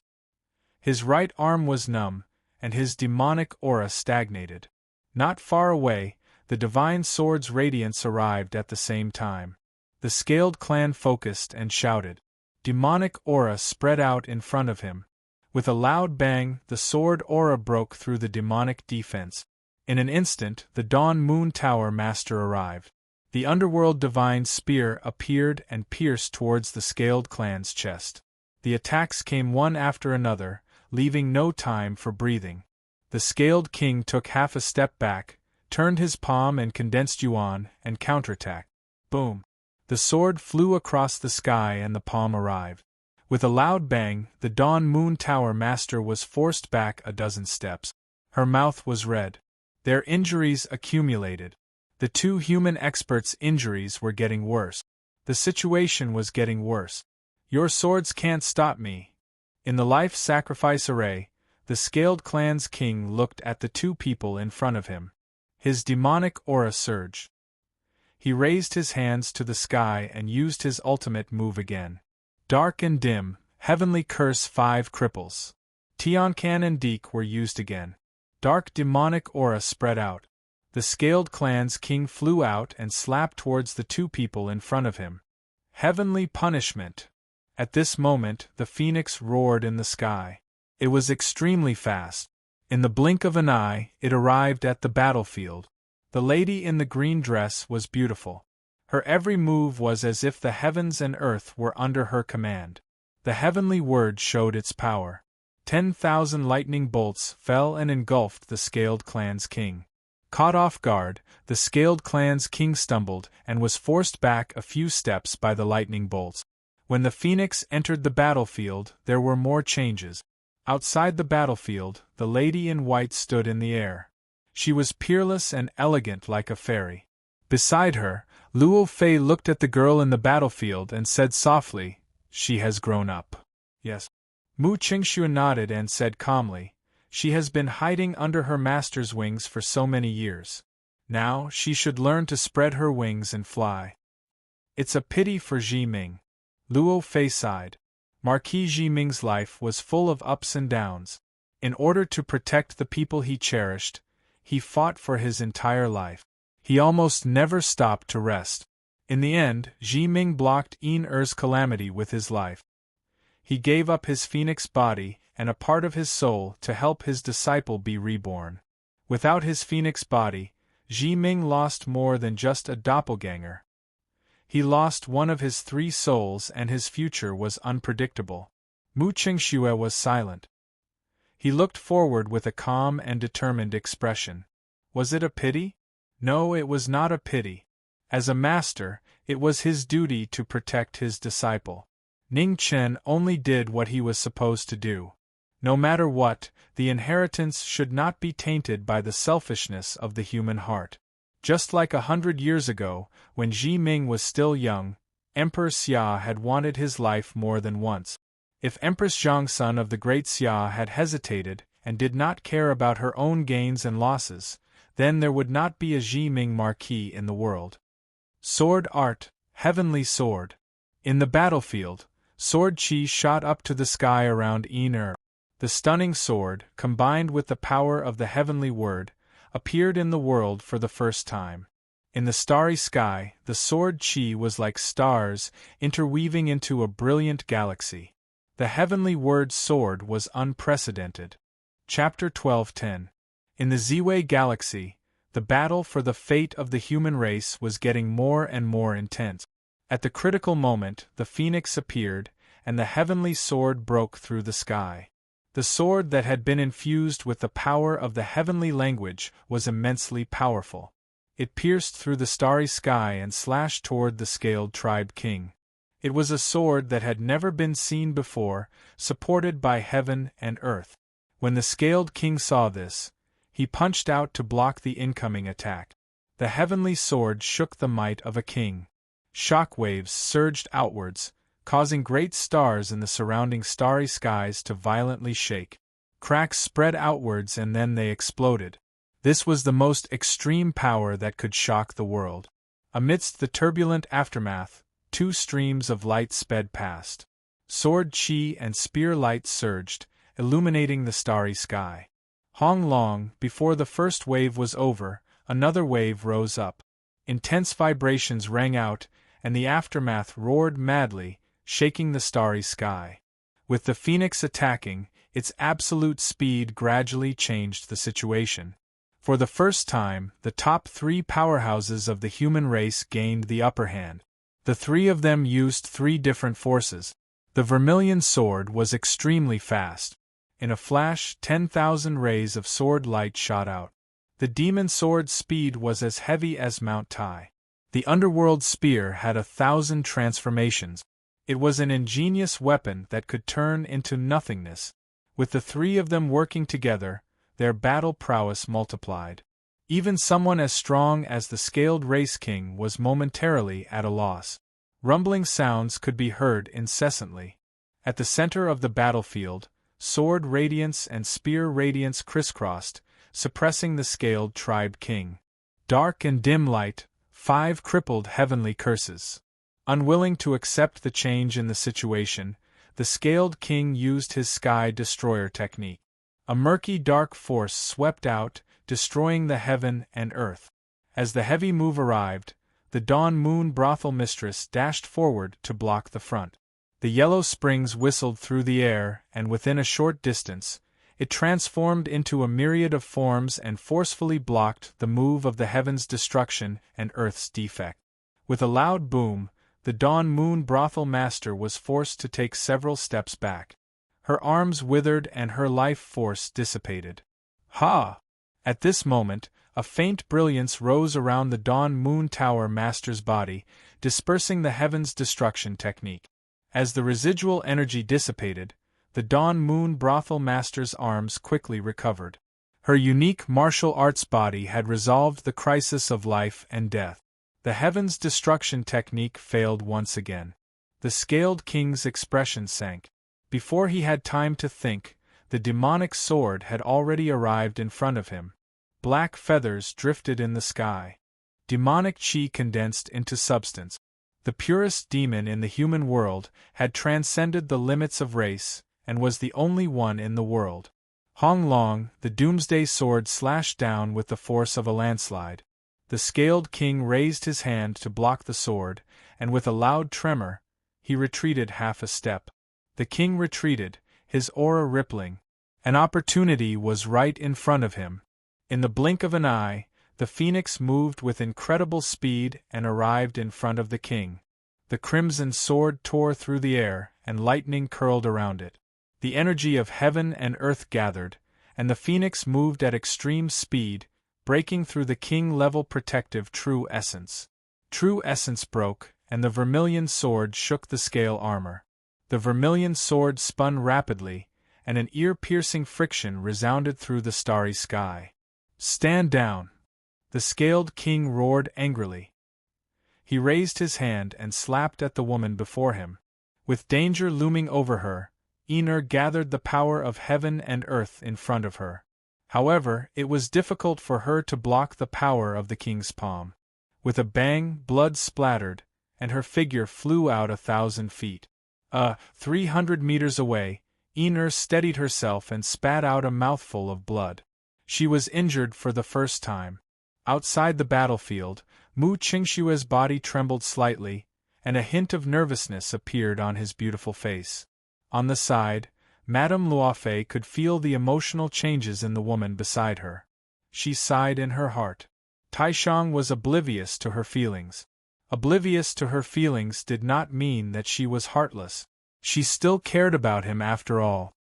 His right arm was numb, and his demonic aura stagnated. Not far away, the divine sword's radiance arrived at the same time. The Scaled Clan focused and shouted. Demonic aura spread out in front of him. With a loud bang, the sword aura broke through the demonic defense. In an instant, the Dawn Moon Tower Master arrived. The underworld divine spear appeared and pierced towards the Scaled Clan's chest. The attacks came one after another, leaving no time for breathing. The Scaled King took half a step back, turned his palm and condensed yuan, and counterattacked. Boom! The sword flew across the sky and the palm arrived. With a loud bang, the Dawn Moon Tower Master was forced back a dozen steps. Her mouth was red. Their injuries accumulated. The two human experts' injuries were getting worse. The situation was getting worse. "Your swords can't stop me." In the life sacrifice array, the Scaled Clan's king looked at the two people in front of him. His demonic aura surged. He raised his hands to the sky and used his ultimate move again. Dark and dim, heavenly curse 5 cripples. Tiancan and Deke were used again. Dark demonic aura spread out. The Scaled Clan's king flew out and slapped towards the two people in front of him. Heavenly punishment. At this moment, the phoenix roared in the sky. It was extremely fast. In the blink of an eye, it arrived at the battlefield. The lady in the green dress was beautiful. Her every move was as if the heavens and earth were under her command. The heavenly word showed its power. 10,000 lightning bolts fell and engulfed the Scaled Clan's king. Caught off guard, the Scaled Clan's king stumbled and was forced back a few steps by the lightning bolts. When the phoenix entered the battlefield, there were more changes. Outside the battlefield, the lady in white stood in the air. She was peerless and elegant like a fairy. Beside her, Luo Fei looked at the girl in the battlefield and said softly, "She has grown up." "Yes." Mu Qingxue nodded and said calmly, "She has been hiding under her master's wings for so many years. Now she should learn to spread her wings and fly." It's a pity for Ji Ming. Luo Fei sighed. Marquis Ji Ming's life was full of ups and downs. In order to protect the people he cherished, he fought for his entire life. He almost never stopped to rest. In the end, Ji Ming blocked Yin Er's calamity with his life. He gave up his phoenix body and a part of his soul to help his disciple be reborn. Without his phoenix body, Ji Ming lost more than just a doppelganger. He lost one of his 3 souls and his future was unpredictable. Mu Qingxue was silent. He looked forward with a calm and determined expression. Was it a pity? No, it was not a pity. As a master, it was his duty to protect his disciple. Ning Chen only did what he was supposed to do. No matter what, the inheritance should not be tainted by the selfishness of the human heart. Just like 100 years ago, when Ji Ming was still young, Emperor Xia had wanted his life more than once. If Empress Zhang, of the great Xia, had hesitated and did not care about her own gains and losses, then there would not be a Ji Ming Marquis in the world. Sword art, heavenly sword. In the battlefield, sword qi shot up to the sky around Yin Er. The stunning sword, combined with the power of the heavenly word, appeared in the world for the first time. In the starry sky, the sword qi was like stars interweaving into a brilliant galaxy. The heavenly word sword was unprecedented. Chapter 12:10. In the Ziwei galaxy, the battle for the fate of the human race was getting more and more intense. At the critical moment, the phoenix appeared, and the heavenly sword broke through the sky. The sword that had been infused with the power of the heavenly language was immensely powerful. It pierced through the starry sky and slashed toward the scaled tribe king. It was a sword that had never been seen before, supported by heaven and earth. When the scaled king saw this, he punched out to block the incoming attack. The heavenly sword shook the might of a king. Shockwaves surged outwards, causing great stars in the surrounding starry skies to violently shake. Cracks spread outwards and then they exploded. This was the most extreme power that could shock the world. Amidst the turbulent aftermath, 2 streams of light sped past. Sword qi and spear light surged, illuminating the starry sky. Long before the first wave was over, another wave rose up. Intense vibrations rang out, and the aftermath roared madly, shaking the starry sky. With the phoenix attacking, its absolute speed gradually changed the situation. For the first time, the top 3 powerhouses of the human race gained the upper hand. The 3 of them used 3 different forces. The vermilion sword was extremely fast. In a flash, 10,000 rays of sword light shot out. The demon sword's speed was as heavy as Mount Tai. The underworld spear had 1,000 transformations. It was an ingenious weapon that could turn into nothingness. With the 3 of them working together, their battle prowess multiplied. Even someone as strong as the scaled race king was momentarily at a loss. Rumbling sounds could be heard incessantly. At the center of the battlefield, sword radiance and spear radiance crisscrossed, suppressing the scaled tribe king. Dark and dim light, 5 crippled heavenly curses. Unwilling to accept the change in the situation, the scaled king used his sky destroyer technique. A murky dark force swept out, destroying the heaven and earth. As the heavy move arrived, the dawn moon brothel mistress dashed forward to block the front. The yellow springs whistled through the air, and within a short distance, it transformed into a myriad of forms and forcefully blocked the move of the heaven's destruction and earth's defect. With a loud boom, the dawn moon brothel master was forced to take several steps back. Her arms withered and her life force dissipated. Ha! At this moment, a faint brilliance rose around the dawn moon tower master's body, dispersing the heaven's destruction technique. As the residual energy dissipated, the dawn moon brothel master's arms quickly recovered. Her unique martial arts body had resolved the crisis of life and death. The heaven's destruction technique failed once again. The scaled king's expression sank. Before he had time to think, the demonic sword had already arrived in front of him. Black feathers drifted in the sky. Demonic chi condensed into substance. The purest demon in the human world had transcended the limits of race, and was the only one in the world. Hong Long, the doomsday sword slashed down with the force of a landslide. The scaled king raised his hand to block the sword, and with a loud tremor, he retreated half a step. The king retreated, his aura rippling. An opportunity was right in front of him. In the blink of an eye, the phoenix moved with incredible speed and arrived in front of the king. The crimson sword tore through the air, and lightning curled around it. The energy of heaven and earth gathered, and the phoenix moved at extreme speed, breaking through the king-level protective true essence. True essence broke, and the vermilion sword shook the scale armor. The vermilion sword spun rapidly, and an ear-piercing friction resounded through the starry sky. "Stand down!" The scaled king roared angrily. He raised his hand and slapped at the woman before him. With danger looming over her, Enur gathered the power of heaven and earth in front of her. However, it was difficult for her to block the power of the king's palm. With a bang, blood splattered, and her figure flew out 1,000 feet. 300 meters away, Enur steadied herself and spat out a mouthful of blood. She was injured for the first time. Outside the battlefield, Mu Qingshue's body trembled slightly, and a hint of nervousness appeared on his beautiful face. On the side, Madame Luofei could feel the emotional changes in the woman beside her. She sighed in her heart. Taishang was oblivious to her feelings. Oblivious to her feelings did not mean that she was heartless. She still cared about him after all.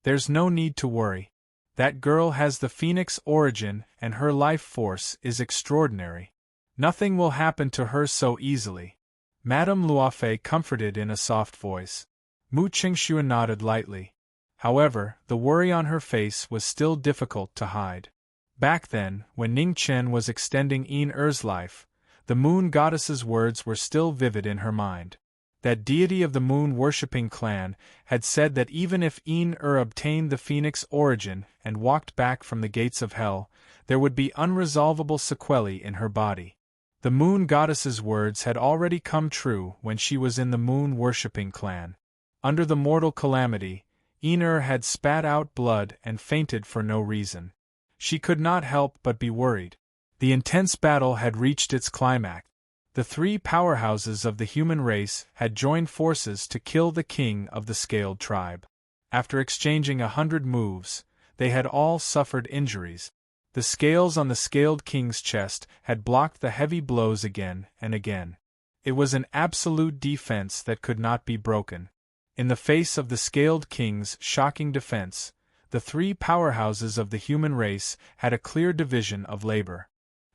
There's no need to worry. That girl has the phoenix origin and her life force is extraordinary. Nothing will happen to her so easily. Madame Luofei comforted in a soft voice. Mu Qingxue nodded lightly. However, the worry on her face was still difficult to hide. Back then, when Ning Chen was extending Enur's life, the moon goddess's words were still vivid in her mind. That deity of the moon-worshipping clan had said that even if Enur obtained the phoenix origin and walked back from the gates of hell, there would be unresolvable sequelae in her body. The moon goddess's words had already come true when she was in the moon-worshipping clan. Under the mortal calamity, Enur had spat out blood and fainted for no reason. She could not help but be worried. The intense battle had reached its climax. The three powerhouses of the human race had joined forces to kill the king of the scaled tribe. After exchanging 100 moves, they had all suffered injuries. The scales on the scaled king's chest had blocked the heavy blows again and again. It was an absolute defense that could not be broken. In the face of the scaled king's shocking defense, the three powerhouses of the human race had a clear division of labor.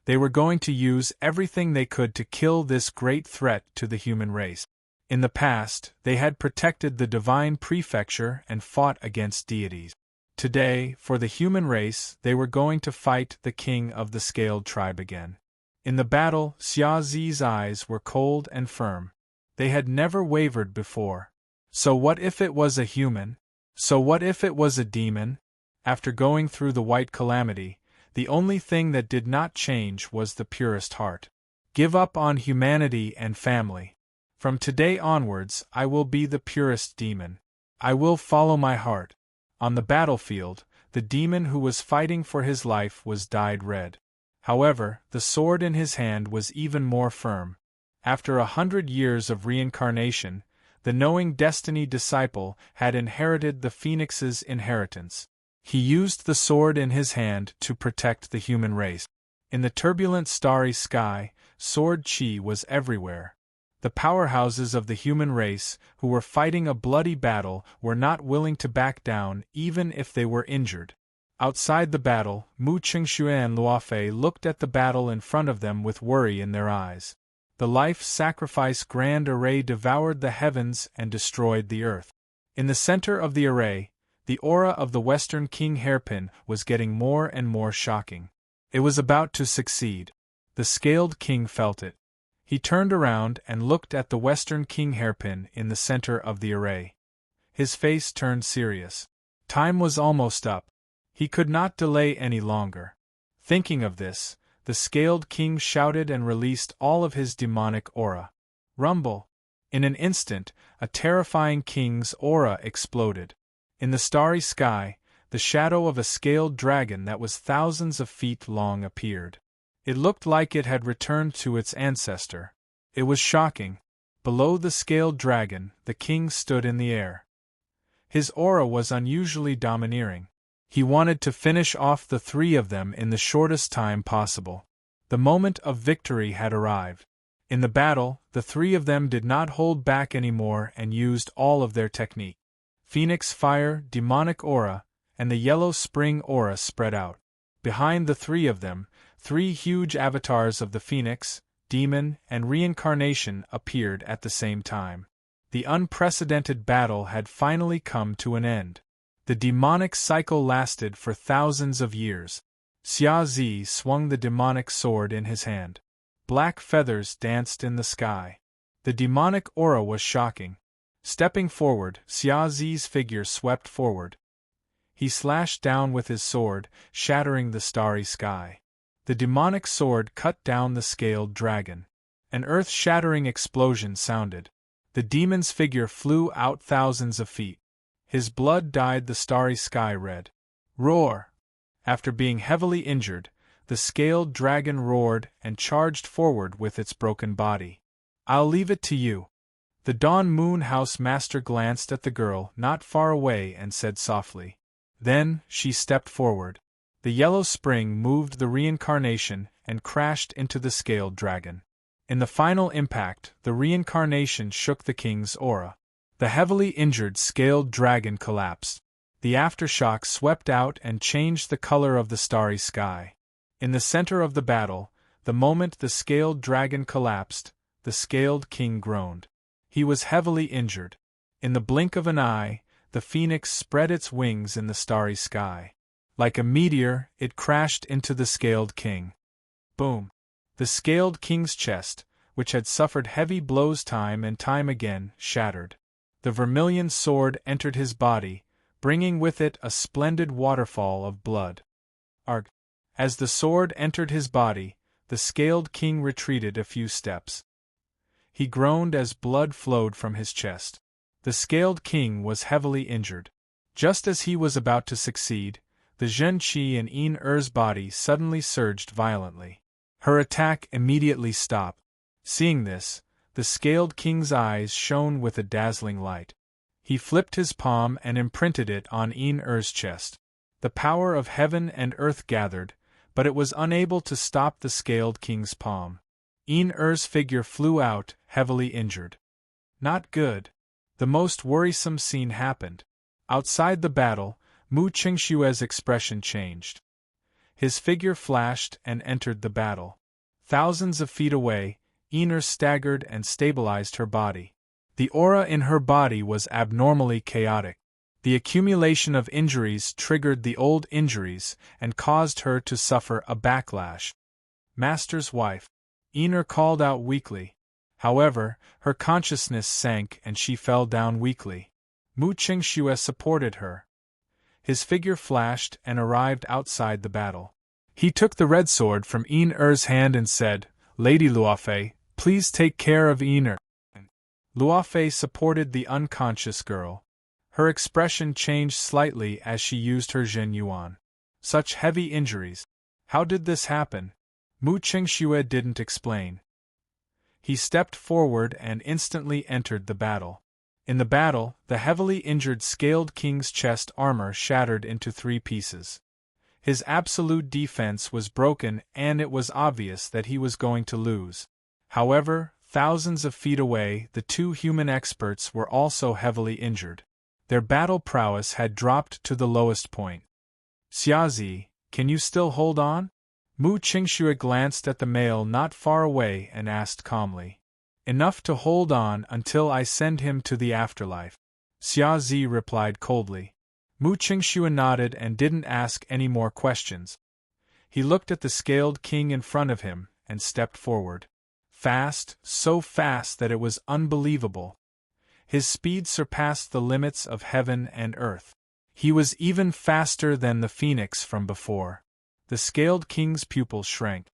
They were going to use everything they could to kill this great threat to the human race. In the past, they had protected the divine prefecture and fought against deities. Today, for the human race, they were going to fight the king of the scaled tribe again. In the battle, Xia Zi's eyes were cold and firm. They had never wavered before. So what if it was a human? So what if it was a demon? After going through the white calamity, the only thing that did not change was the purest heart. Give up on humanity and family. From today onwards, I will be the purest demon. I will follow my heart. On the battlefield, the demon who was fighting for his life was dyed red. However, the sword in his hand was even more firm. After 100 years of reincarnation, the knowing destiny disciple had inherited the phoenix's inheritance. He used the sword in his hand to protect the human race. In the turbulent starry sky, sword chi was everywhere. The powerhouses of the human race, who were fighting a bloody battle, were not willing to back down even if they were injured. Outside the battle, Mu Qingshui and Luofei looked at the battle in front of them with worry in their eyes. The life-sacrifice grand array devoured the heavens and destroyed the earth. In the center of the array, the aura of the Western King Hairpin was getting more and more shocking. It was about to succeed. The scaled king felt it. He turned around and looked at the Western King Hairpin in the center of the array. His face turned serious. Time was almost up. He could not delay any longer. Thinking of this, the scaled king shouted and released all of his demonic aura. Rumble! In an instant, a terrifying king's aura exploded. In the starry sky, the shadow of a scaled dragon that was thousands of feet long appeared. It looked like it had returned to its ancestor. It was shocking. Below the scaled dragon, the king stood in the air. His aura was unusually domineering. He wanted to finish off the three of them in the shortest time possible. The moment of victory had arrived. In the battle, the three of them did not hold back anymore and used all of their technique. Phoenix fire, demonic aura, and the yellow spring aura spread out. Behind the three of them, three huge avatars of the phoenix, demon, and reincarnation appeared at the same time. The unprecedented battle had finally come to an end. The demonic cycle lasted for thousands of years. Xia Zi swung the demonic sword in his hand. Black feathers danced in the sky. The demonic aura was shocking. Stepping forward, Xia Zi's figure swept forward. He slashed down with his sword, shattering the starry sky. The demonic sword cut down the scaled dragon. An earth-shattering explosion sounded. The demon's figure flew out thousands of feet. His blood dyed the starry sky red. Roar! After being heavily injured, the scaled dragon roared and charged forward with its broken body. "I'll leave it to you." The Dawn Moon House Master glanced at the girl not far away and said softly. Then, she stepped forward. The yellow spring moved the reincarnation and crashed into the scaled dragon. In the final impact, the reincarnation shook the king's aura. The heavily injured scaled dragon collapsed. The aftershock swept out and changed the color of the starry sky. In the center of the battle, the moment the scaled dragon collapsed, the scaled king groaned. He was heavily injured. In the blink of an eye, the phoenix spread its wings in the starry sky. Like a meteor, it crashed into the scaled king. Boom! The scaled king's chest, which had suffered heavy blows time and time again, shattered. The vermilion sword entered his body, bringing with it a splendid waterfall of blood. Arg! As the sword entered his body, the scaled king retreated a few steps. He groaned as blood flowed from his chest. The scaled king was heavily injured. Just as he was about to succeed, the Zhen Qi in Yin Er's body suddenly surged violently. Her attack immediately stopped. Seeing this, the scaled king's eyes shone with a dazzling light. He flipped his palm and imprinted it on Yin Er's chest. The power of heaven and earth gathered, but it was unable to stop the scaled king's palm. Yin Er's figure flew out, heavily injured. Not good. The most worrisome scene happened. Outside the battle, Mu Qingshue's expression changed. His figure flashed and entered the battle. Thousands of feet away, Yin Er staggered and stabilized her body. The aura in her body was abnormally chaotic. The accumulation of injuries triggered the old injuries and caused her to suffer a backlash. "Master's wife," Yin Er called out weakly. However, her consciousness sank and she fell down weakly. Mu Qingxue supported her. His figure flashed and arrived outside the battle. He took the red sword from Yin Er's hand and said, "Lady Luofei, please take care of Yin Er." Luofei supported the unconscious girl. Her expression changed slightly as she used her Zhen Yuan. Such heavy injuries. How did this happen? Mu Qingxue didn't explain. He stepped forward and instantly entered the battle. In the battle, the heavily injured scaled king's chest armor shattered into 3 pieces. His absolute defense was broken and it was obvious that he was going to lose. However, thousands of feet away, the 2 human experts were also heavily injured. Their battle prowess had dropped to the lowest point. "Xiazi, can you still hold on?" Mu Qingxue glanced at the male not far away and asked calmly. "Enough to hold on until I send him to the afterlife," Xiazi replied coldly. Mu Qingxue nodded and didn't ask any more questions. He looked at the scaled king in front of him and stepped forward. Fast, so fast that it was unbelievable. His speed surpassed the limits of heaven and earth. He was even faster than the phoenix from before. The scaled king's pupils shrank.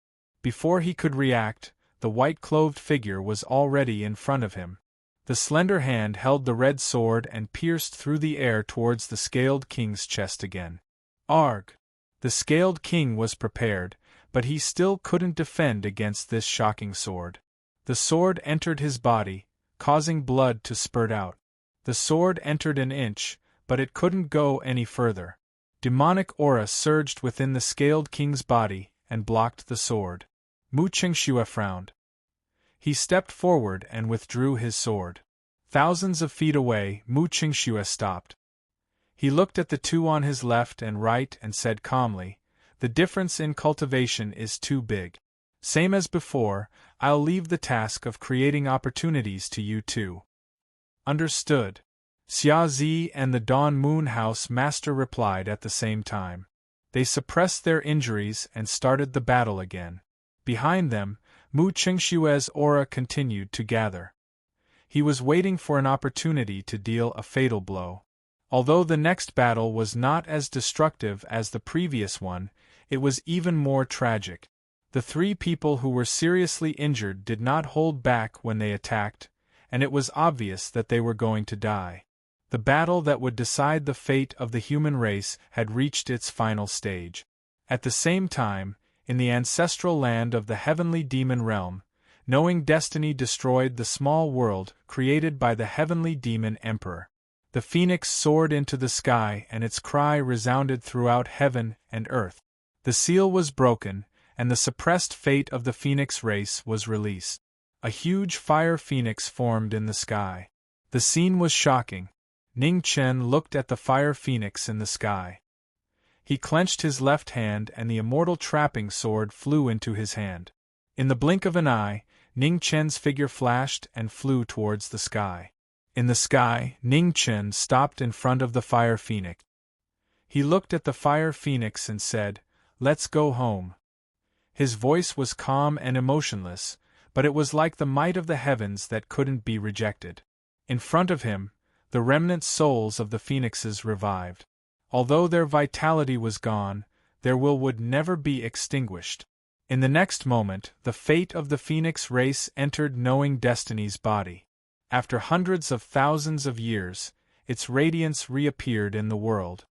Before he could react, the white-clothed figure was already in front of him. The slender hand held the red sword and pierced through the air towards the Scaled King's chest again. Arg! The Scaled King was prepared, but he still couldn't defend against this shocking sword. The sword entered his body, causing blood to spurt out. The sword entered an inch, but it couldn't go any further. Demonic aura surged within the Scaled King's body and blocked the sword. Mu Qingxue frowned. He stepped forward and withdrew his sword. Thousands of feet away, Mu Qingxue stopped. He looked at the two on his left and right and said calmly, "The difference in cultivation is too big. Same as before, I'll leave the task of creating opportunities to you two." Understood. Xia Zi and the Dawn Moon House Master replied at the same time. They suppressed their injuries and started the battle again. Behind them, Mu Qingxue's aura continued to gather. He was waiting for an opportunity to deal a fatal blow. Although the next battle was not as destructive as the previous one, it was even more tragic. The three people who were seriously injured did not hold back when they attacked, and it was obvious that they were going to die. The battle that would decide the fate of the human race had reached its final stage. At the same time, in the ancestral land of the heavenly demon realm, knowing destiny destroyed the small world created by the heavenly demon emperor. The phoenix soared into the sky and its cry resounded throughout heaven and earth. The seal was broken, and the suppressed fate of the phoenix race was released. A huge fire phoenix formed in the sky. The scene was shocking. Ning Chen looked at the fire phoenix in the sky. He clenched his left hand and the immortal trapping sword flew into his hand. In the blink of an eye, Ning Chen's figure flashed and flew towards the sky. In the sky, Ning Chen stopped in front of the fire phoenix. He looked at the fire phoenix and said, "Let's go home." His voice was calm and emotionless, but it was like the might of the heavens that couldn't be rejected. In front of him, the remnant souls of the phoenixes revived. Although their vitality was gone, their will would never be extinguished. In the next moment, the fate of the phoenix race entered knowing destiny's body. After hundreds of thousands of years, its radiance reappeared in the world.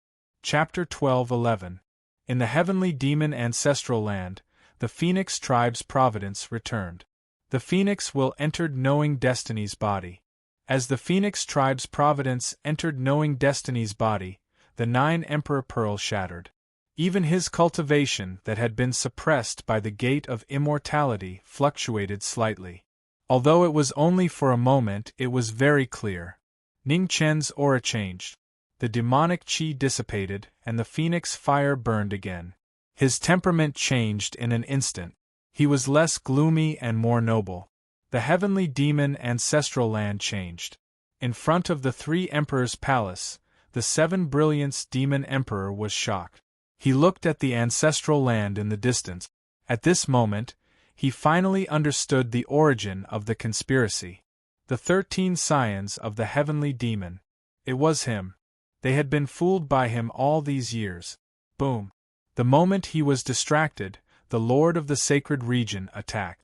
Chapter 12:11. In the heavenly demon ancestral land, the Phoenix tribe's providence returned. The Phoenix will entered knowing destiny's body. As the Phoenix tribe's providence entered knowing destiny's body, the 9 Emperor Pearl shattered. Even his cultivation that had been suppressed by the gate of immortality fluctuated slightly. Although it was only for a moment, it was very clear. Ning Chen's aura changed. The demonic qi dissipated, and the phoenix fire burned again. His temperament changed in an instant. He was less gloomy and more noble. The heavenly demon ancestral land changed. In front of the 3 emperors' palace, the 7 brilliance demon emperor was shocked. He looked at the ancestral land in the distance. At this moment, he finally understood the origin of the conspiracy. The 13 scions of the heavenly demon. It was him. They had been fooled by him all these years. Boom. The moment he was distracted, the Lord of the Sacred Region attacked.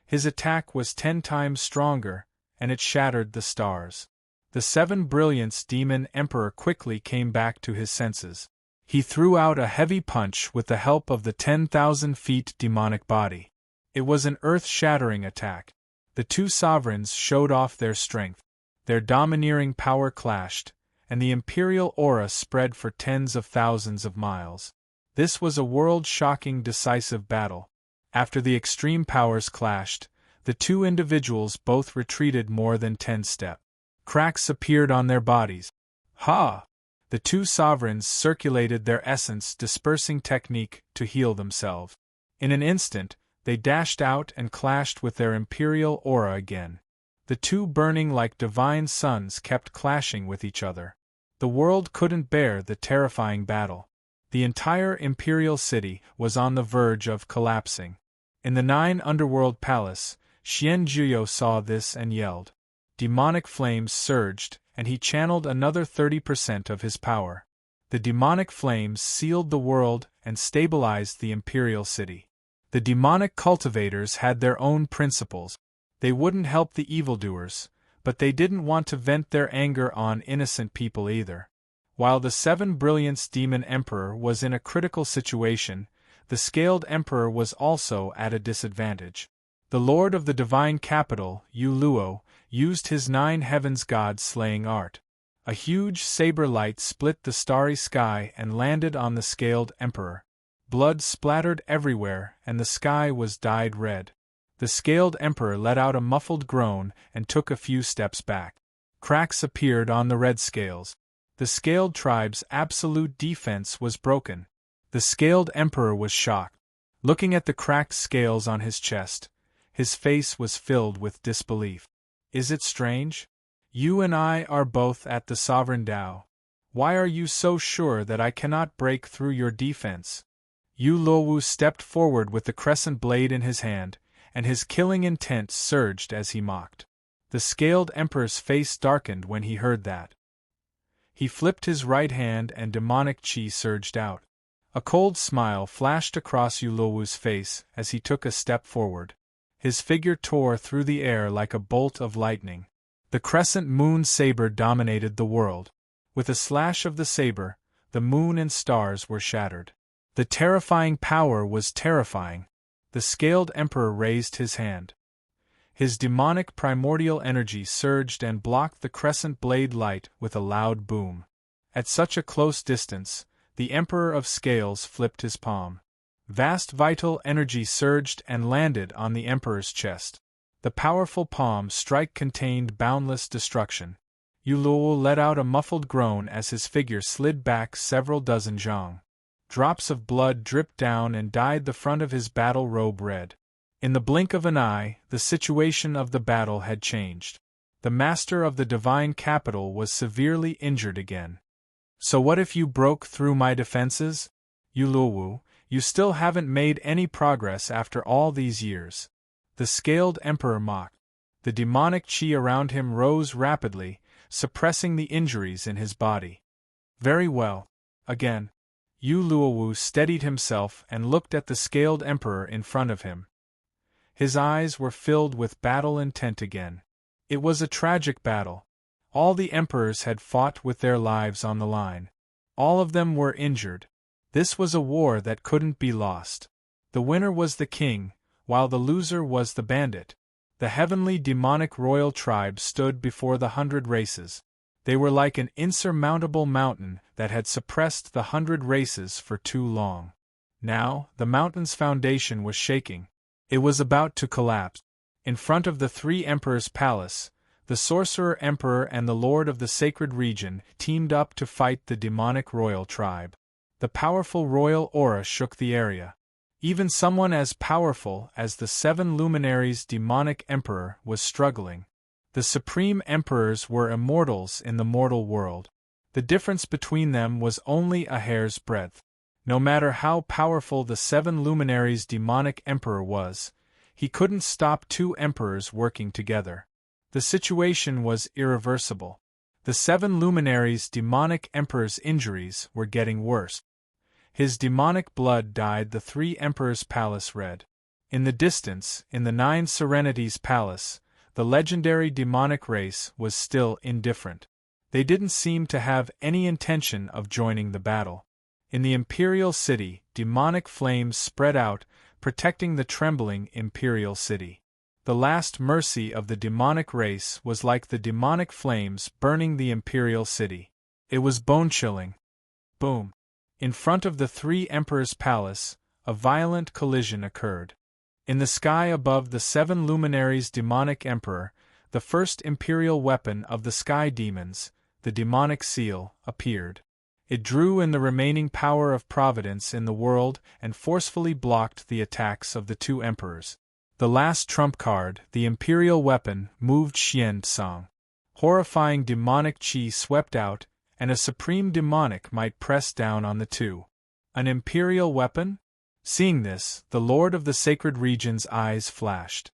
His attack was 10 times stronger, and it shattered the stars. The 7 brilliance demon emperor quickly came back to his senses. He threw out a heavy punch with the help of the 10,000 feet demonic body. It was an earth-shattering attack. The 2 sovereigns showed off their strength. Their domineering power clashed, and the imperial aura spread for tens of thousands of miles. This was a world-shocking decisive battle. After the extreme powers clashed, the 2 individuals both retreated more than 10 steps. Cracks appeared on their bodies. Ha! The 2 sovereigns circulated their essence dispersing technique to heal themselves. In an instant, they dashed out and clashed with their imperial aura again. The 2 burning like divine suns kept clashing with each other. The world couldn't bear the terrifying battle. The entire imperial city was on the verge of collapsing. In the 9 underworld palace, Xian Juyo saw this and yelled. Demonic flames surged, and he channeled another 30% of his power. The demonic flames sealed the world and stabilized the imperial city. The demonic cultivators had their own principles. They wouldn't help the evildoers, but they didn't want to vent their anger on innocent people either. While the Seven Brilliants Demon Emperor was in a critical situation, the Scaled Emperor was also at a disadvantage. The Lord of the Divine Capital, Yu Luo, used his 9 heavens god-slaying art. A huge saber light split the starry sky and landed on the Scaled Emperor. Blood splattered everywhere and the sky was dyed red. The Scaled Emperor let out a muffled groan and took a few steps back. Cracks appeared on the red scales. The Scaled tribe's absolute defense was broken. The Scaled Emperor was shocked. Looking at the cracked scales on his chest, his face was filled with disbelief. Is it strange? You and I are both at the Sovereign Tao. Why are you so sure that I cannot break through your defense? Yu Luowu stepped forward with the crescent blade in his hand, and his killing intent surged as he mocked. The Scaled Emperor's face darkened when he heard that. He flipped his right hand and demonic chi surged out. A cold smile flashed across Yu Luowu's face as he took a step forward. His figure tore through the air like a bolt of lightning. The crescent moon saber dominated the world. With a slash of the saber, the moon and stars were shattered. The terrifying power was terrifying. The Scaled Emperor raised his hand. His demonic primordial energy surged and blocked the crescent blade light with a loud boom. At such a close distance, the Emperor of Scales flipped his palm. Vast vital energy surged and landed on the Emperor's chest. The powerful palm strike contained boundless destruction. Yu Luo let out a muffled groan as his figure slid back several dozen zhang. Drops of blood dripped down and dyed the front of his battle robe red. In the blink of an eye, the situation of the battle had changed. The master of the divine capital was severely injured again. So what if you broke through my defenses? Yu Luowu, you still haven't made any progress after all these years. The Scaled Emperor mocked. The demonic chi around him rose rapidly, suppressing the injuries in his body. Very well. Again. Yu Luowu steadied himself and looked at the Scaled Emperor in front of him. His eyes were filled with battle intent again. It was a tragic battle. All the emperors had fought with their lives on the line. All of them were injured. This was a war that couldn't be lost. The winner was the king, while the loser was the bandit. The heavenly demonic royal tribe stood before the 100 races. They were like an insurmountable mountain that had suppressed the 100 races for too long. Now, the mountain's foundation was shaking. It was about to collapse. In front of the 3 emperors' palace, the Sorcerer Emperor and the Lord of the Sacred Region teamed up to fight the demonic royal tribe. The powerful royal aura shook the area. Even someone as powerful as the 7 luminaries' demonic emperor was struggling. The supreme emperors were immortals in the mortal world. The difference between them was only a hair's breadth. No matter how powerful the 7 luminaries' demonic emperor was, he couldn't stop 2 emperors working together. The situation was irreversible. The 7 luminaries' demonic emperor's injuries were getting worse. His demonic blood dyed the 3 emperors' palace red. In the distance, in the 9 Serenities' palace, the legendary demonic race was still indifferent. They didn't seem to have any intention of joining the battle. In the imperial city, demonic flames spread out, protecting the trembling imperial city. The last mercy of the demonic race was like the demonic flames burning the imperial city. It was bone-chilling. Boom. In front of the 3 emperors' palace, a violent collision occurred. In the sky above the 7 luminaries' demonic emperor, the first imperial weapon of the sky demons, the demonic seal, appeared. It drew in the remaining power of providence in the world and forcefully blocked the attacks of the 2 emperors. The last trump card, the imperial weapon, moved Xian Tsang. Horrifying demonic chi swept out, and a supreme demonic might press down on the 2. An imperial weapon? Seeing this, the Lord of the Sacred Region's eyes flashed.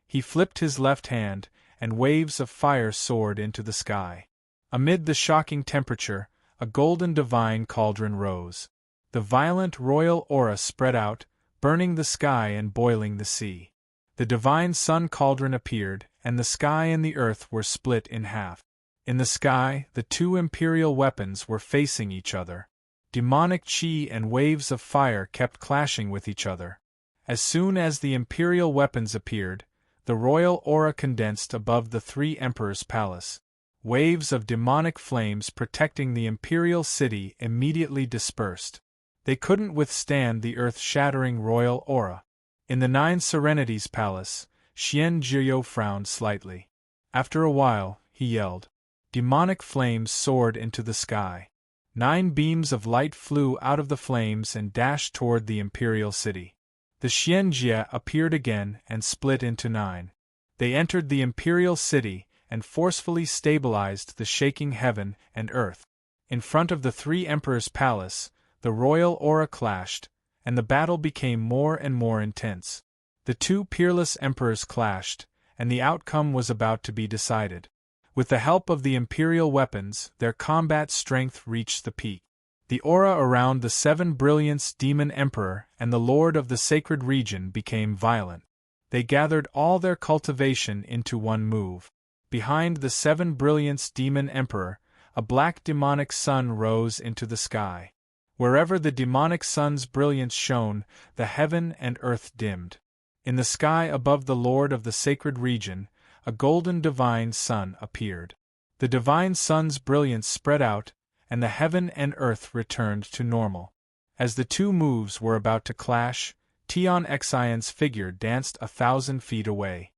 He flipped his left hand, and waves of fire soared into the sky. Amid the shocking temperature, a golden divine cauldron rose. The violent royal aura spread out, burning the sky and boiling the sea. The divine sun cauldron appeared, and the sky and the earth were split in half. In the sky, the two imperial weapons were facing each other. Demonic chi and waves of fire kept clashing with each other. As soon as the imperial weapons appeared, the royal aura condensed above the three emperors' palace. Waves of demonic flames protecting the imperial city immediately dispersed. They couldn't withstand the earth-shattering royal aura. In the Nine Serenities Palace, Xian Jiyo frowned slightly. After a while, he yelled. Demonic flames soared into the sky. 9 beams of light flew out of the flames and dashed toward the imperial city. The Xianjia appeared again and split into 9. They entered the imperial city and forcefully stabilized the shaking heaven and earth. In front of the three emperors' palace, the royal aura clashed, and the battle became more and more intense. The two peerless emperors clashed, and the outcome was about to be decided. With the help of the imperial weapons, their combat strength reached the peak. The aura around the 7 Brilliance Demon Emperor and the Lord of the Sacred Region became violent. They gathered all their cultivation into one move. Behind the 7 Brilliance Demon Emperor, a black demonic sun rose into the sky. Wherever the demonic sun's brilliance shone, the heaven and earth dimmed. In the sky above the Lord of the Sacred Region, a golden divine sun appeared. The divine sun's brilliance spread out, and the heaven and earth returned to normal. As the two moves were about to clash, Tian Xion's figure danced 1,000 feet away.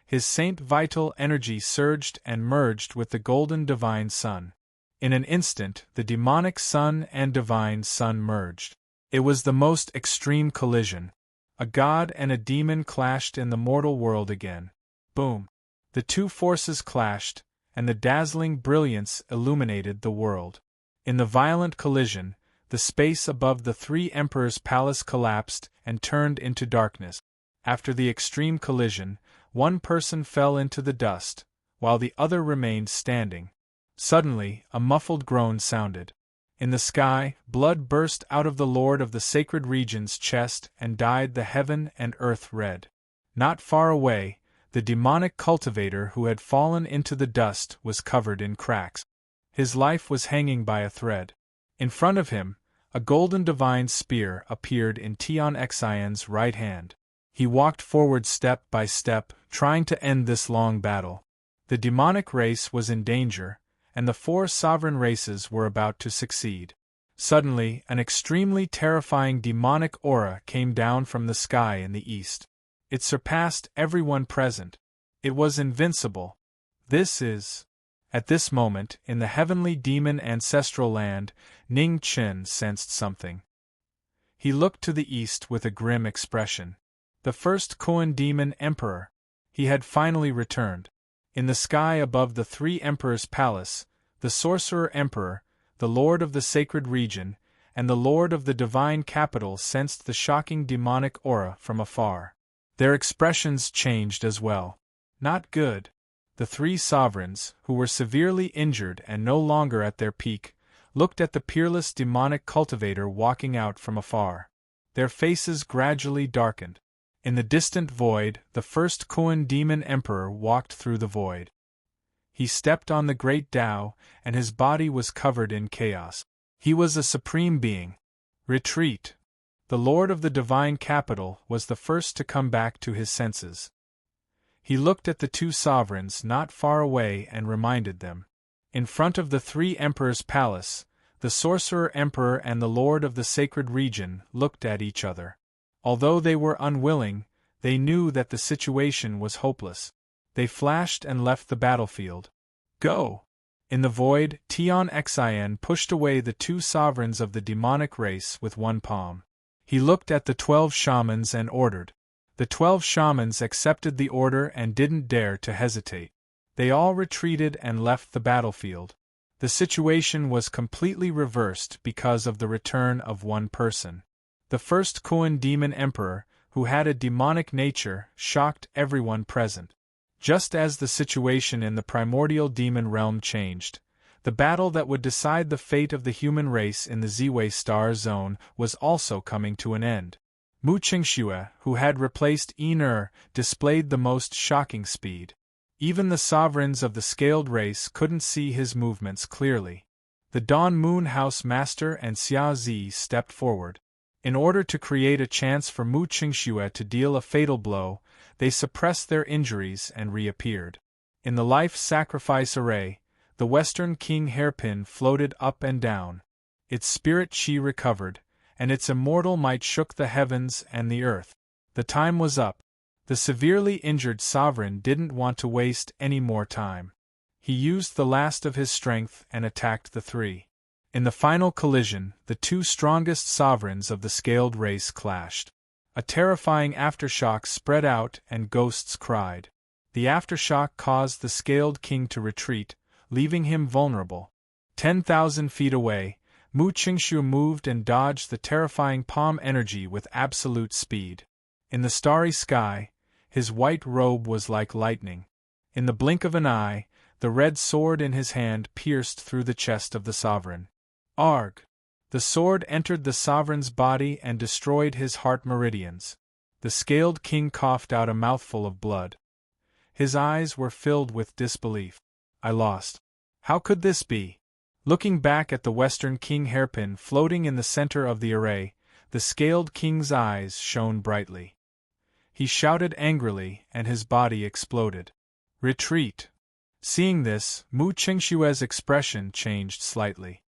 His saint vital energy surged and merged with the golden divine sun. In an instant, the demonic sun and divine sun merged. It was the most extreme collision. A god and a demon clashed in the mortal world again. Boom! The two forces clashed, and the dazzling brilliance illuminated the world. In the violent collision, the space above the three emperors' palace collapsed and turned into darkness. After the extreme collision, one person fell into the dust, while the other remained standing. Suddenly, a muffled groan sounded. In the sky, blood burst out of the Lord of the Sacred Region's chest and dyed the heaven and earth red. Not far away, the demonic cultivator who had fallen into the dust was covered in cracks. His life was hanging by a thread. In front of him, a golden divine spear appeared in Tian Xion's right hand. He walked forward step by step, trying to end this long battle. The demonic race was in danger, and the 4 sovereign races were about to succeed. Suddenly, an extremely terrifying demonic aura came down from the sky in the east. It surpassed everyone present. It was invincible. At this moment, in the heavenly demon ancestral land, Ning Chen sensed something. He looked to the east with a grim expression. The first Koan demon emperor. He had finally returned. In the sky above the three emperors' palace, the sorcerer emperor, the lord of the sacred region, and the lord of the divine capital sensed the shocking demonic aura from afar. Their expressions changed as well. Not good. The 3 sovereigns, who were severely injured and no longer at their peak, looked at the peerless demonic cultivator walking out from afar. Their faces gradually darkened. In the distant void, the first Koan demon emperor walked through the void. He stepped on the great Tao, and his body was covered in chaos. He was a supreme being. Retreat! The lord of the divine capital was the first to come back to his senses. He looked at the 2 sovereigns not far away and reminded them. In front of the 3 emperors' palace, the sorcerer emperor and the lord of the sacred region looked at each other. Although they were unwilling, they knew that the situation was hopeless. They flashed and left the battlefield. Go! In the void, Tian Xian pushed away the 2 sovereigns of the demonic race with one palm. He looked at the 12 shamans and ordered. The 12 shamans accepted the order and didn't dare to hesitate. They all retreated and left the battlefield. The situation was completely reversed because of the return of one person. The first Koan demon emperor, who had a demonic nature, shocked everyone present. Just as the situation in the primordial demon realm changed, the battle that would decide the fate of the human race in the Ziwei star zone was also coming to an end. Mu Qingxue, who had replaced Yin displayed the most shocking speed. Even the sovereigns of the scaled race couldn't see his movements clearly. The Dawn Moon House Master and Xia Zi stepped forward. In order to create a chance for Mu Qingxue to deal a fatal blow, they suppressed their injuries and reappeared. In the life sacrifice array, the Western King hairpin floated up and down. Its spirit chi recovered, and its immortal might shook the heavens and the earth. The time was up. The severely injured sovereign didn't want to waste any more time. He used the last of his strength and attacked the three. In the final collision, the two strongest sovereigns of the scaled race clashed. A terrifying aftershock spread out and ghosts cried. The aftershock caused the scaled king to retreat, leaving him vulnerable. 10,000 feet away, Mu Qingxue moved and dodged the terrifying palm energy with absolute speed. In the starry sky, his white robe was like lightning. In the blink of an eye, the red sword in his hand pierced through the chest of the sovereign. Arg! The sword entered the sovereign's body and destroyed his heart meridians. The scaled king coughed out a mouthful of blood. His eyes were filled with disbelief. I lost. How could this be? Looking back at the Western King hairpin floating in the center of the array, the scaled king's eyes shone brightly. He shouted angrily, and his body exploded. Retreat! Seeing this, Mu Qingxue's expression changed slightly.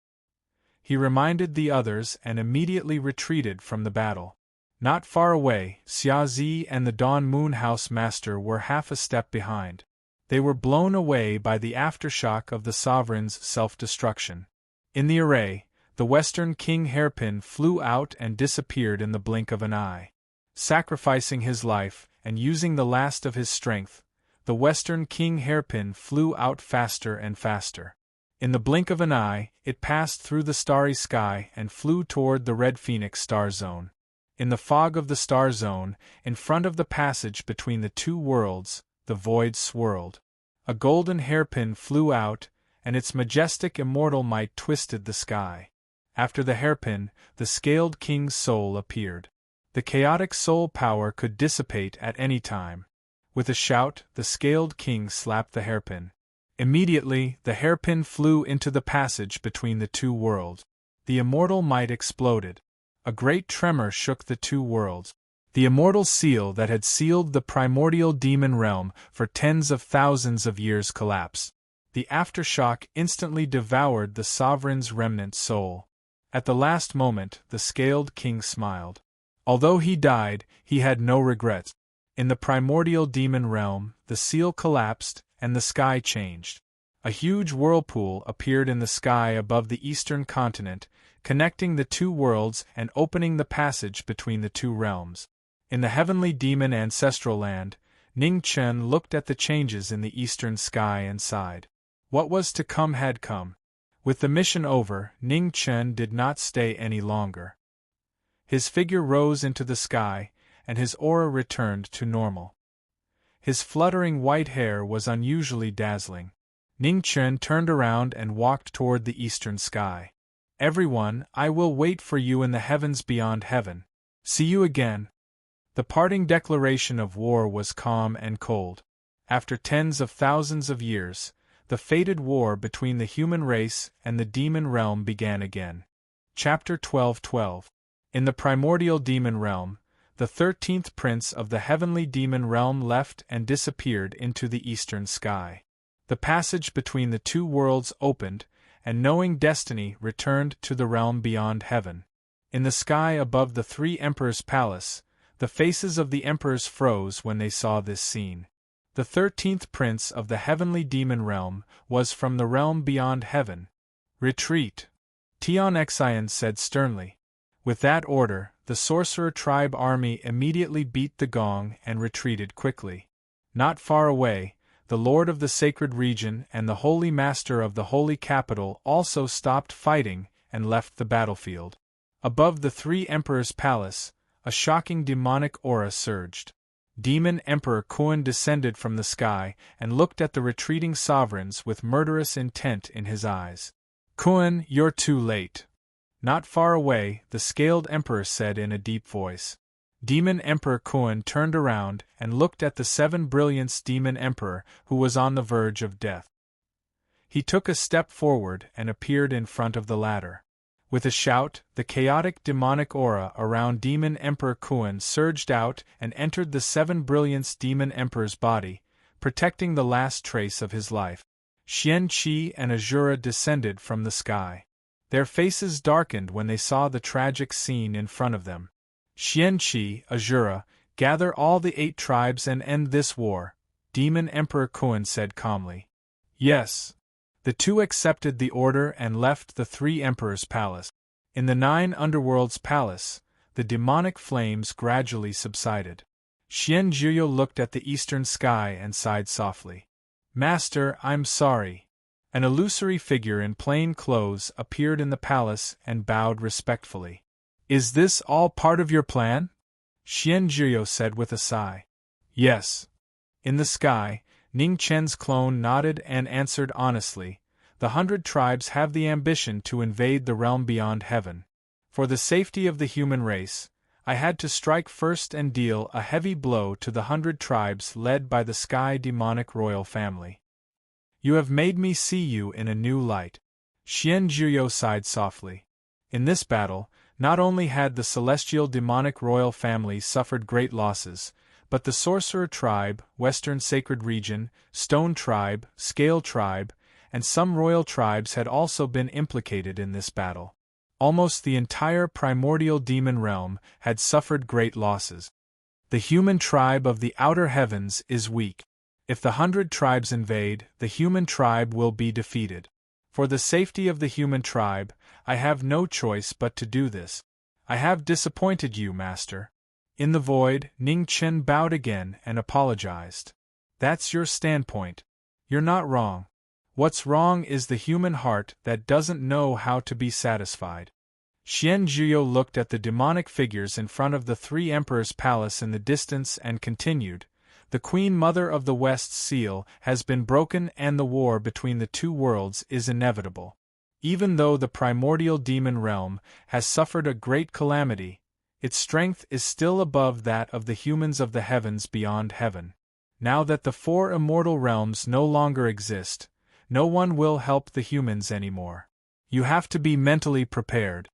He reminded the others and immediately retreated from the battle. Not far away, Xia Zi and the Dawn Moon House Master were half a step behind. They were blown away by the aftershock of the sovereign's self-destruction. In the array, the Western King hairpin flew out and disappeared in the blink of an eye. Sacrificing his life, and using the last of his strength, the Western King hairpin flew out faster and faster. In the blink of an eye, it passed through the starry sky and flew toward the Red Phoenix star zone. In the fog of the star zone, in front of the passage between the two worlds, the void swirled. A golden hairpin flew out, and its majestic immortal might twisted the sky. After the hairpin, the scaled king's soul appeared. The chaotic soul power could dissipate at any time. With a shout, the scaled king slapped the hairpin. Immediately, the hairpin flew into the passage between the two worlds. The immortal might exploded. A great tremor shook the two worlds. The immortal seal that had sealed the primordial demon realm for tens of thousands of years collapsed. The aftershock instantly devoured the sovereign's remnant soul. At the last moment, the scaled king smiled. Although he died, he had no regrets. In the primordial demon realm, the seal collapsed, and the sky changed. A huge whirlpool appeared in the sky above the eastern continent, connecting the two worlds and opening the passage between the two realms. In the heavenly demon ancestral land, Ning Chen looked at the changes in the eastern sky and sighed. What was to come had come. With the mission over, Ning Chen did not stay any longer. His figure rose into the sky, and his aura returned to normal. His fluttering white hair was unusually dazzling. Ning Chen turned around and walked toward the eastern sky. Everyone, I will wait for you in the heavens beyond heaven. See you again. The parting declaration of war was calm and cold. After tens of thousands of years, the fated war between the human race and the demon realm began again. Chapter 12:12. In the primordial demon realm, the 13th prince of the heavenly demon realm left and disappeared into the eastern sky. The passage between the two worlds opened, and knowing destiny returned to the realm beyond heaven. In the sky above the three emperors' palace, the faces of the emperors froze when they saw this scene. The 13th prince of the heavenly demon realm was from the realm beyond heaven. Retreat! Tian Xian said sternly. With that order, the sorcerer tribe army immediately beat the gong and retreated quickly. Not far away, the lord of the sacred region and the holy master of the holy capital also stopped fighting and left the battlefield. Above the three emperors' palace, a shocking demonic aura surged. Demon Emperor Kun descended from the sky and looked at the retreating sovereigns with murderous intent in his eyes. Kun, you're too late. Not far away, the scaled emperor said in a deep voice. Demon Emperor Kuan turned around and looked at the 7 Brilliance Demon Emperor, who was on the verge of death. He took a step forward and appeared in front of the latter. With a shout, the chaotic demonic aura around Demon Emperor Kuan surged out and entered the 7 Brilliance Demon Emperor's body, protecting the last trace of his life. Xian Qi and Azura descended from the sky. Their faces darkened when they saw the tragic scene in front of them. Xian Qi, Azura, gather all the 8 tribes and end this war, Demon Emperor Kuan said calmly. Yes. The 2 accepted the order and left the 3 Emperors' palace. In the 9 Underworld's palace, the demonic flames gradually subsided. Xian Zhuyo looked at the eastern sky and sighed softly. Master, I'm sorry. An illusory figure in plain clothes appeared in the palace and bowed respectfully. Is this all part of your plan? Xian Zhuyo said with a sigh. Yes. In the sky, Ning Chen's clone nodded and answered honestly, the 100 tribes have the ambition to invade the realm beyond heaven. For the safety of the human race, I had to strike first and deal a heavy blow to the 100 tribes led by the Sky Demonic Royal Family. You have made me see you in a new light. Xian Zhuyo sighed softly. In this battle, not only had the Celestial Demonic Royal Family suffered great losses, but the Sorcerer Tribe, Western Sacred Region, Stone Tribe, Scale Tribe, and some royal tribes had also been implicated in this battle. Almost the entire primordial demon realm had suffered great losses. The human tribe of the outer heavens is weak. If the 100 tribes invade, the human tribe will be defeated. For the safety of the human tribe, I have no choice but to do this. I have disappointed you, Master. In the void, Ning Chen bowed again and apologized. That's your standpoint. You're not wrong. What's wrong is the human heart that doesn't know how to be satisfied. Xian Zhuyo looked at the demonic figures in front of the 3 Emperors' palace in the distance and continued, the Queen Mother of the West's seal has been broken and the war between the 2 worlds is inevitable. Even though the primordial demon realm has suffered a great calamity, its strength is still above that of the humans of the heavens beyond heaven. Now that the 4 immortal realms no longer exist, no one will help the humans anymore. You have to be mentally prepared.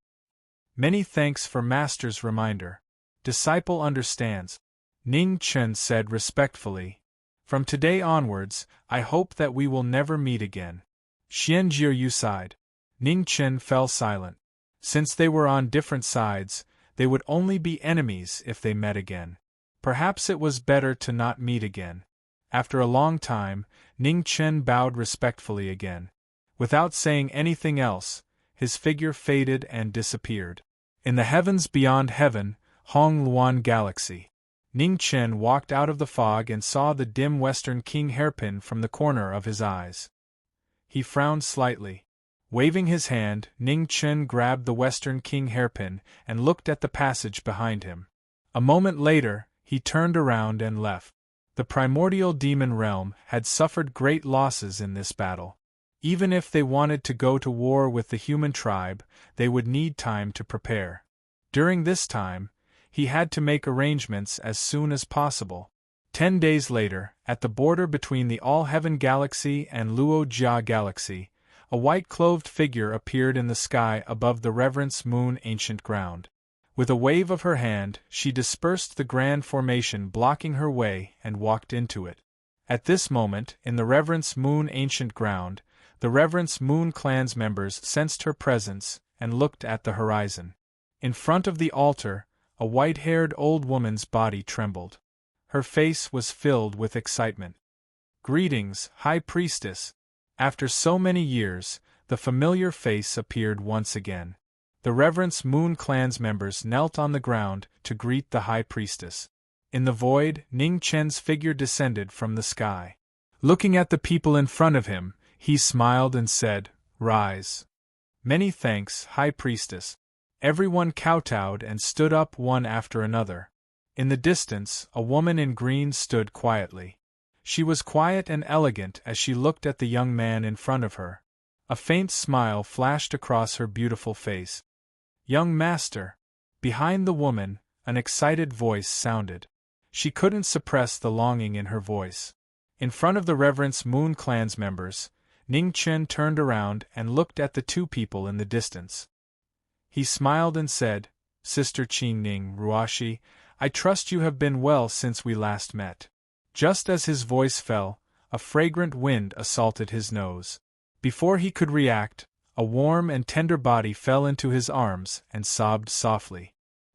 Many thanks for Master's reminder. Disciple understands. Ning Chen said respectfully. From today onwards, I hope that we will never meet again. Xian Zhuyu sighed. Ning Chen fell silent. Since they were on different sides, they would only be enemies if they met again. Perhaps it was better to not meet again. After a long time, Ning Chen bowed respectfully again. Without saying anything else, his figure faded and disappeared. In the heavens beyond heaven, Hong Luan Galaxy. Ning Chen walked out of the fog and saw the dim western king hairpin from the corner of his eyes. He frowned slightly. Waving his hand, Ning Chen grabbed the western king hairpin and looked at the passage behind him. A moment later, he turned around and left. The primordial demon realm had suffered great losses in this battle. Even if they wanted to go to war with the human tribe, they would need time to prepare. During this time, he had to make arrangements as soon as possible. 10 days later, at the border between the All-Heaven Galaxy and Luo Jia Galaxy, a white-clothed figure appeared in the sky above the Reverence Moon Ancient Ground. With a wave of her hand, she dispersed the grand formation blocking her way and walked into it. At this moment, in the Reverence Moon Ancient Ground, the Reverence Moon Clan's members sensed her presence and looked at the horizon. In front of the altar, a white-haired old woman's body trembled. Her face was filled with excitement. Greetings, High Priestess. After so many years, the familiar face appeared once again. The Reverence Moon Clan's members knelt on the ground to greet the High Priestess. In the void, Ning Chen's figure descended from the sky. Looking at the people in front of him, he smiled and said, "Rise." Many thanks, High Priestess. Everyone kowtowed and stood up one after another. In the distance, a woman in green stood quietly. She was quiet and elegant as she looked at the young man in front of her. A faint smile flashed across her beautiful face. Young master. Behind the woman, An excited voice sounded. She couldn't suppress the longing in her voice. In front of the Reverence Moon Clan's members, Ning Chen turned around and looked at the two people in the distance. He smiled and said, "Sister Qing Ning Ruashi, I trust you have been well since we last met." Just as his voice fell, a fragrant wind assaulted his nose. Before he could react, a warm and tender body fell into his arms and sobbed softly.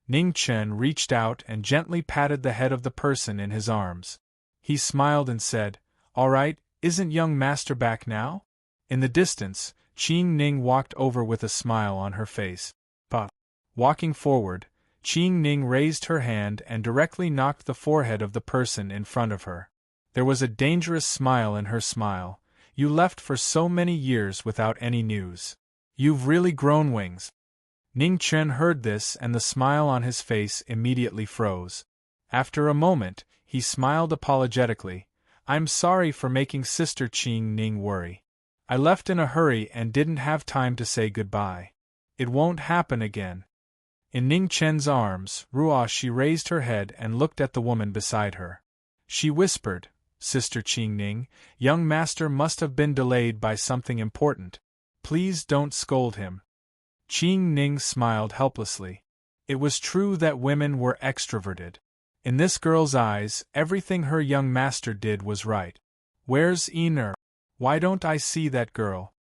Ning Chen reached out and gently patted the head of the person in his arms. He smiled and said, "All right, isn't young master back now?" In the distance, Qing Ning walked over with a smile on her face. But, walking forward, Qing Ning raised her hand and directly knocked the forehead of the person in front of her. There was a dangerous smile in her smile. "You left for so many years without any news. You've really grown wings." Ning Chen heard this and the smile on his face immediately froze. After a moment, he smiled apologetically. "I'm sorry for making Sister Qing Ning worry. I left in a hurry and didn't have time to say goodbye. It won't happen again." In Ning Chen's arms, Ruashi raised her head and looked at the woman beside her. She whispered, "Sister Qing Ning, young master must have been delayed by something important. Please don't scold him." Qing Ning smiled helplessly. It was true that women were extroverted. In this girl's eyes, everything her young master did was right. "Where's Yin? Why don't I see that girl?"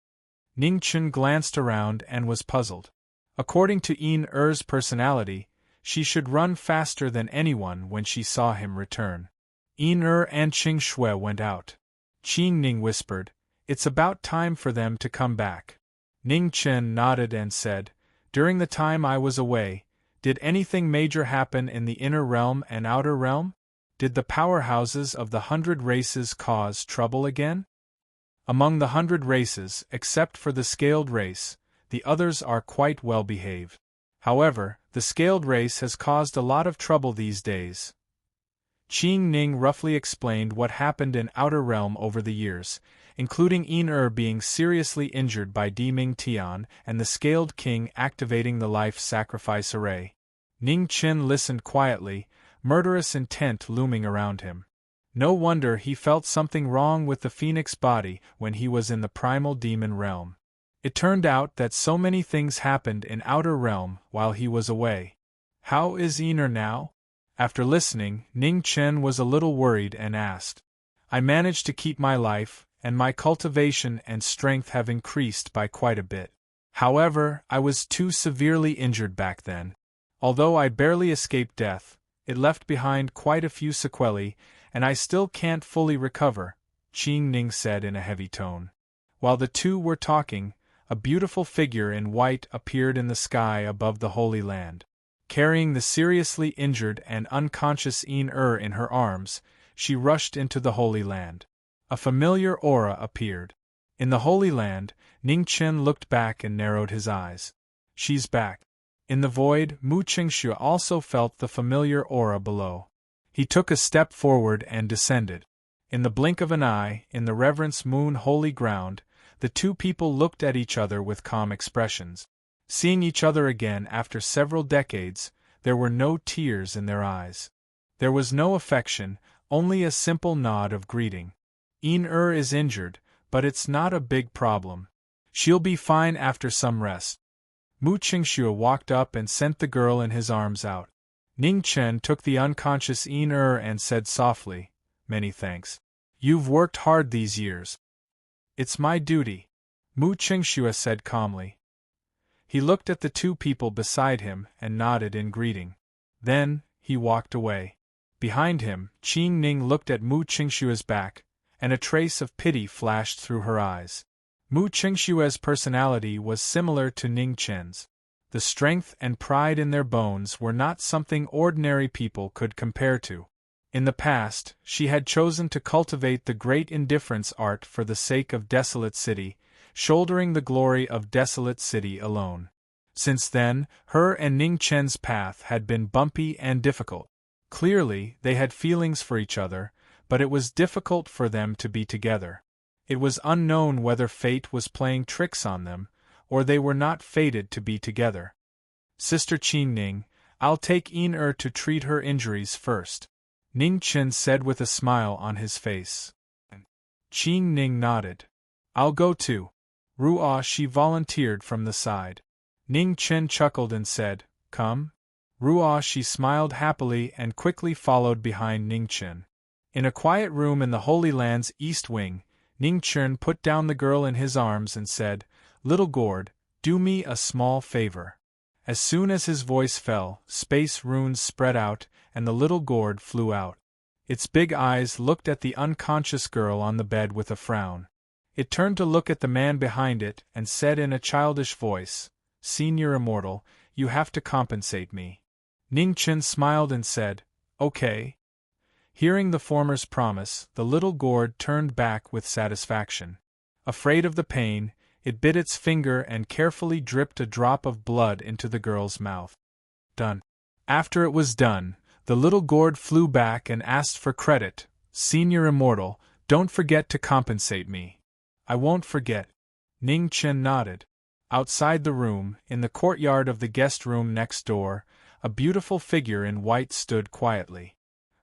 Ning Chen glanced around and was puzzled. According to Yin-er's personality, she should run faster than anyone when she saw him return. Yin-er and Qing Shui went out. Qing Ning whispered, "It's about time for them to come back." Ning Chen nodded and said, "During the time I was away, did anything major happen in the inner realm and outer realm? Did the powerhouses of the 100 races cause trouble again?" Among the 100 races, except for the scaled race, the others are quite well behaved. However, the scaled race has caused a lot of trouble these days. Qing Ning roughly explained what happened in Outer Realm over the years, including Yin-er being seriously injured by Diming Tian and the Scaled King activating the life sacrifice array. Ning Chen listened quietly, murderous intent looming around him. No wonder he felt something wrong with the phoenix body when he was in the primal demon realm. It turned out that so many things happened in Outer Realm while he was away. How is Yin-er now? After listening, Ning Chen was a little worried and asked, "I managed to keep my life, and my cultivation and strength have increased by quite a bit. However, I was too severely injured back then. Although I barely escaped death, it left behind quite a few sequelae, and I still can't fully recover," Qing Ning said in a heavy tone. While the two were talking, a beautiful figure in white appeared in the sky above the Holy Land. Carrying the seriously injured and unconscious Yin-er in her arms, she rushed into the Holy Land. A familiar aura appeared. In the Holy Land, Ning Chen looked back and narrowed his eyes. "She's back." In the void, Mu Qingshu also felt the familiar aura below. He took a step forward and descended. In the blink of an eye, in the Reverence Moon holy ground, the two people looked at each other with calm expressions. Seeing each other again after several decades, there were no tears in their eyes. There was no affection, only a simple nod of greeting. "Yin-er is injured, but it's not a big problem. She'll be fine after some rest." Mu Qingshu walked up and sent the girl in his arms out. Ning Chen took the unconscious Yin-er and said softly, "Many thanks. You've worked hard these years." "It's my duty," Mu Qingshu said calmly. He looked at the two people beside him and nodded in greeting. Then, he walked away. Behind him, Qing Ning looked at Mu Qingshu's back, and a trace of pity flashed through her eyes. Mu Qingshu's personality was similar to Ning Chen's. The strength and pride in their bones were not something ordinary people could compare to. In the past, she had chosen to cultivate the great indifference art for the sake of Desolate City, shouldering the glory of Desolate City alone. Since then, her and Ning Chen's path had been bumpy and difficult. Clearly, they had feelings for each other, but it was difficult for them to be together. It was unknown whether fate was playing tricks on them, or they were not fated to be together. "Sister Qing Ning, I'll take to treat her injuries first, Ning Chen said with a smile on his face. Qing Ning nodded. I'll go too. Ruo Shi volunteered from the side. Ning Chen chuckled and said, Come. Ruo Shi smiled happily and quickly followed behind Ning Chen. In a quiet room in the Holy Land's east wing, Ning Chen put down the girl in his arms and said, Little gourd, do me a small favor. As soon as his voice fell, space runes spread out, and the little gourd flew out. Its big eyes looked at the unconscious girl on the bed with a frown. It turned to look at the man behind it and said in a childish voice, Senior Immortal, you have to compensate me. Ning Chen smiled and said, Okay. Hearing the former's promise, the little gourd turned back with satisfaction. Afraid of the pain, it bit its finger and carefully dripped a drop of blood into the girl's mouth. Done. After it was done, the little gourd flew back and asked for credit. Senior Immortal, don't forget to compensate me. I won't forget. Ning Chen nodded. Outside the room, in the courtyard of the guest room next door, a beautiful figure in white stood quietly.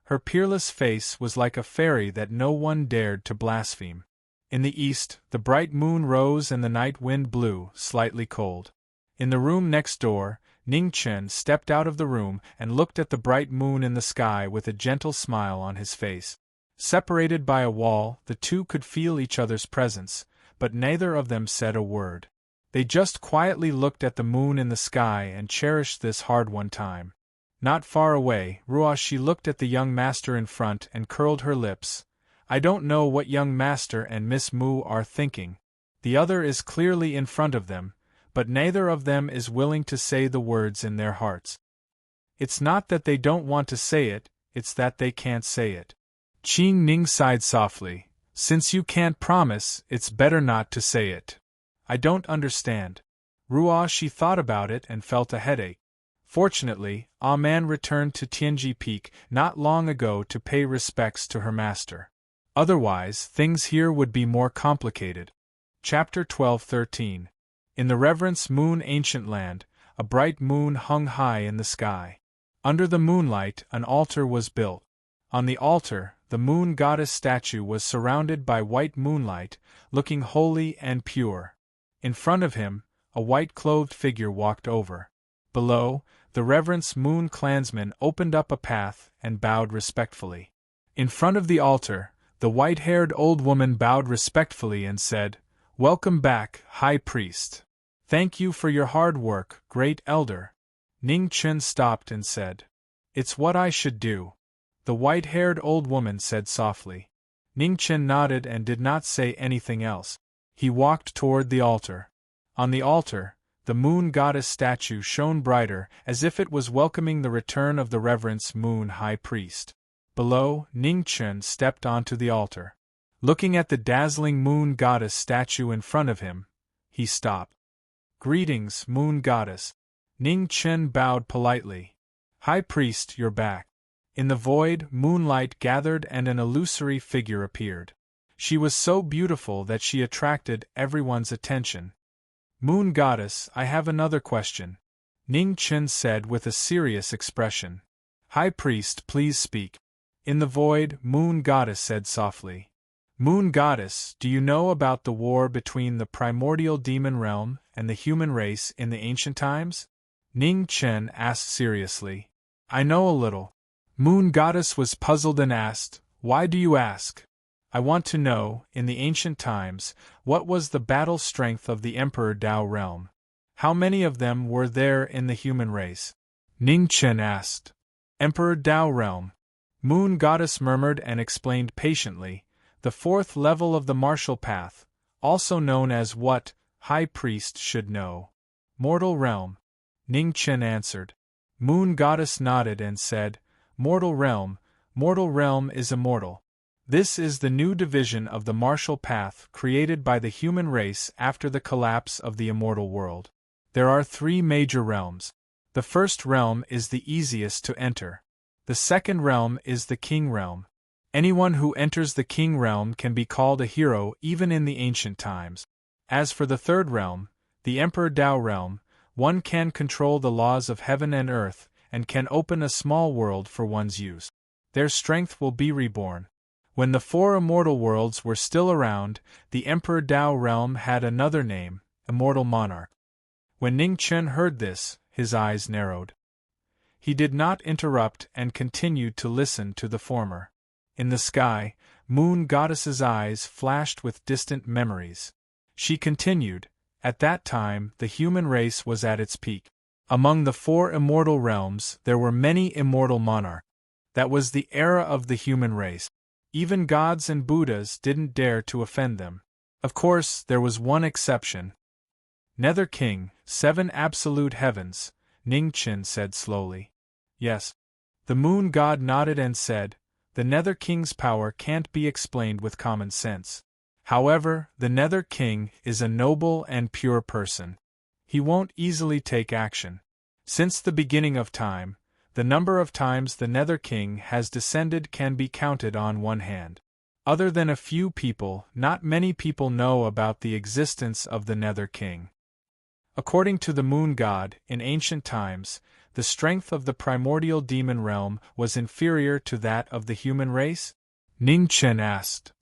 Her peerless face was like a fairy that no one dared to blaspheme. In the east, the bright moon rose and the night wind blew, slightly cold. In the room next door, Ning Chen stepped out of the room and looked at the bright moon in the sky with a gentle smile on his face. Separated by a wall, the two could feel each other's presence, but neither of them said a word. They just quietly looked at the moon in the sky and cherished this hard-won time. Not far away, Ruo Shi looked at the young master in front and curled her lips. I don't know what young master and Miss Mu are thinking. The other is clearly in front of them, but neither of them is willing to say the words in their hearts. It's not that they don't want to say it, it's that they can't say it. Qing Ning sighed softly. Since you can't promise, it's better not to say it. I don't understand. Ruo Shi thought about it and felt a headache. Fortunately, Ah Man returned to Tianji Peak not long ago to pay respects to her master. Otherwise, things here would be more complicated. Chapter 12-13. In the Reverence Moon Ancient Land, a bright moon hung high in the sky. Under the moonlight, an altar was built. On the altar, the moon goddess statue was surrounded by white moonlight, looking holy and pure. In front of him, a white-clothed figure walked over. Below, the Reverence Moon clansman opened up a path and bowed respectfully. In front of the altar, the white-haired old woman bowed respectfully and said, Welcome back, High Priest. Thank you for your hard work, Great Elder. Ning Chen stopped and said, It's what I should do. The white-haired old woman said softly. Ning Chen nodded and did not say anything else. He walked toward the altar. On the altar, the moon goddess statue shone brighter, as if it was welcoming the return of the Reverence Moon High Priest. Below, Ning Chen stepped onto the altar. Looking at the dazzling moon goddess statue in front of him, he stopped. Greetings, moon goddess. Ning Chen bowed politely. High Priest, you're back. In the void, moonlight gathered and an illusory figure appeared. She was so beautiful that she attracted everyone's attention. Moon Goddess, I have another question, Ning Chen said with a serious expression. High Priest, please speak. In the void, Moon Goddess said softly. Moon Goddess, do you know about the war between the primordial demon realm and the human race in the ancient times? Ning Chen asked seriously. I know a little. Moon Goddess was puzzled and asked, Why do you ask? I want to know, in the ancient times, what was the battle strength of the Emperor Dao realm? How many of them were there in the human race? Ning Chen asked. Emperor Dao realm. Moon Goddess murmured and explained patiently, the fourth level of the martial path, also known as what, High Priest should know. Mortal realm. Ning Chen answered. Moon Goddess nodded and said, Mortal realm is immortal. This is the new division of the martial path created by the human race after the collapse of the immortal world. There are 3 major realms. The first realm is the easiest to enter. The second realm is the king realm. Anyone who enters the king realm can be called a hero even in the ancient times. As for the third realm, the Emperor Dao realm, one can control the laws of heaven and earth, and can open a small world for one's use. Their strength will be reborn. When the four immortal worlds were still around, the Emperor Dao realm had another name, Immortal Monarch. When Ning Chen heard this, his eyes narrowed. He did not interrupt and continued to listen to the former. In the sky, Moon Goddess's eyes flashed with distant memories. She continued, at that time the human race was at its peak. Among the four immortal realms there were many immortal monarchs. That was the era of the human race. Even gods and Buddhas didn't dare to offend them. Of course, there was one exception. Nether King, 7 absolute heavens, Ning Chen said slowly. Yes. The moon god nodded and said, the Nether King's power can't be explained with common sense. However, the Nether King is a noble and pure person. He won't easily take action. Since the beginning of time, the number of times the Nether King has descended can be counted on one hand. Other than a few people, not many people know about the existence of the Nether King. According to the moon god, in ancient times, the strength of the primordial demon realm was inferior to that of the human race? Ning Chen asked.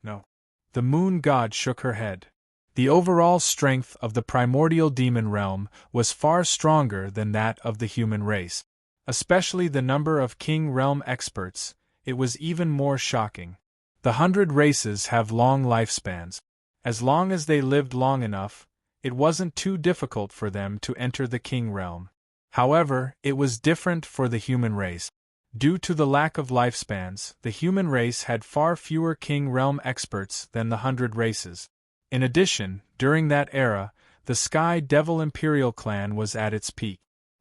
No. The moon god shook her head. The overall strength of the primordial demon realm was far stronger than that of the human race. Especially the number of king realm experts, it was even more shocking. The 100 races have long lifespans. As long as they lived long enough, it wasn't too difficult for them to enter the king realm. However, it was different for the human race. Due to the lack of lifespans, the human race had far fewer king realm experts than the 100 races. In addition, during that era, the Sky Devil Imperial clan was at its peak.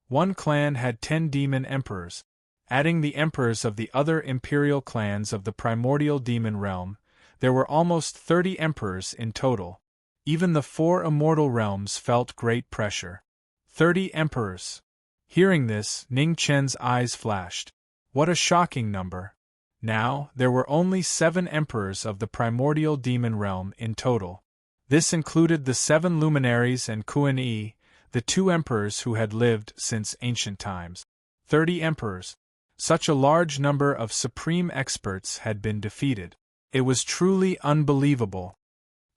One clan had 10 demon emperors. Adding the emperors of the other imperial clans of the primordial demon realm, there were almost 30 emperors in total. Even the 4 immortal realms felt great pressure. 30 emperors. Hearing this, Ning Chen's eyes flashed. What a shocking number. Now, there were only 7 emperors of the primordial demon realm in total. This included the 7 luminaries and Kuan Yi, the 2 emperors who had lived since ancient times. 30 emperors. Such a large number of supreme experts had been defeated. It was truly unbelievable.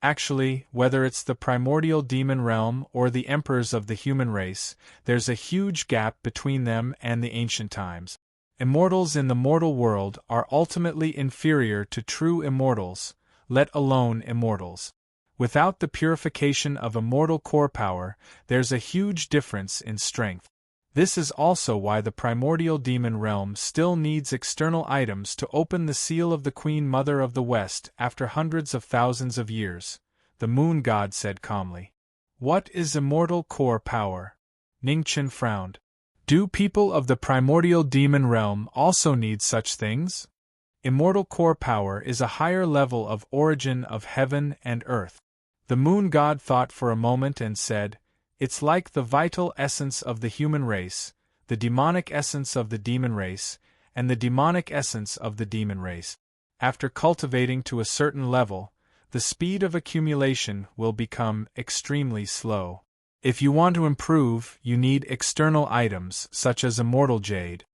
Actually, whether it's the primordial demon realm or the emperors of the human race, there's a huge gap between them and the ancient times. Immortals in the mortal world are ultimately inferior to true immortals, let alone immortals. Without the purification of immortal core power, there's a huge difference in strength. This is also why the primordial demon realm still needs external items to open the seal of the Queen Mother of the West after hundreds of thousands of years, the moon god said calmly. What is immortal core power? Ning Chen frowned. Do people of the primordial demon realm also need such things? Immortal core power is a higher level of origin of heaven and earth. The moon god thought for a moment and said, it's like the vital essence of the human race, the demonic essence of the demon race, and the demonic essence of the demon race. After cultivating to a certain level, the speed of accumulation will become extremely slow. If you want to improve, you need external items, such as immortal jade.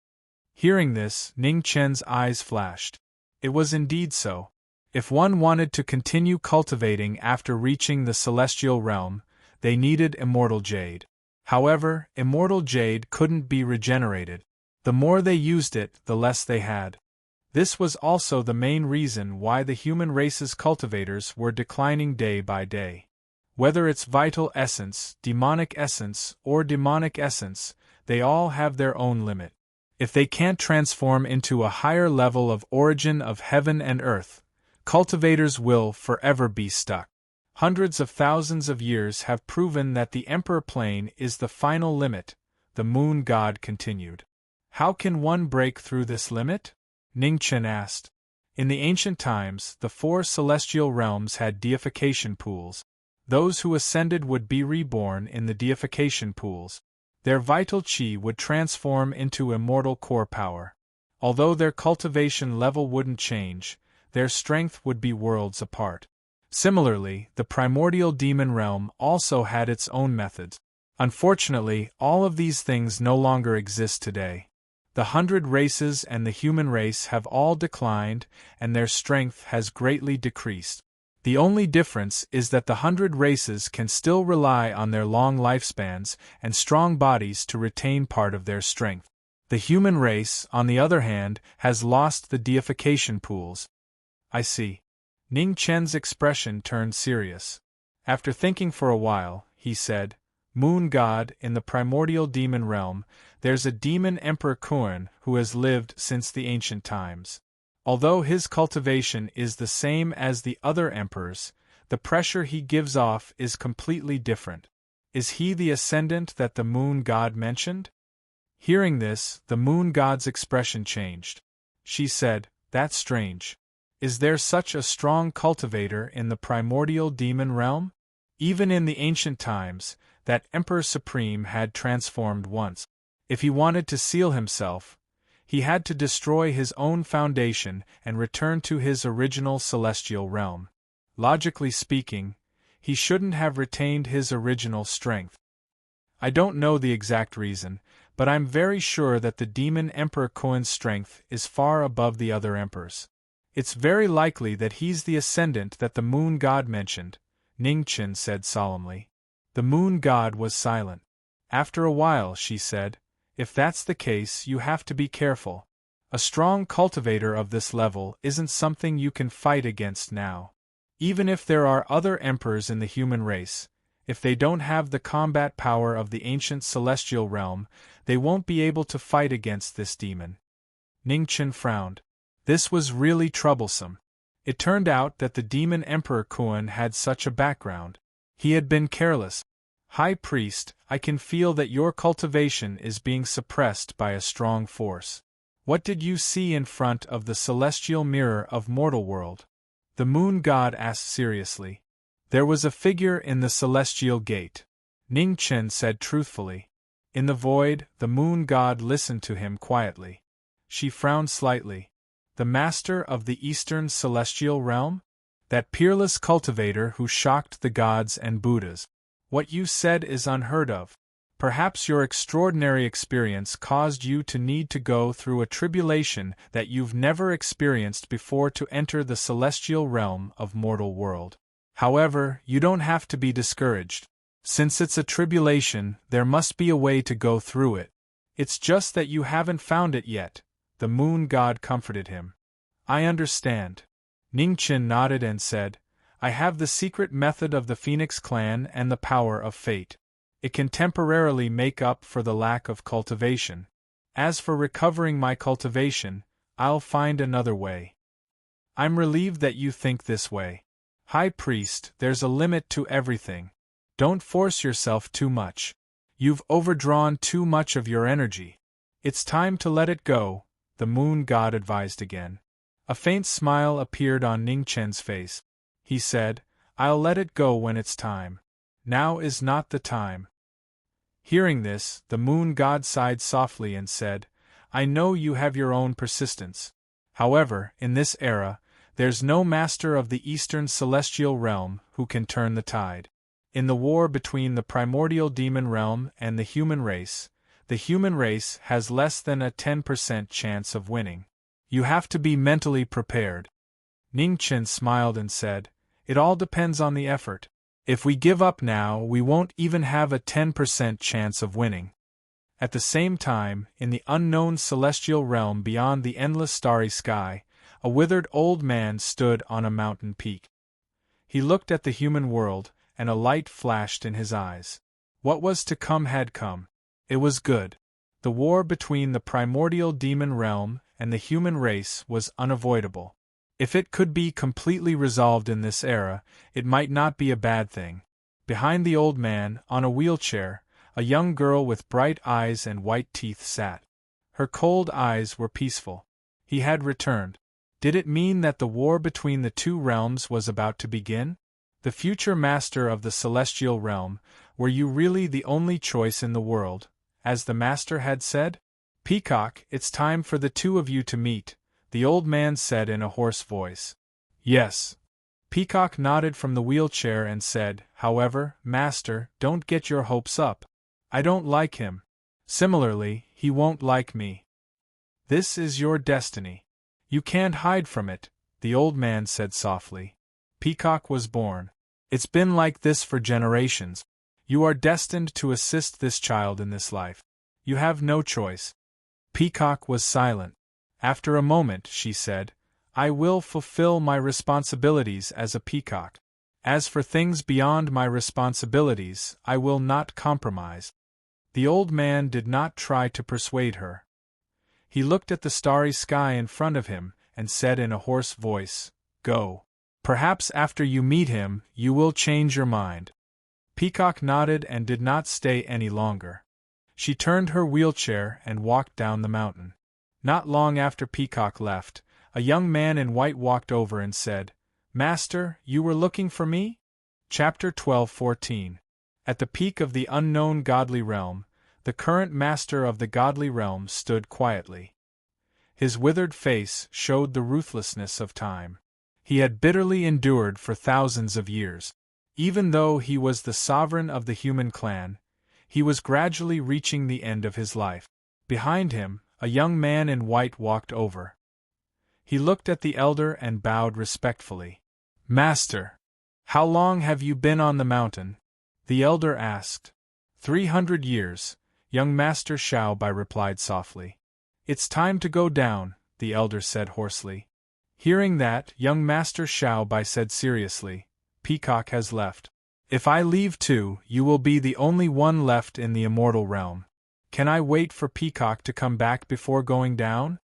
Hearing this, Ning Chen's eyes flashed. It was indeed so. If one wanted to continue cultivating after reaching the celestial realm, they needed immortal jade. However, immortal jade couldn't be regenerated. The more they used it, the less they had. This was also the main reason why the human race's cultivators were declining day by day. Whether it's vital essence, or demonic essence, they all have their own limit. If they can't transform into a higher level of origin of heaven and earth, cultivators will forever be stuck. Hundreds of thousands of years have proven that the Emperor Plane is the final limit, the moon god continued. How can one break through this limit? Ning Chen asked. In the ancient times, the 4 celestial realms had deification pools. Those who ascended would be reborn in the deification pools. Their vital chi would transform into immortal core power. Although their cultivation level wouldn't change, their strength would be worlds apart. Similarly, the primordial demon realm also had its own methods. Unfortunately, all of these things no longer exist today. The 100 races and the human race have all declined, and their strength has greatly decreased. The only difference is that the 100 races can still rely on their long lifespans and strong bodies to retain part of their strength. The human race, on the other hand, has lost the deification pools. I see. Ning Chen's expression turned serious. After thinking for a while, he said, Moon God, in the primordial demon realm, there's a demon Emperor Kuan who has lived since the ancient times. Although his cultivation is the same as the other emperors, the pressure he gives off is completely different. Is he the ascendant that the Moon God mentioned? Hearing this, the Moon God's expression changed. She said, That's strange. Is there such a strong cultivator in the primordial demon realm? Even in the ancient times, that Emperor Supreme had transformed once. If he wanted to seal himself, he had to destroy his own foundation and return to his original celestial realm. Logically speaking, he shouldn't have retained his original strength. I don't know the exact reason, but I'm very sure that the demon Emperor Kuan's strength is far above the other emperors. It's very likely that he's the ascendant that the Moon God mentioned, Ning Chen said solemnly. The Moon God was silent. After a while she said, If that's the case, you have to be careful. A strong cultivator of this level isn't something you can fight against now. Even if there are other emperors in the human race, if they don't have the combat power of the ancient celestial realm, they won't be able to fight against this demon. Ning Chen frowned. This was really troublesome. It turned out that the demon Emperor Kuan had such a background. He had been careless. High Priest, I can feel that your cultivation is being suppressed by a strong force. What did you see in front of the celestial mirror of mortal world? The Moon God asked seriously. There was a figure in the celestial gate. Ning Chen said truthfully. In the void, the Moon God listened to him quietly. She frowned slightly. The master of the Eastern celestial realm? That peerless cultivator who shocked the gods and Buddhas. What you said is unheard of. Perhaps your extraordinary experience caused you to need to go through a tribulation that you've never experienced before to enter the celestial realm of mortal world. However, you don't have to be discouraged. Since it's a tribulation, there must be a way to go through it. It's just that you haven't found it yet, the Moon God comforted him. I understand. Ning Chen nodded and said, I have the secret method of the Phoenix clan and the power of fate. It can temporarily make up for the lack of cultivation. As for recovering my cultivation, I'll find another way. I'm relieved that you think this way. High Priest, there's a limit to everything. Don't force yourself too much. You've overdrawn too much of your energy. It's time to let it go, the Moon God advised again. A faint smile appeared on Ning Chen's face. He said, I'll let it go when it's time. Now is not the time. Hearing this, the Moon God sighed softly and said, I know you have your own persistence. However, in this era, there's no master of the Eastern celestial realm who can turn the tide. In the war between the primordial demon realm and the human race has less than a 10% chance of winning. You have to be mentally prepared. Ning Chen smiled and said, It all depends on the effort. If we give up now, we won't even have a 10% chance of winning. At the same time, in the unknown celestial realm beyond the endless starry sky, a withered old man stood on a mountain peak. He looked at the human world, and a light flashed in his eyes. What was to come had come. It was good. The war between the primordial demon realm and the human race was unavoidable. If it could be completely resolved in this era, it might not be a bad thing. Behind the old man, on a wheelchair, a young girl with bright eyes and white teeth sat. Her cold eyes were peaceful. He had returned. Did it mean that the war between the two realms was about to begin? The future master of the celestial realm, were you really the only choice in the world, as the master had said? Peacock, it's time for the two of you to meet, the old man said in a hoarse voice. Yes. Peacock nodded from the wheelchair and said, However, master, don't get your hopes up. I don't like him. Similarly, he won't like me. This is your destiny. You can't hide from it, the old man said softly. Peacock was born. It's been like this for generations. You are destined to assist this child in this life. You have no choice. Peacock was silent. After a moment, she said, I will fulfill my responsibilities as a peacock. As for things beyond my responsibilities, I will not compromise. The old man did not try to persuade her. He looked at the starry sky in front of him and said in a hoarse voice, Go. Perhaps after you meet him, you will change your mind. Peacock nodded and did not stay any longer. She turned her wheelchair and walked down the mountain. Not long after Peacock left, a young man in white walked over and said, Master, you were looking for me? Chapter 12:14. At the peak of the unknown godly realm, the current master of the godly realm stood quietly. His withered face showed the ruthlessness of time. He had bitterly endured for thousands of years. Even though he was the sovereign of the human clan, he was gradually reaching the end of his life. Behind him, a young man in white walked over. He looked at the elder and bowed respectfully. Master, how long have you been on the mountain? The elder asked. 300 years, young Master Xiaobai replied softly. It's time to go down, the elder said hoarsely. Hearing that, young Master Xiaobai said seriously, Peacock has left. If I leave too, you will be the only one left in the immortal realm. Can I wait for Peacock to come back before going down?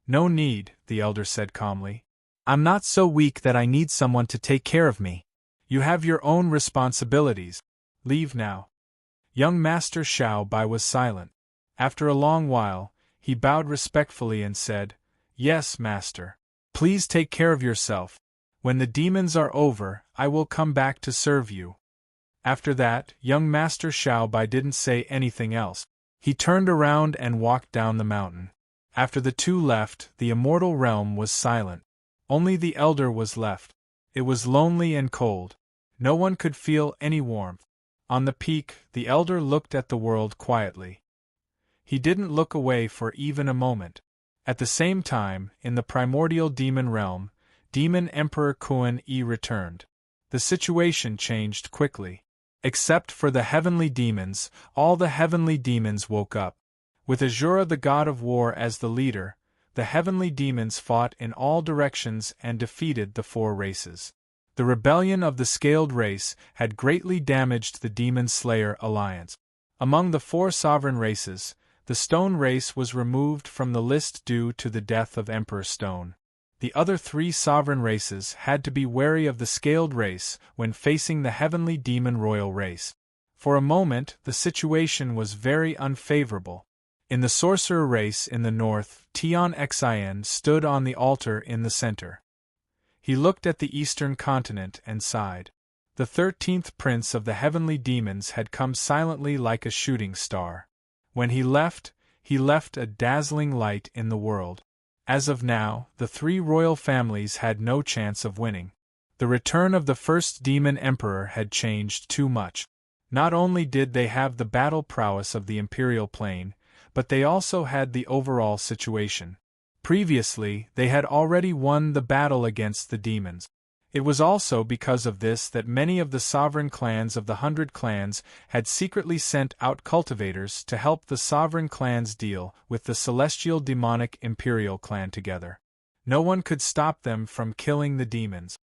No need, the elder said calmly. I'm not so weak that I need someone to take care of me. You have your own responsibilities. Leave now. Young Master Xiaobai was silent. After a long while, he bowed respectfully and said, Yes, Master. Please take care of yourself. When the demons are over, I will come back to serve you. After that, young Master Xiaobai didn't say anything else. He turned around and walked down the mountain. After the two left, the immortal realm was silent. Only the elder was left. It was lonely and cold. No one could feel any warmth. On the peak, the elder looked at the world quietly. He didn't look away for even a moment. At the same time, in the primordial demon realm, Demon Emperor Kun-yi returned. The situation changed quickly. Except for the heavenly demons, all the heavenly demons woke up. With Azura the god of war as the leader, the heavenly demons fought in all directions and defeated the four races. The rebellion of the scaled race had greatly damaged the Demon Slayer alliance. Among the four sovereign races, the Stone race was removed from the list due to the death of Emperor Stone. The other three sovereign races had to be wary of the scaled race when facing the heavenly demon royal race. For a moment, the situation was very unfavorable. In the sorcerer race in the north, Tian Xin stood on the altar in the center. He looked at the eastern continent and sighed. The 13th prince of the heavenly demons had come silently like a shooting star. When he left a dazzling light in the world. As of now, the three royal families had no chance of winning. The return of the first demon emperor had changed too much. Not only did they have the battle prowess of the imperial plane, but they also had the overall situation. Previously, they had already won the battle against the demons. It was also because of this that many of the sovereign clans of the 100 clans had secretly sent out cultivators to help the sovereign clans deal with the celestial demonic imperial clan together. No one could stop them from killing the demons.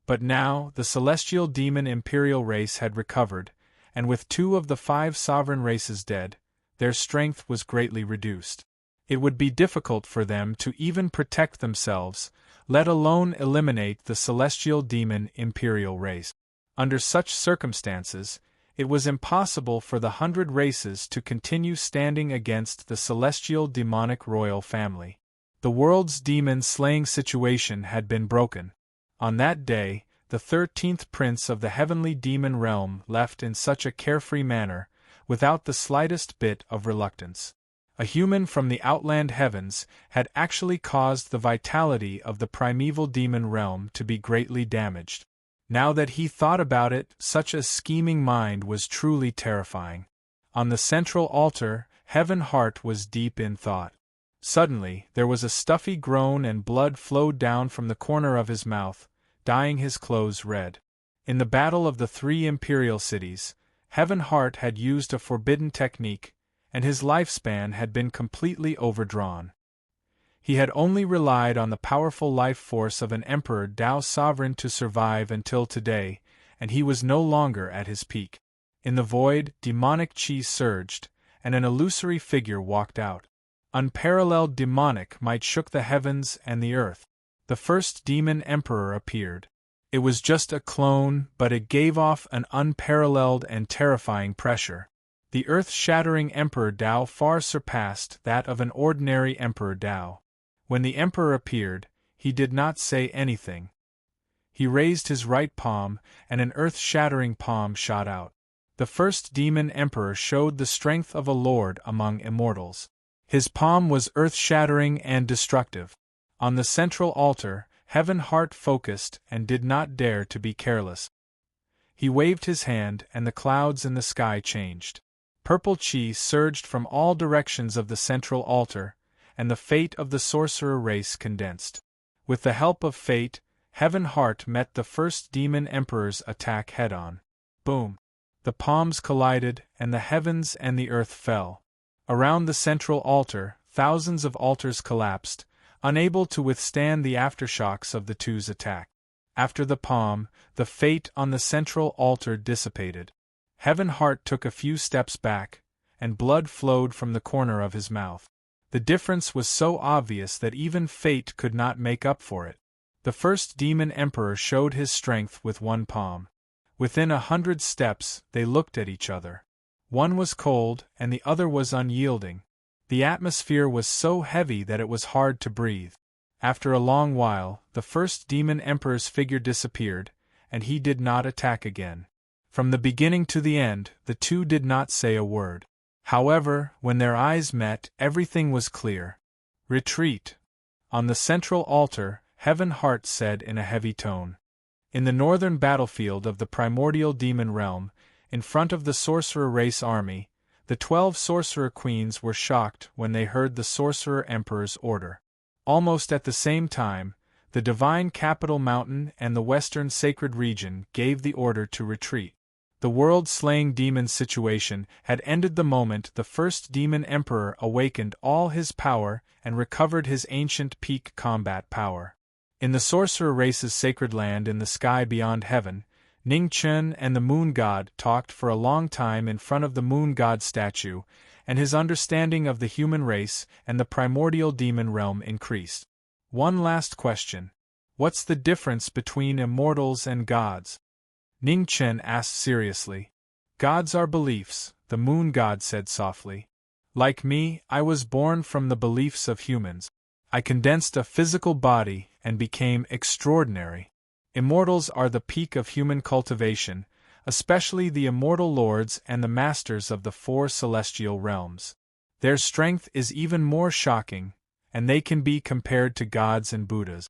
But now, the celestial demon imperial race had recovered, and with 2 of the 5 sovereign races dead, their strength was greatly reduced. It would be difficult for them to even protect themselves, let alone eliminate the celestial demon imperial race. Under such circumstances, it was impossible for the 100 races to continue standing against the celestial demonic royal family. The world's demon-slaying situation had been broken. On that day, the 13th prince of the heavenly demon realm left in such a carefree manner, without the slightest bit of reluctance. A human from the outland heavens had actually caused the vitality of the primeval demon realm to be greatly damaged. Now that he thought about it, such a scheming mind was truly terrifying. On the central altar, Heaven Heart was deep in thought. Suddenly, there was a stuffy groan and blood flowed down from the corner of his mouth, dyeing his clothes red. In the battle of the 3 imperial cities, Heaven Heart had used a forbidden technique, and his lifespan had been completely overdrawn. He had only relied on the powerful life force of an Emperor Tao sovereign to survive until today, and he was no longer at his peak. In the void, demonic chi surged, and an illusory figure walked out. Unparalleled demonic might shook the heavens and the earth. The first demon emperor appeared. It was just a clone, but it gave off an unparalleled and terrifying pressure. The earth-shattering Emperor Tao far surpassed that of an ordinary Emperor Tao. When the Emperor appeared, he did not say anything. He raised his right palm, and an earth-shattering palm shot out. The first demon emperor showed the strength of a lord among immortals. His palm was earth-shattering and destructive. On the central altar, Heaven Heart focused and did not dare to be careless. He waved his hand, and the clouds in the sky changed. Purple chi surged from all directions of the central altar, and the fate of the sorcerer race condensed. With the help of fate, Heaven Heart met the first demon emperor's attack head-on. Boom! The palms collided, and the heavens and the earth fell. Around the central altar, thousands of altars collapsed, unable to withstand the aftershocks of the two's attack. After the palm, the fate on the central altar dissipated. Heaven Heart took a few steps back, and blood flowed from the corner of his mouth. The difference was so obvious that even fate could not make up for it. The first demon emperor showed his strength with one palm. Within 100 steps, they looked at each other. One was cold, and the other was unyielding. The atmosphere was so heavy that it was hard to breathe. After a long while, the first demon emperor's figure disappeared, and he did not attack again. From the beginning to the end, the two did not say a word. However, when their eyes met, everything was clear. Retreat. On the central altar, Heaven Heart said in a heavy tone. In the northern battlefield of the primordial demon realm, in front of the sorcerer race army, the 12 sorcerer queens were shocked when they heard the sorcerer emperor's order. Almost at the same time, the divine capital mountain and the western sacred region gave the order to retreat. The world-slaying demon situation had ended the moment the first demon emperor awakened all his power and recovered his ancient peak combat power. In the sorcerer race's sacred land in the sky beyond heaven, Ning Chen and the moon god talked for a long time in front of the moon god statue, and his understanding of the human race and the primordial demon realm increased. One last question. What's the difference between immortals and gods? Ning Chen asked seriously. Gods are beliefs, the moon god said softly. Like me, I was born from the beliefs of humans. I condensed a physical body and became extraordinary. Immortals are the peak of human cultivation, especially the immortal lords and the masters of the 4 celestial realms. Their strength is even more shocking, and they can be compared to gods and Buddhas.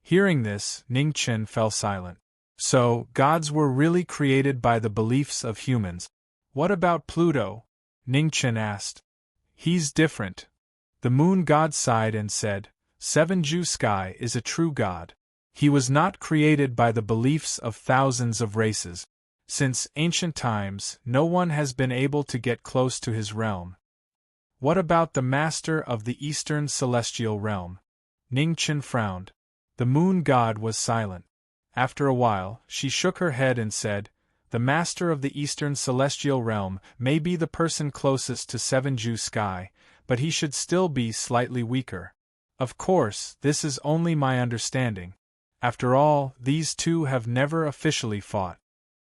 Hearing this, Ning Chen fell silent. So, gods were really created by the beliefs of humans. What about Pluto? Ning Chen asked. He's different. The moon god sighed and said, 7Ju Sky is a true god. He was not created by the beliefs of thousands of races. Since ancient times, no one has been able to get close to his realm. What about the master of the eastern celestial realm? Ning Chen frowned. The moon god was silent. After a while, she shook her head and said, the master of the eastern celestial realm may be the person closest to 7Ju Sky, but he should still be slightly weaker. Of course, this is only my understanding. After all, these two have never officially fought.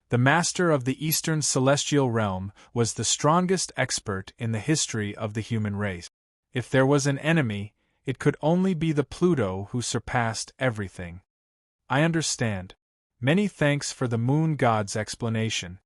The master of the eastern celestial realm was the strongest expert in the history of the human race. If there was an enemy, it could only be the Pluto who surpassed everything. I understand. Many thanks for the moon god's explanation.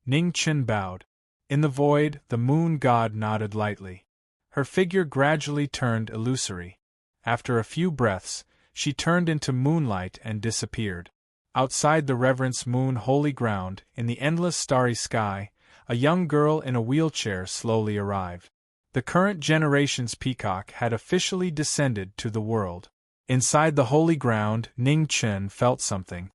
Ning Chen bowed. In the void, the moon god nodded lightly. Her figure gradually turned illusory. After a few breaths, she turned into moonlight and disappeared. Outside the reverence moon holy ground, in the endless starry sky, a young girl in a wheelchair slowly arrived. The current generation's peacock had officially descended to the world. Inside the holy ground, Ning Chen felt something.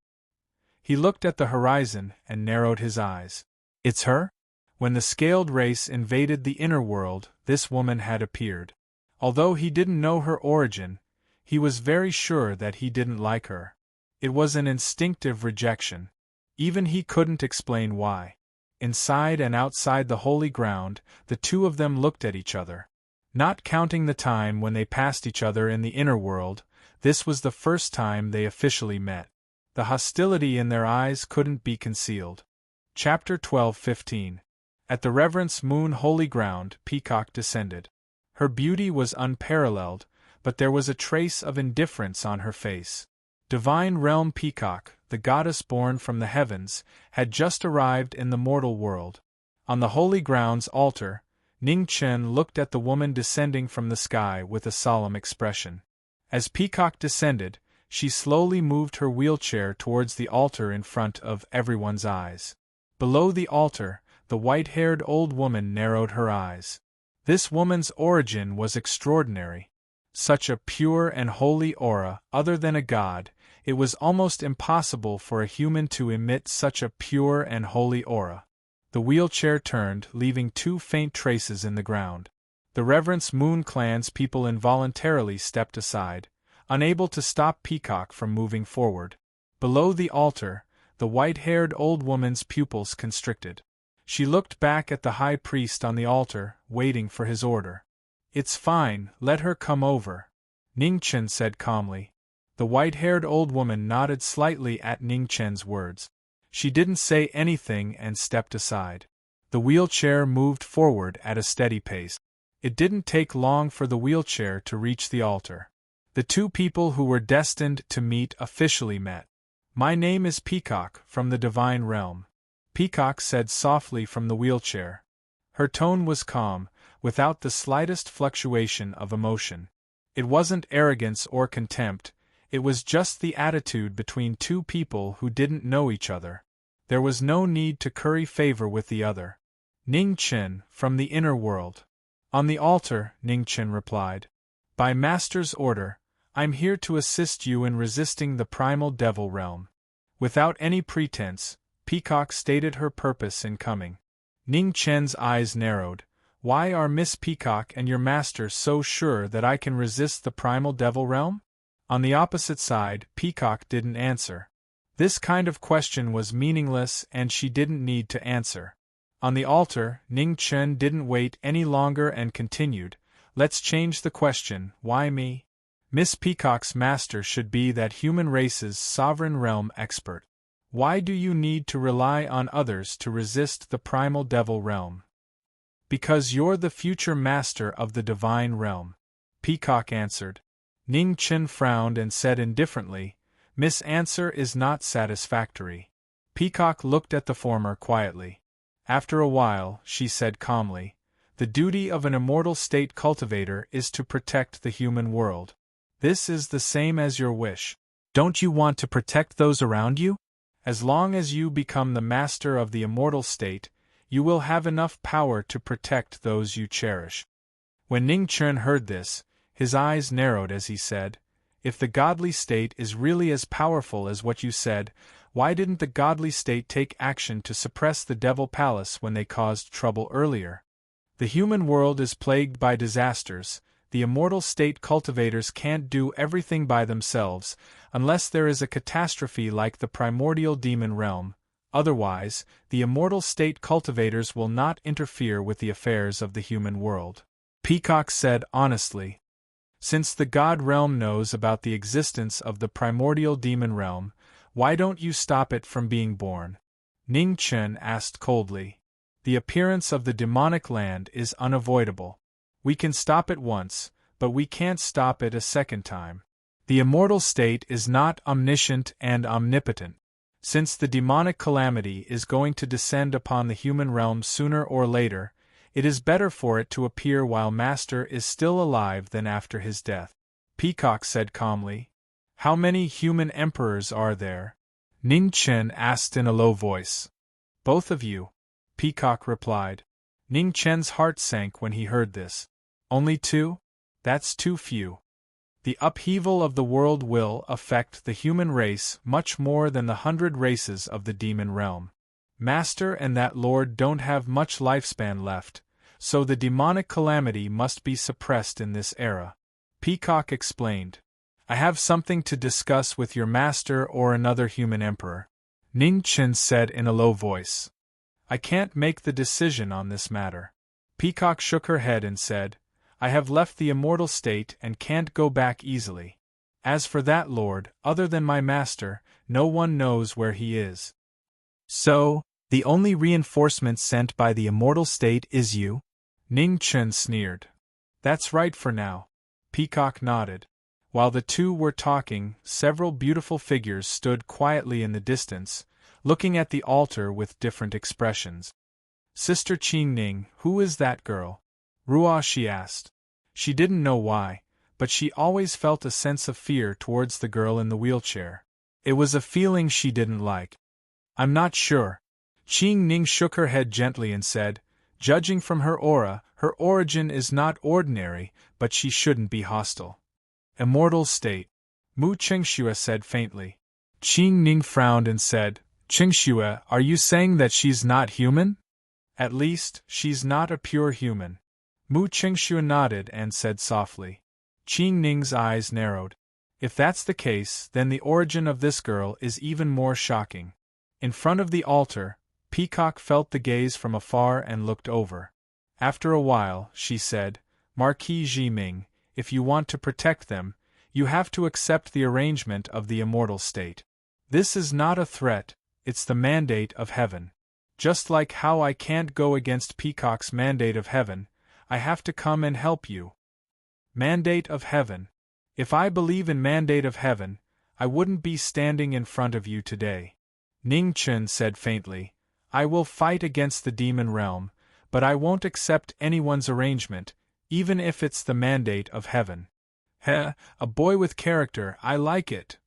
He looked at the horizon and narrowed his eyes. It's her? When the scaled race invaded the inner world, this woman had appeared. Although he didn't know her origin, he was very sure that he didn't like her. It was an instinctive rejection. Even he couldn't explain why. Inside and outside the holy ground, the two of them looked at each other. Not counting the time when they passed each other in the inner world, this was the first time they officially met. The hostility in their eyes couldn't be concealed. Chapter 12:15. At the Reverence Moon holy ground, Peacock descended. Her beauty was unparalleled, but there was a trace of indifference on her face. Divine Realm Peacock, the goddess born from the heavens, had just arrived in the mortal world. On the holy ground's altar, Ning Chen looked at the woman descending from the sky with a solemn expression. As Peacock descended, she slowly moved her wheelchair towards the altar in front of everyone's eyes. Below the altar, the white-haired old woman narrowed her eyes. This woman's origin was extraordinary. Such a pure and holy aura, other than a god, it was almost impossible for a human to emit such a pure and holy aura. The wheelchair turned, leaving two faint traces in the ground. The Reverence Moon Clan's people involuntarily stepped aside, unable to stop Peacock from moving forward. Below the altar, the white-haired old woman's pupils constricted. She looked back at the high priest on the altar, waiting for his order. "It's fine, let her come over," Ning Chen said calmly. The white-haired old woman nodded slightly at Ning Chen's words. She didn't say anything and stepped aside. The wheelchair moved forward at a steady pace. It didn't take long for the wheelchair to reach the altar. The two people who were destined to meet officially met. "My name is Peacock, from the Divine Realm," Peacock said softly from the wheelchair. Her tone was calm, without the slightest fluctuation of emotion. It wasn't arrogance or contempt, it was just the attitude between two people who didn't know each other. There was no need to curry favor with the other. "Ning Chen, from the inner world." "On the altar," Ning Chen replied. "By Master's order, I'm here to assist you in resisting the primal devil realm." Without any pretense, Peacock stated her purpose in coming. Ning Chen's eyes narrowed. "Why are Miss Peacock and your master so sure that I can resist the primal devil realm?" On the opposite side, Peacock didn't answer. This kind of question was meaningless and she didn't need to answer. On the altar, Ning Chen didn't wait any longer and continued, "Let's change the question, why me? Miss Peacock's master should be that human race's sovereign realm expert. Why do you need to rely on others to resist the primal devil realm?" "Because you're the future master of the divine realm," Peacock answered. Ning Chen frowned and said indifferently, "Miss' answer is not satisfactory." Peacock looked at the former quietly. After a while, she said calmly, "The duty of an immortal state cultivator is to protect the human world. This is the same as your wish. Don't you want to protect those around you? As long as you become the master of the immortal state, you will have enough power to protect those you cherish." When Ning Chen heard this, his eyes narrowed as he said, "If the godly state is really as powerful as what you said, why didn't the godly state take action to suppress the Devil Palace when they caused trouble earlier? The human world is plagued by disasters. The immortal state cultivators can't do everything by themselves, unless there is a catastrophe like the primordial demon realm. Otherwise, the immortal state cultivators will not interfere with the affairs of the human world," Peacock said honestly. "Since the god realm knows about the existence of the primordial demon realm, why don't you stop it from being born?" Ning Chen asked coldly. "The appearance of the demonic land is unavoidable. We can stop it once, but we can't stop it a second time. The immortal state is not omniscient and omnipotent. Since the demonic calamity is going to descend upon the human realm sooner or later, it is better for it to appear while Master is still alive than after his death," Peacock said calmly. "How many human emperors are there?" Ning Chen asked in a low voice. "Both of you," Peacock replied. Ning Chen's heart sank when he heard this. Only 2? That's too few. The upheaval of the world will affect the human race much more than the 100 races of the demon realm. Master and that lord don't have much lifespan left, so the demonic calamity must be suppressed in this era. Peacock explained. I have something to discuss with your master or another human emperor, Ning Chen said in a low voice. I can't make the decision on this matter. Peacock shook her head and said, I have left the immortal state and can't go back easily. As for that lord, other than my master, no one knows where he is. So, the only reinforcement sent by the immortal state is you? Ning Chen sneered. That's right for now. Peacock nodded. While the two were talking, several beautiful figures stood quietly in the distance, looking at the altar with different expressions. Sister Qing Ning, who is that girl? Ruo, she asked. She didn't know why, but she always felt a sense of fear towards the girl in the wheelchair. It was a feeling she didn't like. I'm not sure. Qing Ning shook her head gently and said, judging from her aura, her origin is not ordinary, but she shouldn't be hostile. Immortal state. Mu Qingxue said faintly. Qing Ning frowned and said, Qingxue, are you saying that she's not human? At least, she's not a pure human. Mu Qingxue nodded and said softly. Qing Ning's eyes narrowed. If that's the case, then the origin of this girl is even more shocking. In front of the altar, Peacock felt the gaze from afar and looked over. After a while, she said, Marquis Zhiming, if you want to protect them, you have to accept the arrangement of the immortal state. This is not a threat, it's the mandate of heaven. Just like how I can't go against Peacock's mandate of heaven, I have to come and help you. Mandate of heaven. If I believe in mandate of heaven, I wouldn't be standing in front of you today. Ning Chen said faintly, I will fight against the demon realm, but I won't accept anyone's arrangement, even if it's the mandate of heaven. Heh, a boy with character, I like it.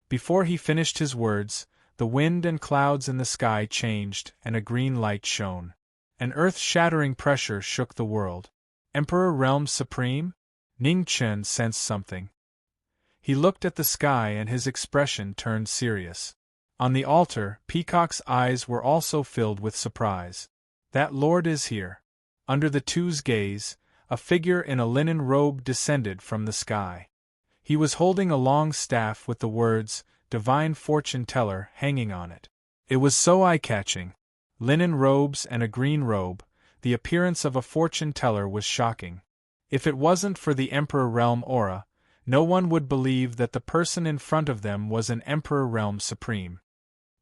Before he finished his words, the wind and clouds in the sky changed and a green light shone. An earth-shattering pressure shook the world. Emperor Realm Supreme? Ning Chen sensed something. He looked at the sky and his expression turned serious. On the altar, Peacock's eyes were also filled with surprise. That lord is here. Under the two's gaze, a figure in a linen robe descended from the sky. He was holding a long staff with the words, Divine Fortune Teller, hanging on it. It was so eye-catching. Linen robes and a green robe, the appearance of a fortune teller was shocking. If it wasn't for the Emperor Realm aura, no one would believe that the person in front of them was an Emperor Realm Supreme.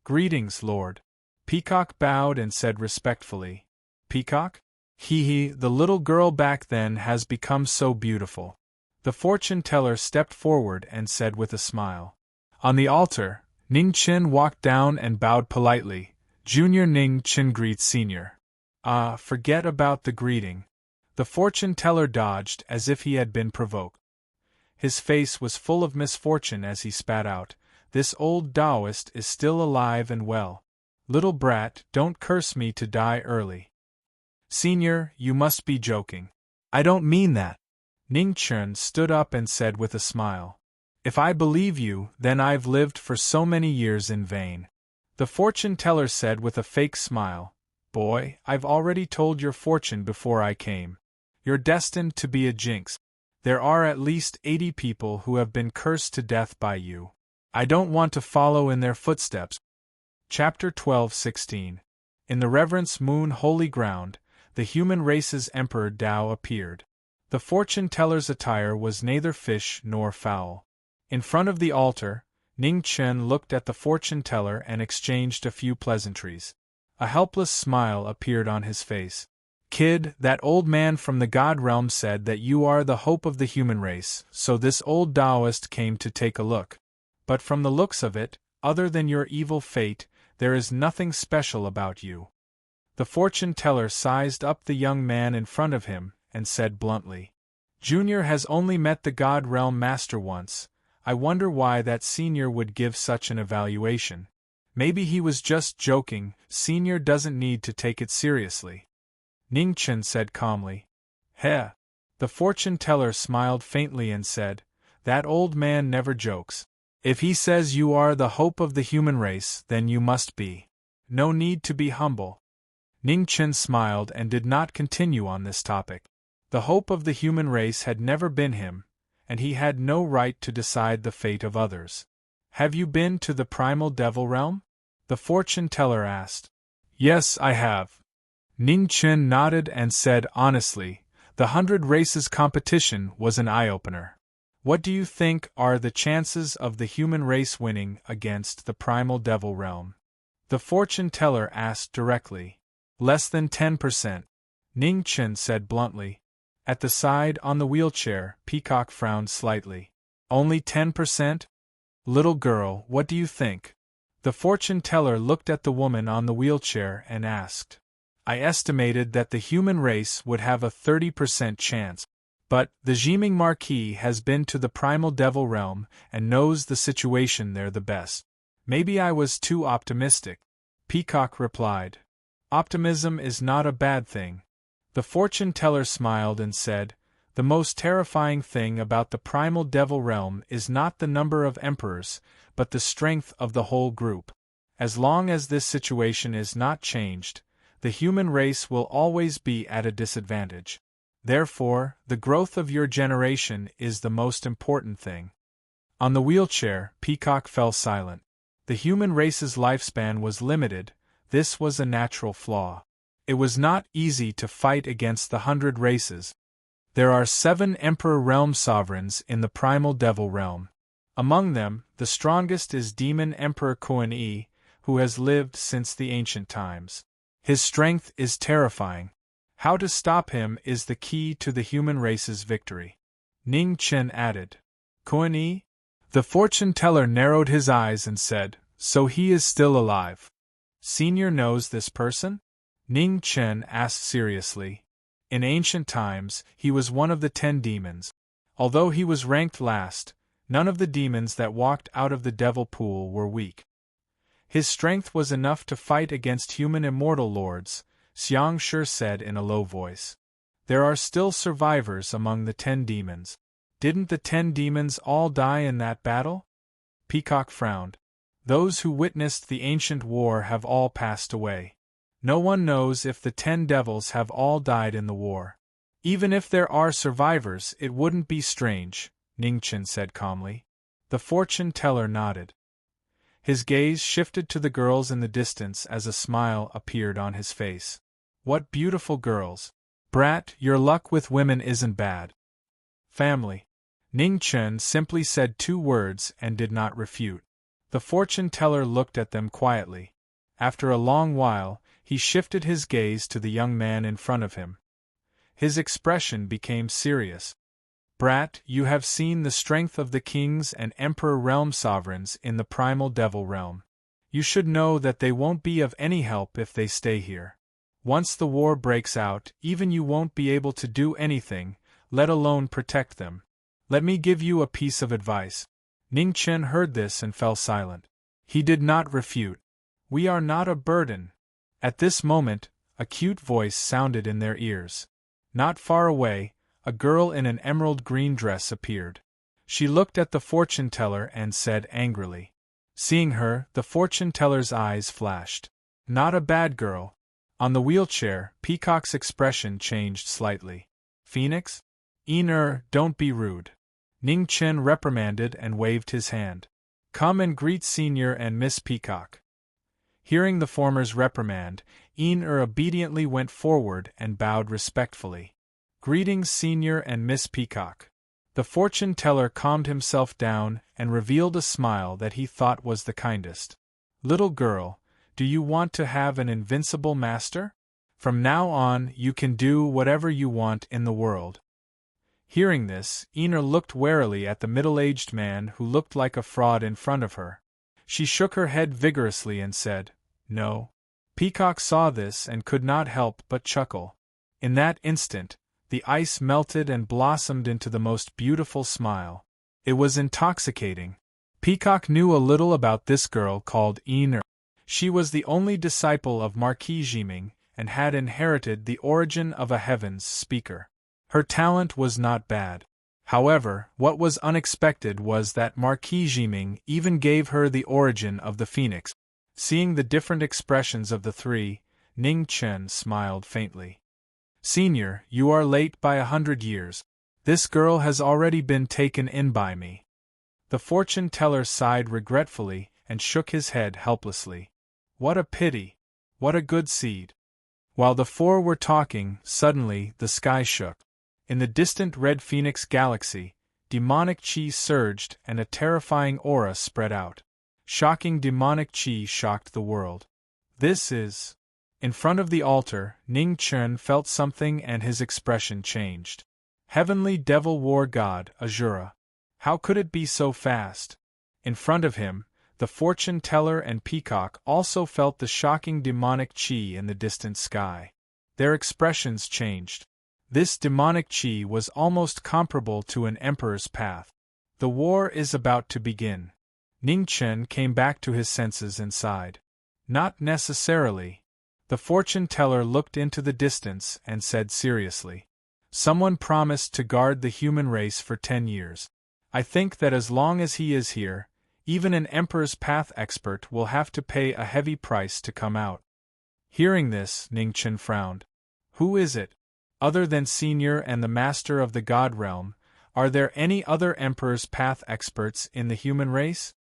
Greetings, Lord. Peacock bowed and said respectfully. Peacock? The little girl back then has become so beautiful. The fortune teller stepped forward and said with a smile. On the altar, Ning Chen walked down and bowed politely. Junior Ning Chen greets Senior. Forget about the greeting. The fortune teller dodged as if he had been provoked. His face was full of misfortune as he spat out, This old Taoist is still alive and well. Little brat, don't curse me to die early. Senior, you must be joking. I don't mean that. Ning Chen stood up and said with a smile. If I believe you, then I've lived for so many years in vain. The fortune teller said with a fake smile, Boy, I've already told your fortune before I came. You're destined to be a jinx. There are at least 80 people who have been cursed to death by you. I don't want to follow in their footsteps. Chapter 12:16. In the Reverence Moon Holy Ground, the human race's Emperor Tao appeared. The fortune teller's attire was neither fish nor fowl. In front of the altar, Ning Chen looked at the fortune teller and exchanged a few pleasantries. A helpless smile appeared on his face. Kid, that old man from the God realm said that you are the hope of the human race, so this old Taoist came to take a look. But from the looks of it, other than your evil fate, there is nothing special about you. The fortune teller sized up the young man in front of him and said bluntly, Junior has only met the God realm master once. I wonder why that senior would give such an evaluation. Maybe he was just joking, Senior doesn't need to take it seriously. Ning Chen said calmly. Heh. The fortune teller smiled faintly and said, that old man never jokes. If he says you are the hope of the human race, then you must be. No need to be humble. Ning Chen smiled and did not continue on this topic. The hope of the human race had never been him, and he had no right to decide the fate of others. Have you been to the primal devil realm? The fortune teller asked. Yes, I have. Ning Chen nodded and said honestly, the 100 races competition was an eye-opener. What do you think are the chances of the human race winning against the primal devil realm? The fortune teller asked directly. Less than 10%. Ning Chen said bluntly. At the side on the wheelchair, Peacock frowned slightly. Only 10%? Little girl, what do you think? The fortune teller looked at the woman on the wheelchair and asked. I estimated that the human race would have a 30% chance. But, the Jiming Marquis has been to the primal devil realm and knows the situation there the best. Maybe I was too optimistic. Peacock replied. Optimism is not a bad thing. The fortune teller smiled and said, the most terrifying thing about the primal devil realm is not the number of emperors, but the strength of the whole group. As long as this situation is not changed, the human race will always be at a disadvantage. Therefore, the growth of your generation is the most important thing. On the wheelchair, Peacock fell silent. The human race's lifespan was limited. This was a natural flaw. It was not easy to fight against the 100 races. There are 7 Emperor Realm sovereigns in the Primal Devil Realm. Among them, the strongest is Demon Emperor Kuan Yi, who has lived since the ancient times. His strength is terrifying. How to stop him is the key to the human race's victory. Ning Chen added. Kuan Yi? The fortune teller narrowed his eyes and said, so he is still alive. Senior knows this person? Ning Chen asked seriously. In ancient times, he was one of the 10 demons. Although he was ranked last, none of the demons that walked out of the devil pool were weak. His strength was enough to fight against human immortal lords, Xiang Shi said in a low voice. There are still survivors among the 10 demons. Didn't the 10 demons all die in that battle? Peacock frowned. Those who witnessed the ancient war have all passed away. No one knows if the 10 devils have all died in the war. Even if there are survivors, it wouldn't be strange, Ning Chen said calmly. The fortune teller nodded. His gaze shifted to the girls in the distance as a smile appeared on his face. What beautiful girls. Brat, your luck with women isn't bad. Family. Ning Chen simply said 2 words and did not refute. The fortune teller looked at them quietly. After a long while, he shifted his gaze to the young man in front of him. His expression became serious. Brat, you have seen the strength of the kings and emperor realm sovereigns in the primal devil realm. You should know that they won't be of any help if they stay here. Once the war breaks out, even you won't be able to do anything, let alone protect them. Let me give you a piece of advice. Ning Chen heard this and fell silent. He did not refute. We are not a burden. At this moment, a cute voice sounded in their ears. Not far away, a girl in an emerald green dress appeared. She looked at the fortune teller and said angrily. Seeing her, the fortune teller's eyes flashed. Not a bad girl. On the wheelchair, Peacock's expression changed slightly. Phoenix? Don't be rude. Ning Chen reprimanded and waved his hand. Come and greet Senior and Miss Peacock. Hearing the former's reprimand, obediently went forward and bowed respectfully. Greetings, Senior and Miss Peacock. The fortune teller calmed himself down and revealed a smile that he thought was the kindest. Little girl, do you want to have an invincible master? From now on, you can do whatever you want in the world. Hearing this, looked warily at the middle-aged man who looked like a fraud in front of her. She shook her head vigorously and said, No. Peacock saw this and could not help but chuckle. In that instant, the ice melted and blossomed into the most beautiful smile. It was intoxicating. Peacock knew a little about this girl called Iner. She was the only disciple of Marquis Jiming, and had inherited the origin of a heavens speaker. Her talent was not bad. However, what was unexpected was that Marquis Jiming even gave her the origin of the phoenix. Seeing the different expressions of the three, Ning Chen smiled faintly. "Senior, you are late by 100 years. This girl has already been taken in by me." The fortune teller sighed regretfully and shook his head helplessly. What a pity! What a good seed! While the four were talking, suddenly the sky shook. In the distant Red Phoenix galaxy, demonic chi surged and a terrifying aura spread out. Shocking demonic chi shocked the world. This is... In front of the altar, Ning Chen felt something and his expression changed. Heavenly Devil War God, Azura. How could it be so fast? In front of him, the fortune teller and peacock also felt the shocking demonic chi in the distant sky. Their expressions changed. This demonic chi was almost comparable to an emperor's path. The war is about to begin. Ning Chen came back to his senses and sighed. Not necessarily. The fortune teller looked into the distance and said seriously. Someone promised to guard the human race for 10 years. I think that as long as he is here, even an emperor's path expert will have to pay a heavy price to come out. Hearing this, Ning Chen frowned. Who is it? Other than Senior and the Master of the God Realm, are there any other Emperor's Path experts in the human race?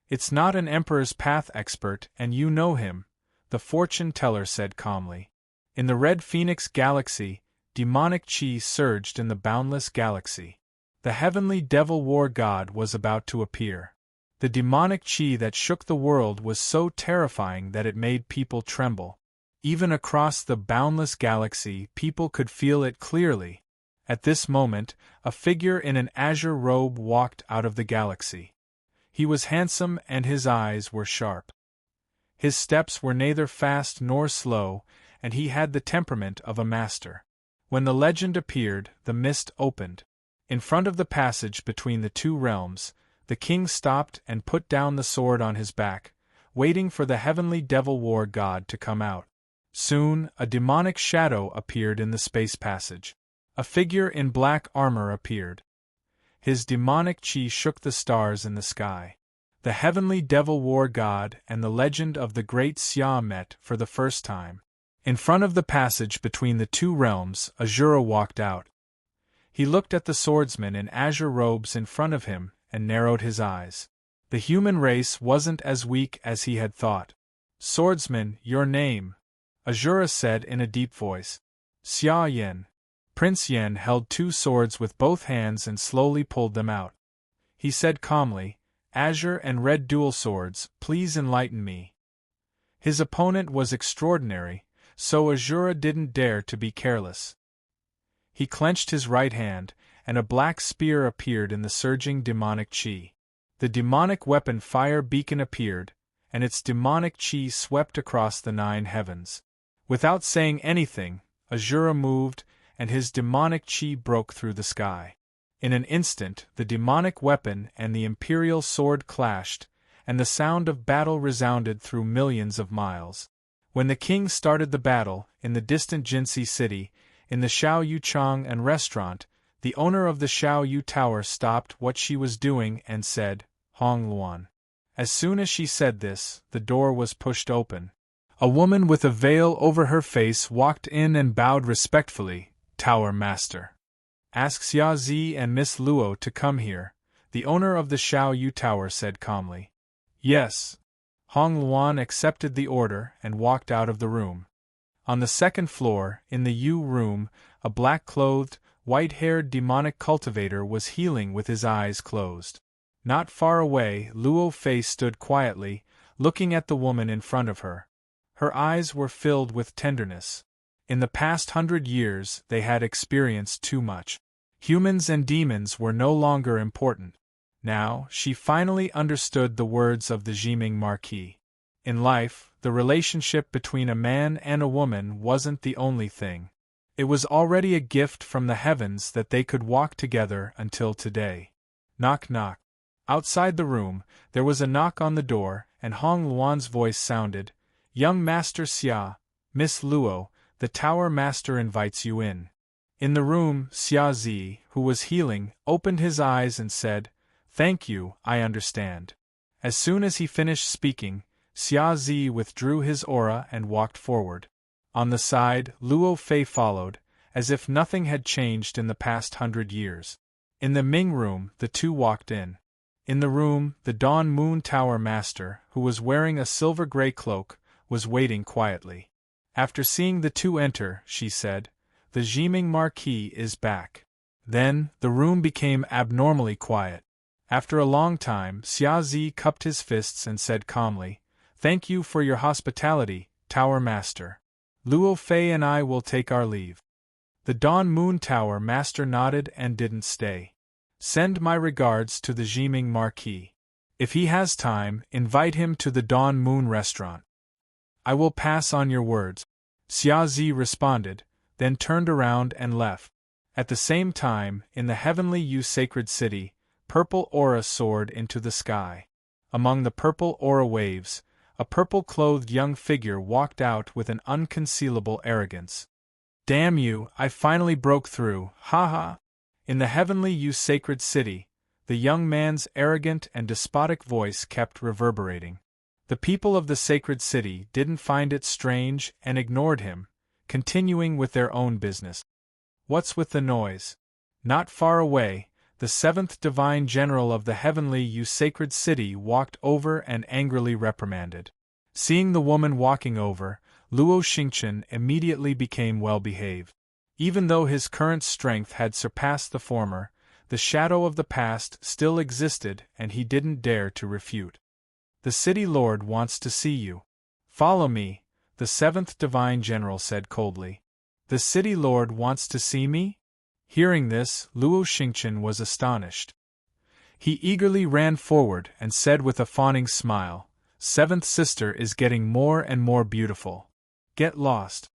It's not an Emperor's Path expert, and you know him, the fortune teller said calmly. In the Red Phoenix galaxy, demonic chi surged in the boundless galaxy. The heavenly Devil War God was about to appear. The demonic chi that shook the world was so terrifying that it made people tremble. Even across the boundless galaxy, people could feel it clearly. At this moment, a figure in an azure robe walked out of the galaxy. He was handsome and his eyes were sharp. His steps were neither fast nor slow, and he had the temperament of a master. When the legend appeared, the mist opened. In front of the passage between the two realms, the king stopped and put down the sword on his back, waiting for the heavenly Devil War God to come out. Soon, a demonic shadow appeared in the space passage. A figure in black armor appeared. His demonic chi shook the stars in the sky. The heavenly Devil War God and the legend of the Great Xia met for the first time. In front of the passage between the two realms, Azura walked out. He looked at the swordsman in azure robes in front of him and narrowed his eyes. The human race wasn't as weak as he had thought. Swordsman, your name? Azura said in a deep voice. Xia Yin. Prince Yen held two swords with both hands and slowly pulled them out. He said calmly, Azure and red dual swords, please enlighten me. His opponent was extraordinary, so Azura didn't dare to be careless. He clenched his right hand, and a black spear appeared in the surging demonic chi. The demonic weapon fire beacon appeared, and its demonic chi swept across the 9 heavens. Without saying anything, Azura moved, and his demonic chi broke through the sky. In an instant, the demonic weapon and the imperial sword clashed, and the sound of battle resounded through millions of miles. When the king started the battle, in the distant Jinxi city, in the Xiao Yu Chang and restaurant, the owner of the Xiao Yu Tower stopped what she was doing and said, Hong Luan. As soon as she said this, the door was pushed open. A woman with a veil over her face walked in and bowed respectfully. Tower Master. Ask Xia Zi and Miss Luo to come here, the owner of the Xiao Yu Tower said calmly. Yes. Hong Luan accepted the order and walked out of the room. On the second floor, in the Yu room, a black-clothed, white-haired demonic cultivator was healing with his eyes closed. Not far away, Luo Fei stood quietly, looking at the woman in front of her. Her eyes were filled with tenderness. In the past 100 years, they had experienced too much. Humans and demons were no longer important. Now, she finally understood the words of the Jiming Marquis. In life, the relationship between a man and a woman wasn't the only thing. It was already a gift from the heavens that they could walk together until today. Knock knock. Outside the room, there was a knock on the door, and Hong Luan's voice sounded, "Young Master Xia, Miss Luo, the Tower Master invites you in." In the room, Xia Zi, who was healing, opened his eyes and said, "Thank you, I understand." As soon as he finished speaking, Xia Zi withdrew his aura and walked forward. On the side, Luo Fei followed, as if nothing had changed in the past 100 years. In the Ming room, the two walked in. In the room, the Dawn Moon Tower Master, who was wearing a silver-gray cloak, was waiting quietly. After seeing the two enter, she said, "The Jiming Marquis is back." Then, the room became abnormally quiet. After a long time, Xia Zi cupped his fists and said calmly, "Thank you for your hospitality, Tower Master. Luo Fei and I will take our leave." The Dawn Moon Tower Master nodded and didn't stay. "Send my regards to the Jiming Marquis. If he has time, invite him to the Dawn Moon restaurant." "I will pass on your words," Xia Zi responded, then turned around and left. At the same time, in the heavenly sacred city, purple aura soared into the sky. Among the purple aura waves, a purple-clothed young figure walked out with an unconcealable arrogance. "Damn you, I finally broke through, ha!" In the heavenly sacred city, the young man's arrogant and despotic voice kept reverberating. The people of the sacred city didn't find it strange and ignored him, continuing with their own business. What's with the noise? Not far away, the seventh divine general of the heavenly sacred city walked over and angrily reprimanded. Seeing the woman walking over, Luo Xingchen immediately became well-behaved. Even though his current strength had surpassed the former, the shadow of the past still existed and he didn't dare to refute. "The city lord wants to see you." "Follow me," the seventh divine general said coldly. "The city lord wants to see me?" Hearing this, Luo Xingchen was astonished. He eagerly ran forward and said with a fawning smile, "Seventh sister is getting more and more beautiful. Get lost."